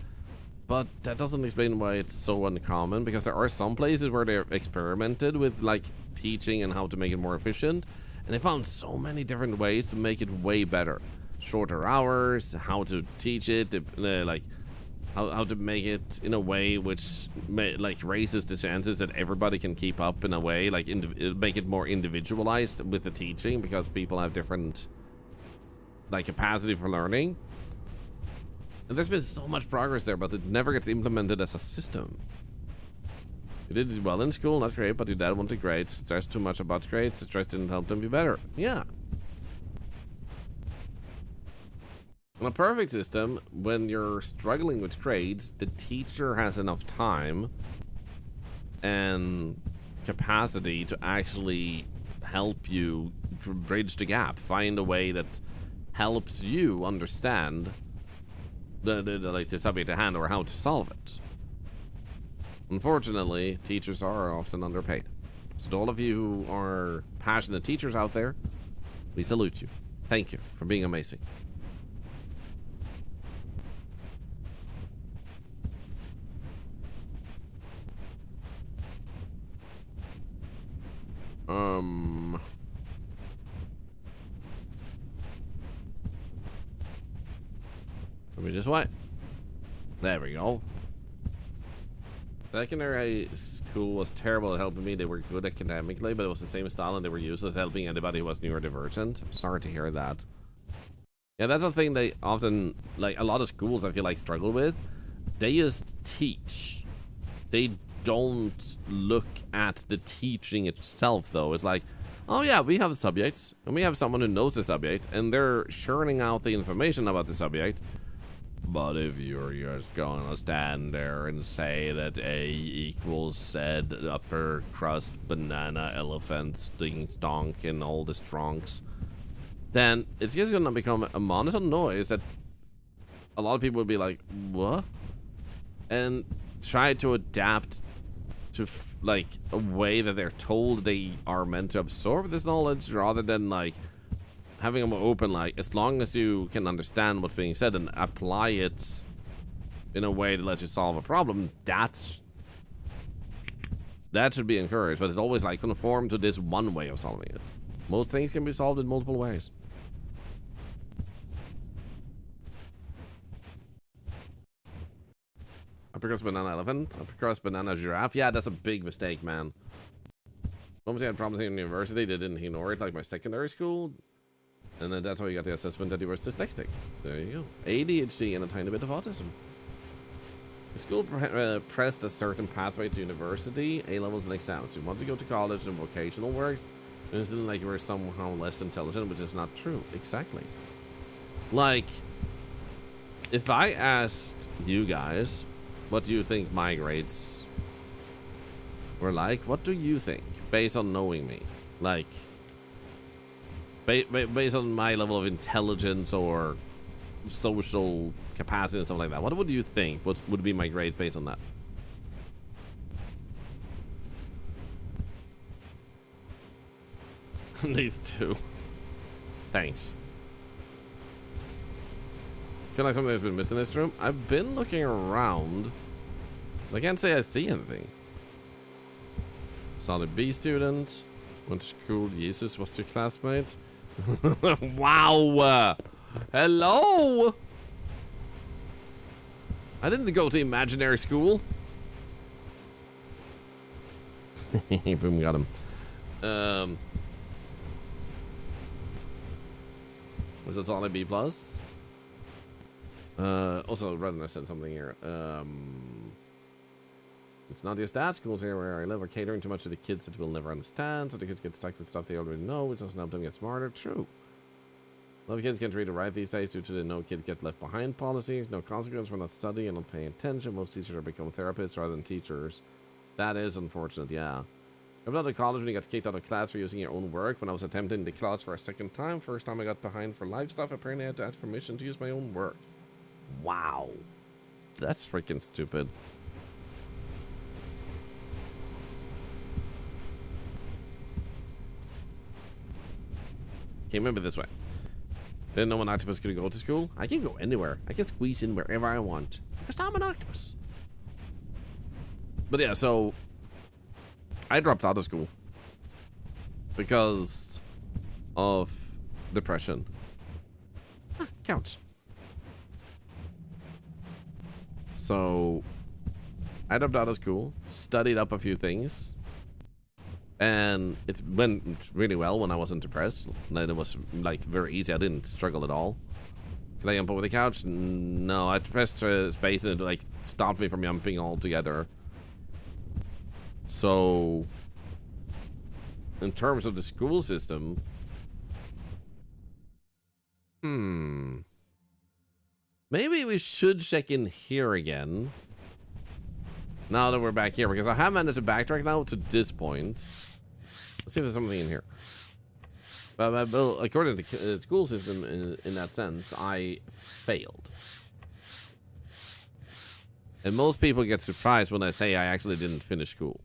but that doesn't explain why it's so uncommon, because there are some places where they've experimented with like teaching and how to make it more efficient, and they found so many different ways to make it way better. Shorter hours, how to teach it, like how to make it in a way which like raises the chances that everybody can keep up in a way, like make it more individualized with the teaching, because people have different like capacity for learning. And there's been so much progress there, but it never gets implemented as a system. You did well in school, that's great, but your dad wanted grades, stressed too much about grades, stress didn't help them be better. Yeah. In a perfect system, when you're struggling with grades, the teacher has enough time and capacity to actually help you bridge the gap, find a way that helps you understand the subject at hand or how to solve it. Unfortunately, teachers are often underpaid. So to all of you who are passionate teachers out there, we salute you. Thank you for being amazing. Let me just wait. There we go. Secondary school was terrible at helping me. They were good academically, but it was the same style and they were useless at helping anybody who was neurodivergent. I'm sorry to hear that. Yeah, that's the thing they often, like, a lot of schools I feel like struggle with. They just teach. They don't look at the teaching itself, though. It's like, oh yeah, we have subjects, and we have someone who knows the subject, and they're churning out the information about the subject. But if you're just gonna stand there and say that A equals said upper crust banana elephant ding donk and all the strongs, then it's just gonna become a monotone noise that a lot of people will be like, what? And try to adapt to like a way that they're told they are meant to absorb this knowledge, rather than like having them open, like, as long as you can understand what's being said and apply it in a way that lets you solve a problem, that should be encouraged. But it's always like conform to this one way of solving it. Most things can be solved in multiple ways. Upper crust banana elephant, upper crust banana giraffe. Yeah, that's a big mistake, man. Once I had problems in university, they didn't ignore it like my secondary school. And then that's how you got the assessment that he was dyslexic. There you go. ADHD and a tiny bit of autism. The school pressed a certain pathway to university, A-levels and exams. You want to go to college and vocational work, and it's like you were somehow less intelligent, which is not true. Exactly. Like, if I asked you guys, what do you think my grades were like? What do you think, based on knowing me? Like, based on my level of intelligence or social capacity and stuff like that, what would you think would be my grades based on that? These two. Thanks. I feel like something has been missing in this room. I've been looking around. I can't say I see anything. Solid B student. Went to school. Jesus was your classmate. Wow. Hello. I didn't go to imaginary school. Boom, got him. Was it solid B plus? Also, rather than I said something here. It's not just that schools here where I live are catering too much to the kids that will never understand, so the kids get stuck with stuff they already know, which doesn't help them get smarter. True. A lot of kids can't read or write these days due to the no kids get left behind policy. No consequence for not studying and not paying attention. Most teachers are becoming therapists rather than teachers. That is unfortunate, yeah. I've done to college when you got kicked out of class for using your own work. When I was attempting the class for a second time, first time I got behind for life stuff, apparently I had to ask permission to use my own work. Wow. That's freaking stupid. Okay, remember this way. Didn't know an octopus could go to school. I can go anywhere. I can squeeze in wherever I want. Because I'm an octopus. But yeah, so I dropped out of school because of depression. Ah, couch. So I dropped out of school, studied up a few things, and it went really well when I wasn't depressed. Then it was like very easy. I didn't struggle at all. Can I jump over the couch? No, I pressed space and it like stopped me from jumping altogether. So in terms of the school system, maybe we should check in here again. Now that we're back here, because I have managed to backtrack now to this point. Let's see if there's something in here. But according to the school system, in that sense, I failed. And most people get surprised when I say I actually didn't finish school.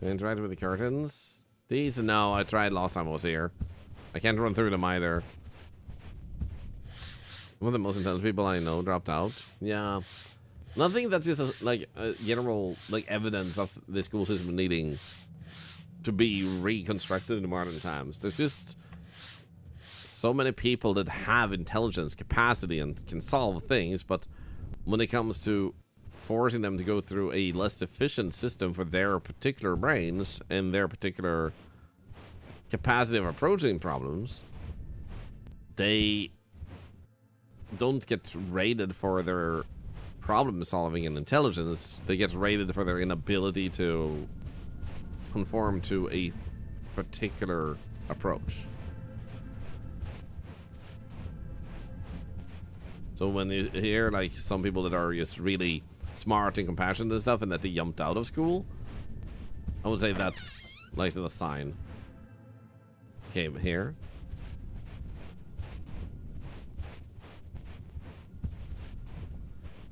Interact with the curtains. These, no, I tried last time I was here. I can't run through them either. One of the most intelligent people I know dropped out. Yeah. Nothing that's just like general like evidence of the school system needing to be reconstructed in modern times. There's just so many people that have intelligence, capacity, and can solve things, but when it comes to forcing them to go through a less efficient system for their particular brains and their particular capacity of approaching problems, they don't get rated for their problem solving and intelligence. They get rated for their inability to conform to a particular approach. So when you hear like some people that are just really smart and compassionate and stuff and that they jumped out of school, I would say that's like the sign. Okay, but here.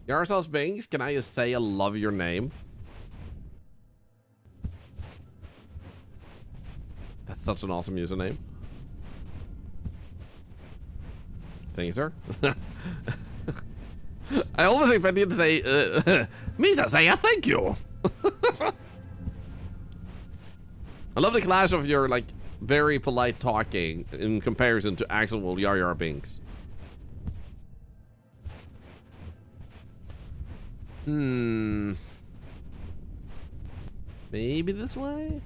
Yaroslav Binks, can I just say I love your name? That's such an awesome username. Thank you, sir. I always expected to say, Misa, say a thank you. I love the clash of your, like, very polite talking in comparison to actual Yar Binks. Maybe this way?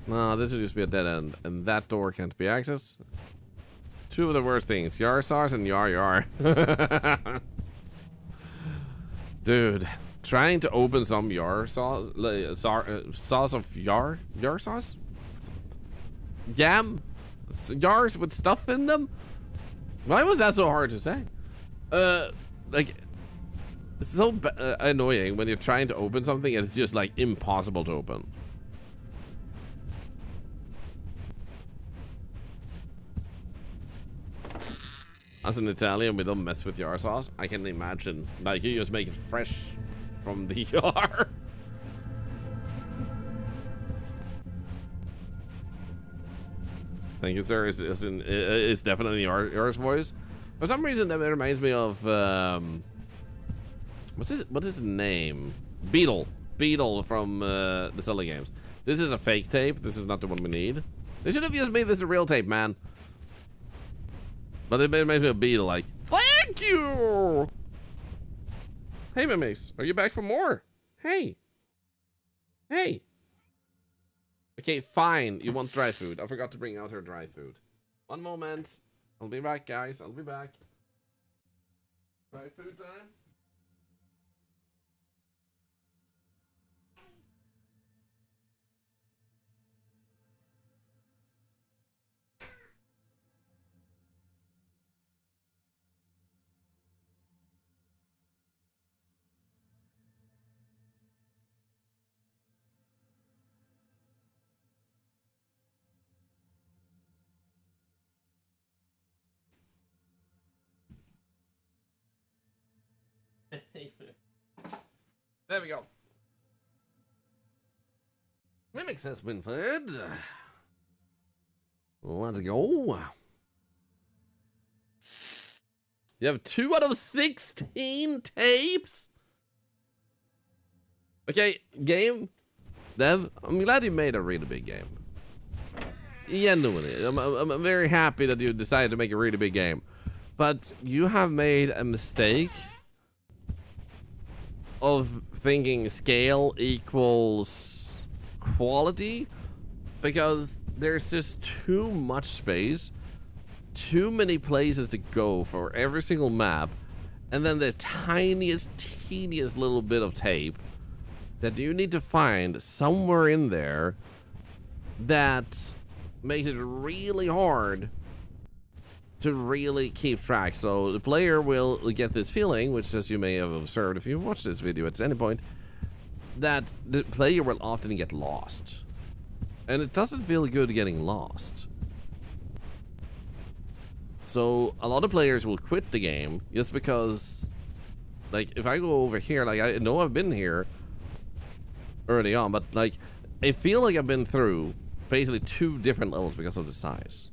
No, this would just be a dead end, and that door can't be accessed. Two of the worst things, Yarsars and Yar. Dude, trying to open some Yar sauce, sauce of Yar sauce? Yam? Yars with stuff in them? Why was that so hard to say? Like, it's so annoying when you're trying to open something and it's just like impossible to open. As an Italian, we don't mess with Yar sauce. I can imagine. Like, you just make it fresh from the Yar. Thank you, sir. It's definitely Yar's voice. For some reason, that reminds me of what's his name? Beetle from the Zelda games. This is a fake tape. This is not the one we need. They should have just made this a real tape, man. But it makes me a Beetle, like, thank you! Hey, Mimes, are you back for more? Hey. Hey. Okay, fine. You want dry food. I forgot to bring out her dry food. One moment. I'll be back, guys. I'll be back. Dry food time. There we go. Mimics has been fed. Let's go. You have 2 out of 16 tapes? Okay, game. Dev, I'm glad you made a really big game. Genuinely. I'm very happy that you decided to make a really big game. But you have made a mistake of thinking scale equals quality, because there's just too much space, too many places to go for every single map, and then the teeniest little bit of tape that you need to find somewhere in there that makes it really hard to really keep track. So the player will get this feeling, which, as you may have observed if you watched this video at any point, that the player will often get lost. And it doesn't feel good getting lost. So a lot of players will quit the game just because, like, if I go over here, like, I know I've been here early on, but like, I feel like I've been through basically 2 different levels because of the size.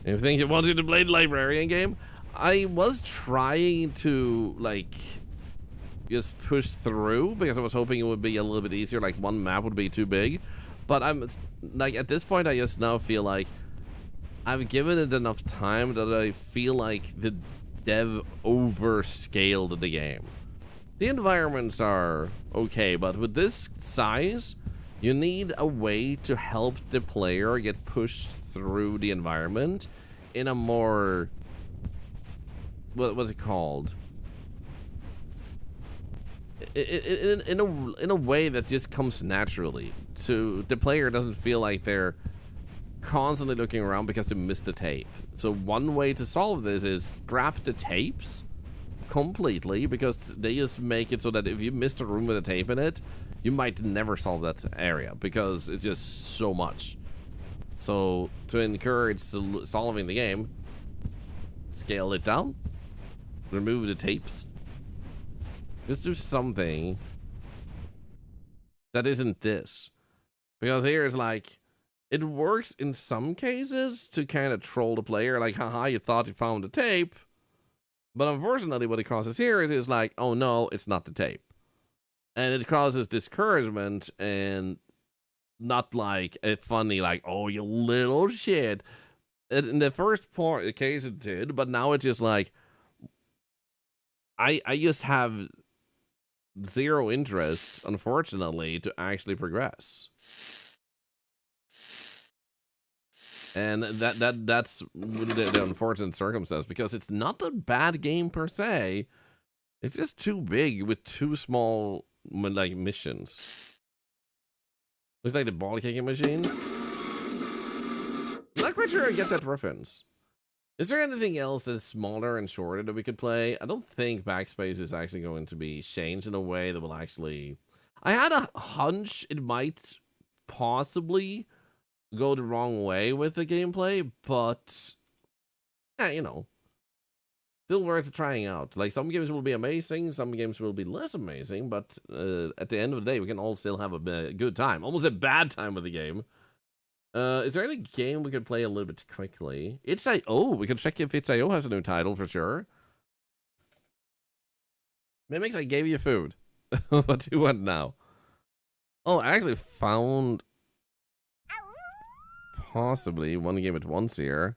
If you think you wanted to play the librarian game, I was trying to like just push through because I was hoping it would be a little bit easier, like one map would be too big. But I'm like, at this point I just now feel like I've given it enough time that I feel like the dev overscaled the game. The environments are okay, but with this size, you need a way to help the player get pushed through the environment in a more, what's it called? In a way that just comes naturally. So the player doesn't feel like they're constantly looking around because they missed the tape. So one way to solve this is scrap the tapes completely, because they just make it so that if you missed a room with a tape in it, you might never solve that area because it's just so much. So to encourage solving the game, scale it down, remove the tapes, just do something that isn't this. Because here it's like, it works in some cases to kind of troll the player, like, haha, you thought you found the tape. But unfortunately, what it causes here is like, oh no, it's not the tape. And it causes discouragement and not like a funny, like, oh, you little shit. In the first case it did, but now it's just like, I just have zero interest, unfortunately, to actually progress. And that's the unfortunate circumstance, because it's not a bad game per se. It's just too big with too small, like, missions. Looks like the ball kicking machines. Not quite sure I get that reference. Is there anything else that's smaller and shorter that we could play? I don't think backspace is actually going to be changed in a way that will actually... I had a hunch it might possibly go the wrong way with the gameplay, but yeah, you know, still worth trying out. Like, some games will be amazing, some games will be less amazing, but at the end of the day, we can all still have a good time. Almost a bad time with the game. Is there any game we could play a little bit quickly? itch.io, we can check if itch.io has a new title for sure. Mimics, I gave you food. What do you want now? Oh, I actually found possibly one game at once here.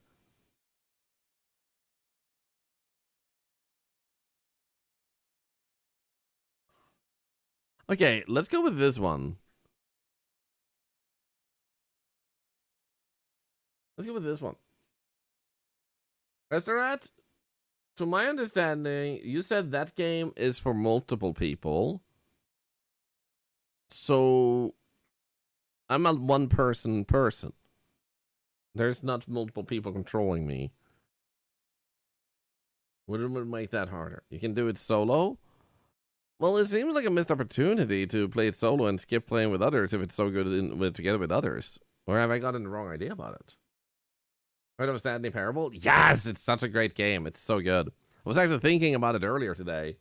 Okay, let's go with this one. Let's go with this one. Restaurant, to my understanding, you said that game is for multiple people. So I'm a one-person person. There's not multiple people controlling me. What would make that harder? You can do it solo? Well, it seems like a missed opportunity to play it solo and skip playing with others if it's so good together with others. Or have I gotten the wrong idea about it? Heard of Stanley Parable? Yes, it's such a great game. It's so good. I was actually thinking about it earlier today.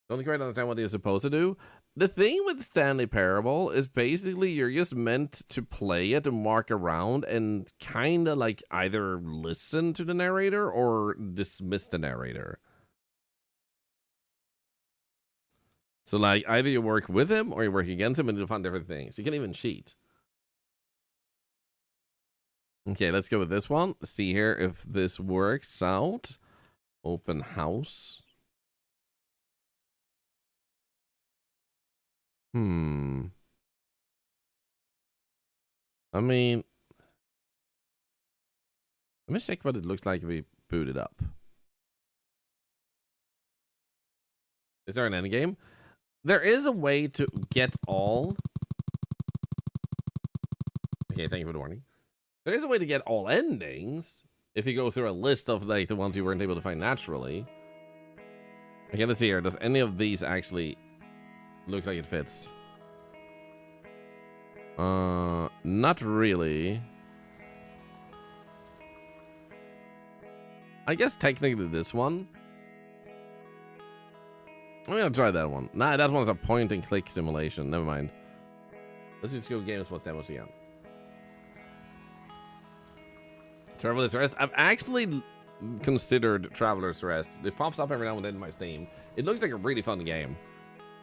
Don't quite understand what you're supposed to do. The thing with Stanley Parable is basically you're just meant to play it and walk around and kind of like either listen to the narrator or dismiss the narrator. So like either you work with him or you work against him and you'll find different things. You can even cheat. Okay, let's go with this one. See here if this works out. Open house. I mean, let me check what it looks like if we boot it up. Is there an end game? There is a way to get all. Okay, thank you for the warning. There is a way to get all endings if you go through a list of like the ones you weren't able to find naturally. Okay, let's see here. Does any of these actually look like it fits? Not really. I guess technically this one. I'm gonna try that one. Nah, that one's a point and click simulation. Never mind. Let's just go games plus demos again. Traveler's Rest. I've actually considered Traveler's Rest. It pops up every now and then in my Steam. It looks like a really fun game.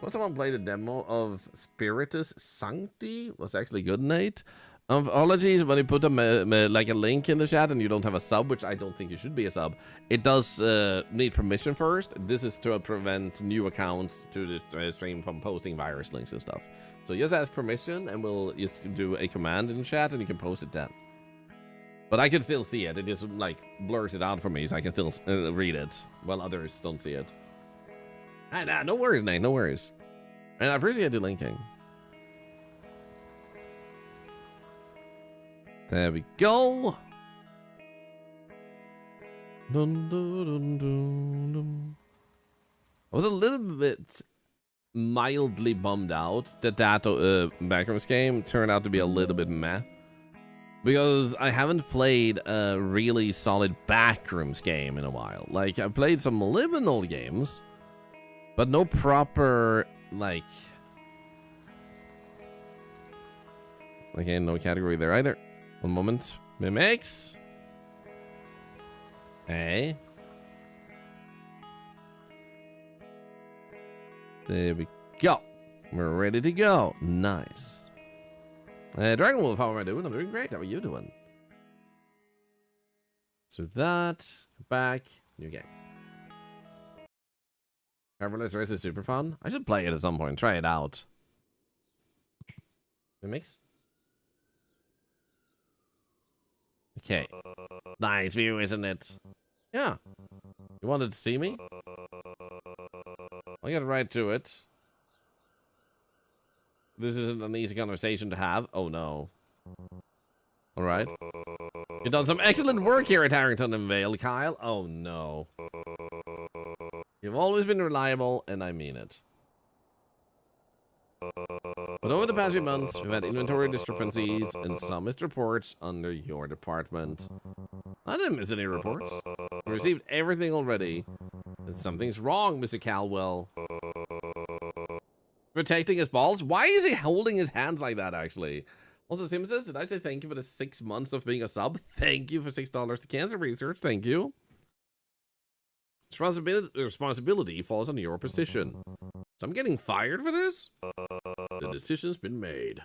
When someone played a demo of Spiritus Sancti, was actually good, Nate. Apologies when you put like a link in the chat and you don't have a sub, which I don't think you should be a sub. It does need permission first. This is to prevent new accounts to the stream from posting virus links and stuff. So just ask permission and we'll just do a command in the chat and you can post it then. But I can still see it. It just like blurs it out for me so I can still read it while others don't see it. Nah, no worries, Nate, no worries. And I appreciate you linking. There we go. Dun, dun, dun, dun, dun. I was a little bit mildly bummed out that Backrooms game turned out to be a little bit meh. Because I haven't played a really solid Backrooms game in a while. Like, I've played some liminal games, but no proper, like... Okay, no category there either. One moment. Mimics. Hey. There we go. We're ready to go. Nice. Dragon Wolf, how am I doing? I'm doing great. How are you doing? So that, back, new game. Traveler's Rest is super fun. I should play it at some point. Try it out. Mimics? Okay. Nice view, isn't it? Yeah. You wanted to see me? I'll get right to it. This isn't an easy conversation to have. Oh no. Alright. You've done some excellent work here at Harrington and Vale, Kyle. Oh no. You've always been reliable, and I mean it. But over the past few months, we've had inventory discrepancies and some missed reports under your department. I didn't miss any reports. We received everything already. And something's wrong, Mr. Calwell. Protecting his balls? Why is he holding his hands like that, actually? Also, Sim says, did I say thank you for the 6 months of being a sub? Thank you for $6 to cancer research. Thank you. Responsibility falls on your position. So I'm getting fired for this? The decision's been made.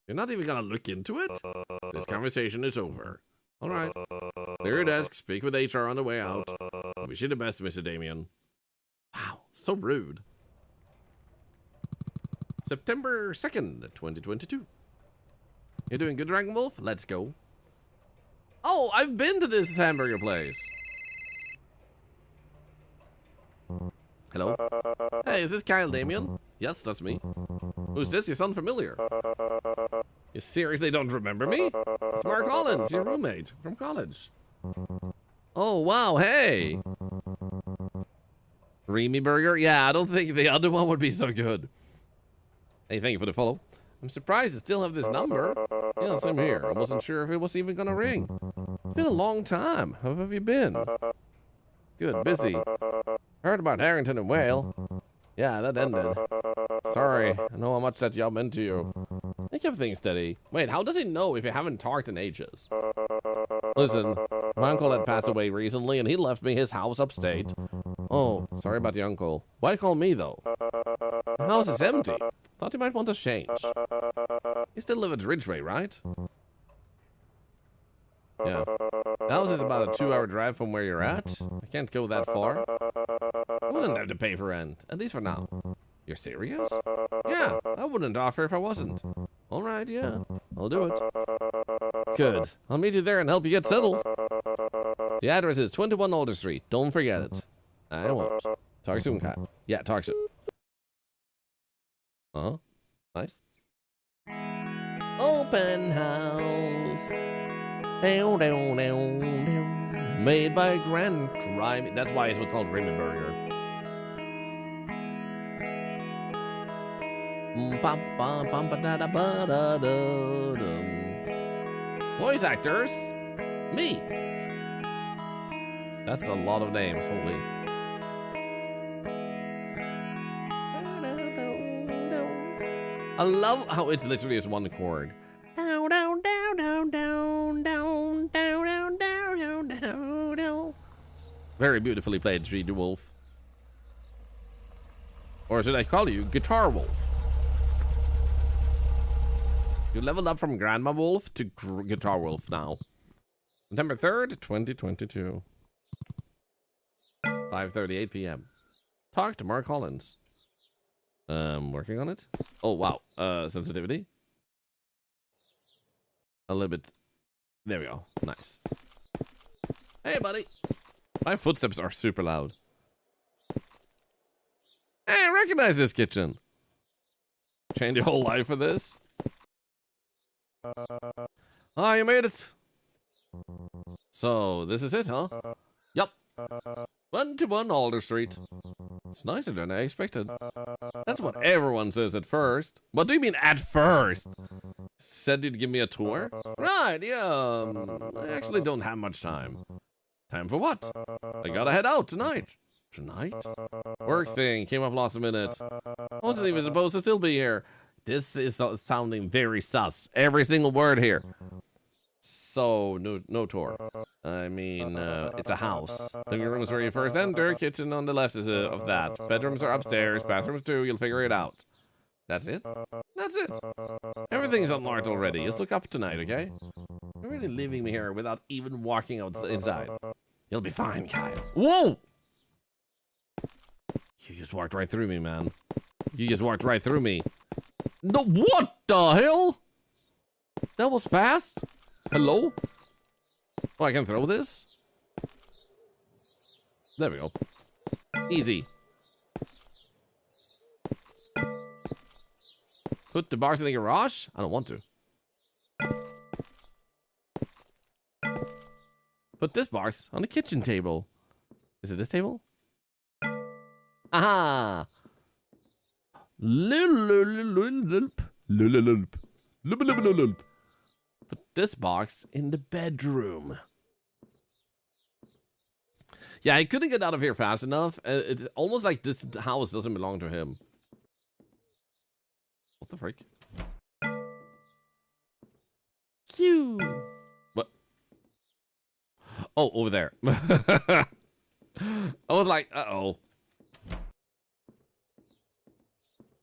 You're not even gonna look into it? This conversation is over. Alright. Clear your desk, speak with HR on the way out. Wish you the best, Mr. Damien. Wow, so rude. September 2nd, 2022. You're doing good, Dragon Wolf? Let's go. Oh, I've been to this hamburger place. Hello? Hey, is this Kyle Damien? Yes, that's me. Who's this? You sound familiar. You seriously don't remember me? It's Mark Collins, your roommate from college. Oh, wow, hey. Remy Burger? Yeah, I don't think the other one would be so good. Hey, thank you for the follow. I'm surprised I still have this number. Yeah, same here. I wasn't sure if it was even gonna ring. It's been a long time. How have you been? Good, busy. Heard about Harrington and Whale. Yeah, that ended. Sorry, I know how much that job meant to you. I kept things steady. Wait, how does he know if you haven't talked in ages? Listen, my uncle had passed away recently and he left me his house upstate. Oh, sorry about the uncle. Why call me though? The house is empty. Thought you might want to change. You still live at Ridgeway, right? Yeah. The house is about a 2-hour drive from where you're at. I can't go that far. I wouldn't have to pay for rent, at least for now. You're serious? Yeah, I wouldn't offer if I wasn't. Alright, yeah, I'll do it. Good. I'll meet you there and help you get settled. The address is 21 Alder Street. Don't forget it. I won't. Talk soon, Kyle. Yeah, talk soon. Uh-huh. Nice. Open house. Made by Grand Crime. That's why it's called Remy Burger. Voice actors? Me. That's a lot of names, holy. I love how it's literally just one chord. Down, down, down, down, down, down, down, down, down, down, down. Very beautifully played, 3D Wolf. Or should I call you Guitar Wolf? You leveled up from Grandma Wolf to Guitar Wolf now. September 3rd, 2022. 5:38 p.m. Talk to Mark Collins. Working on it. Oh, wow. Sensitivity. A little bit. There we go. Nice. Hey, buddy. My footsteps are super loud. Hey, I recognize this kitchen. Change your whole life for this? Ah, you made it. So, this is it, huh? Yup. 121 Alder Street. It's nicer than I expected. That's what everyone says at first. What do you mean at first? Said you'd give me a tour? Right, yeah. I actually don't have much time. Time for what? I gotta head out tonight. Tonight? Work thing came up last minute. I wasn't even supposed to still be here. This is sounding very sus. Every single word here. So, no tour. I mean, it's a house. Living room is where you first enter. Kitchen on the left is of that. Bedrooms are upstairs. Bathrooms too. You'll figure it out. That's it? That's it. Everything's unmarked already. Just look up tonight, okay? You're really leaving me here without even walking inside. You'll be fine, Kyle. Whoa! You just walked right through me, man. You just walked right through me. No, what the hell? That was fast? Hello? Oh, I can throw this? There we go. Easy. Put the box in the garage? I don't want to. Put this box on the kitchen table. Is it this table? Aha! Put this box in the bedroom. Yeah, I couldn't get out of here fast enough. It's almost like this house doesn't belong to him. What the frick? Q. What? Oh, over there. I was like, uh-oh.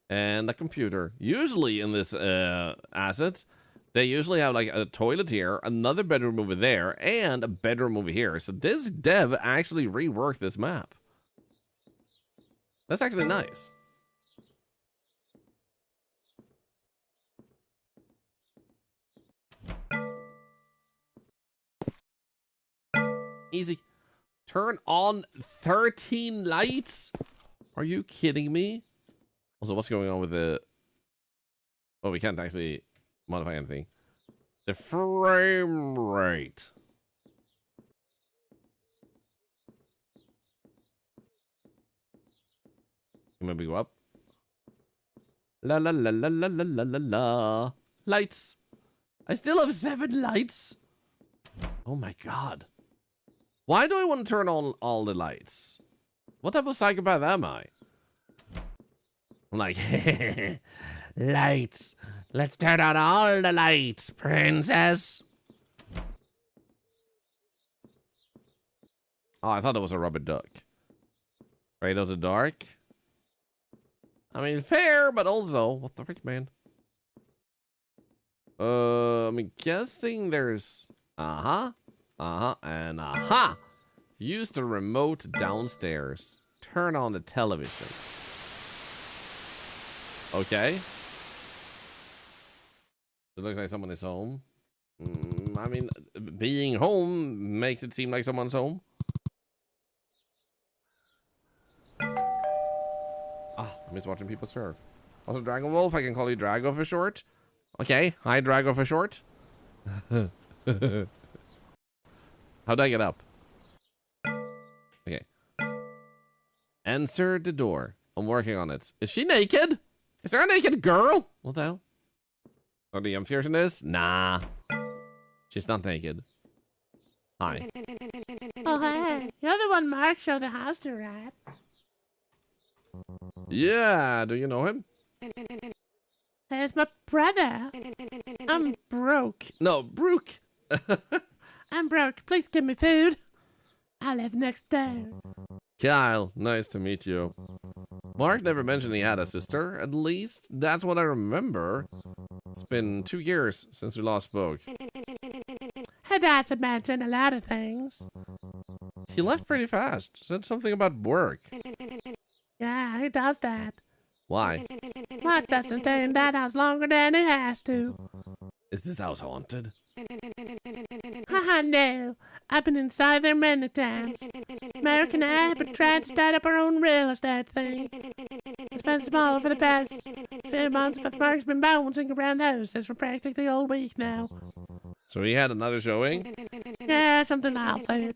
And the computer. Usually in this assets, they usually have like a toilet here, another bedroom over there, and a bedroom over here. So this dev actually reworked this map. That's actually nice. Easy. Turn on 13 lights? Are you kidding me? Also, what's going on with the... Oh, we can't actually modify anything. The frame rate. Maybe go up. La la la la la la la la la. Lights. I still have 7 lights. Oh my god. Why do I want to turn on all the lights? What type of psychopath am I? I'm like, lights. Let's turn on all the lights, princess. Oh, I thought it was a rubber duck. Right out the dark. I mean, fair, but also, what the frick, man? I'm guessing there's, and use the remote downstairs. Turn on the television. Okay. It looks like someone is home. I mean, being home makes it seem like someone's home. Ah, I miss watching people surf. Also, Dragon Wolf, I can call you Drago for short. Okay, hi Drago for short. How'd I get up? Okay. Answer the door. I'm working on it. Is she naked? Is there a naked girl? What the hell? Oh, the upstairs in this? Nah. She's not naked. Hi. Oh, hey. You're the one Mark showed the house to, right? Yeah, do you know him? There's my brother. I'm broke. No, Brooke. I'm broke. Please give me food. I live next door. Kyle, nice to meet you. Mark never mentioned he had a sister. At least, that's what I remember. It's been 2 years since we last spoke. He doesn't mention a lot of things. He left pretty fast. Said something about work. Yeah, he does that. Why? Mark doesn't stay in that house longer than he has to. Is this house haunted? Haha, no. I've been inside there many times. Mark and I have been trying to start up our own real estate thing. It's been small for the past few months, but Mark's been bouncing around houses for practically all week now. So he had another showing? Yeah, something like that.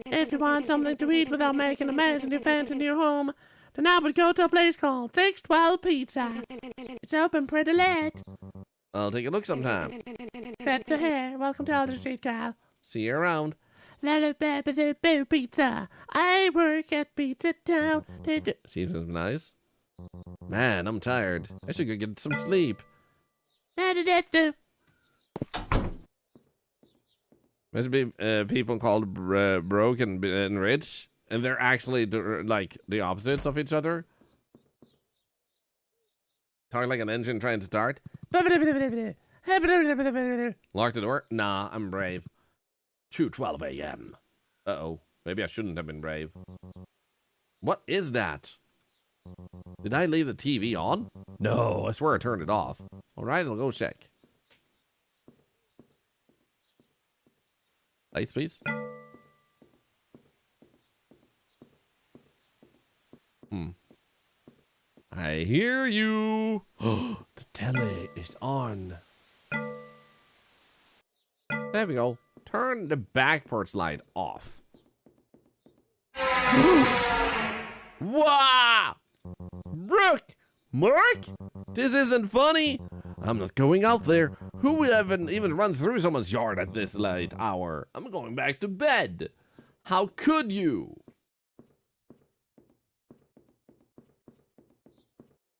If you want something to eat without making a mess in your fancy new home, then I would go to a place called 612 Pizza. It's open pretty late. I'll take a look sometime. Great to hear. Welcome to Alder Street, Kyle. See you around. Boo pizza. I work at Pizza Town. Seems nice. Man, I'm tired. I should go get some sleep. Must be people called broke and rich, and they're actually like the opposites of each other. Talk like an engine trying to start. Lock the door? Nah, I'm brave. 2:12 a.m. Uh-oh. Maybe I shouldn't have been brave. What is that? Did I leave the TV on? No, I swear I turned it off. Alright, I'll go check. Lights, please. I hear you. The telly is on. There we go. Turn the back porch light off. Wow! Brooke! Mark? This isn't funny. I'm not going out there. Who would even run through someone's yard at this late hour? I'm going back to bed. How could you?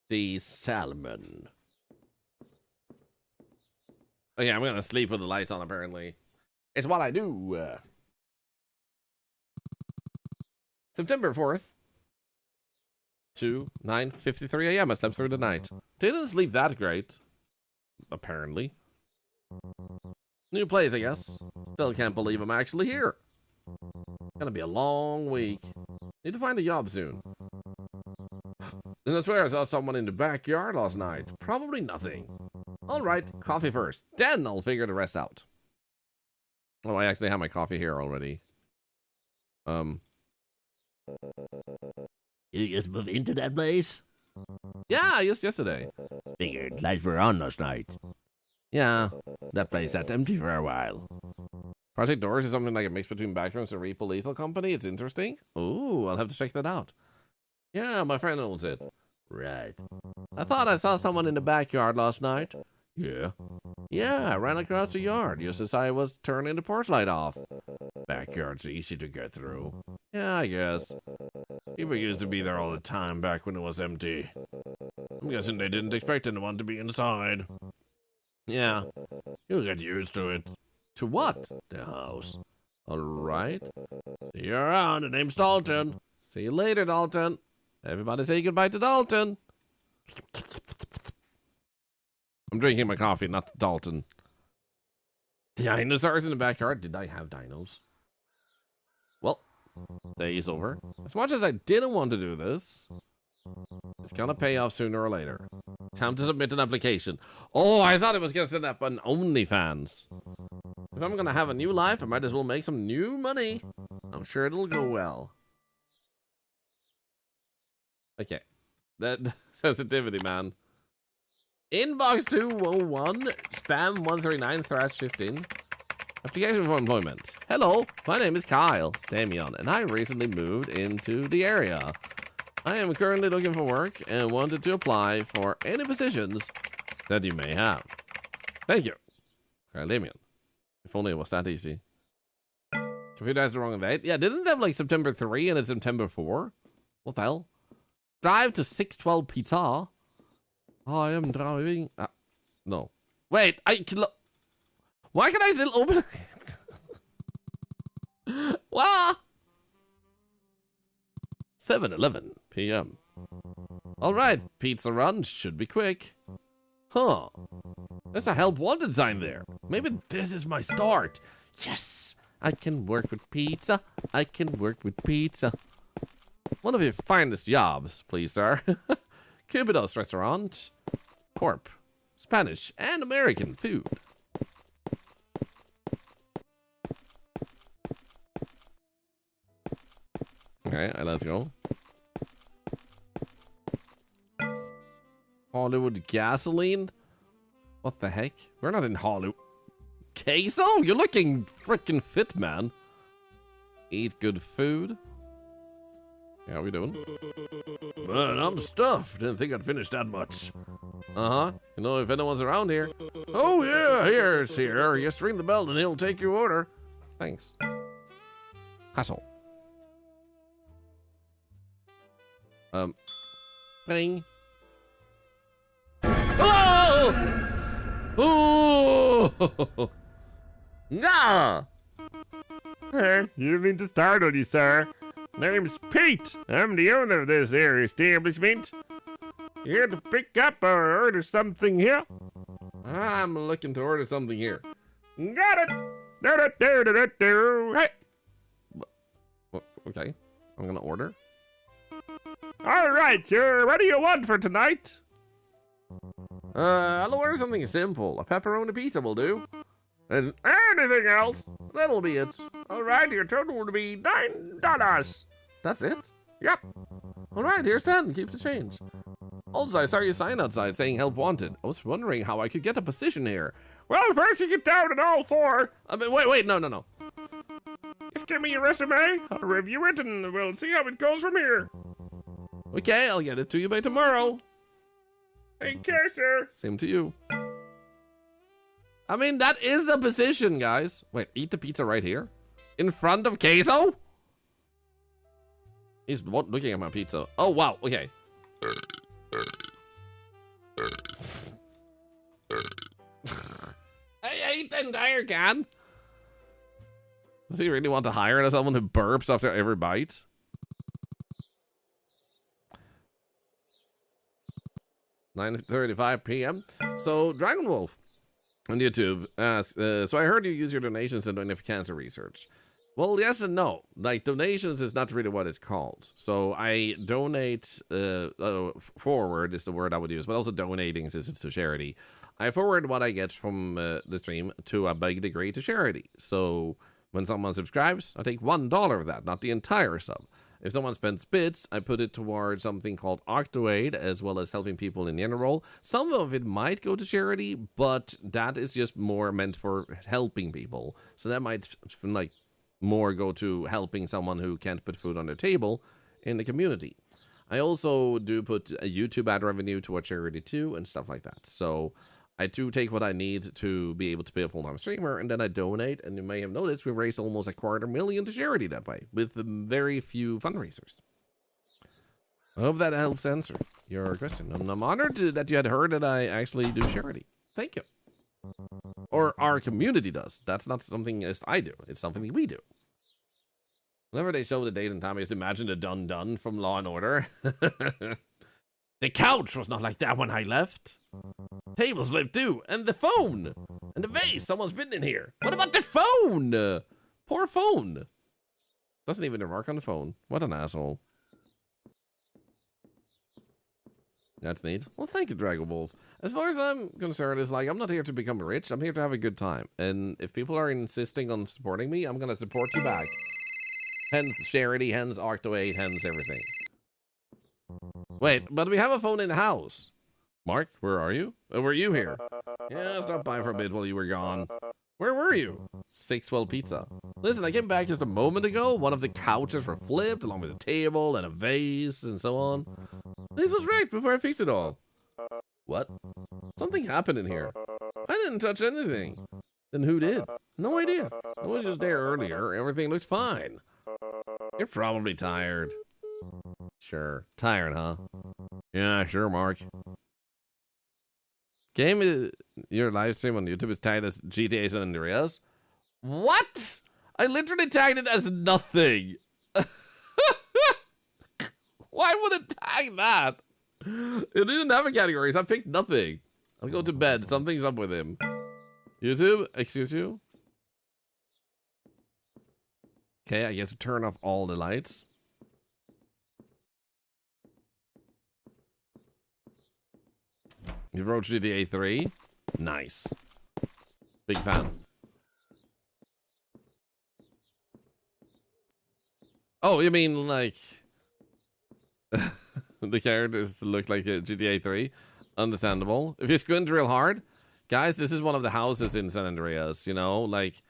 The salmon. Oh yeah, I'm gonna sleep with the lights on apparently. It's what I do. September 4th. To 9:53 a.m. I slept through the night. Didn't sleep that great. Apparently. New place, I guess. Still can't believe I'm actually here. Gonna be a long week. Need to find a job soon. And I swear I saw someone in the backyard last night. Probably nothing. Alright, coffee first. Then I'll figure the rest out. Oh, I actually have my coffee here already. You just moved into that place? Yeah, just yesterday. Figured lights were on last night. Yeah. That place sat empty for a while. Project Doors is something like a mix between Backrooms and Repo Lethal Company. It's interesting. Ooh, I'll have to check that out. Yeah, my friend owns it. Right. I thought I saw someone in the backyard last night. Yeah. Yeah, I ran across the yard just as I was turning the porch light off. Backyard's easy to get through. Yeah, I guess. People used to be there all the time back when it was empty. I'm guessing they didn't expect anyone to be inside. Yeah. You'll get used to it. To what? The house. Alright. See you around. The name's Dalton. See you later, Dalton. Everybody say goodbye to Dalton. I'm drinking my coffee, not Dalton. Dinosaurs in the backyard? Did I have dinos? Well, day is over. As much as I didn't want to do this, it's gonna pay off sooner or later. Time to submit an application. Oh, I thought it was gonna set up an OnlyFans. If I'm gonna have a new life, I might as well make some new money. I'm sure it'll go well. Okay. That sensitivity, man. Inbox 201, spam 139, thrash 15. Application for employment. Hello, my name is Kyle Damian, and I recently moved into the area. I am currently looking for work and wanted to apply for any positions that you may have. Thank you. Kyle Damian. If only it was that easy. Computer has the wrong date. Yeah, didn't it have like September 3 and it's September 4? What the hell? Drive to 612 Pizza. I am driving. No. Wait, why can I still open? Wow. 7:11 p.m. All right, pizza run should be quick. Huh. There's a help wanted sign there. Maybe this is my start. Yes, I can work with pizza. I can work with pizza. One of your finest jobs, please, sir. Cubidos restaurant. Corp. Spanish and American food. Okay, let's go. Hollywood gasoline? What the heck? We're not in Hollywood. Queso? You're looking freaking fit, man. Eat good food. Yeah, how we doing? Man, I'm stuffed. Didn't think I'd finish that much. Uh-huh. You know, if anyone's around here. Oh, yeah, here's here. Just ring the bell and he'll take your order. Thanks. Castle. Ring. Oh! Oh! Nah! Hey, you mean to start on you, sir? Name's Pete. I'm the owner of this here establishment. You here to pick up or order something here? I'm looking to order something here. Got it. Do-do-do-do-do-do. Hey. Okay, I'm gonna order. All right, sir. What do you want for tonight? I'll order something simple. A pepperoni pizza will do. And anything else? That'll be it. All right, your total will be $9. That's it? Yep. Alright, here's 10. Keep the change. Also, I saw your sign outside saying help wanted. I was wondering how I could get a position here. Well, first you get down on all four. I mean, wait, no. Just give me your resume. I'll review it and we'll see how it goes from here. Okay, I'll get it to you by tomorrow. Take care, sir. Same to you. I mean, that is a position, guys. Wait, eat the pizza right here? In front of Queso? He's looking at my pizza. Oh, wow, okay. I ate the entire can. Does he really want to hire someone who burps after every bite? $9:35 p.m. So, Dragon Wolf on YouTube asks, so I heard you use your donations to donate for cancer research. Well, yes and no. Like, donations is not really what it's called. So I donate, forward is the word I would use, but also donating since it's to charity. I forward what I get from the stream to a big degree to charity. So when someone subscribes, I take $1 of that, not the entire sub. If someone spends bits, I put it towards something called Octoaid, as well as helping people in general. Some of it might go to charity, but that is just more meant for helping people. So that might, like, more go to helping someone who can't put food on their table in the community. I also do put a YouTube ad revenue towards charity too, and stuff like that. So I do take what I need to be able to be a full-time streamer, and then I donate, and you may have noticed we've raised almost $250,000 to charity that way, with very few fundraisers. I hope that helps answer your question. And I'm honored that you had heard that I actually do charity. Thank you. Or our community does. That's not something just I do. It's something we do. Whenever they show the date and time, I just imagine the dun-dun from Law & Order. The couch was not like that when I left. Tables flipped too, and the phone, and the vase. Someone's been in here. What about the phone? Poor phone. Doesn't even work on the phone. What an asshole. That's neat. Well, thank you, Dragon Wolf. As far as I'm concerned, it's like, I'm not here to become rich. I'm here to have a good time. And if people are insisting on supporting me, I'm going to support you back. Hence charity, hence Octoaid, hence everything. Wait, but we have a phone in the house. Mark, where are you? Oh, were you here? Yeah, I stopped by for a bit while you were gone. Where were you? 612 Pizza. Listen, I came back just a moment ago. One of the couches were flipped, along with a table and a vase and so on. This was wrecked before I fixed it all. What? Something happened in here. I didn't touch anything. Then who did? No idea. I was just there earlier. Everything looked fine. You're probably tired. Sure. Tired, huh? Yeah, sure, Mark. Game is, your live stream on YouTube is tagged as GTA San Andreas. What? I literally tagged it as nothing. Why would it tag that? It didn't have a category, so I picked nothing. I'll go to bed. Something's up with him. YouTube, excuse you? Okay, I guess to turn off all the lights. You wrote GTA 3? Nice. Big fan. Oh, you mean like... the characters look like a GTA 3? Understandable. If you squint real hard... Guys, this is one of the houses in San Andreas, you know? Like...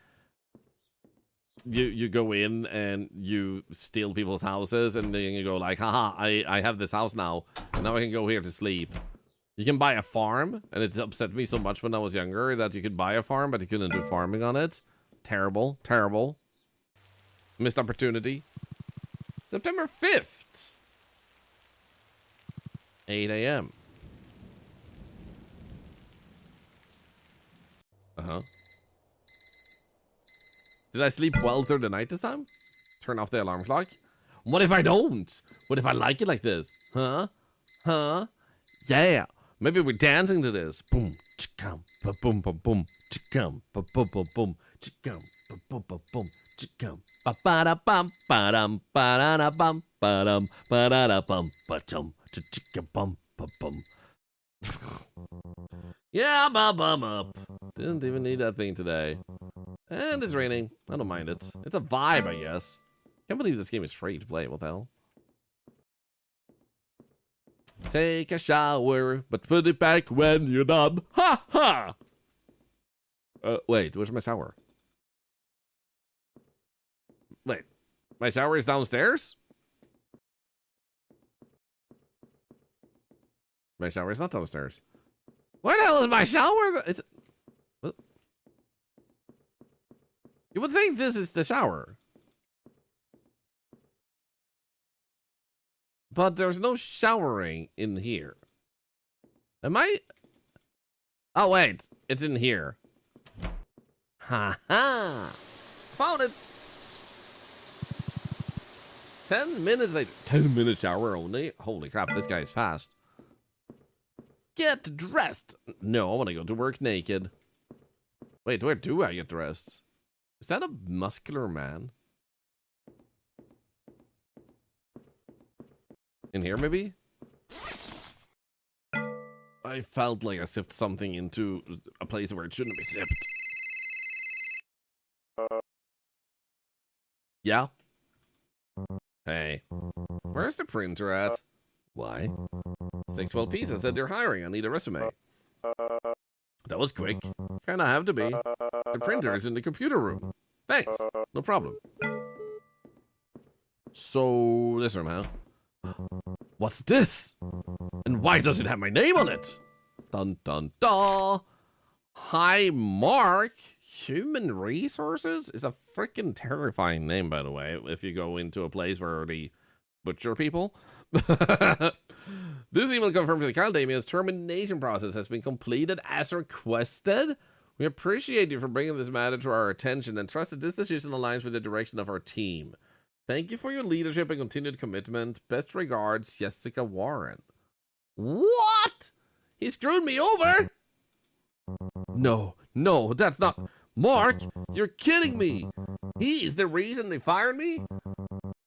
You go in and you steal people's houses and then you go like, haha, I have this house now. And now I can go here to sleep. You can buy a farm, and it upset me so much when I was younger that you could buy a farm, but you couldn't do farming on it. Terrible, terrible. Missed opportunity. September 5th. 8 a.m. Uh-huh. Did I sleep well through the night this time? Turn off the alarm clock? What if I don't? What if I like it like this? Huh? Huh? Yeah. Maybe we're dancing to this. Boom, chicum, ba boom, ba boom, chicum, ba boom, ba boom, chicum, ba boom, ba boom, chicum, ba ba da bum, ba dum, ba da da bum, ba dum, ba da da bum, ba dum, chicka bum, ba bum. Yeah, ba bum up. Didn't even need that thing today. And it's raining. I don't mind it. It's a vibe, I guess. Can't believe this game is free to play. What the hell? Take a shower, but put it back when you're done. Ha ha! Wait, where's my shower? Wait, my shower is downstairs? My shower is not downstairs. Where the hell is my shower? It's... What? You would think this is the shower. But there's no showering in here. Am I? Oh, wait. It's in here. Ha ha. Found it. 10 minutes later. 10-minute shower only? Holy crap, this guy is fast. Get dressed. No, I want to go to work naked. Wait, where do I get dressed? Is that a muscular man? In here, maybe? I felt like I sipped something into a place where it shouldn't be sipped. Yeah? Hey. Where's the printer at? Why? 612 pieces said they're hiring. I need a resume. That was quick. Kinda have to be. The printer is in the computer room. Thanks. No problem. So, this room, huh? What's this? And why does it have my name on it? Dun dun dun. Hi, Mark. Human Resources is a freaking terrifying name, by the way, if you go into a place where they butcher people. This email confirms that Caldamia's termination process has been completed as requested. We appreciate you for bringing this matter to our attention and trust that this decision aligns with the direction of our team. Thank you for your leadership and continued commitment. Best regards, Jessica Warren. What? He screwed me over? No, that's not... Mark, you're kidding me. He is the reason they fired me?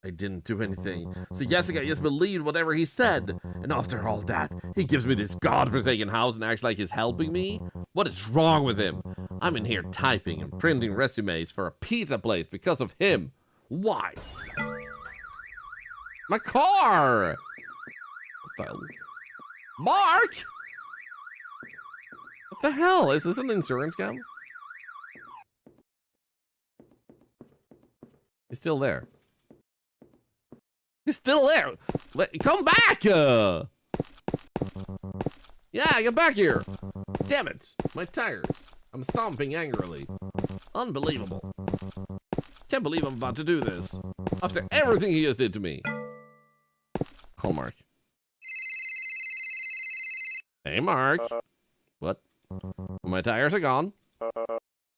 I didn't do anything. So Jessica just believed whatever he said. And after all that, he gives me this godforsaken house and acts like he's helping me? What is wrong with him? I'm in here typing and printing resumes for a pizza place because of him. Why? My car! What the hell? Mark! What the hell? Is this an insurance scam? He's still there. He's still there! Come back! Yeah, get back here! Damn it! My tires. I'm stomping angrily. Unbelievable. Can't believe I'm about to do this. After everything he just did to me. Call Mark. Hey, Mark. What? My tires are gone.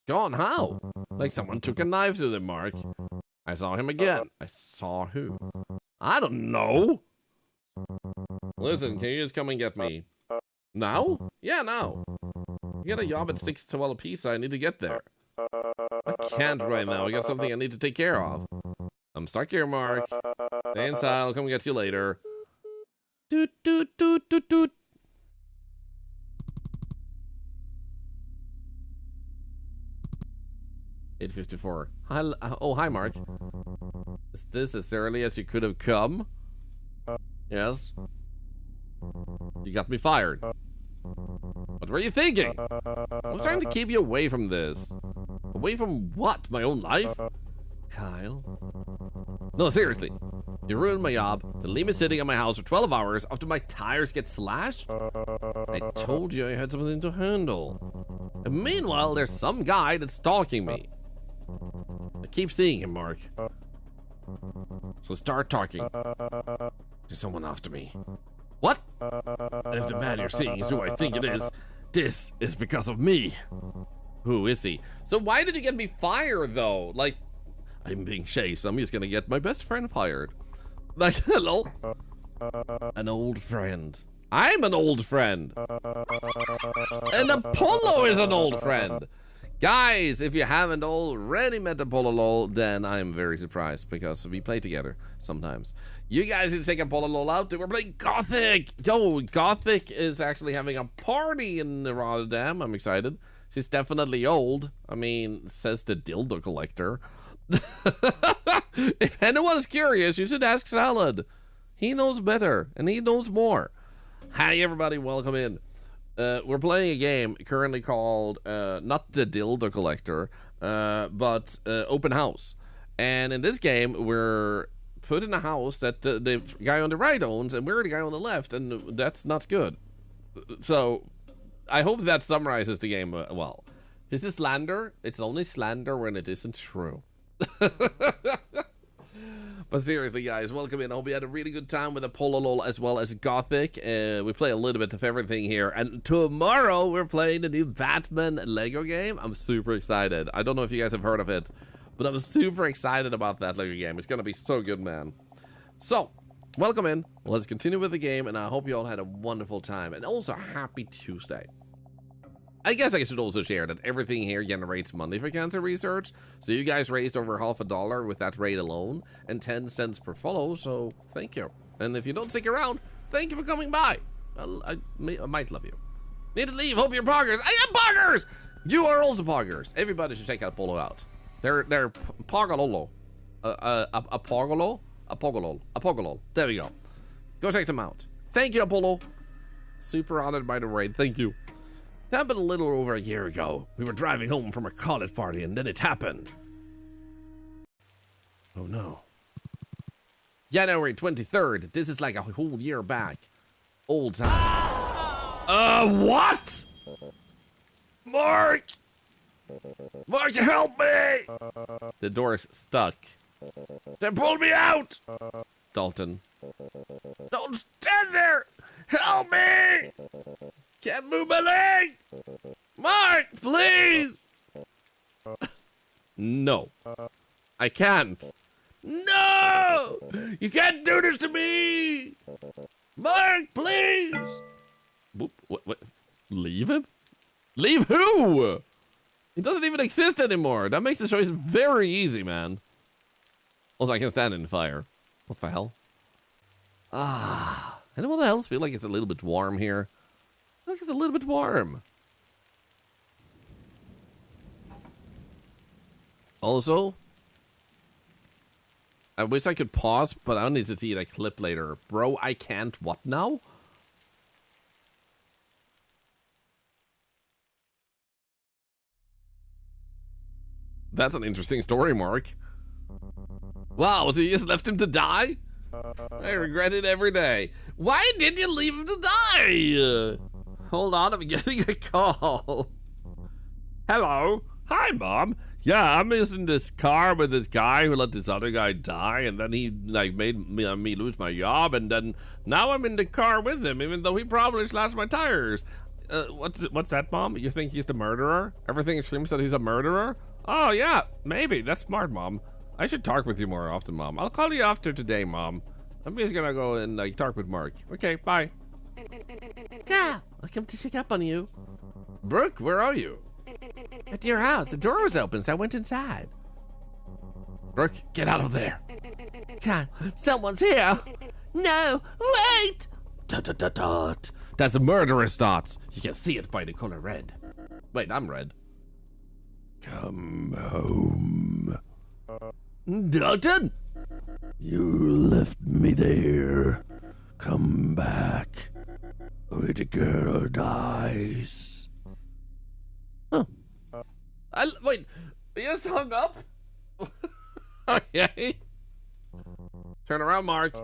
Gone how? Like someone took a knife to them, Mark. I saw him again. I saw who? I don't know. Listen, can you just come and get me? Now? Yeah, now. You got a job at 6:12 pizza. I need to get there. I can't right now. I got something I need to take care of. I'm stuck here, Mark. Stay inside. I'll come get you later. Doot, doot, doot, doot, doot. $8.54. Hi, oh, hi, Mark. Is this as early as you could have come? Yes. You got me fired. What were you thinking? I was trying to keep you away from this. Away from what? My own life? Kyle? No, seriously. You ruined my job to leave me sitting in my house for 12 hours after my tires get slashed? I told you I had something to handle. And meanwhile, there's some guy that's stalking me. I keep seeing him, Mark. So start talking. There's someone after me. What? And if the man you're seeing is who I think it is, this is because of me. Who is he? So why did he get me fired, though? Like, I'm being chased. I'm just gonna get my best friend fired. Like, hello? An old friend. I'm an old friend. And Apollo is an old friend. Guys, if you haven't already met Apollo, then I'm very surprised because we play together sometimes. You guys need to take Apollo out. We're playing Gothic. Yo, Gothic is actually having a party in Rotterdam. I'm excited. She's definitely old. I mean, says the dildo collector. If anyone's curious, you should ask Salad. He knows better, and he knows more. Hi, everybody. Welcome in. We're playing a game currently called, not the Dildo Collector, but Open House. And in this game, we're put in a house that the guy on the right owns, and we're the guy on the left, and that's not good. So, I hope that summarizes the game well. This is slander. It's only slander when it isn't true. But seriously, guys, welcome in. I hope you had a really good time with Apollo as well as Gothic. We play a little bit of everything here. And tomorrow, we're playing the new Batman Lego game. I'm super excited. I don't know if you guys have heard of it, but I'm super excited about that Lego game. It's going to be so good, man. So, welcome in. Let's continue with the game, and I hope you all had a wonderful time. And also, happy Tuesday. I guess I should also share that everything here generates money for cancer research. So you guys raised over $50 with that rate alone and 10 cents per follow, so thank you. And if you don't stick around, thank you for coming by. I might love you. Need to leave, hope you're poggers. I am poggers! You are also poggers. Everybody should check out Polo out. They're poggololo. A poggolo? A poggolol. There we go. Go check them out. Thank you, Apollo. Super honored by the raid, thank you. Happened a little over a year ago. We were driving home from a college party and then it happened. Oh no. January 23rd. This is like a whole year back. Old time. What? Mark! Mark, help me! The door's stuck. Then pull me out! Dalton. Don't stand there! Help me! Can't move my leg! Mark, please! No. I can't. No! You can't do this to me! Mark, please! What? Leave him? Leave who? He doesn't even exist anymore. That makes the choice very easy, man. Also, I can stand in fire. What the hell? Anyone else feel like it's a little bit warm here? I think it's a little bit warm. Also, I wish I could pause, but I need to see that clip later. Bro, I can't what now? That's an interesting story, Mark. Wow, so you just left him to die? I regret it every day. Why did you leave him to die? Hold on, I'm getting a call. Hello. Hi, Mom. Yeah, I'm just in this car with this guy who let this other guy die, and then he like made me lose my job, and then now I'm in the car with him, even though he probably slashed my tires. What's that, Mom? You think he's the murderer? Everything screams that he's a murderer? Oh, yeah, maybe. That's smart, Mom. I should talk with you more often, Mom. I'll call you after today, Mom. I'm just gonna go and like talk with Mark. Okay, bye. Carl, I come to check up on you. Brooke, where are you? At your house, the door was open, so I went inside. Brooke, get out of there. Carl, someone's here. No, wait! Tut. That's a murderous thought. You can see it by the color red. Wait, I'm red. Come home. Dalton? You left me there. Come back, or the girl dies. Wait, you just hung up? Okay. Turn around, Mark.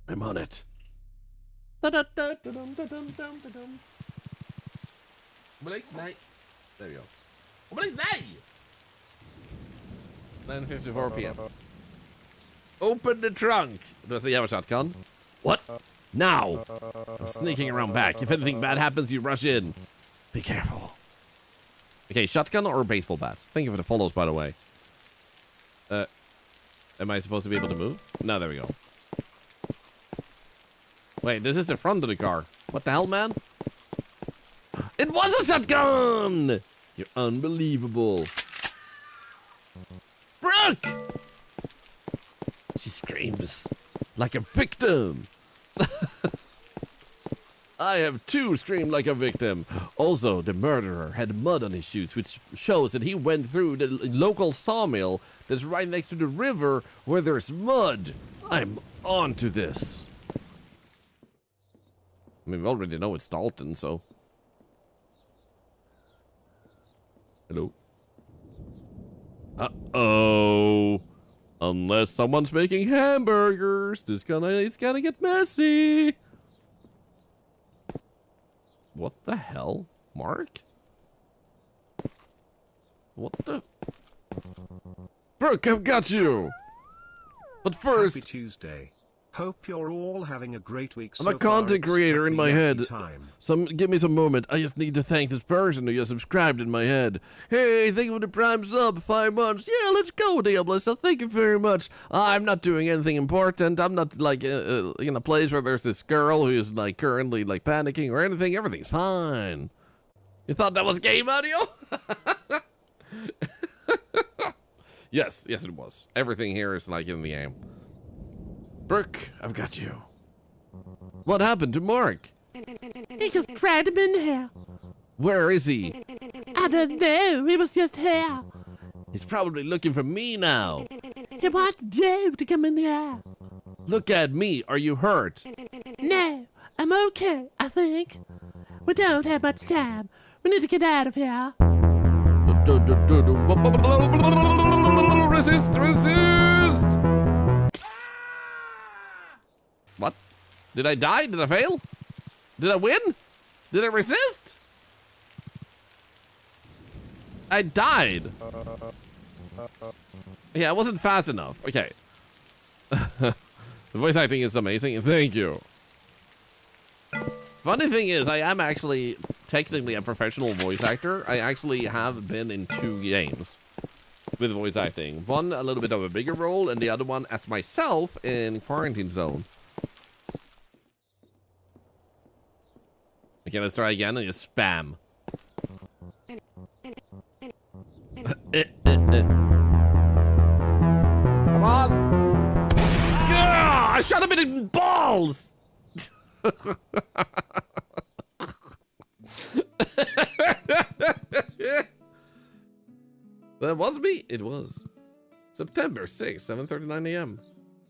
I'm on it. Obelik's night. There we go. Obelik's night! 9:54 p.m. Open the trunk. Does he have a shotgun? What? Now! I'm sneaking around back. If anything bad happens, you rush in. Be careful. Okay, shotgun or baseball bat? Thank you for the follows, by the way. Am I supposed to be able to move? No, there we go. Wait, this is the front of the car. What the hell, man? It was a shotgun! You're unbelievable. Brooke! She screams. Like a victim. I have too screamed like a victim. Also, the murderer had mud on his shoes, which shows that he went through the local sawmill that's right next to the river where there's mud. I'm on to this. I mean, we already know it's Dalton, so. Hello? Uh-oh. Unless someone's making hamburgers, it's gonna get messy. What the hell? Mark? What the? Brooke, I've got you! But first... Happy Tuesday. Hope you're all having a great week. I'm a content creator in my head. Time. Give me some moment. I just need to thank this person who just subscribed in my head. Hey, thank you for the prime sub, 5 months. Yeah, let's go, Diablo. Thank you very much. I'm not doing anything important. I'm not like in a place where there's this girl who's like currently like panicking or anything. Everything's fine. You thought that was game audio? Yes, it was. Everything here is like in the game. Brooke, I've got you. What happened to Mark? He just dragged him in here. Where is he? I don't know. He was just here. He's probably looking for me now. He wanted you to come in here. Look at me. Are you hurt? No, I'm okay, I think. We don't have much time. We need to get out of here. Resist! What? Did I die? Did I fail? Did I win? Did I resist? I died. Yeah, I wasn't fast enough. Okay. The voice acting is amazing. Thank you. Funny thing is, I am actually technically a professional voice actor. I actually have been in 2 games with voice acting. One a little bit of a bigger role, and the other one as myself in Quarantine Zone. Okay, let's try again and just spam. Come on! Yeah, I shot him in the balls! That was me? It was. September 6th, 7:39 a.m.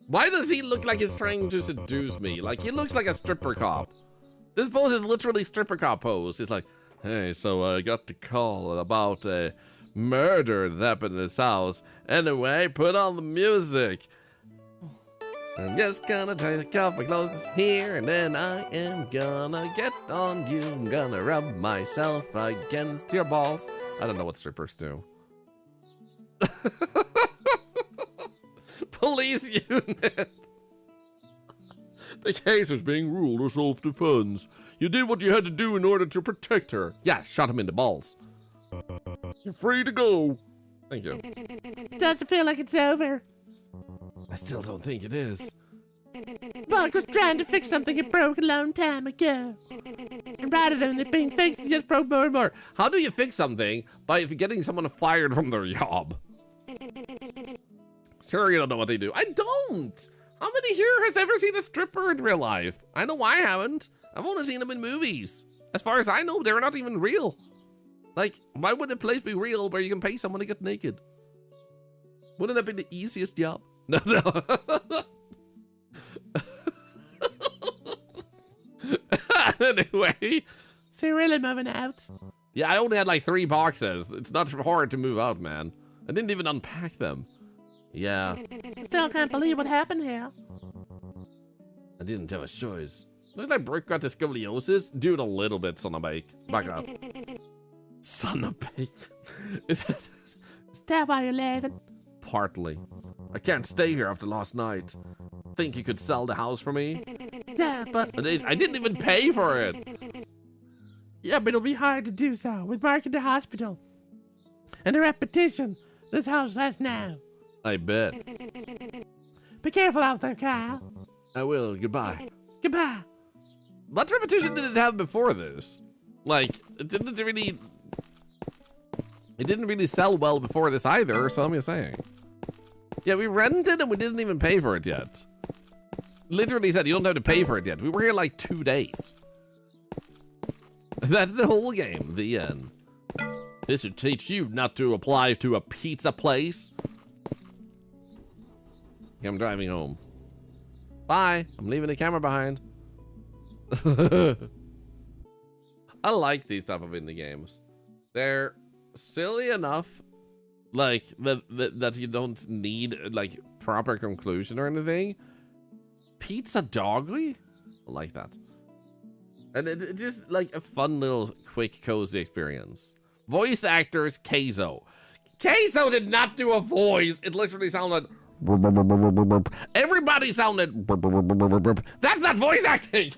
Why does he look like he's trying to seduce me? Like, he looks like a stripper cop. This pose is literally stripper cop pose. He's like, hey, so I got the call about a murder that happened in this house. Anyway, put on the music. I'm just gonna take off my clothes here, and then I am gonna get on you. I'm gonna rub myself against your balls. I don't know what strippers do. Police unit. The case is being ruled as self-defense. You did what you had to do in order to protect her. Yeah, shot him in the balls. You're free to go. Thank you. Doesn't feel like it's over. I still don't think it is. Buck was trying to fix something it broke a long time ago. And rather than it being fixed, it just broke more and more. How do you fix something by getting someone fired from their job? Sure, you don't know what they do. I don't. How many here has ever seen a stripper in real life? I know I haven't. I've only seen them in movies. As far as I know, they're not even real. Like, why would a place be real where you can pay someone to get naked? Wouldn't that be the easiest job? No, no. Anyway. So you're really moving out? Yeah, I only had like 3 boxes. It's not hard to move out, man. I didn't even unpack them. Yeah. Still can't believe what happened here. I didn't have a choice. Looks like Brooke got the scoliosis. Do it a little bit, son of a bake. Back up. Son of a bake. Is that why you're leaving? Partly. I can't stay here after last night. Think you could sell the house for me? Yeah, but I didn't even pay for it. Yeah, but it'll be hard to do so with Mark in the hospital. And the repetition this house has now. I bet. Be careful out there, Kyle. I will. Goodbye. Goodbye. What repetition did it have before this? Like, it didn't really sell well before this either, so I'm just saying. Yeah, we rented and we didn't even pay for it yet. Literally said you don't have to pay for it yet. We were here like 2 days. That's the whole game. The end. This should teach you not to apply to a pizza place. I'm driving home. Bye. I'm leaving the camera behind. I like these type of indie games. They're silly enough, like that you don't need like proper conclusion or anything. Pizza Dogly? I like that. And it's just like a fun little quick cozy experience. Voice actors, Keizo. Keizo did not do a voice. It literally sounded everybody sounded that's not voice acting.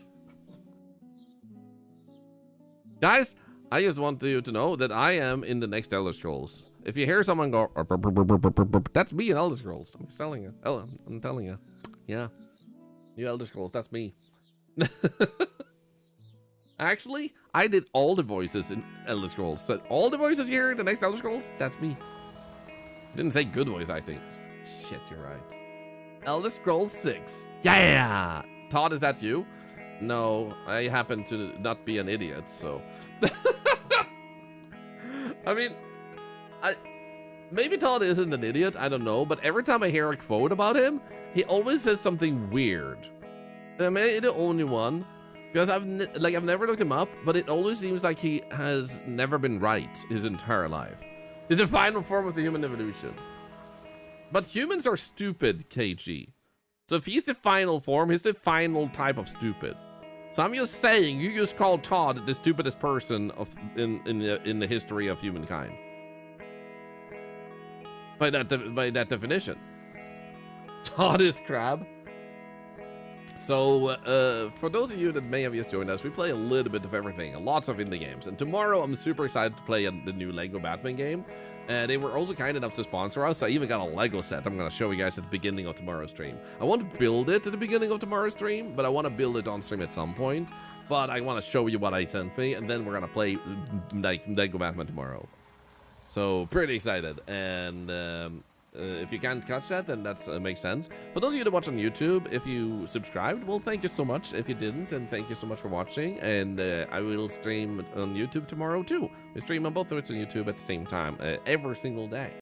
Guys, I just want you to know that I am in the next Elder Scrolls. If you hear someone go, that's me in Elder Scrolls. I'm telling you. I'm telling you. Yeah. New Elder Scrolls, that's me. Actually, I did all the voices in Elder Scrolls. So all the voices you hear in the next Elder Scrolls, that's me. Didn't say good voice acting. Shit, you're right. Elder Scrolls 6. Yeah! Todd, is that you? No, I happen to not be an idiot, so. I mean, maybe Todd isn't an idiot, I don't know, but every time I hear a quote about him, he always says something weird. Am I the only one? Because I've never looked him up, but it always seems like he has never been right his entire life. He's the final form of the human evolution. But humans are stupid, KG. So if he's the final form, he's the final type of stupid. So I'm just saying, you just call Todd the stupidest person in the history of humankind. By that definition. Todd is crab. So, for those of you that may have just joined us, we play a little bit of everything, lots of indie games. And tomorrow, I'm super excited to play the new Lego Batman game. They were also kind enough to sponsor us. I even got a Lego set I'm going to show you guys at the beginning of tomorrow's stream. I want to build it at the beginning of tomorrow's stream, but I want to build it on stream at some point. But I want to show you what I sent me, and then we're going to play like Lego Batman tomorrow. So, pretty excited. And, if you can't catch that, then that makes sense. For those of you that watch on YouTube, if you subscribed, well, thank you so much. If you didn't, and thank you so much for watching. And I will stream on YouTube tomorrow too. We stream on both Twitch and YouTube at the same time, every single day.